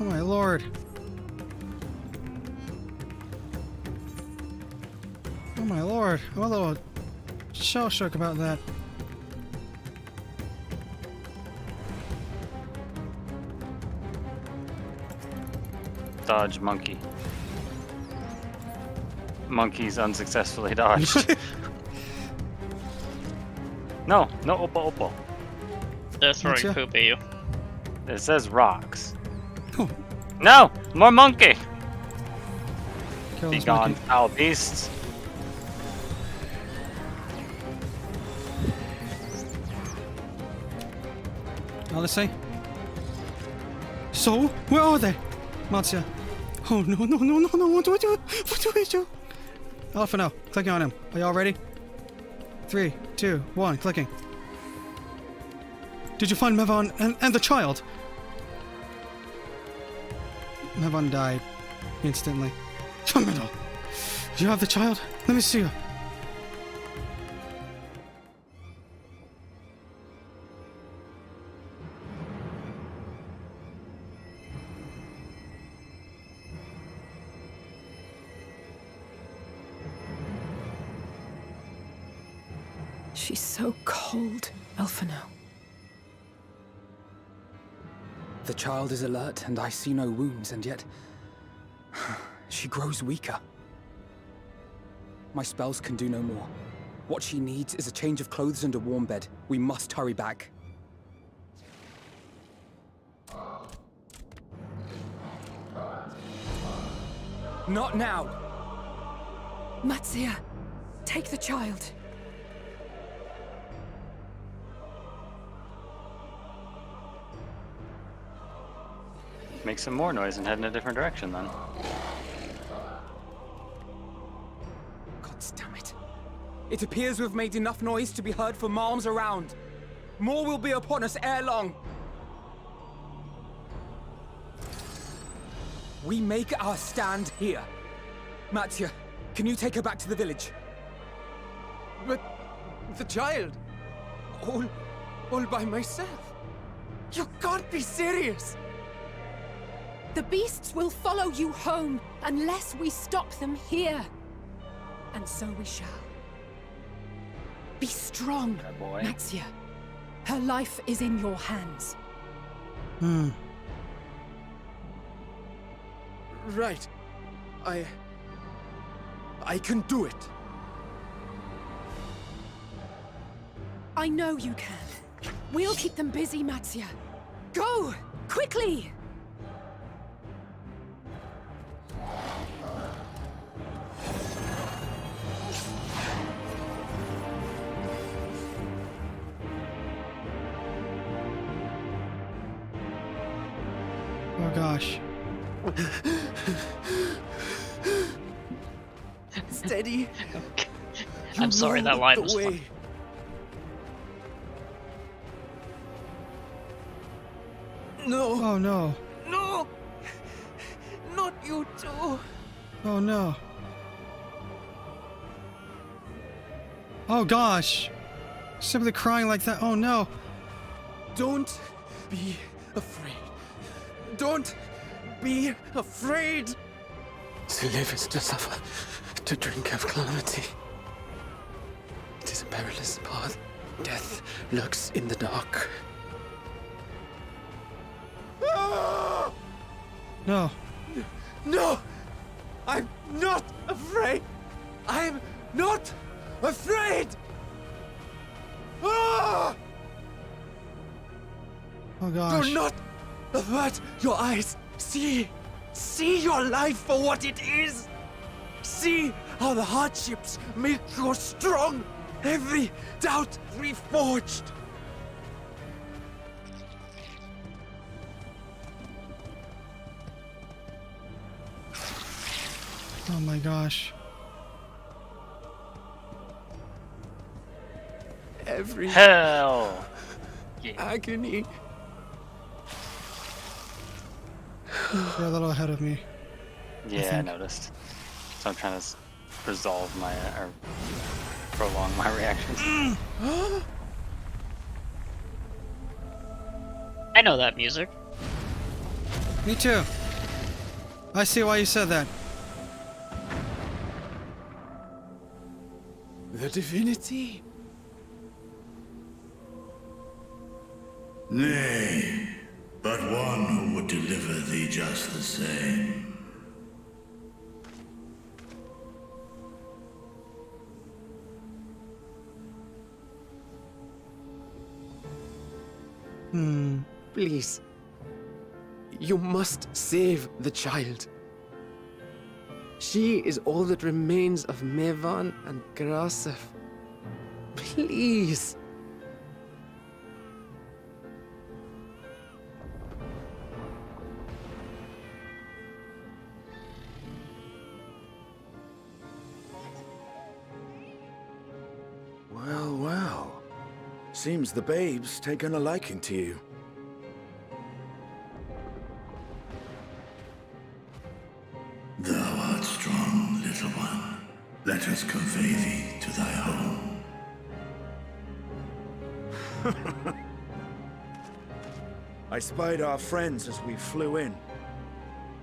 Oh my lord. Oh my lord. I'm a little shell-shook about that. Dodge monkey. Monkeys unsuccessfully dodged. No, Oppo. They're throwing Gotcha. poop at you. It says rocks. No! More monkey! Kill Be this gone, monkey. foul beasts. Odyssey? So? Where are they? Marzia. Oh no, no, no, no, no, what do I do? What do I do? Alpha now, clicking on him. Are y'all ready? 3, 2, 1, clicking. Did you find Mevon and the child? Mevon died instantly. Terminal. Do you have the child? Let me see her. She's so cold, Elfino. The child is alert, and I see no wounds, and yet... she grows weaker. My spells can do no more. What she needs is a change of clothes and a warm bed. We must hurry back. Not now! Marzia, take the child. Make some more noise and head in a different direction then. God damn it. It appears we've made enough noise to be heard for miles around. More will be upon us ere long. We make our stand here. Marzia, can you take her back to the village? But the child, all by myself. You can't be serious. The beasts will follow you home unless we stop them here. And so we shall. Be strong, Marzia. Her life is in your hands. Right. I can do it. I know you can. We'll keep them busy, Marzia. Go! Quickly! Oh gosh. Steady. I'm sorry, that line was fun. No. Oh no. No. Not you too. Oh no. Oh gosh. Simply crying like that. Oh no. Don't be afraid. Don't be afraid. To live is to suffer, to drink of calamity. It is a perilous path. Death lurks in the dark. No. No! I'm not afraid! I'm not afraid! Oh gosh. Do not avert your eyes. See your life for what it is. See how the hardships make you strong. Every doubt reforged. Oh my gosh. Every hell agony. You're a little ahead of me. Yeah, I noticed. So I'm trying to resolve my or prolong my reactions. I know that music. Me too. I see why you said that. The divinity. Nay, but one who would deliver thee just the same. Please. You must save the child. She is all that remains of Mevon and Grasef. Please. Seems the babe's taken a liking to you. Thou art strong, little one. Let us convey thee to thy home. I spied our friends as we flew in.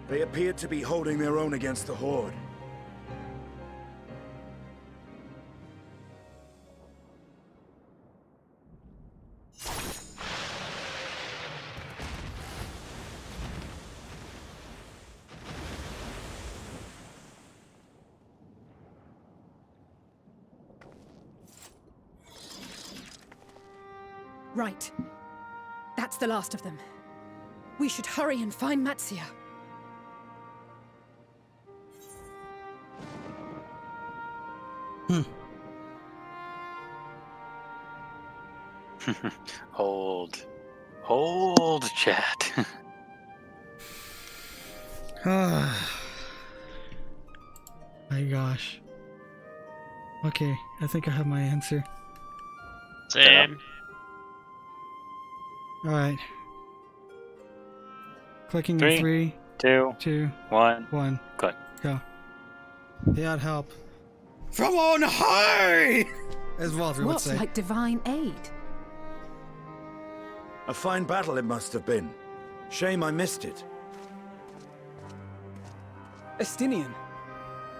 They appeared to be holding their own against the Horde. Right. That's the last of them. We should hurry and find Matsia. Hold, chat. My gosh. Okay, I think I have my answer. Same. Alright. Clicking in 3, 3, 2, 1. Click. Go. He had help. From on high! As Walter would What's say. like divine aid? A fine battle it must have been. Shame I missed it. Estinian,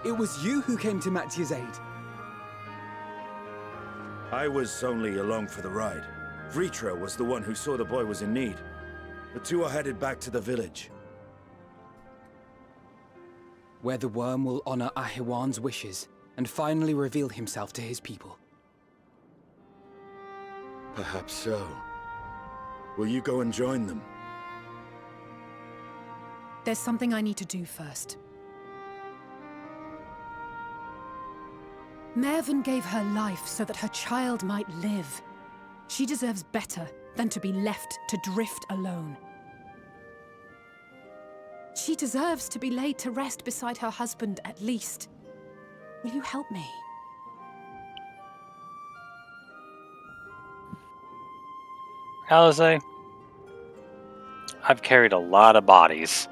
it was you who came to Matsia's aid. I was only along for the ride. Vitriol was the one who saw the boy was in need. The two are headed back to the village. Where the worm will honor Ahiwan's wishes and finally reveal himself to his people. Perhaps so. Will you go and join them? There's something I need to do first. Mervyn gave her life so that her child might live. She deserves better than to be left to drift alone. She deserves to be laid to rest beside her husband, at least. Will you help me? Alice, I've carried a lot of bodies.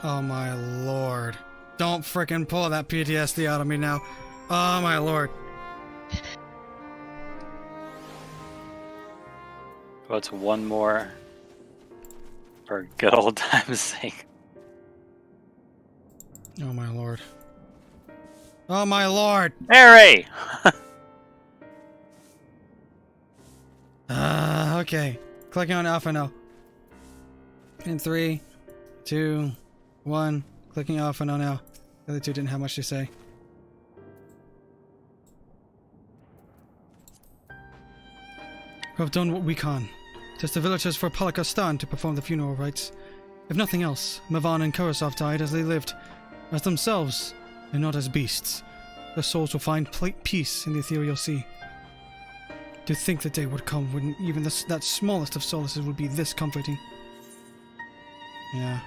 Oh my lord. Don't frickin' pull that PTSD out of me now. Oh my lord. What's one more? For good old time's sake. Oh my lord. Oh my lord! Harry! Okay. Clicking on Alpha now. In 3, 2, 1. Clicking Alpha now. The other two didn't have much to say. We have done what we can. Just the villagers for Palakastan to perform the funeral rites. If nothing else, Mavan and Kurasov died as they lived, as themselves, and not as beasts. Their souls will find peace in the ethereal sea. To think the day would come when even that smallest of solaces would be this comforting. Yeah.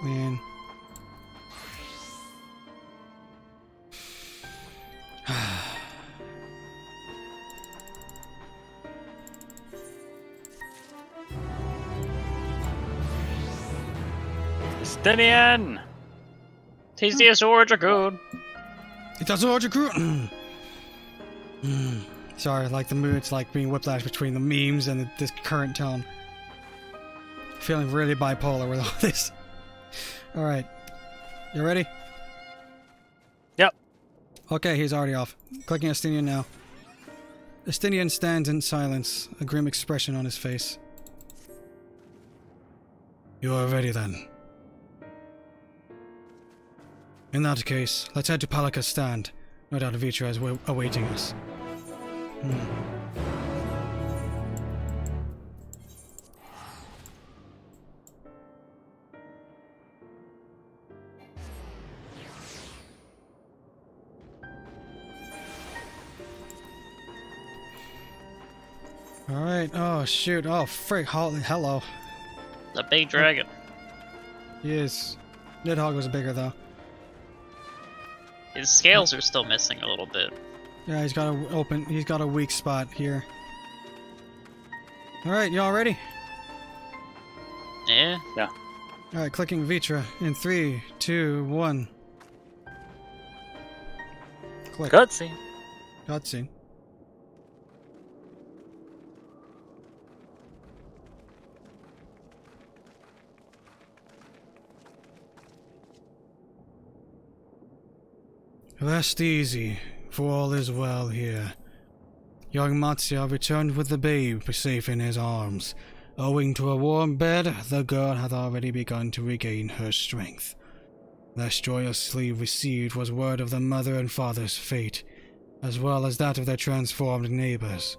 Man. Stinian! Tastiest order good. It does order good. Sorry, like the mood, it's like being whiplash between the memes and this current tone. Feeling really bipolar with all this. Alright. You ready? Yep. Okay, he's already off. Clicking Estinian now. Estinian stands in silence, a grim expression on his face. You are ready then. In that case, let's head to Palakastan. No doubt Vitra is awaiting us. Alright, oh shoot, oh frick, hello. The big dragon. He is. Nidhogg was bigger though. His scales are still missing a little bit. Yeah, he's got a weak spot here. Alright, y'all ready? Yeah. Yeah. Alright, clicking Vitra in 3, 2, 1. Click. Cutscene. Cutscene. Rest easy, for all is well here. Young Matsuya returned with the babe safe in his arms. Owing to a warm bed, the girl had already begun to regain her strength. Less joyously received was word of the mother and father's fate, as well as that of their transformed neighbors.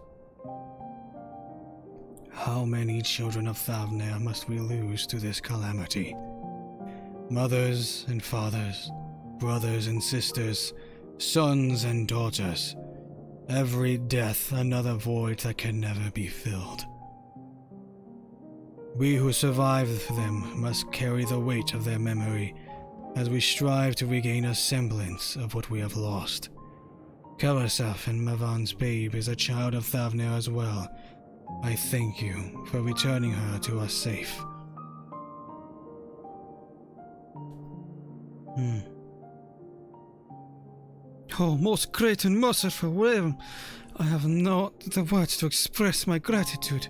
How many children of Thavnair must we lose to this calamity? Mothers and fathers, brothers and sisters, sons and daughters. Every death another void that can never be filled. We who survived them must carry the weight of their memory as we strive to regain a semblance of what we have lost. Karasaf and Mavan's babe is a child of Thavnair as well. I thank you for returning her to us safe. Oh, most great and merciful Raven, I have not the words to express my gratitude.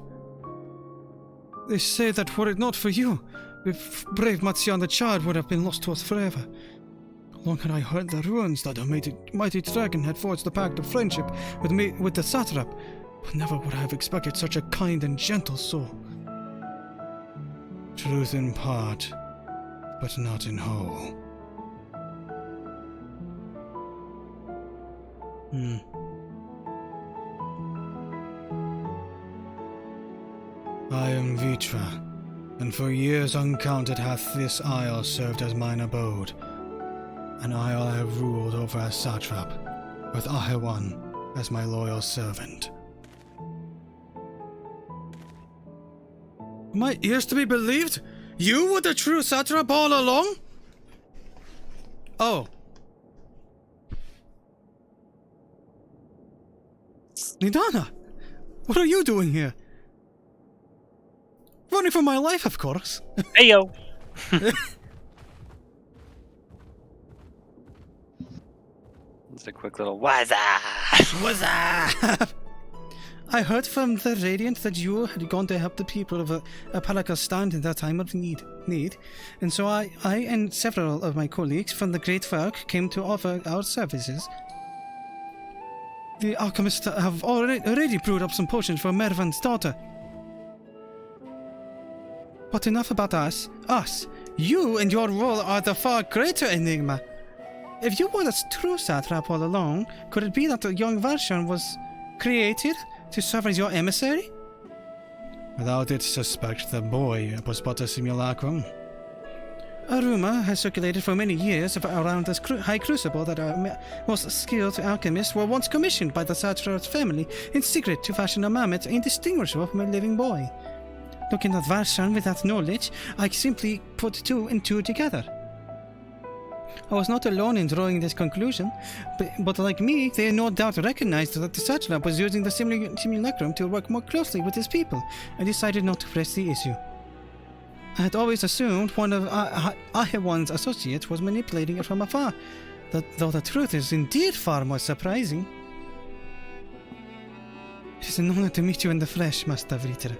They say that were it not for you, brave Matsuya the child would have been lost to us forever. Long had I heard the ruins that a mighty dragon had forged the pact of friendship with the satrap, but never would I have expected such a kind and gentle soul. Truth in part, but not in whole. I am Vitra, and for years uncounted hath this isle served as mine abode. An isle I have ruled over as satrap, with Ahewan as my loyal servant. My ears to be believed? You were the true satrap all along? Oh. Nidana, what are you doing here? Running for my life, of course. Hey, yo. It's a quick little what's up? What's up? I heard from the Radiant that you had gone to help the people of Palakastan in their time of need. And so I and several of my colleagues from the Great Folk came to offer our services. The alchemists have already brewed up some potions for Mervan's daughter. But enough about us. You and your role are the far greater enigma. If you were the true satrap all along, could it be that the young Varshan was created to serve as your emissary? Thou didst suspect the boy was but a simulacrum. A rumor has circulated for many years around this high crucible that our most skilled alchemists were once commissioned by the satrap's family in secret to fashion a mammoth indistinguishable from a living boy. Looking at Varshan with that knowledge, I simply put two and two together. I was not alone in drawing this conclusion, but like me, they no doubt recognized that the satrap was using the simulacrum to work more closely with his people, and decided not to press the issue. I had always assumed one of Ahewan's associates was manipulating it from afar, though the truth is indeed far more surprising. It is an honor to meet you in the flesh, Master Vitra.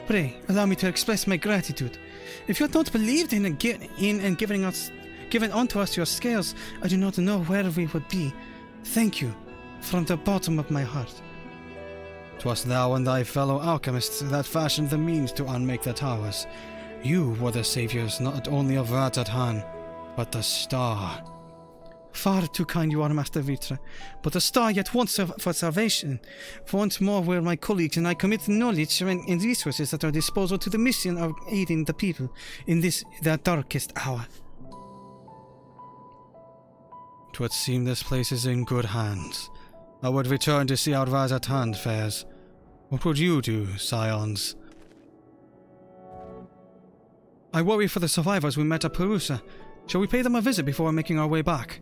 Pray, allow me to express my gratitude. If you had not believed in given unto us your scales, I do not know where we would be. Thank you, from the bottom of my heart. 'Twas thou and thy fellow alchemists that fashioned the means to unmake the towers. You were the saviors not only of Ratatan, but the star. Far too kind you are, Master Vitra, but the star yet wants for salvation. For once more we're my colleagues, and I commit the knowledge and resources at our disposal to the mission of aiding the people in their darkest hour. 'Twould seem this place is in good hands. I would return to see how Ratatan fares. What would you do, scions? I worry for the survivors we met at Perusa. Shall we pay them a visit before making our way back?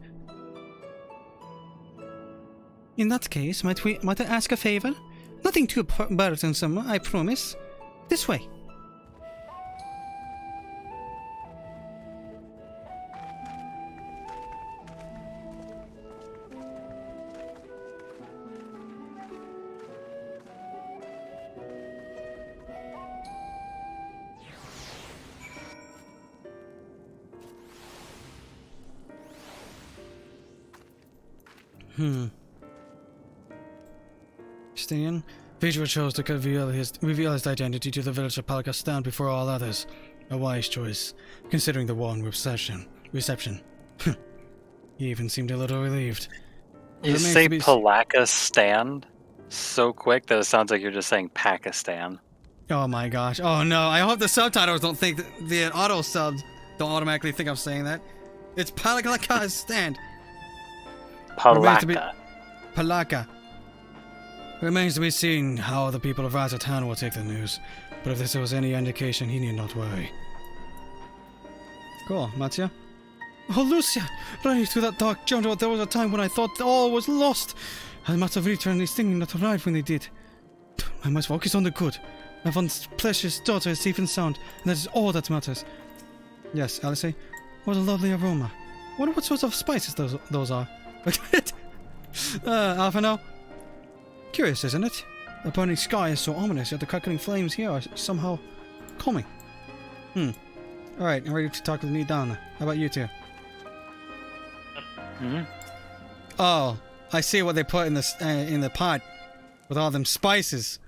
In that case, might I ask a favor? Nothing too burdensome, I promise. This way. Stan, Vitriol chose to reveal his identity to the village of Palakastan before all others. A wise choice, considering the warm reception. He even seemed a little relieved. You say Palakastan so quick that it sounds like you're just saying Pakistan. Oh my gosh. Oh no, I hope the subtitles don't think that the auto subs don't automatically think I'm saying that. It's Palakastan. Palaka. Remains to be seen how the people of Ratatan will take the news, but if this was any indication, he need not worry. Cool, Mattia. Oh, Lucia! Running through that dark jungle, there was a time when I thought all was lost. I must have returned this thing not arrived when they did. I must focus on the good. My once precious daughter is safe and sound, and that is all that matters. Yes, Alice, what a lovely aroma. Wonder what sorts of spices those are. Half an hour. Curious, isn't it? The burning sky is so ominous, yet the crackling flames here are somehow calming. Alright, I'm ready to talk with Nidana. How about you two? Oh, I see what they put in the pot with all them spices.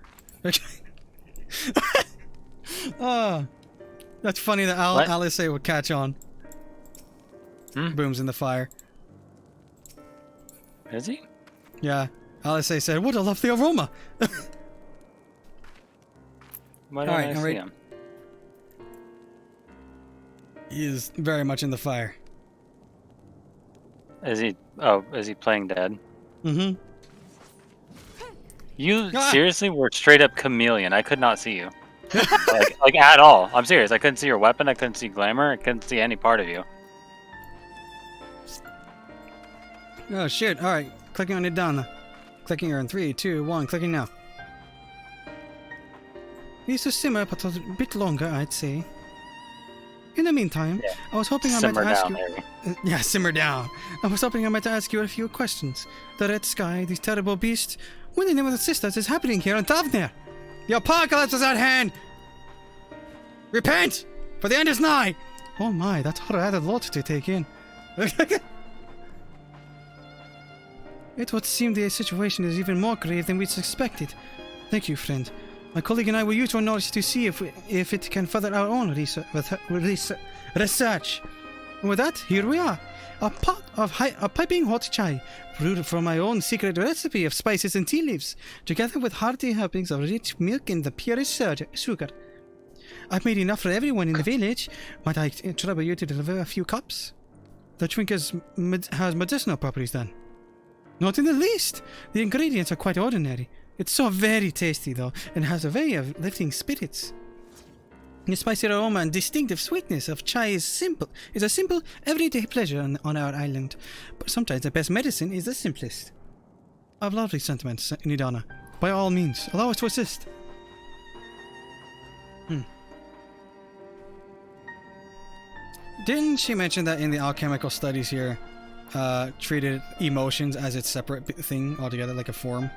Oh, that's funny that Alice would catch on. Booms in the fire. Is he? Yeah. Alice said, "What a lovely aroma!" Why don't I see him? He is very much in the fire. Is he? Oh, is he playing dead? Mm-hmm. You seriously were straight up chameleon. I could not see you, like at all. I'm serious. I couldn't see your weapon. I couldn't see glamour. I couldn't see any part of you. Oh shit! All right, clicking on it down. Clicking her in 3, 2, 1. Clicking now. Needs to simmer, but a bit longer, I'd say. In the meantime, I was hoping I might ask you. Yeah, simmer down. I was hoping I might ask you a few questions. The red sky, these terrible beasts. What in the name of the sisters is happening here on Tavnir? The apocalypse is at hand. Repent, for the end is nigh. Oh my, that's a rather lot to take in. It would seem the situation is even more grave than we suspected. Thank you, friend. My colleague and I will use our knowledge to see if it can further our own research. And with that, here we are. A pot of piping hot chai, brewed from my own secret recipe of spices and tea leaves, together with hearty helpings of rich milk and the purest sugar. I've made enough for everyone in the village. Might I trouble you to deliver a few cups? The drink has medicinal properties then. Not in the least. The ingredients are quite ordinary. It's so very tasty though, and has a way of lifting spirits. The spicy aroma and distinctive sweetness of chai is a simple, everyday pleasure on our island. But sometimes the best medicine is the simplest. I have lovely sentiments, Nidana. By all means, allow us to assist. Didn't she mention that in the alchemical studies here, treated emotions as its separate thing altogether, like a form?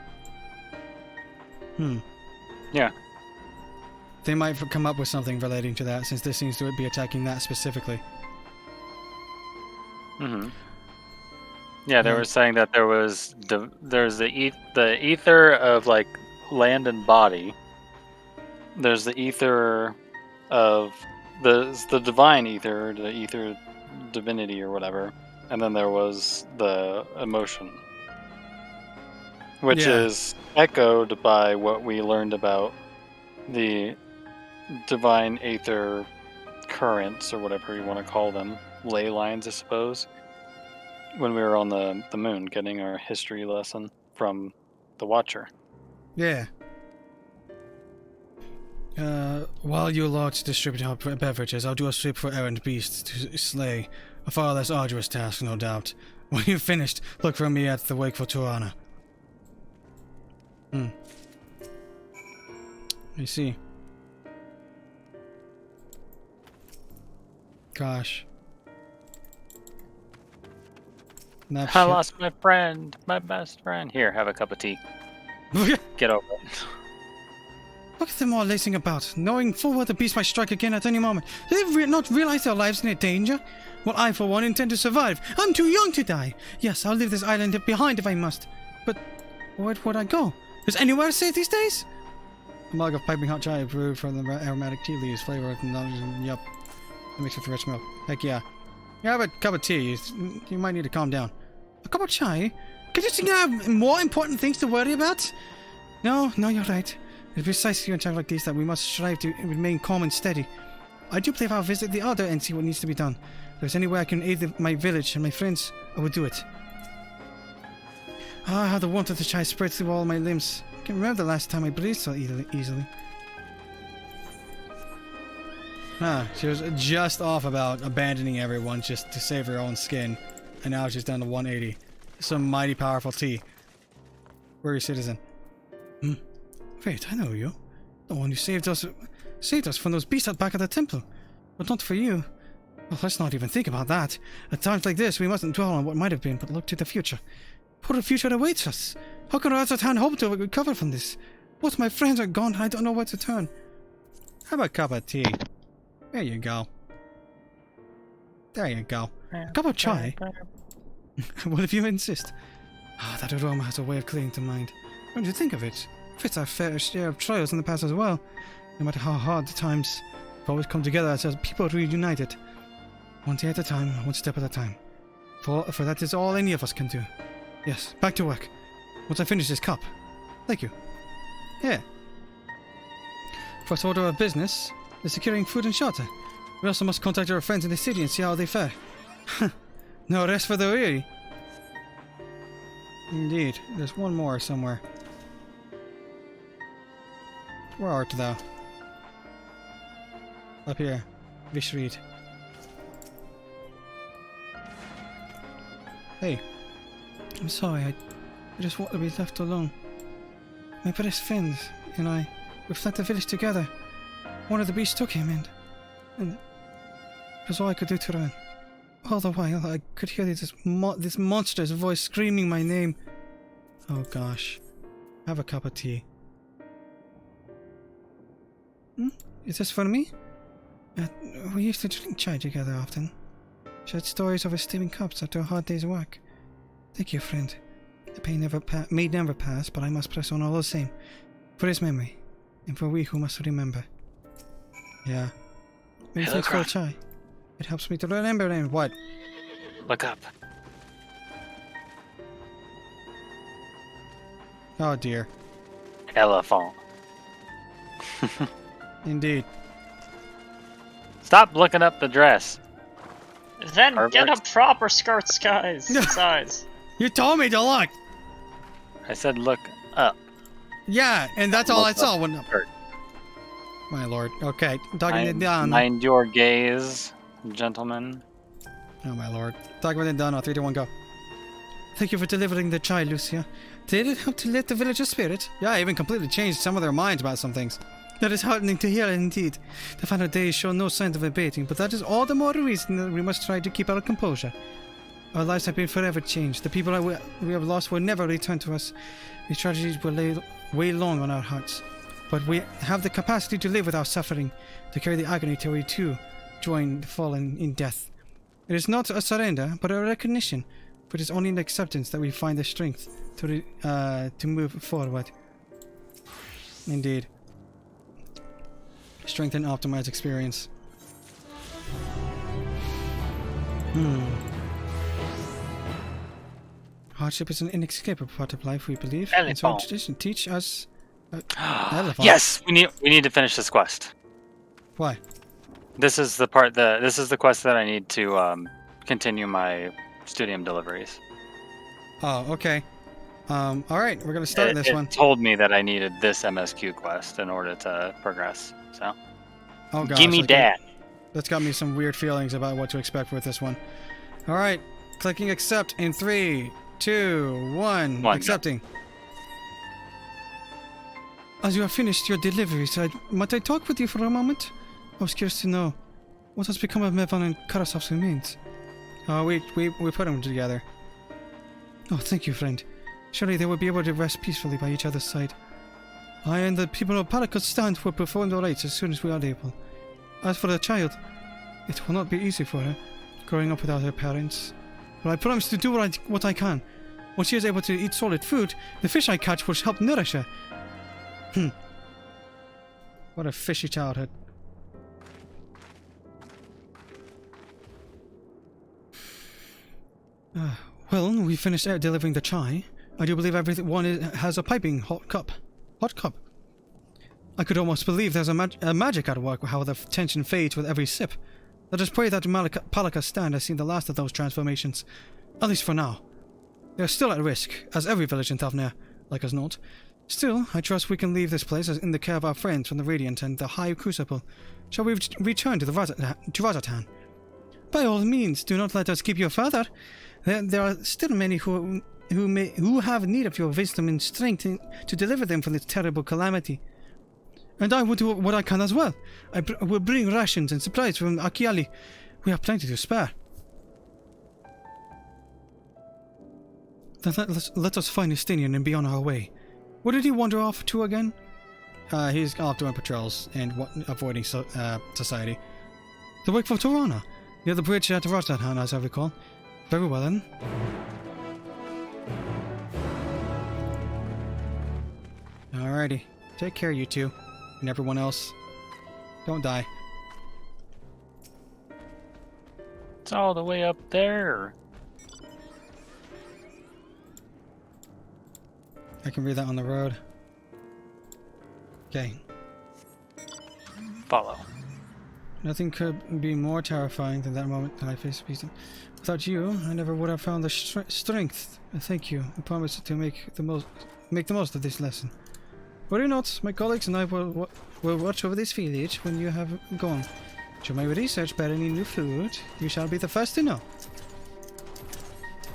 Yeah. They might come up with something relating to that, since this seems to be attacking that specifically. Yeah, they were saying that there's the ether of like land and body. There's the ether of the divine ether, the ether divinity or whatever, and then there was the emotion, which is echoed by what we learned about the divine aether currents, or whatever you want to call them, ley lines, I suppose, when we were on the moon getting our history lesson from the Watcher. Yeah. While you lot distribute our beverages, I'll do a sweep for errant beasts to slay. A far less arduous task, no doubt. When you've finished, look for me at the Wakeful Tirana. I see. Gosh. I lost my friend, my best friend. Here, have a cup of tea. Get over it. Look at them all lacing about, knowing full well the beast might strike again at any moment. Do they not realize their lives are in danger? Well, I, for one, intend to survive. I'm too young to die. Yes, I'll leave this island behind if I must. But where would I go? Is anywhere safe these days? A mug of piping hot chai brewed from the aromatic tea leaves, flavor of yup. Mixed with rich milk. Heck yeah. Yeah, have a cup of tea. You might need to calm down. A cup of chai? Could you think I have more important things to worry about? No, you're right. It's precisely in times like these that we must strive to remain calm and steady. I do believe I'll visit the Other and see what needs to be done. If there's any way I can aid my village and my friends, I will do it. Ah, how the warmth of the chai spreads through all my limbs. I can't remember the last time I breathed so easily. She was just off about abandoning everyone just to save her own skin. And now she's down to 180. Some mighty powerful tea. Where are you, citizen? Wait, I know you. The one who saved us from those beasts out back at the temple. But not for you. Well, let's not even think about that. At times like this, we mustn't dwell on what might have been, but look to the future. What a future awaits us. How can our town hope to recover from this? Both my friends are gone, and I don't know where to turn. Have a cup of tea. There you go. There you go. A cup of chai. Well, if you insist. That aroma has a way of clinging to mind. What do you think of it? It's our fair share of trials in the past as well. No matter how hard the times, we've always come together as people reunited. One day at a time, one step at a time. For that is all any of us can do. Yes, back to work. Once I finish this cup. Thank you. Yeah. First order of business is securing food and shelter. We also must contact our friends in the city and see how they fare. No rest for the weary. Indeed, there's one more somewhere. Where art thou? Up here. Vishreed. Hey. I'm sorry, I just want to be left alone. My best friends and I, we fled the village together. One of the beasts took him and it was all I could do to run. All the while I could hear this monster's voice screaming my name. Oh gosh. Have a cup of tea. Is this for me? We used to drink chai together often. Shared stories over steaming cups after a hard day's work. Thank you, friend. The pain may never pass, but I must press on all the same. For his memory, and for we who must remember. Yeah. Many thanks for the chai. It helps me to remember and what? Look up. Oh dear. Elephant. Indeed. Stop looking up the dress. Then get a proper skirt, size. You told me to look. I said look up. Yeah, and that's all I saw. When my lord. Okay, talking it down. Mind your gaze, gentlemen. Oh my lord. Talking it down. 3, 2, 1, go. Thank you for delivering the chai, Lucia. Did it help to lift the village's spirit? Yeah, I even completely changed some of their minds about some things. That is heartening to hear, indeed. The final days show no signs of abating, but that is all the more reason that we must try to keep our composure. Our lives have been forever changed. The people we have lost will never return to us. These tragedies will weigh long on our hearts. But we have the capacity to live without suffering, to carry the agony till we too join the fallen in death. It is not a surrender, but a recognition, for it is only in acceptance that we find the strength to move forward. Indeed. Strength and optimize experience. Hardship is an inescapable part of life, we believe. And so tradition teach us. Yes, we need to finish this quest. Why? This is the part this is the quest that I need to continue my studium deliveries. Oh, okay. All right, we're gonna start this one. It told me that I needed this MSQ quest in order to progress. So, oh gosh, give me that. That's got me some weird feelings about what to expect with this one. All right, clicking accept in 3, 2, 1. Accepting. As you have finished your deliveries, might I talk with you for a moment? I was curious to know what has become of Mevan and Karasov's remains. We put them together. Oh, thank you, friend. Surely they will be able to rest peacefully by each other's side. I and the people of Palakistan will perform the rites as soon as we are able. As for the child, it will not be easy for her, growing up without her parents. But I promise to do what I can. When she is able to eat solid food, the fish I catch will help nourish her. What a fishy childhood. Well, we finished delivering the chai. I do believe everyone has a piping hot cup. I could almost believe there's a magic at work, how the tension fades with every sip. Let us pray that Palakistan has seen the last of those transformations, at least for now. They are still at risk, as every village in Thavnair, like as not. Still, I trust we can leave this place in the care of our friends from the Radiant and the High Crucible. Shall we return to Razatan? By all means, do not let us keep you further. There are still many who have need of your wisdom and strength to deliver them from this terrible calamity. And I will do what I can as well. I will bring rations and supplies from Akiali. We have plenty to spare. Then let us find Estinian and be on our way. Where did he wander off to again? He's off doing patrols and avoiding society. The wake for Tirana, near the bridge at Razatan, as I recall. Very well then. Alrighty. Take care, you two. And everyone else. Don't die. It's all the way up there. I can read that on the road. Okay. Follow. Nothing could be more terrifying than that moment that I faced beast. Without you, I never would have found the strength. Thank you. I promise to make the most of this lesson. Worry not, my colleagues and I will watch over this village when you have gone. Should my research bear any new food, you shall be the first to know.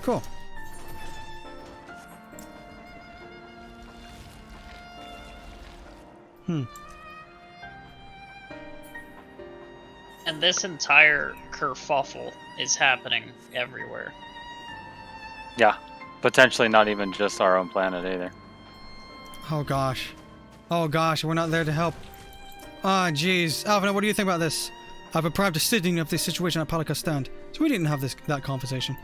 Cool. And this entire kerfuffle is happening everywhere. Yeah, potentially not even just our own planet either. Oh gosh. Oh gosh, we're not there to help. Ah, jeez. Alvin, what do you think about this? I've deprived Sydney of this situation at Palakistan, so we didn't have that conversation.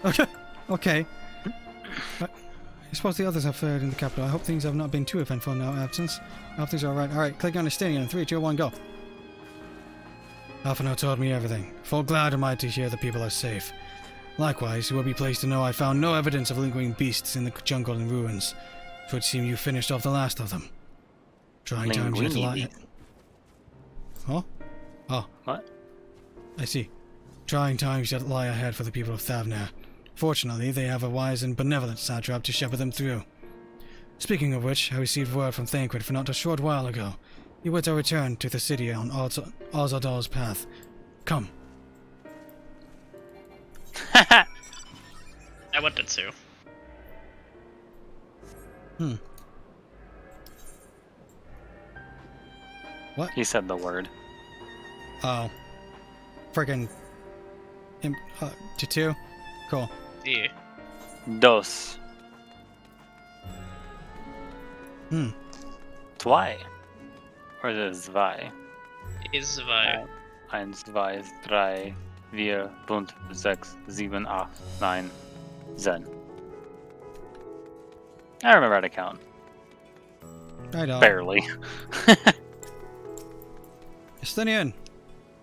Okay. Okay. I suppose the others have fared in the capital. I hope things have not been too eventful in our absence. I hope things are alright. Alright, click on Estinian in 3, 2, 1, go. Alphino told me everything. Full glad am I to hear the people are safe. Likewise, you will be pleased to know I found no evidence of lingering beasts in the jungle and ruins. It would seem you finished off the last of them. Trying times yet lie. Oh? Oh. What? I see. Trying times yet lie ahead for the people of Thavnair. Fortunately, they have a wise and benevolent satrap to shepherd them through. Speaking of which, I received word from Thancred for not a short while ago. You were to return to the city on Ozadal's path. Come. I wanted to. What? He said the word. Oh. Friggin'. To 2? Cool. Yeah. Dos. Zwei. Or is it zwei? Ist zwei. 1, 2, 3, 4, 5, 6, 7, 8, 9, 10. I remember how to count. I don't. Barely. Estinian.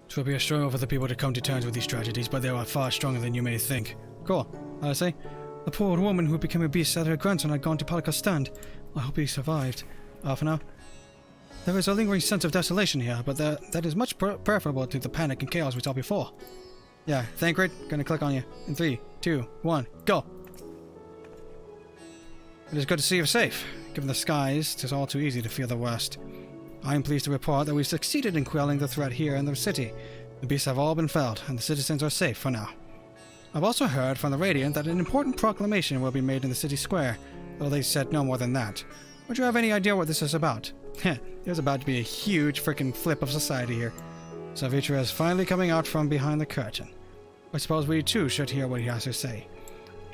It will be a struggle for the people to come to terms with these tragedies, but they are far stronger than you may think. Cool. I say, the poor woman who became a beast said her grandson had gone to Palakistan. I hope he survived. Half an hour. There is a lingering sense of desolation here, but that is much preferable to the panic and chaos we saw before. Yeah, Thancred, gonna click on you. In 3, 2, 1, go! It is good to see you safe. Given the skies, it is all too easy to fear the worst. I am pleased to report that we succeeded in quelling the threat here in the city. The beasts have all been felled, and the citizens are safe for now. I've also heard from the Radiant that an important proclamation will be made in the city square, though they said no more than that. Would you have any idea what this is about? There's about to be a huge freaking flip of society here. So Vitriol is finally coming out from behind the curtain. I suppose we too should hear what he has to say.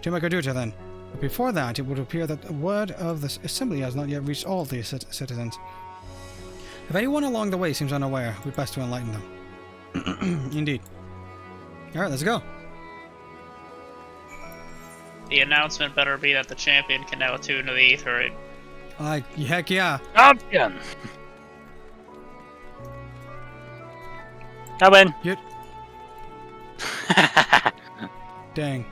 To make a duty then. But before that, it would appear that the word of the assembly has not yet reached all the citizens. If anyone along the way seems unaware, we'd best to enlighten them. Indeed. Alright, let's go. The announcement better be that the champion can now attune to the ether. Heck yeah. Champion! I win. Dang.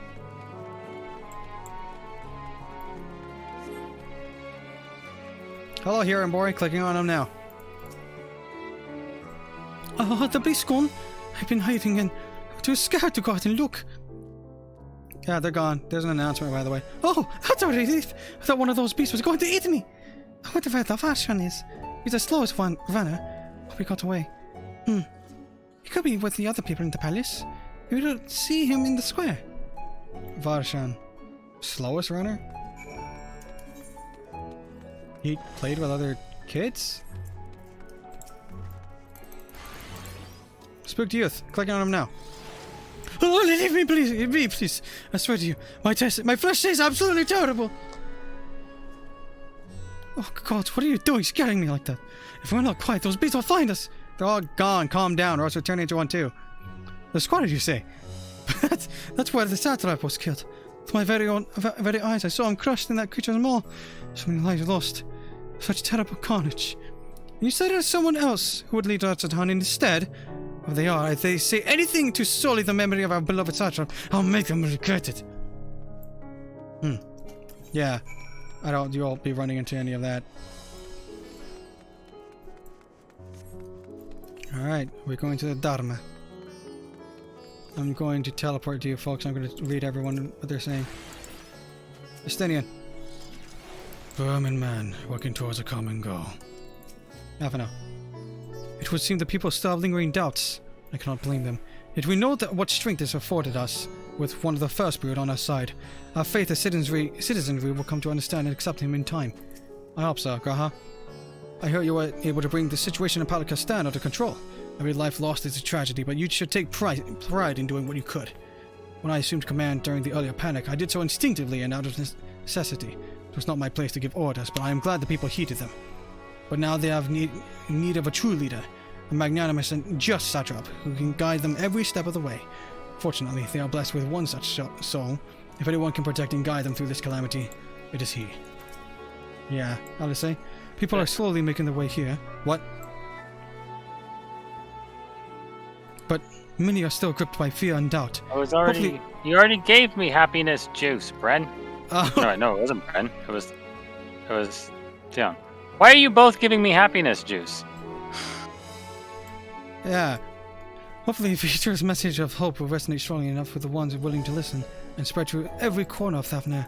Hello, here, boy. Clicking on him now. Oh, the beast's gone. I've been hiding and too scared to go out and look. Yeah, they're gone. There's an announcement, by the way. Oh, that's already it. I thought one of those beasts was going to eat me. I wonder where the version is. He's the slowest one, runner. Hope he got away. He could be with the other people in the palace. We don't see him in the square. Varshan. Slowest runner? He played with other kids? Spooked youth. Clicking on him now. Oh, leave me, please. Leave me, please. I swear to you. My flesh tastes absolutely terrible. Oh, God. What are you doing scaring me like that? If we're not quiet, those beasts will find us. They're all gone. Calm down, or else we'll turn into one too. The squad, did you say? That's where the satrap was killed. With my very eyes, I saw him crushed in that creature's maw. So many lives lost. Such terrible carnage. You said there's someone else who would lead us to town instead? If they are, if they say anything to sully the memory of our beloved satrap, I'll make them regret it. Yeah. I don't you all be running into any of that. Alright, we're going to the Dharma. I'm going to teleport to you folks. I'm going to read everyone what they're saying. Estinian. Vermin man, working towards a common goal. Avana. It would seem the people still have lingering doubts. I cannot blame them. Yet we know that what strength is afforded us, with one of the first brood on our side. Our faith as citizenry will come to understand and accept him in time. I hope so, Graha. I heard you were able to bring the situation in Palakastan under control. Every life lost is a tragedy, but you should take pride in doing what you could. When I assumed command during the earlier panic, I did so instinctively and out of necessity. It was not my place to give orders, but I am glad the people heeded them. But now they have need of a true leader, a magnanimous and just satrap who can guide them every step of the way. Fortunately, they are blessed with one such soul. If anyone can protect and guide them through this calamity, it is he. Yeah, I'll just say, people are slowly making their way here. What? But many are still gripped by fear and doubt. You already gave me happiness juice, Bren. No, it wasn't Bren. It was Dion. Why are you both giving me happiness juice? Yeah. Hopefully Vitriol's message of hope will resonate strongly enough with the ones willing to listen and spread through every corner of Thafnir.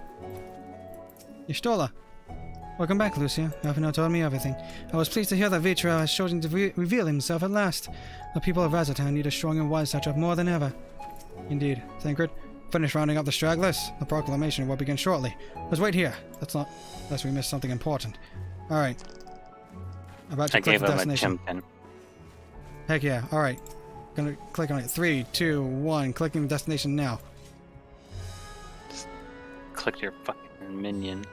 Ishtola. Welcome back, Lucia. You have now told me everything. I was pleased to hear that Vitriol has chosen to reveal himself at last. The people of Razatan need a strong and wise satrap more than ever. Indeed. Thancred, finish rounding up the stragglers. The proclamation will begin shortly. Let's wait here. Unless we miss something important. Alright. About to click the destination. Heck yeah. Alright. Gonna click on it. 3, 2, 1. Clicking the destination now. Just click your fucking minion.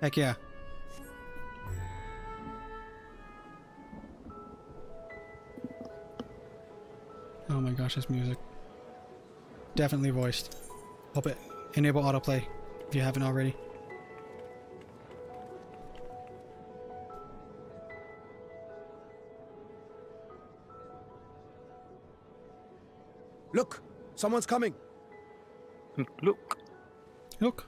Heck yeah. Oh my gosh, this music. Definitely voiced. Hope it enable autoplay if you haven't already. Look! Someone's coming! Look. Look.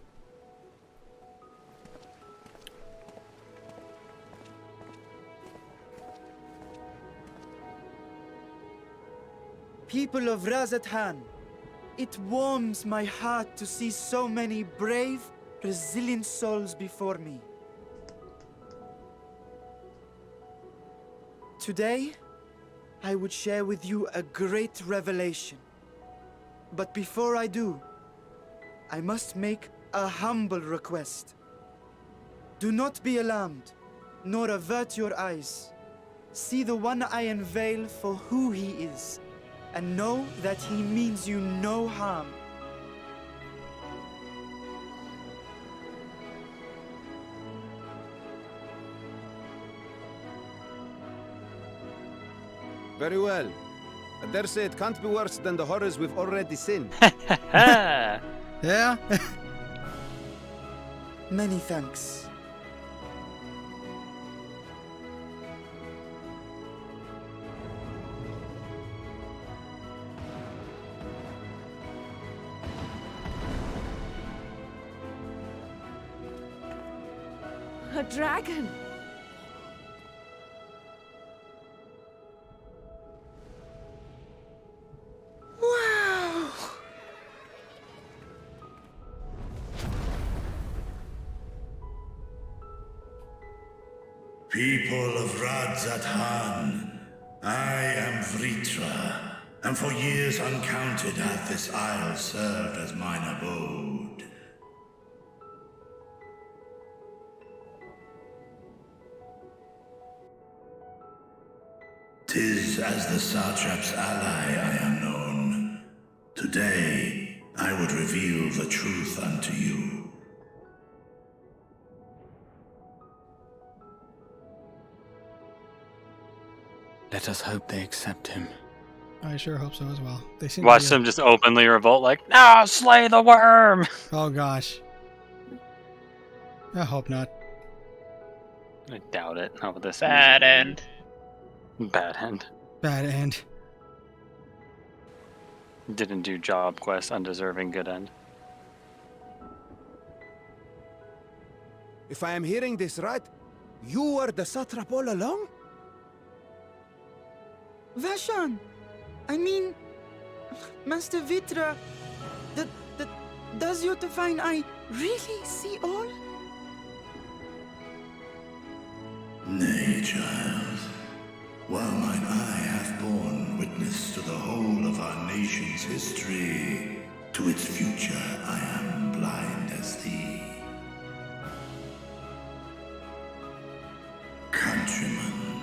People of Razatan, it warms my heart to see so many brave, resilient souls before me. Today, I would share with you a great revelation. But before I do, I must make a humble request. Do not be alarmed, nor avert your eyes. See the One Iron Veil for who he is, and know that he means you no harm. Very well. I dare say it can't be worse than the horrors we've already seen. Yeah? Many thanks. A dragon! Wow! People of Radzat-Han, I am Vritra, and for years uncounted hath this isle served as mine abode. 'Tis as the Satrap's ally I am known. Today, I would reveal the truth unto you. Let us hope they accept him. I sure hope so as well. They seem Watch to be them just openly revolt like, no, slay the worm! Oh gosh. I hope not. I doubt it. Not with this Bad end. Bad end. Bad end. Didn't do job quest, undeserving good end. If I am hearing this right, you were the satrap all along? Vashan! I mean, Master Vitra, does your divine eye really see all? Nay, child. While mine eye hath borne witness to the whole of our nation's history, to its future I am blind as thee. Countrymen,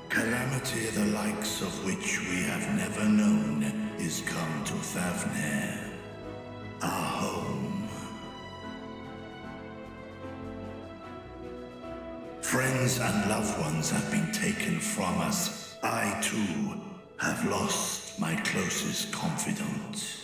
calamity the likes of which we have never known is come to Thavner, our home. Friends and loved ones have been taken from us. I, too, have lost my closest confidant.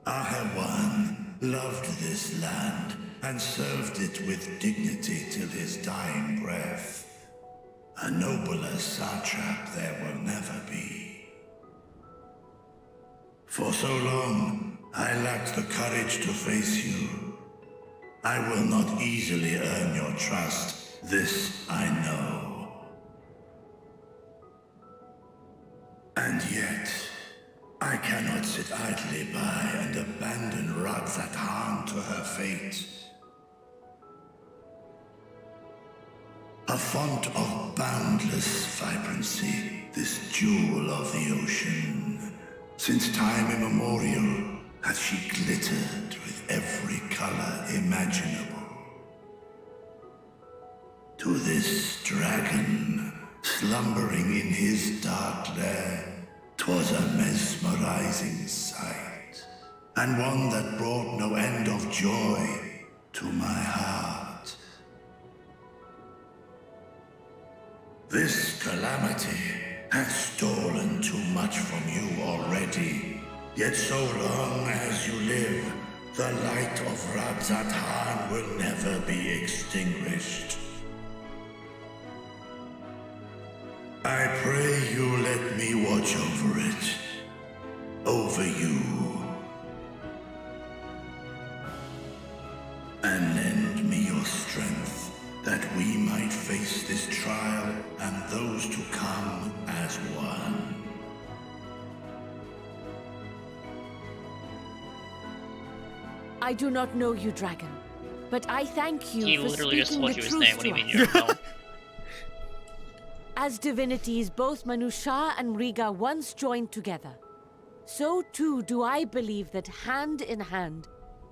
Ahawan loved this land and served it with dignity till his dying breath. A nobler satrap there will never be. For so long, I lacked the courage to face you. I will not easily earn your trust, this I know. And yet, I cannot sit idly by and abandon Radzat-Han to her fate. A font of boundless vibrancy, this jewel of the ocean. Since time immemorial, hath she glittered with every color imaginable. To this dragon, slumbering in his dark lair, 'twas a mesmerizing sight, and one that brought no end of joy to my heart. This calamity hath stolen too much from you already. Yet so long as you live, the light of Radzat-Han will never be extinguished. I pray you let me watch over it. Over you. And lend me your strength, that we might face this trial and those to come as one. I do not know you, dragon, but I thank you He for literally just speaking told the you his truth name. What do to you mean us. you don't know? As divinities, both Manusha and Riga once joined together. So too do I believe that hand in hand,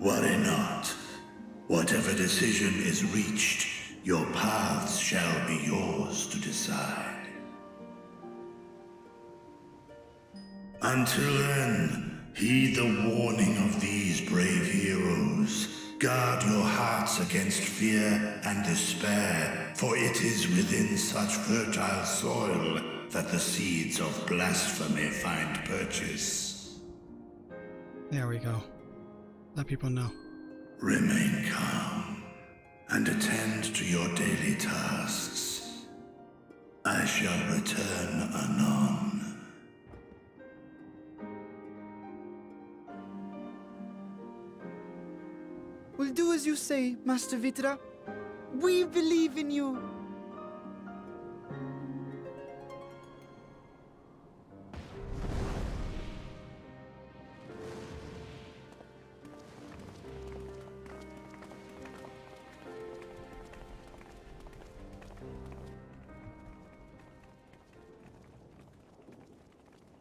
Worry not. Whatever decision is reached, your paths shall be yours to decide. Until then, heed the warning of these brave heroes. Guard your hearts against fear and despair, for it is within such fertile soil that the seeds of blasphemy find purchase. There we go. Let people know. Remain calm and attend to your daily tasks. I shall return anon. We'll do as you say, Master Vitra. We believe in you.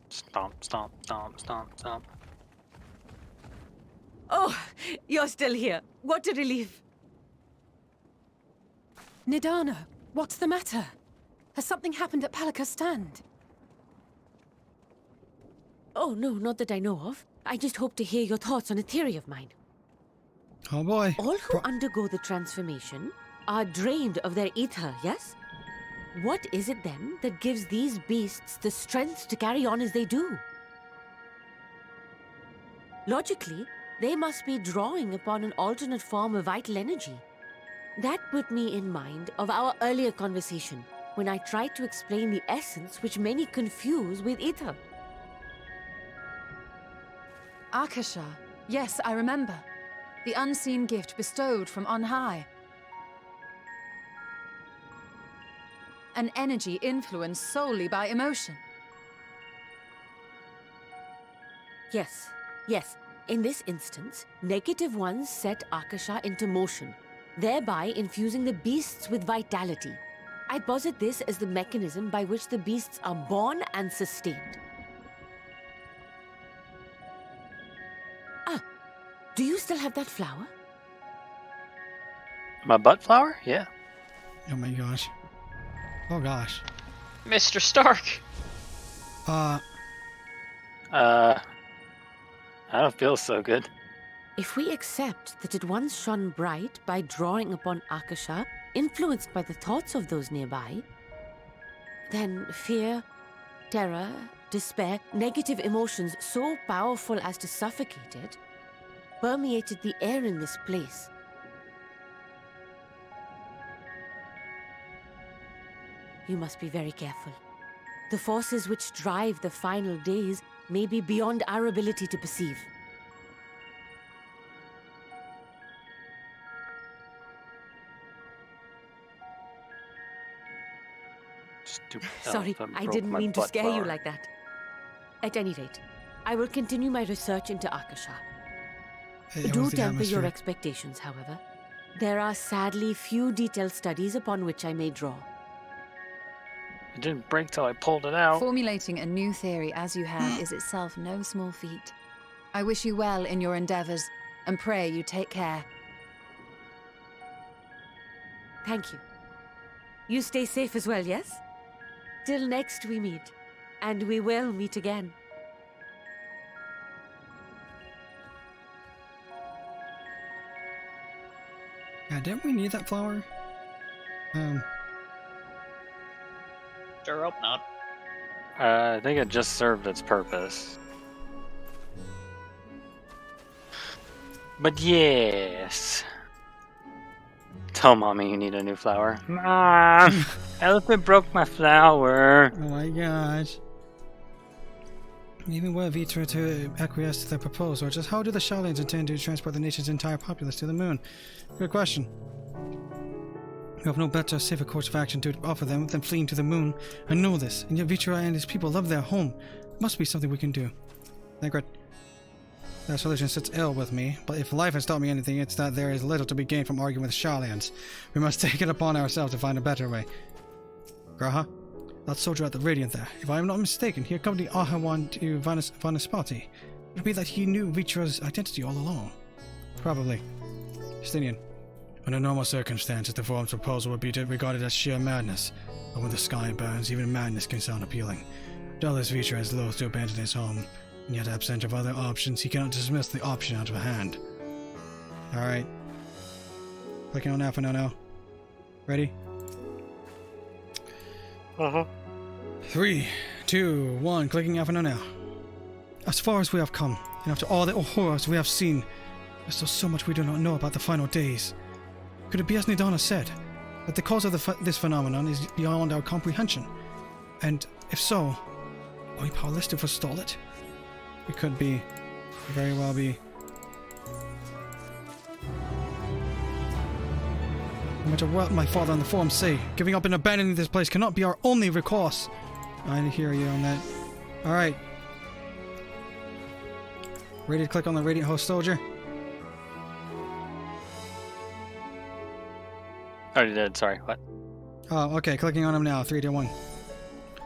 Stomp, stomp, stomp, stomp, stomp. Oh, you're still here. What a relief. Nidana, what's the matter? Has something happened at Palaca's stand? Oh, no, not that I know of. I just hope to hear your thoughts on a theory of mine. Oh boy. All who undergo the transformation are drained of their ether, yes? What is it then that gives these beasts the strength to carry on as they do? Logically, they must be drawing upon an alternate form of vital energy. That put me in mind of our earlier conversation, when I tried to explain the essence which many confuse with ether. Akasha. Yes, I remember. The unseen gift bestowed from on high. An energy influenced solely by emotion. Yes, yes. In this instance, negative ones set Akasha into motion, thereby infusing the beasts with vitality. I posit this as the mechanism by which the beasts are born and sustained. Ah, do you still have that flower? My butt flower? Yeah. Oh my gosh. Oh gosh. Mr. Stark! I don't feel so good. If we accept that it once shone bright by drawing upon Akasha, influenced by the thoughts of those nearby, then fear, terror, despair, negative emotions so powerful as to suffocate it, permeated the air in this place. You must be very careful. The forces which drive the final days may be beyond our ability to perceive. Sorry, I didn't mean to scare you like that. At any rate, I will continue my research into Akasha. Do temper your expectations, however. There are sadly few detailed studies upon which I may draw. It didn't break till I pulled it out. Formulating a new theory as you have is itself no small feat. I wish you well in your endeavors, and pray you take care. Thank you. You stay safe as well, yes? Till next we meet, and we will meet again. Yeah, didn't we need that flower? Sure hope not. I think it just served its purpose. But yes. Tell mommy you need a new flower. Mom! Elephant broke my flower. Oh my gosh. Even were Vitra to acquiesce to their proposal, just how do the Shaolins intend to transport the nation's entire populace to the moon? Good question. We have no better, safer course of action to offer them than fleeing to the moon. I know this, and yet Vitra and his people love their home. Must be something we can do. Thancred. That solution sits ill with me, but if life has taught me anything, it's that there is little to be gained from arguing with Shaolins. We must take it upon ourselves to find a better way. Graha? That soldier at the Radiant there. If I am not mistaken, he accompanied Ahawan to Vanaspati. It would be that he knew Vitra's identity all along. Probably. Justinian. Under normal circumstances, the forum's proposal would be regarded as sheer madness. But when the sky burns, even madness can sound appealing. Dallas Veacher is loath to abandon his home, and yet absent of other options, he cannot dismiss the option out of hand. Alright. Clicking on that for now. Ready? 3, 2, 1. Clicking F now. As far as we have come, and after all the horrors we have seen, there's still so much we do not know about the final days. Could it be as Nidana said, that the cause of this phenomenon is beyond our comprehension? And if so, are we powerless to forestall it? We could be, very well be. No matter what my father and the forum say, giving up and abandoning this place cannot be our only recourse. I hear you on that. Alright. Ready to click on the Radiant Host Soldier? Already did, sorry, what? Oh, okay, clicking on him now. 3, 2, 1.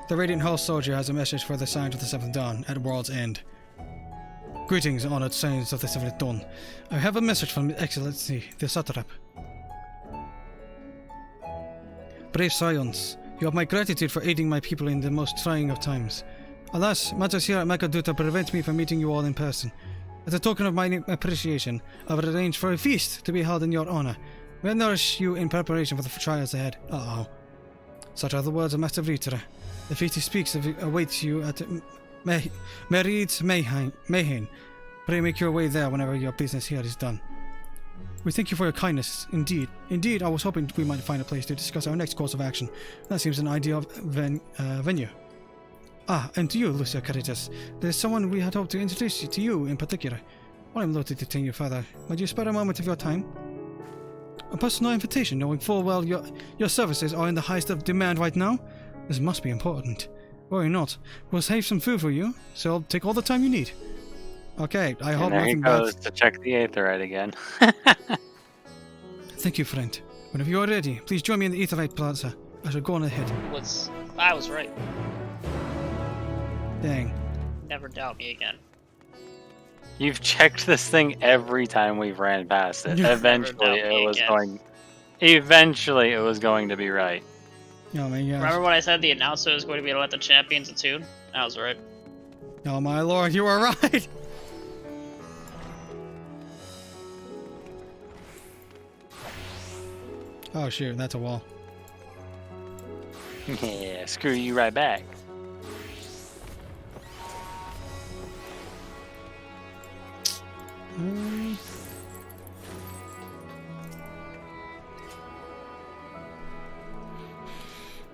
The Radiant Host Soldier has a message for the Scions of the Seventh Dawn at World's End. Greetings, honored Scions of the Seventh Dawn. I have a message from His Excellency, the Satrap. Brave Scions, you have my gratitude for aiding my people in the most trying of times. Alas, matters here at Makaduta prevent me from meeting you all in person. As a token of my appreciation, I have arranged for a feast to be held in your honor. We'll nourish you in preparation for the trials ahead. Uh-oh. Such are the words of Master Vritra. The feast he speaks of awaits you at Merid's Mayhain. Pray make your way there whenever your business here is done. We thank you for your kindness, indeed. Indeed, I was hoping we might find a place to discuss our next course of action. That seems an ideal venue. Ah, and to you, Lucia Caritas. There's someone we had hoped to introduce to you in particular. While I'm loath to detain you further, might you spare a moment of your time? A personal invitation, knowing full well your services are in the highest of demand right now? This must be important. Worry not. We'll save some food for you, so take all the time you need. Okay, I hope nothing bad. There he goes to check the Aetherite again. Thank you, friend. Whenever you are ready, please join me in the Aetherite Plaza. I shall go on ahead. I was right. Dang. Never doubt me again. You've checked this thing every time we've ran past it. Eventually it was going to be right. Oh my gosh. Remember when I said the announcer was going to be able to let the champions attune? I was right. Oh my lord, you were right! Oh shoot, that's a wall. Yeah, screw you right back.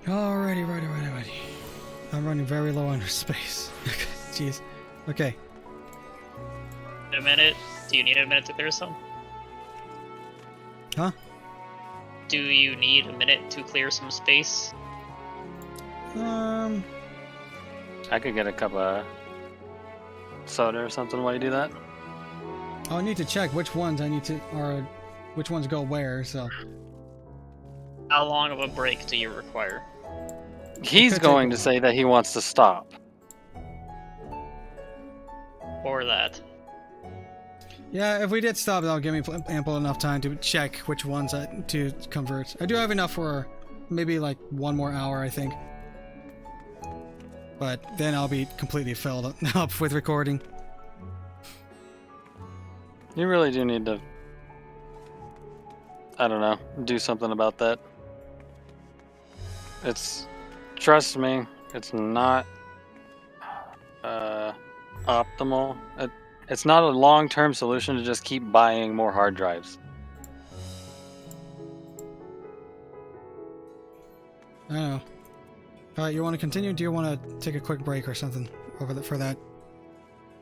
Alrighty. I'm running very low on space. Jeez. Okay. A minute? Do you need a minute to clear some? Huh? Do you need a minute to clear some space? I could get a cup of soda or something while you do that. I'll need to check which ones I need to, or which ones go where, so. How long of a break do you require? He's going to say that he wants to stop. Or that. Yeah, if we did stop, that'll give me ample enough time to check which ones to convert. I do have enough for maybe like 1 more hour, I think. But then I'll be completely filled up with recording. You really do need to, I don't know, do something about that. Trust me, it's not optimal. It's not a long-term solution to just keep buying more hard drives. I don't know. Alright, you want to continue? Do you want to take a quick break or something for that?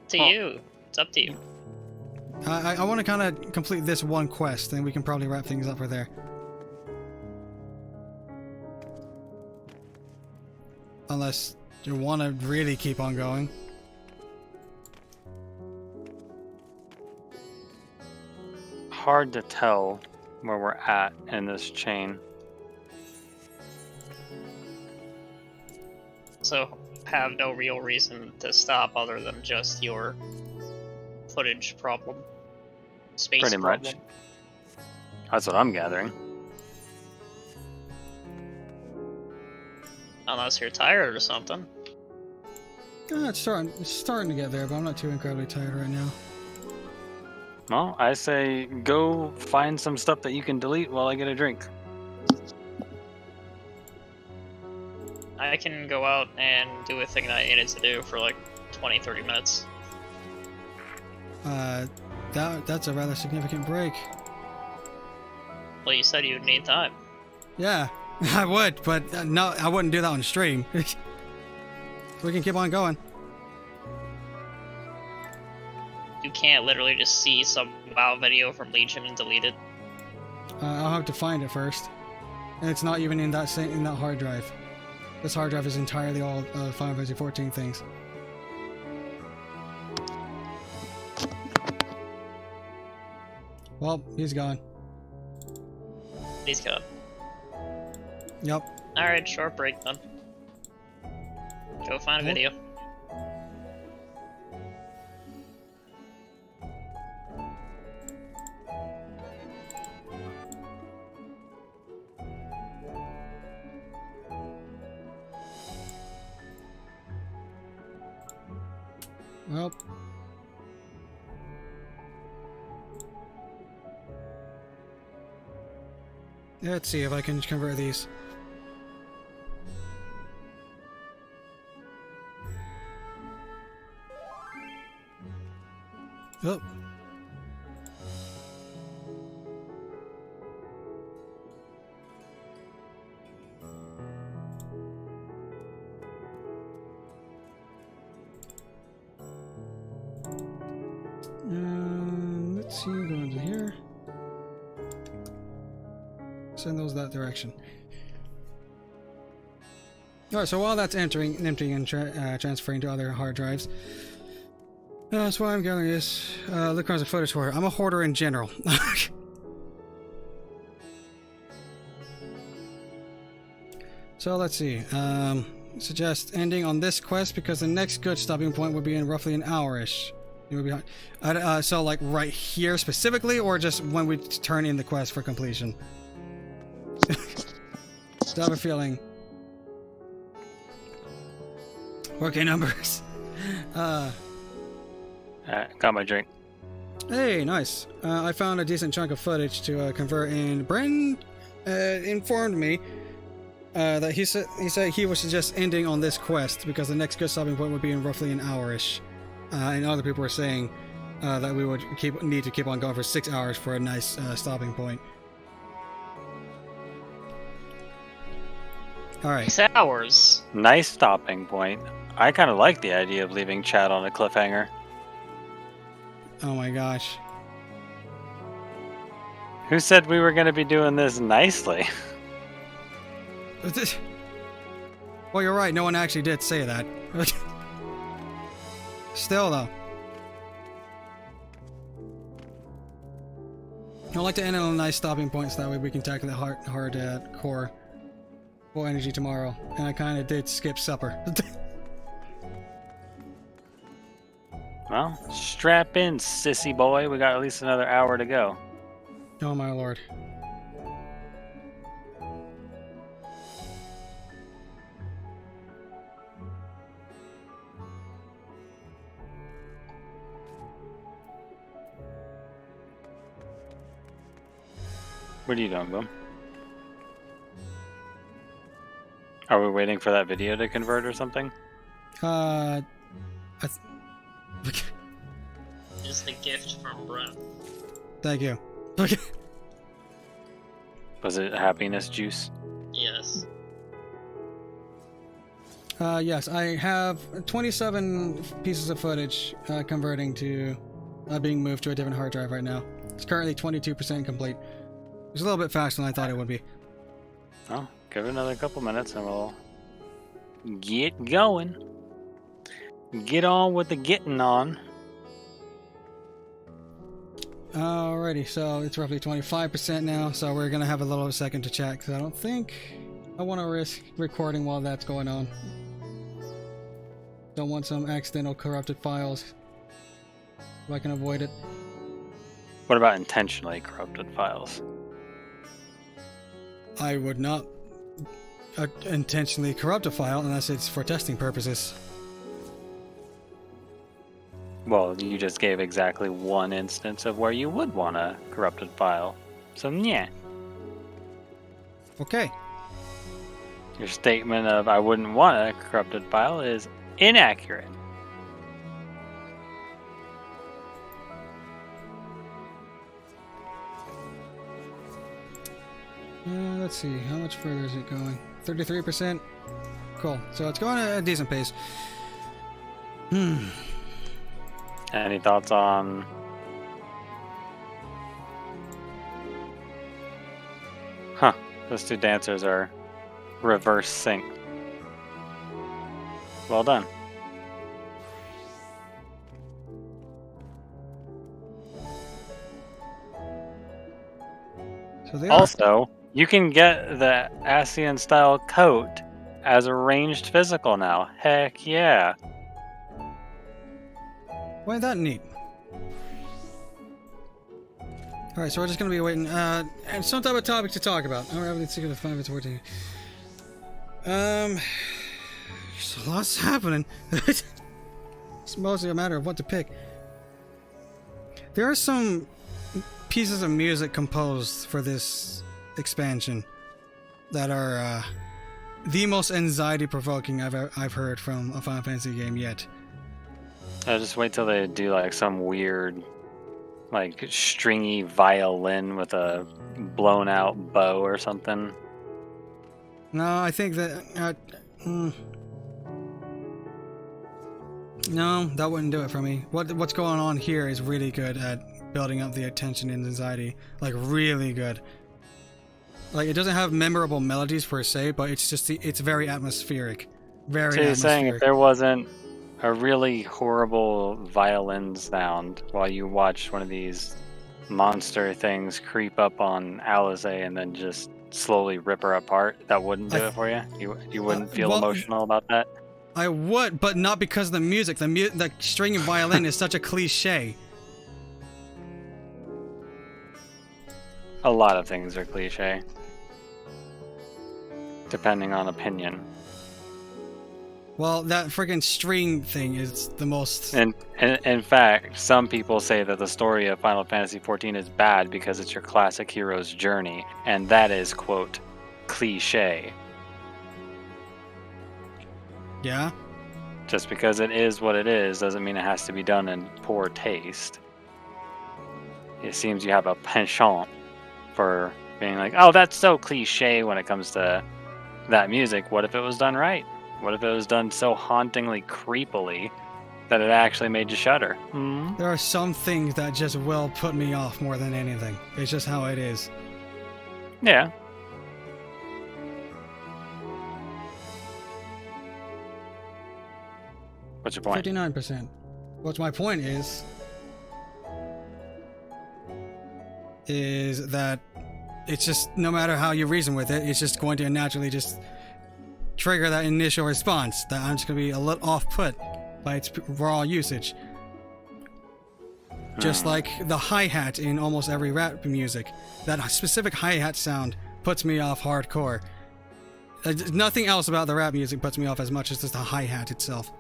To you. It's up to you. I want to kind of complete this one quest, and we can probably wrap things up for there. Unless you want to really keep on going. Hard to tell where we're at in this chain. So, have no real reason to stop other than just your footage problem. space Pretty problem. much. That's what I'm gathering. Unless you're tired or something. It's starting to get there, but I'm not too incredibly tired right now. Well, I say go find some stuff that you can delete while I get a drink. I can go out and do a thing that I needed to do for like 20-30 minutes. That's a rather significant break. Well, you said you'd need time. Yeah, I would, but no, I wouldn't do that on stream. We can keep on going. You can't literally just see some WoW video from Legion and delete it. I'll have to find it first, and it's not even in that hard drive. This hard drive is entirely all Final Fantasy XIV things. Well, he's gone. He's gone. Yep. Alright, short break then. Go find a video. Well. Let's see if I can convert these. Oh. Let's see, go into here. Send those that direction. Alright, so while that's emptying and transferring to other hard drives, that's why I'm gathering this. Lucron's a footage hoarder. I'm a hoarder in general. So let's see. Suggest ending on this quest because the next good stopping point would be in roughly an hour-ish. You would be so like right here specifically, or just when we turn in the quest for completion? Still have a feeling. Okay, numbers. Got my drink. Hey, nice. I found a decent chunk of footage to convert, and Bren informed me that he said he would suggest ending on this quest because the next good stopping point would be in roughly an hour-ish. And other people were saying that we would need to keep on going for 6 hours for a nice stopping point. Alright. 6 hours. Nice stopping point. I kind of like the idea of leaving chat on a cliffhanger. Oh my gosh. Who said we were going to be doing this nicely? Well, you're right. No one actually did say that. Still, though. I'd like to end on a nice stopping point so that way we can tackle the hard core full energy tomorrow. And I kind of did skip supper. Well, strap in, sissy boy. We got at least another hour to go. Oh my lord. What are you doing, Boom? Are we waiting for that video to convert or something? Is the gift from Brent. Thank you. Okay. Was it happiness juice? Yes. Yes, I have 27 pieces of footage converting to being moved to a different hard drive right now. It's currently 22% complete. It's a little bit faster than I thought it would be. Oh, give it another couple minutes and we'll get going. Get on with the getting on. Alrighty, so it's roughly 25% now, so we're gonna have a little second to chat because I don't think I want to risk recording while that's going on. Don't want some accidental corrupted files if I can avoid it. What about intentionally corrupted files? I would not intentionally corrupt a file unless it's for testing purposes. Well, you just gave exactly one instance of where you would want a corrupted file. So, yeah. Okay. Your statement of I wouldn't want a corrupted file is inaccurate. Let's see, how much further is it going? 33%? Cool. So it's going at a decent pace. Any thoughts on... Huh. Those two dancers are reverse sync. Well done. So they also, you can get the ASEAN style coat as a ranged physical now. Heck yeah. Why that neat? Alright, so we're just gonna be waiting. And some type of topic to talk about. Alright, let's see if 5 to 14. There's a lot's happening. It's mostly a matter of what to pick. There are some pieces of music composed for this expansion that are the most anxiety-provoking I've heard from a Final Fantasy game yet. Just wait till they do like some weird, like stringy violin with a blown out bow or something. No, I think that no, that wouldn't do it for me. What's going on here is really good at building up the attention and anxiety, like really good. Like it doesn't have memorable melodies per se, but it's just it's very atmospheric. Very So you're atmospheric. saying if there wasn't a really horrible violin sound while you watch one of these monster things creep up on Alias and then just slowly rip her apart, that wouldn't do it for you? You wouldn't feel emotional about that? I would, but not because of the music. The string and violin is such a cliche. A lot of things are cliche. Depending on opinion. Well, that friggin' string thing is the most... And in fact, some people say that the story of Final Fantasy XIV is bad because it's your classic hero's journey, and that is, quote, cliche. Yeah? Just because it is what it is doesn't mean it has to be done in poor taste. It seems you have a penchant for being like, oh, that's so cliche when it comes to that music. What if it was done right? What if it was done so hauntingly creepily that it actually made you shudder? There are some things that just will put me off more than anything. It's just how it is. Yeah. What's your point? 59%. What's my point is that it's just, no matter how you reason with it, it's just going to naturally just trigger that initial response that I'm just going to be a little off-put by its raw usage. Just like the hi-hat in almost every rap music. That specific hi-hat sound puts me off hardcore. Nothing else about the rap music puts me off as much as just the hi-hat itself.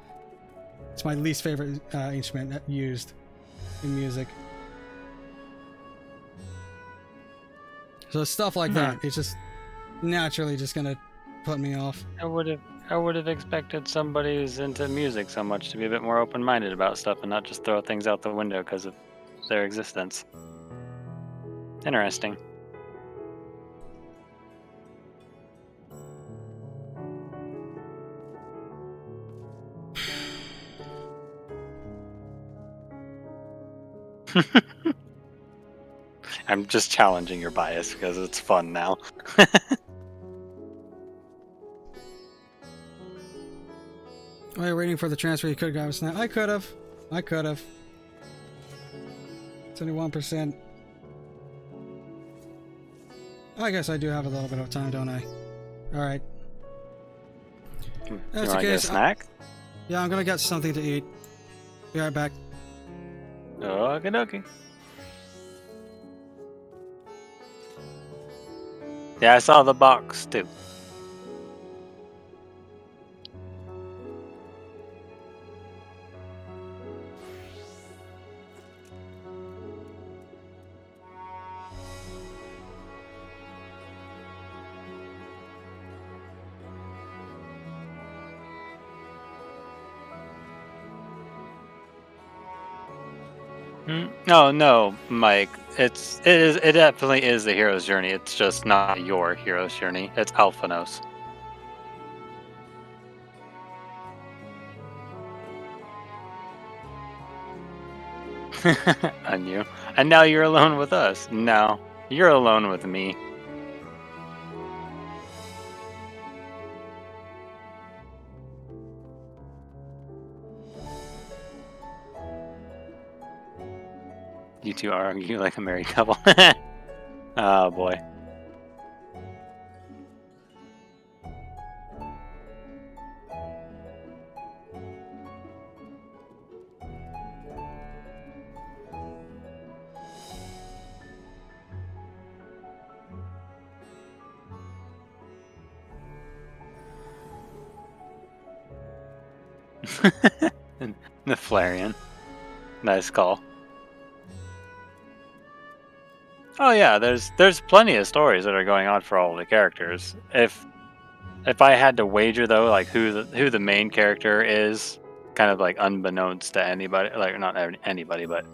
It's my least favorite instrument used in music. So stuff like that, it's just naturally just gonna put me off. I would have expected somebody who's into music so much to be a bit more open-minded about stuff and not just throw things out the window because of their existence. Interesting. I'm just challenging your bias because it's fun now. While you're waiting for the transfer, you could grab a snack. I could have. 71%. I guess I do have a little bit of time, don't I? Alright. You want to get a snack? Yeah, I'm gonna get something to eat. Be right back. Okie dokie. Yeah, I saw the box too. No, Mike. It definitely is the hero's journey. It's just not your hero's journey. It's Alphanos. On you. And now you're alone with us. No, you're alone with me. You two argue like a married couple. Oh boy. The Flareon. Nice call. Oh yeah, there's plenty of stories that are going on for all the characters. If I had to wager though, like who the main character is, kind of like unbeknownst to anybody, like not anybody, but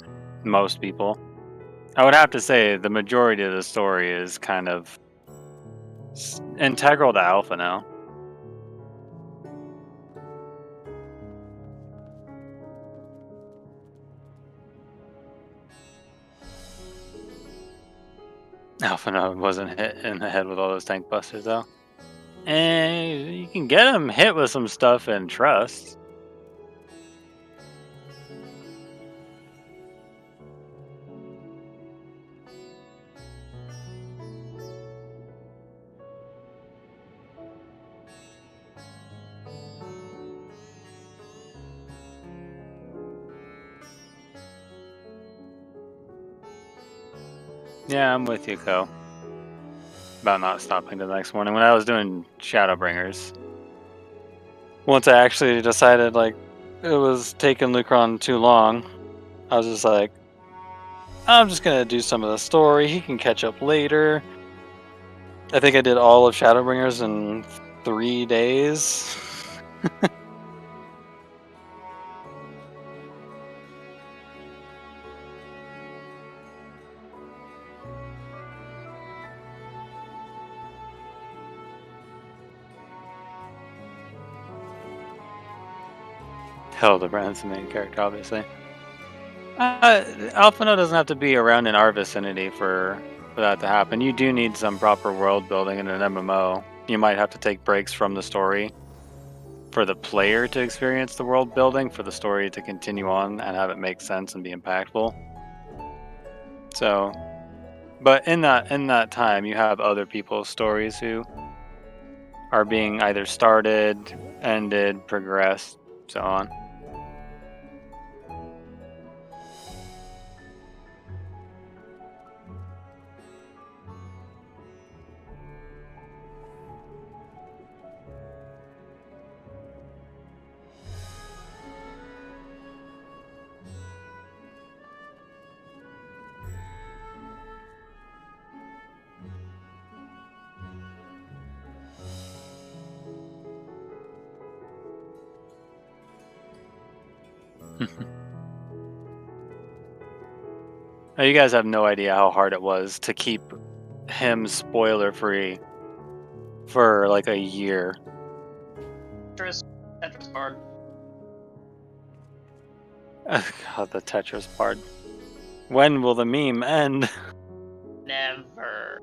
most people, I would have to say the majority of the story is kind of integral to Alpha now. Alpha wasn't hit in the head with all those tank busters though. And you can get him hit with some stuff in Trust. Yeah, I'm with you, Ko. About not stopping the next morning. When I was doing Shadowbringers, once I actually decided like it was taking Lucron too long, I was just like, I'm just gonna do some of the story. He can catch up later. I think I did all of Shadowbringers in 3 days. Hildebrand's the main character, obviously. Alphino doesn't have to be around in our vicinity for that to happen. You do need some proper world building in an MMO. You might have to take breaks from the story for the player to experience the world building, for the story to continue on and have it make sense and be impactful. So, but in that time, you have other people's stories who are being either started, ended, progressed, so on. You guys have no idea how hard it was to keep him spoiler free for like a year. Tetris card. God, the Tetris part. When will the meme end? Never.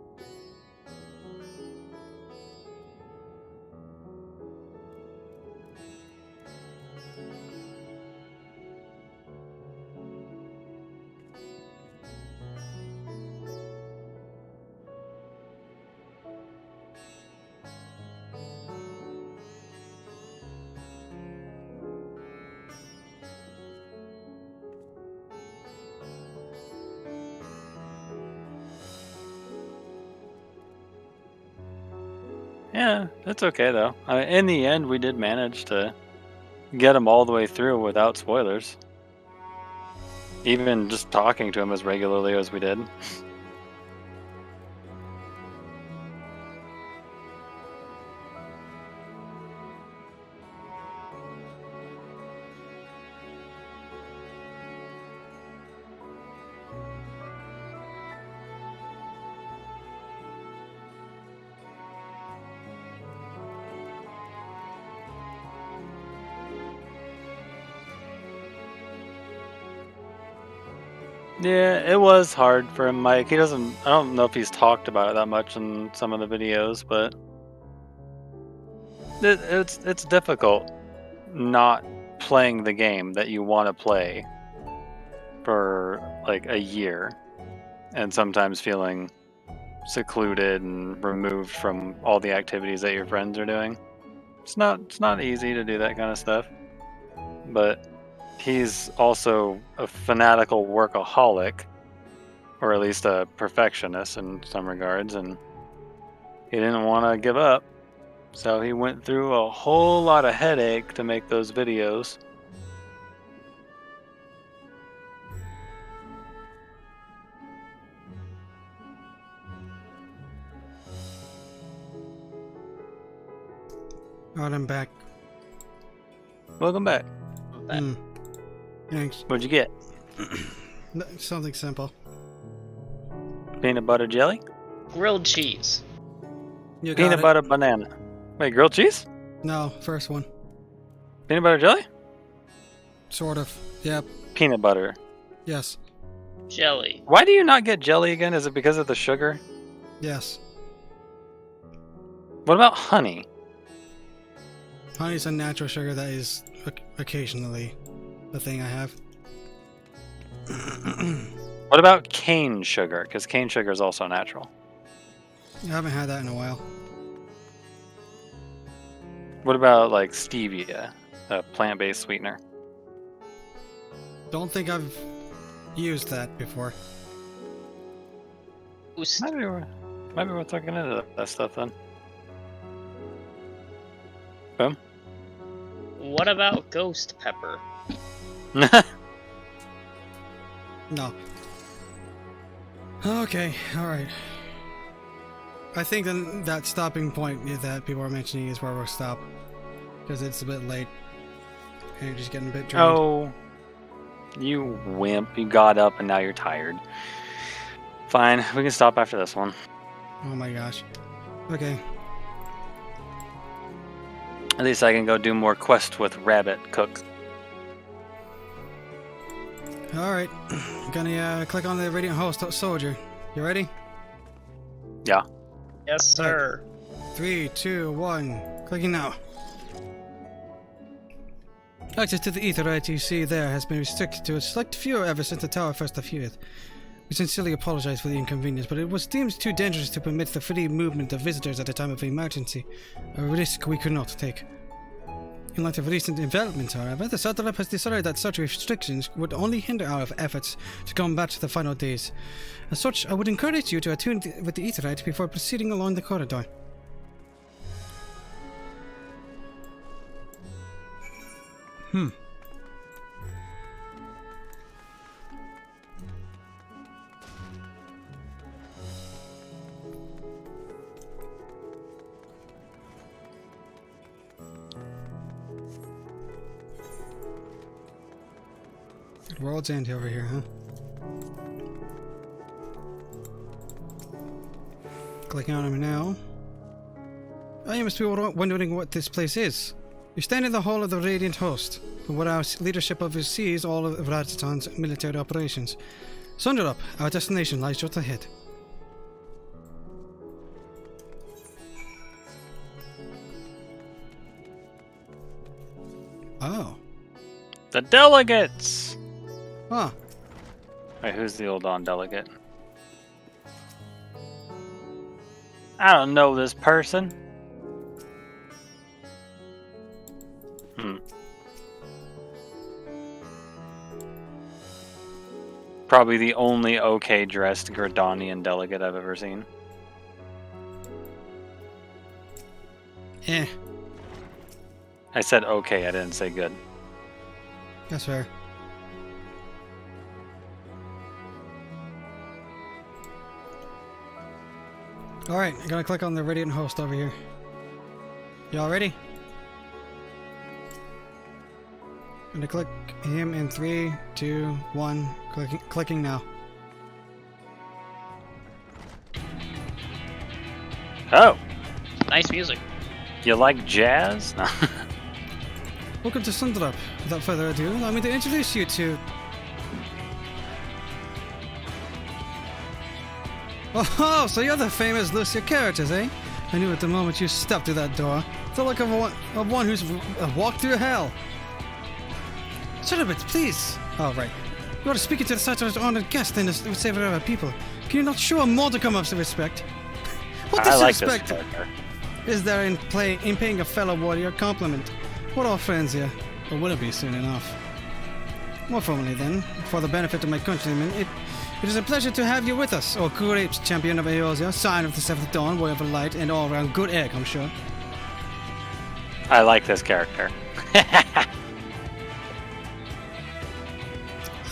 Yeah, that's okay though. In the end, we did manage to get him all the way through without spoilers. Even just talking to him as regularly as we did. Yeah, it was hard for him, Mike. I don't know if he's talked about it that much in some of the videos, but it's difficult not playing the game that you want to play for like a year, and sometimes feeling secluded and removed from all the activities that your friends are doing. It's not easy to do that kind of stuff, but he's also a fanatical workaholic, or at least a perfectionist in some regards, and he didn't want to give up. So he went through a whole lot of headache to make those videos. Alright, I'm back. Welcome back. Thanks. What'd you get? Something simple. Peanut butter jelly? Grilled cheese. You got Peanut it. butter banana. Wait, grilled cheese? No, first one. Peanut butter jelly? Sort of. Yep. Peanut butter. Yes. Jelly. Why do you not get jelly again? Is it because of the sugar? Yes. What about honey? Honey's a natural sugar that is occasionally the thing I have. What about cane sugar? Because cane sugar is also natural. I haven't had that in a while. What about like stevia, a plant-based sweetener? Don't think I've used that before. Maybe we're looking into that stuff then. Boom. What about ghost pepper? No. Okay, alright. I think then that stopping point that people are mentioning is where we'll stop. Because it's a bit late. And you're just getting a bit drained. Oh, you wimp. You got up and now you're tired. Fine, we can stop after this one. Oh my gosh. Okay. At least I can go do more quest with Rabbit Cook. Alright. Gonna click on the Radiant Host Soldier. You ready? Yeah. Yes, sir. 3, 2, 1. Clicking now. Access to the Aetherite you see there has been restricted to a select few ever since the tower first appeared. We sincerely apologize for the inconvenience, but it was deemed too dangerous to permit the free movement of visitors at a time of emergency, a risk we could not take. In light of recent developments, however, the Satrap has decided that such restrictions would only hinder our efforts to combat the final days. As such, I would encourage you to attune with the Aetherite before proceeding along the corridor. World's End over here, huh? Clicking on him now. Oh, you must be wondering what this place is. You stand in the hall of the Radiant Host, where our leadership oversees all of Ratatan's military operations. Sunder up, our destination lies just ahead. Oh. The delegates! Huh. Wait, who's the Oldon delegate? I don't know this person. Probably the only okay dressed Gridanian delegate I've ever seen. Eh. I said okay, I didn't say good. That's fair. Alright, I'm gonna click on the Radiant host over here. Y'all ready? I'm gonna click him in 3, 2, 1. Clicking now. Oh! Nice music. You like jazz? No. Welcome to Sundrup. Without further ado, allow me to introduce you to... Oh, so you're the famous Lucia characters, eh? I knew at the moment you stepped through that door. The look of one who's walked through hell. Shut up, please. Oh, right. You are speaking to such an honored guest and the savior of our people. Can you not show a modicum of respect? What disrespect is there in paying a fellow warrior a compliment? We're all friends here, or will it be soon enough? More formally then, for the benefit of my countrymen, it is a pleasure to have you with us, O Grapes, champion of Eosia, sign of the Seventh Dawn, warrior of light, and all-round good egg, I'm sure. I like this character.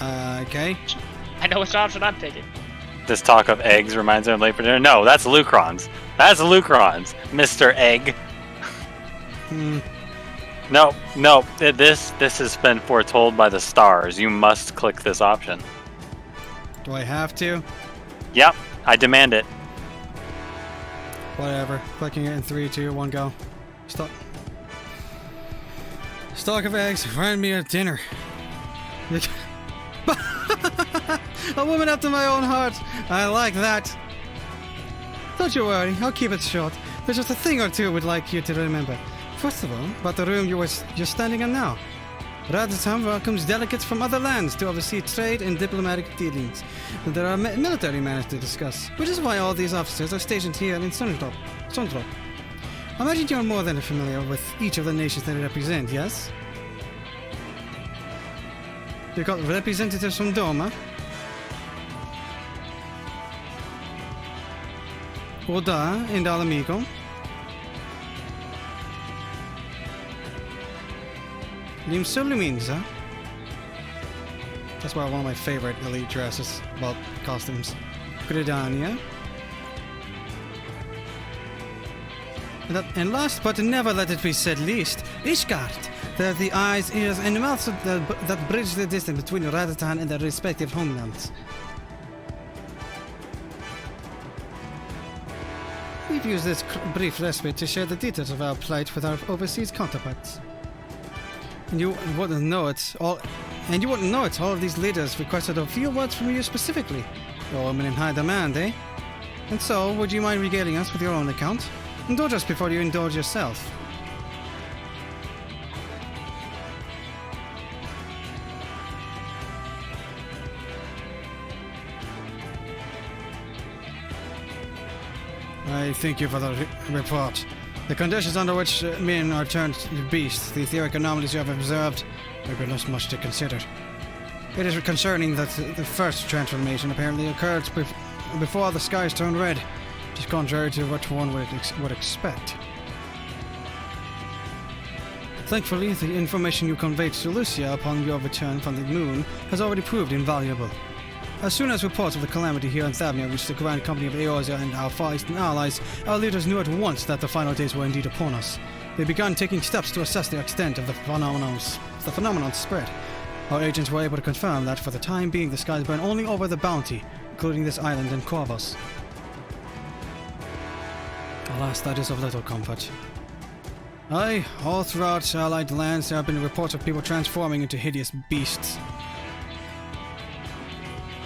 Okay. I know which option I'm taking. This talk of eggs reminds me of late for dinner. No, that's Lucrons. That's Lucrons, Mr. Egg. No, this has been foretold by the stars. You must click this option. Do I have to? Yep, I demand it. Whatever. Clicking it in 3, 2, 1, go. Stop. Stalk of eggs, find me at dinner. A woman after my own heart. I like that. Don't you worry, I'll keep it short. There's just a thing or two we'd like you to remember. First of all, about the room you're standing in now. Radhatam welcomes delegates from other lands to oversee trade and diplomatic dealings. And there are military matters to discuss, which is why all these officers are stationed here in Sundrup. I imagine you're more than familiar with each of the nations they represent, yes? You've got representatives from Doma, Oda and Alamigo, Limsuluminza. That's one of my favorite elite dresses, well, costumes. Gridania. And last but never let it be said least, Ishgard. They're the eyes, ears, and mouths that bridge the distance between Radatan and their respective homelands. We've used this brief respite to share the details of our plight with our overseas counterparts. And you wouldn't know it. All of these leaders requested a few words from you specifically. You're women in high demand, eh? And so, would you mind regaling us with your own account? Indulge us before you indulge yourself. I thank you for the report. The conditions under which men are turned to beasts, the etheric anomalies you have observed, there is much to consider. It is concerning that the first transformation apparently occurred before the skies turned red, which is contrary to what one would expect. Thankfully, the information you conveyed to Lucia upon your return from the moon has already proved invaluable. As soon as reports of the calamity here in Thavnia reached the Grand Company of Eosia and our Far Eastern allies, our leaders knew at once that the final days were indeed upon us. They began taking steps to assess the extent of the phenomenon's spread. Our agents were able to confirm that for the time being the skies burn only over the Bounty, including this island and Corvus. Alas, that is of little comfort. Aye, all throughout allied lands there have been reports of people transforming into hideous beasts.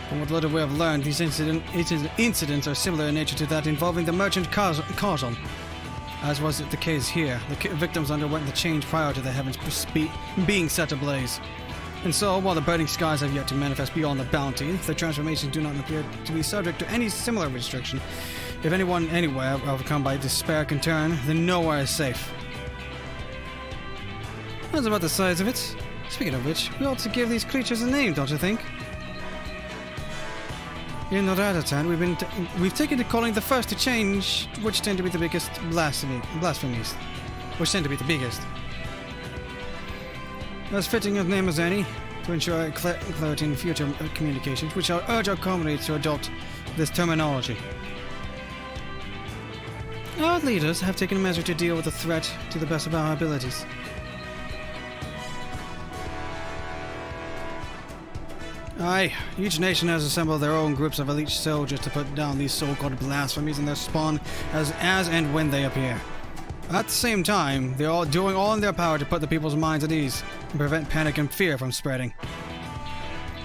From what little we have learned, these incidents are similar in nature to that involving the merchant Carzon. As was the case here, the victims underwent the change prior to the heavens being set ablaze. And so, while the burning skies have yet to manifest beyond the Bounty, the transformations do not appear to be subject to any similar restriction. If anyone anywhere overcome by despair can turn, then nowhere is safe. That's about the size of it. Speaking of which, we ought to give these creatures a name, don't you think? In Radatan, we've taken to calling the first to change, which tend to be the biggest blasphemies. which tend to be the biggest. As fitting a name as any, to ensure clarity in future communications, we shall urge our comrades to adopt this terminology. Our leaders have taken a measure to deal with the threat to the best of our abilities. Aye, each nation has assembled their own groups of elite soldiers to put down these so-called blasphemies and their spawn as and when they appear. At the same time, they are all doing all in their power to put the people's minds at ease and prevent panic and fear from spreading.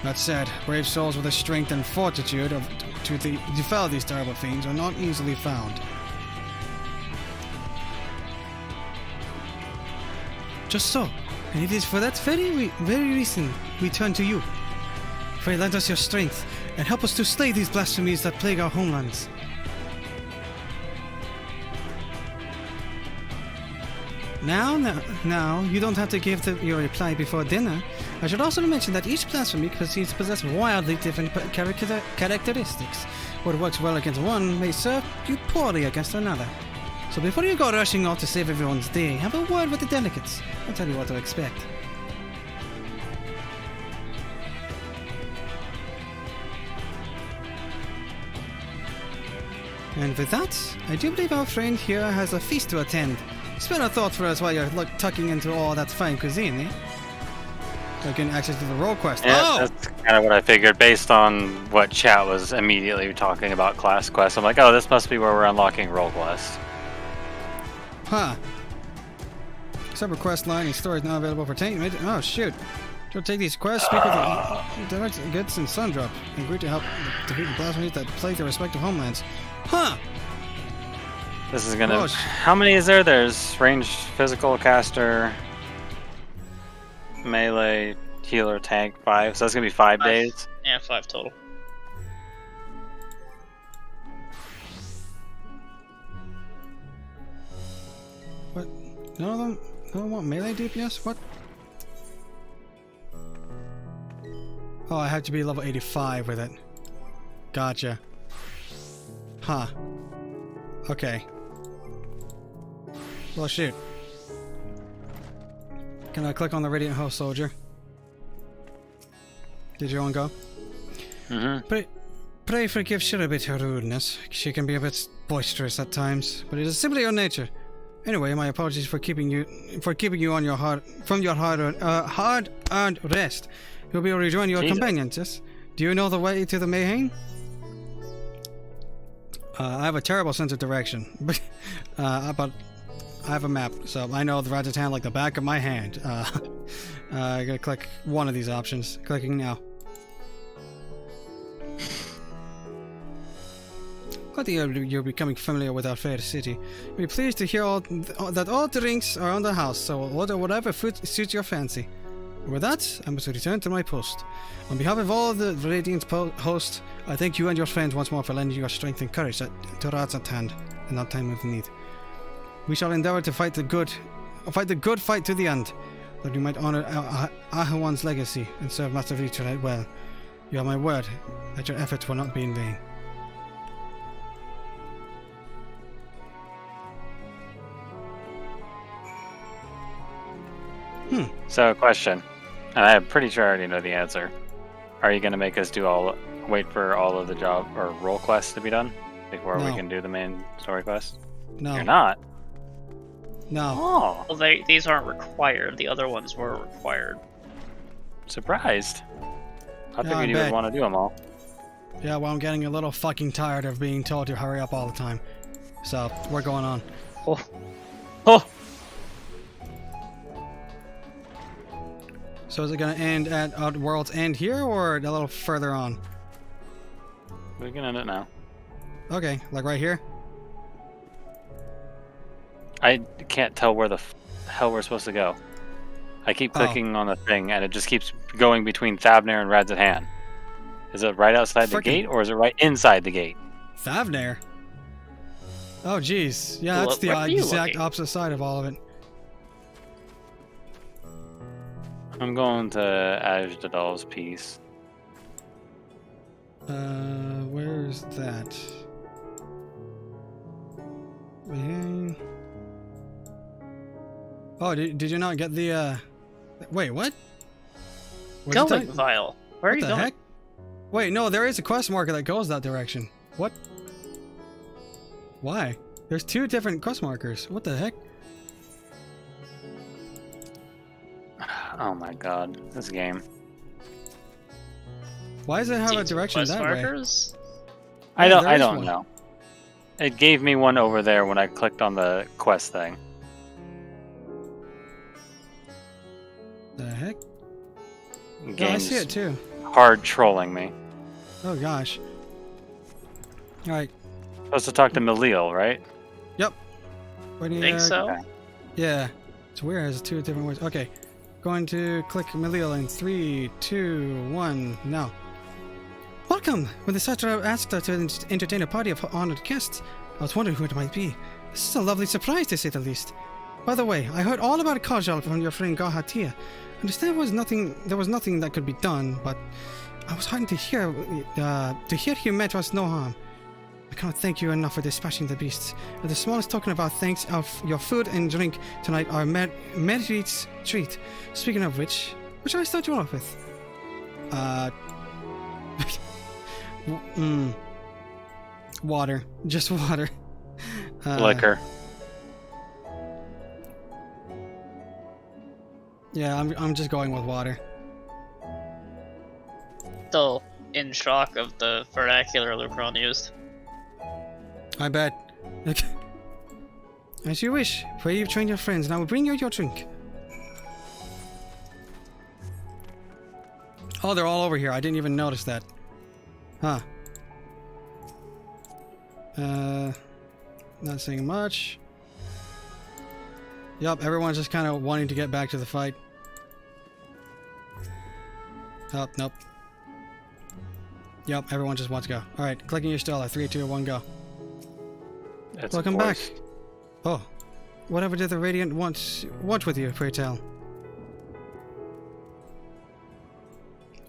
That said, brave souls with the strength and fortitude to defy these terrible fiends are not easily found. Just so, and it is for that very reason we turn to you. Pray lend us your strength and help us to slay these blasphemies that plague our homelands. Now, you don't have to give your reply before dinner. I should also mention that each blasphemy possesses wildly different characteristics. What works well against one may serve you poorly against another. So before you go rushing off to save everyone's day, have a word with the delegates. I'll tell you what to expect. And with that, I do believe our friend here has a feast to attend. Spare a thought for us while you're tucking into all that fine cuisine, eh? So getting access to the role quest. Yeah, oh! That's kind of what I figured based on what chat was immediately talking about class quests. I'm like, oh, this must be where we're unlocking role quests. Huh. Separate quest line and story is now available for taking. Oh, shoot. You'll take these quests, speak with the direct goods and Sundrop, and agree to help defeat the blasphemies that plague their respective homelands. Huh! This is gonna... How many is there? There's ranged physical caster, melee, healer, tank, 5. So that's gonna be 5 days? Yeah, 5 total. What? None of them? No one want melee DPS? What? Oh, I have to be level 85 with it. Gotcha. Huh. Okay. Well, shoot. Can I click on the Radiant Host Soldier? Did your one go? Mm-hmm. Pray forgive she a bit her rudeness. She can be a bit boisterous at times, but it is simply her nature. Anyway, my apologies for keeping you on your hard-earned rest. You'll be able to rejoin your companions. Yes? Do you know the way to the Mayhain? I have a terrible sense of direction, but I have a map, so I know the Ratatan like the back of my hand. I gotta click one of these options. Clicking now. Glad that you're becoming familiar with our fair city. We're pleased to hear that all drinks are on the house, so order whatever food suits your fancy. With that, I must return to my post. On behalf of all the Radiant host, I thank you and your friends once more for lending your strength and courage to Razatan in that time of need. We shall endeavor to fight the good fight to the end, that we might honor Ahawan's legacy and serve Master Vitriol well. You have my word that your efforts will not be in vain. So, question. And I'm pretty sure I already know the answer. Are you going to make us wait for all of the job or role quests to be done before we can do the main story quest? No. You're not? No. Oh. Well, these aren't required. The other ones were required. Surprised. I figured you would want to do them all. Yeah, well, I'm getting a little fucking tired of being told to hurry up all the time. So, we're going on. Oh. Oh! So is it going to end at World's End here, or a little further on? We can end it now. Okay, like right here? I can't tell where the hell we're supposed to go. I keep clicking on the thing, and it just keeps going between Thavnair and Radzatan. Is it right outside the gate, or is it right inside the gate? Thavnair? Oh, jeez. Yeah, that's the exact opposite side of all of it. I'm going to Ajdadal's piece. Where's that? Oh, did you not get the, Wait, what? Going vial. Where are you What the going? heck? Wait, no, there is a quest marker that goes that direction. What? Why? There's 2 different quest markers. What the heck? Oh my god, this game. Why does it have a direction Quest that markers? way? I Yeah, there is don't one. know. It gave me one over there when I clicked on the quest thing. The heck? Game's Yeah, I see it too. hard trolling me. Oh gosh. Alright. Supposed to talk to Malil, right? Yep. What do you, Think so? Yeah. It's weird, it's 2 different words. Okay. Going to click Malil in 3, 2, 1, now. Welcome! When the Satra asked us to entertain a party of honored guests, I was wondering who it might be. This is a lovely surprise, to say the least. By the way, I heard all about Kajal from your friend Gahatia. I understand there was nothing that could be done, but I was heartened to hear you met us no harm. I cannot thank you enough for dispatching the beasts. And the smallest token of our thanks of your food and drink tonight are Merit's treat. Speaking of which should I start you off with? Water. Just water. Liquor. Yeah, I'm just going with water. Still in shock of the vernacular Lucron used. I bet. As you wish. Pray you've trained your friends, and I will bring you your drink. Oh, they're all over here. I didn't even notice that. Huh. Not saying much. Yup, everyone's just kind of wanting to get back to the fight. Oh, nope. Yup, everyone just wants to go. Alright, clicking your Stella. 3, 2, 1, go. That's Welcome back. Oh, whatever did the Radiant want with you, pray tell?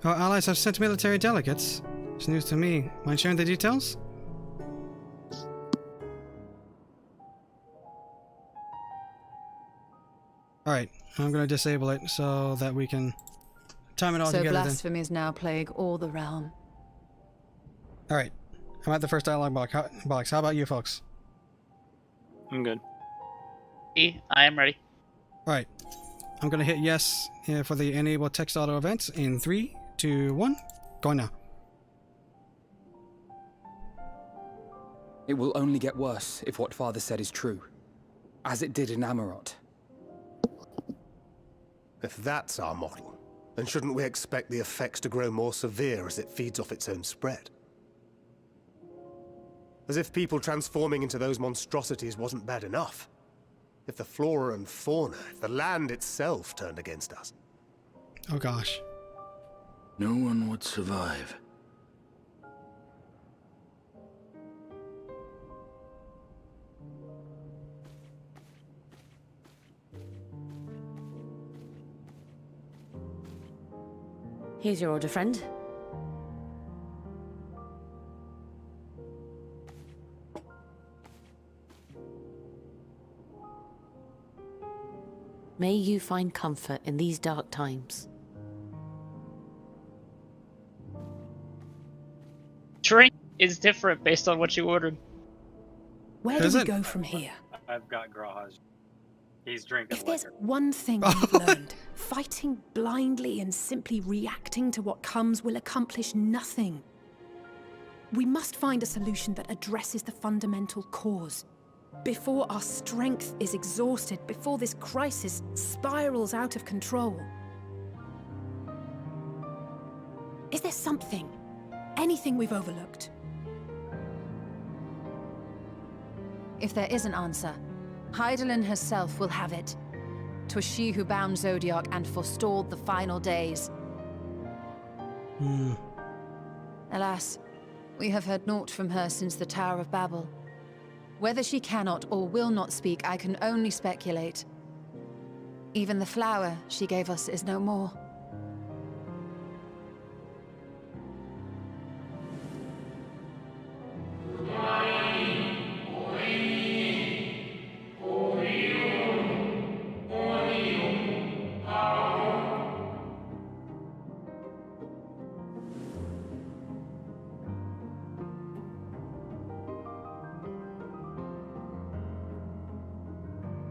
Our allies have sent military delegates. It's news to me. Mind sharing the details? Alright, I'm gonna disable it so that we can time it all So together then. blasphemies now plague all the realm. Alright, I'm at the first dialogue box. How about you folks? I'm good. I am ready. Alright, I'm gonna hit yes for the enable text auto events in 3, 2, 1. Go now. It will only get worse if what Father said is true. As it did in Amarot. If that's our model, then shouldn't we expect the effects to grow more severe as it feeds off its own spread? As if people transforming into those monstrosities wasn't bad enough. If the flora and fauna, if the land itself turned against us. Oh gosh. No one would survive. Here's your order, friend. May you find comfort in these dark times. Drink is different based on what you ordered. Where do we go from here? I've got Grahaj. He's drinking If there's liquor. one thing we've learned, fighting blindly and simply reacting to what comes will accomplish nothing. We must find a solution that addresses the fundamental cause. Before our strength is exhausted, before this crisis spirals out of control. Is there something, anything we've overlooked? If there is an answer, Hydaelyn herself will have it. 'Twas she who bound Zodiac and forestalled the final days. Alas, we have heard naught from her since the Tower of Babel. Whether she cannot or will not speak, I can only speculate. Even the flower she gave us is no more.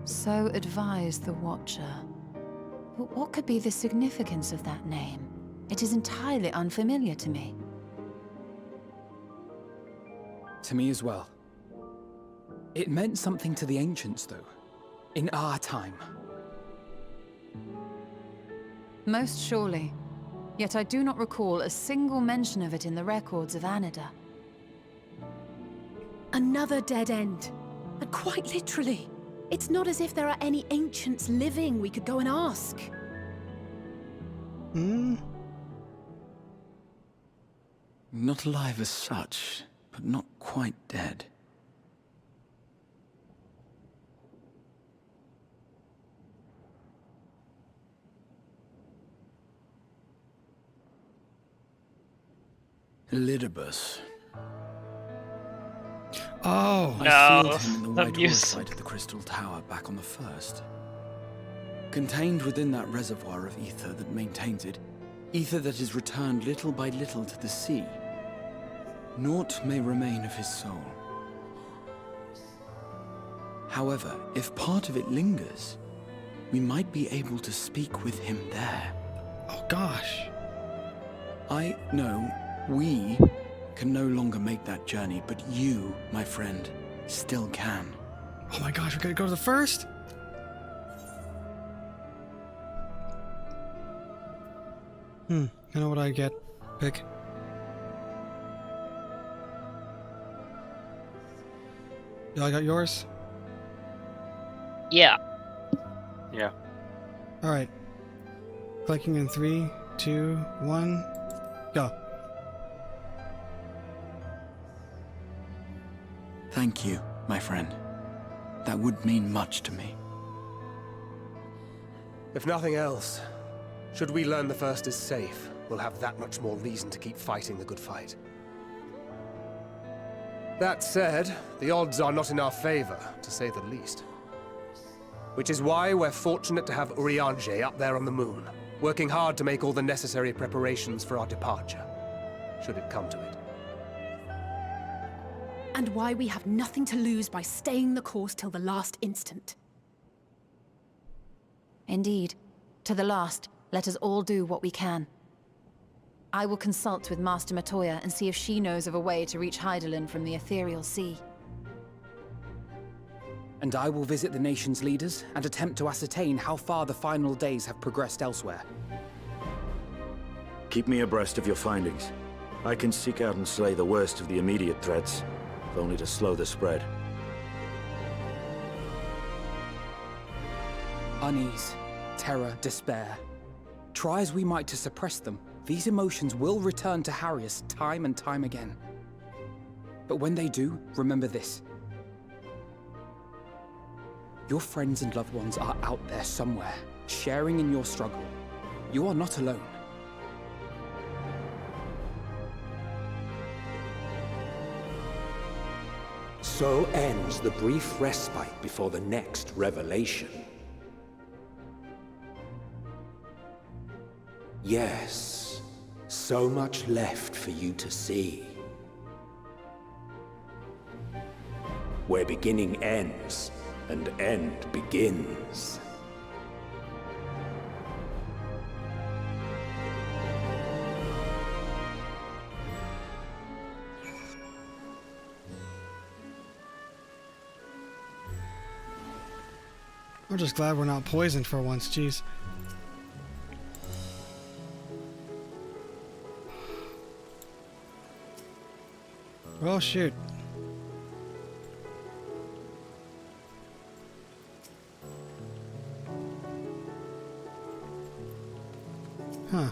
So advised the Watcher. But what could be the significance of that name? It is entirely unfamiliar to me. To me as well. It meant something to the ancients, though. In our time. Most surely. Yet I do not recall a single mention of it in the records of Anida. Another dead end. And quite literally. It's not as if there are any ancients living we could go and ask. Not alive as such, but not quite dead. Elidibus. Oh! I sealed him in the white oversight of the Crystal Tower back on the first. Contained within that reservoir of ether that maintains it, ether that is returned little by little to the sea, naught may remain of his soul. However, if part of it lingers, we might be able to speak with him there. Oh gosh. I know we can no longer make that journey, but you, my friend, still can. Oh my gosh, we're gonna go to the first? I know what I get. Pick. Y'all got yours? Yeah. Yeah. Alright. Clicking in 3, 2, 1, go. Thank you, my friend. That would mean much to me. If nothing else, should we learn the first is safe, we'll have that much more reason to keep fighting the good fight. That said, the odds are not in our favor, to say the least. Which is why we're fortunate to have Urianger up there on the moon, working hard to make all the necessary preparations for our departure, should it come to it. And why we have nothing to lose by staying the course till the last instant. Indeed. To the last, let us all do what we can. I will consult with Master Matoya and see if she knows of a way to reach Hydaelyn from the Ethereal Sea. And I will visit the nation's leaders and attempt to ascertain how far the final days have progressed elsewhere. Keep me abreast of your findings. I can seek out and slay the worst of the immediate threats, if only to slow the spread. Unease, terror, despair. Try as we might to suppress them, these emotions will return to harry us time and time again. But when they do, remember this. Your friends and loved ones are out there somewhere, sharing in your struggle. You are not alone. So ends the brief respite before the next revelation. Yes, so much left for you to see. Where beginning ends, and end begins. I'm just glad we're not poisoned for once, jeez. Well, shoot. Huh.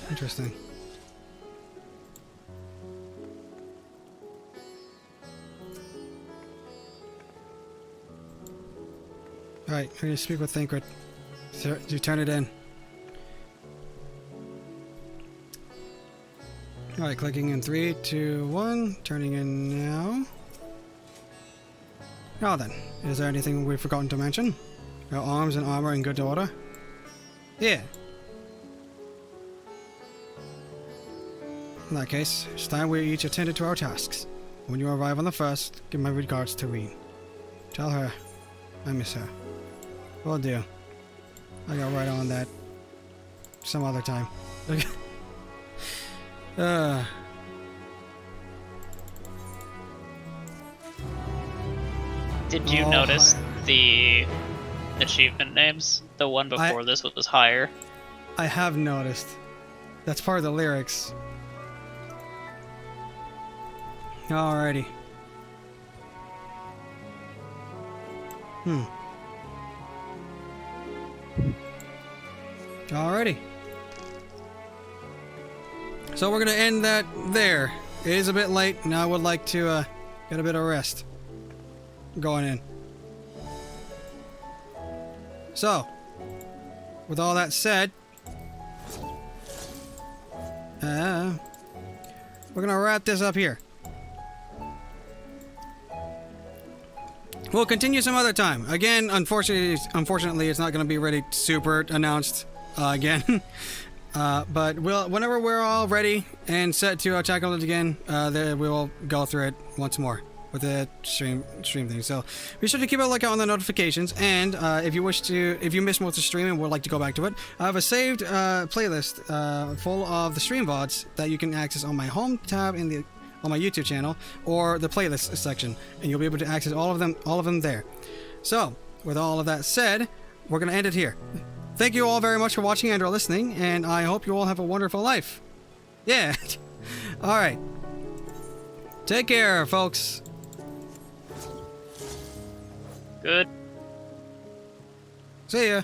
Interesting. Alright, I'm gonna speak with Thancred. You turn it in. Alright, clicking in 3, 2, 1, turning in now. Now then, is there anything we've forgotten to mention? Our arms and armor in good order? Yeah. In that case, it's time we each attended to our tasks. When you arrive on the first, give my regards to Reen. Tell her I miss her. Will do. I got right on that some other time. Did you notice the achievement names? The one before this was higher. I have noticed. That's part of the lyrics. Alrighty. Alrighty. So we're gonna end that there. It is a bit late, and I would like to get a bit of rest. Going in. So, with all that said, we're gonna wrap this up here. We'll continue some other time. Again, unfortunately, it's not gonna be ready super announced again. But whenever we're all ready and set to tackle it again, then we will go through it once more with the stream thing. So be sure to keep a lookout on the notifications. And if you missed most of the stream and would like to go back to it, I have a saved playlist full of the stream VODs that you can access on my home tab on my YouTube channel or the playlist section, and you'll be able to access all of them there. So with all of that said, we're gonna end it here. Thank you all very much for watching and or listening, and I hope you all have a wonderful life. Yeah. All right. Take care, folks. Good. See ya.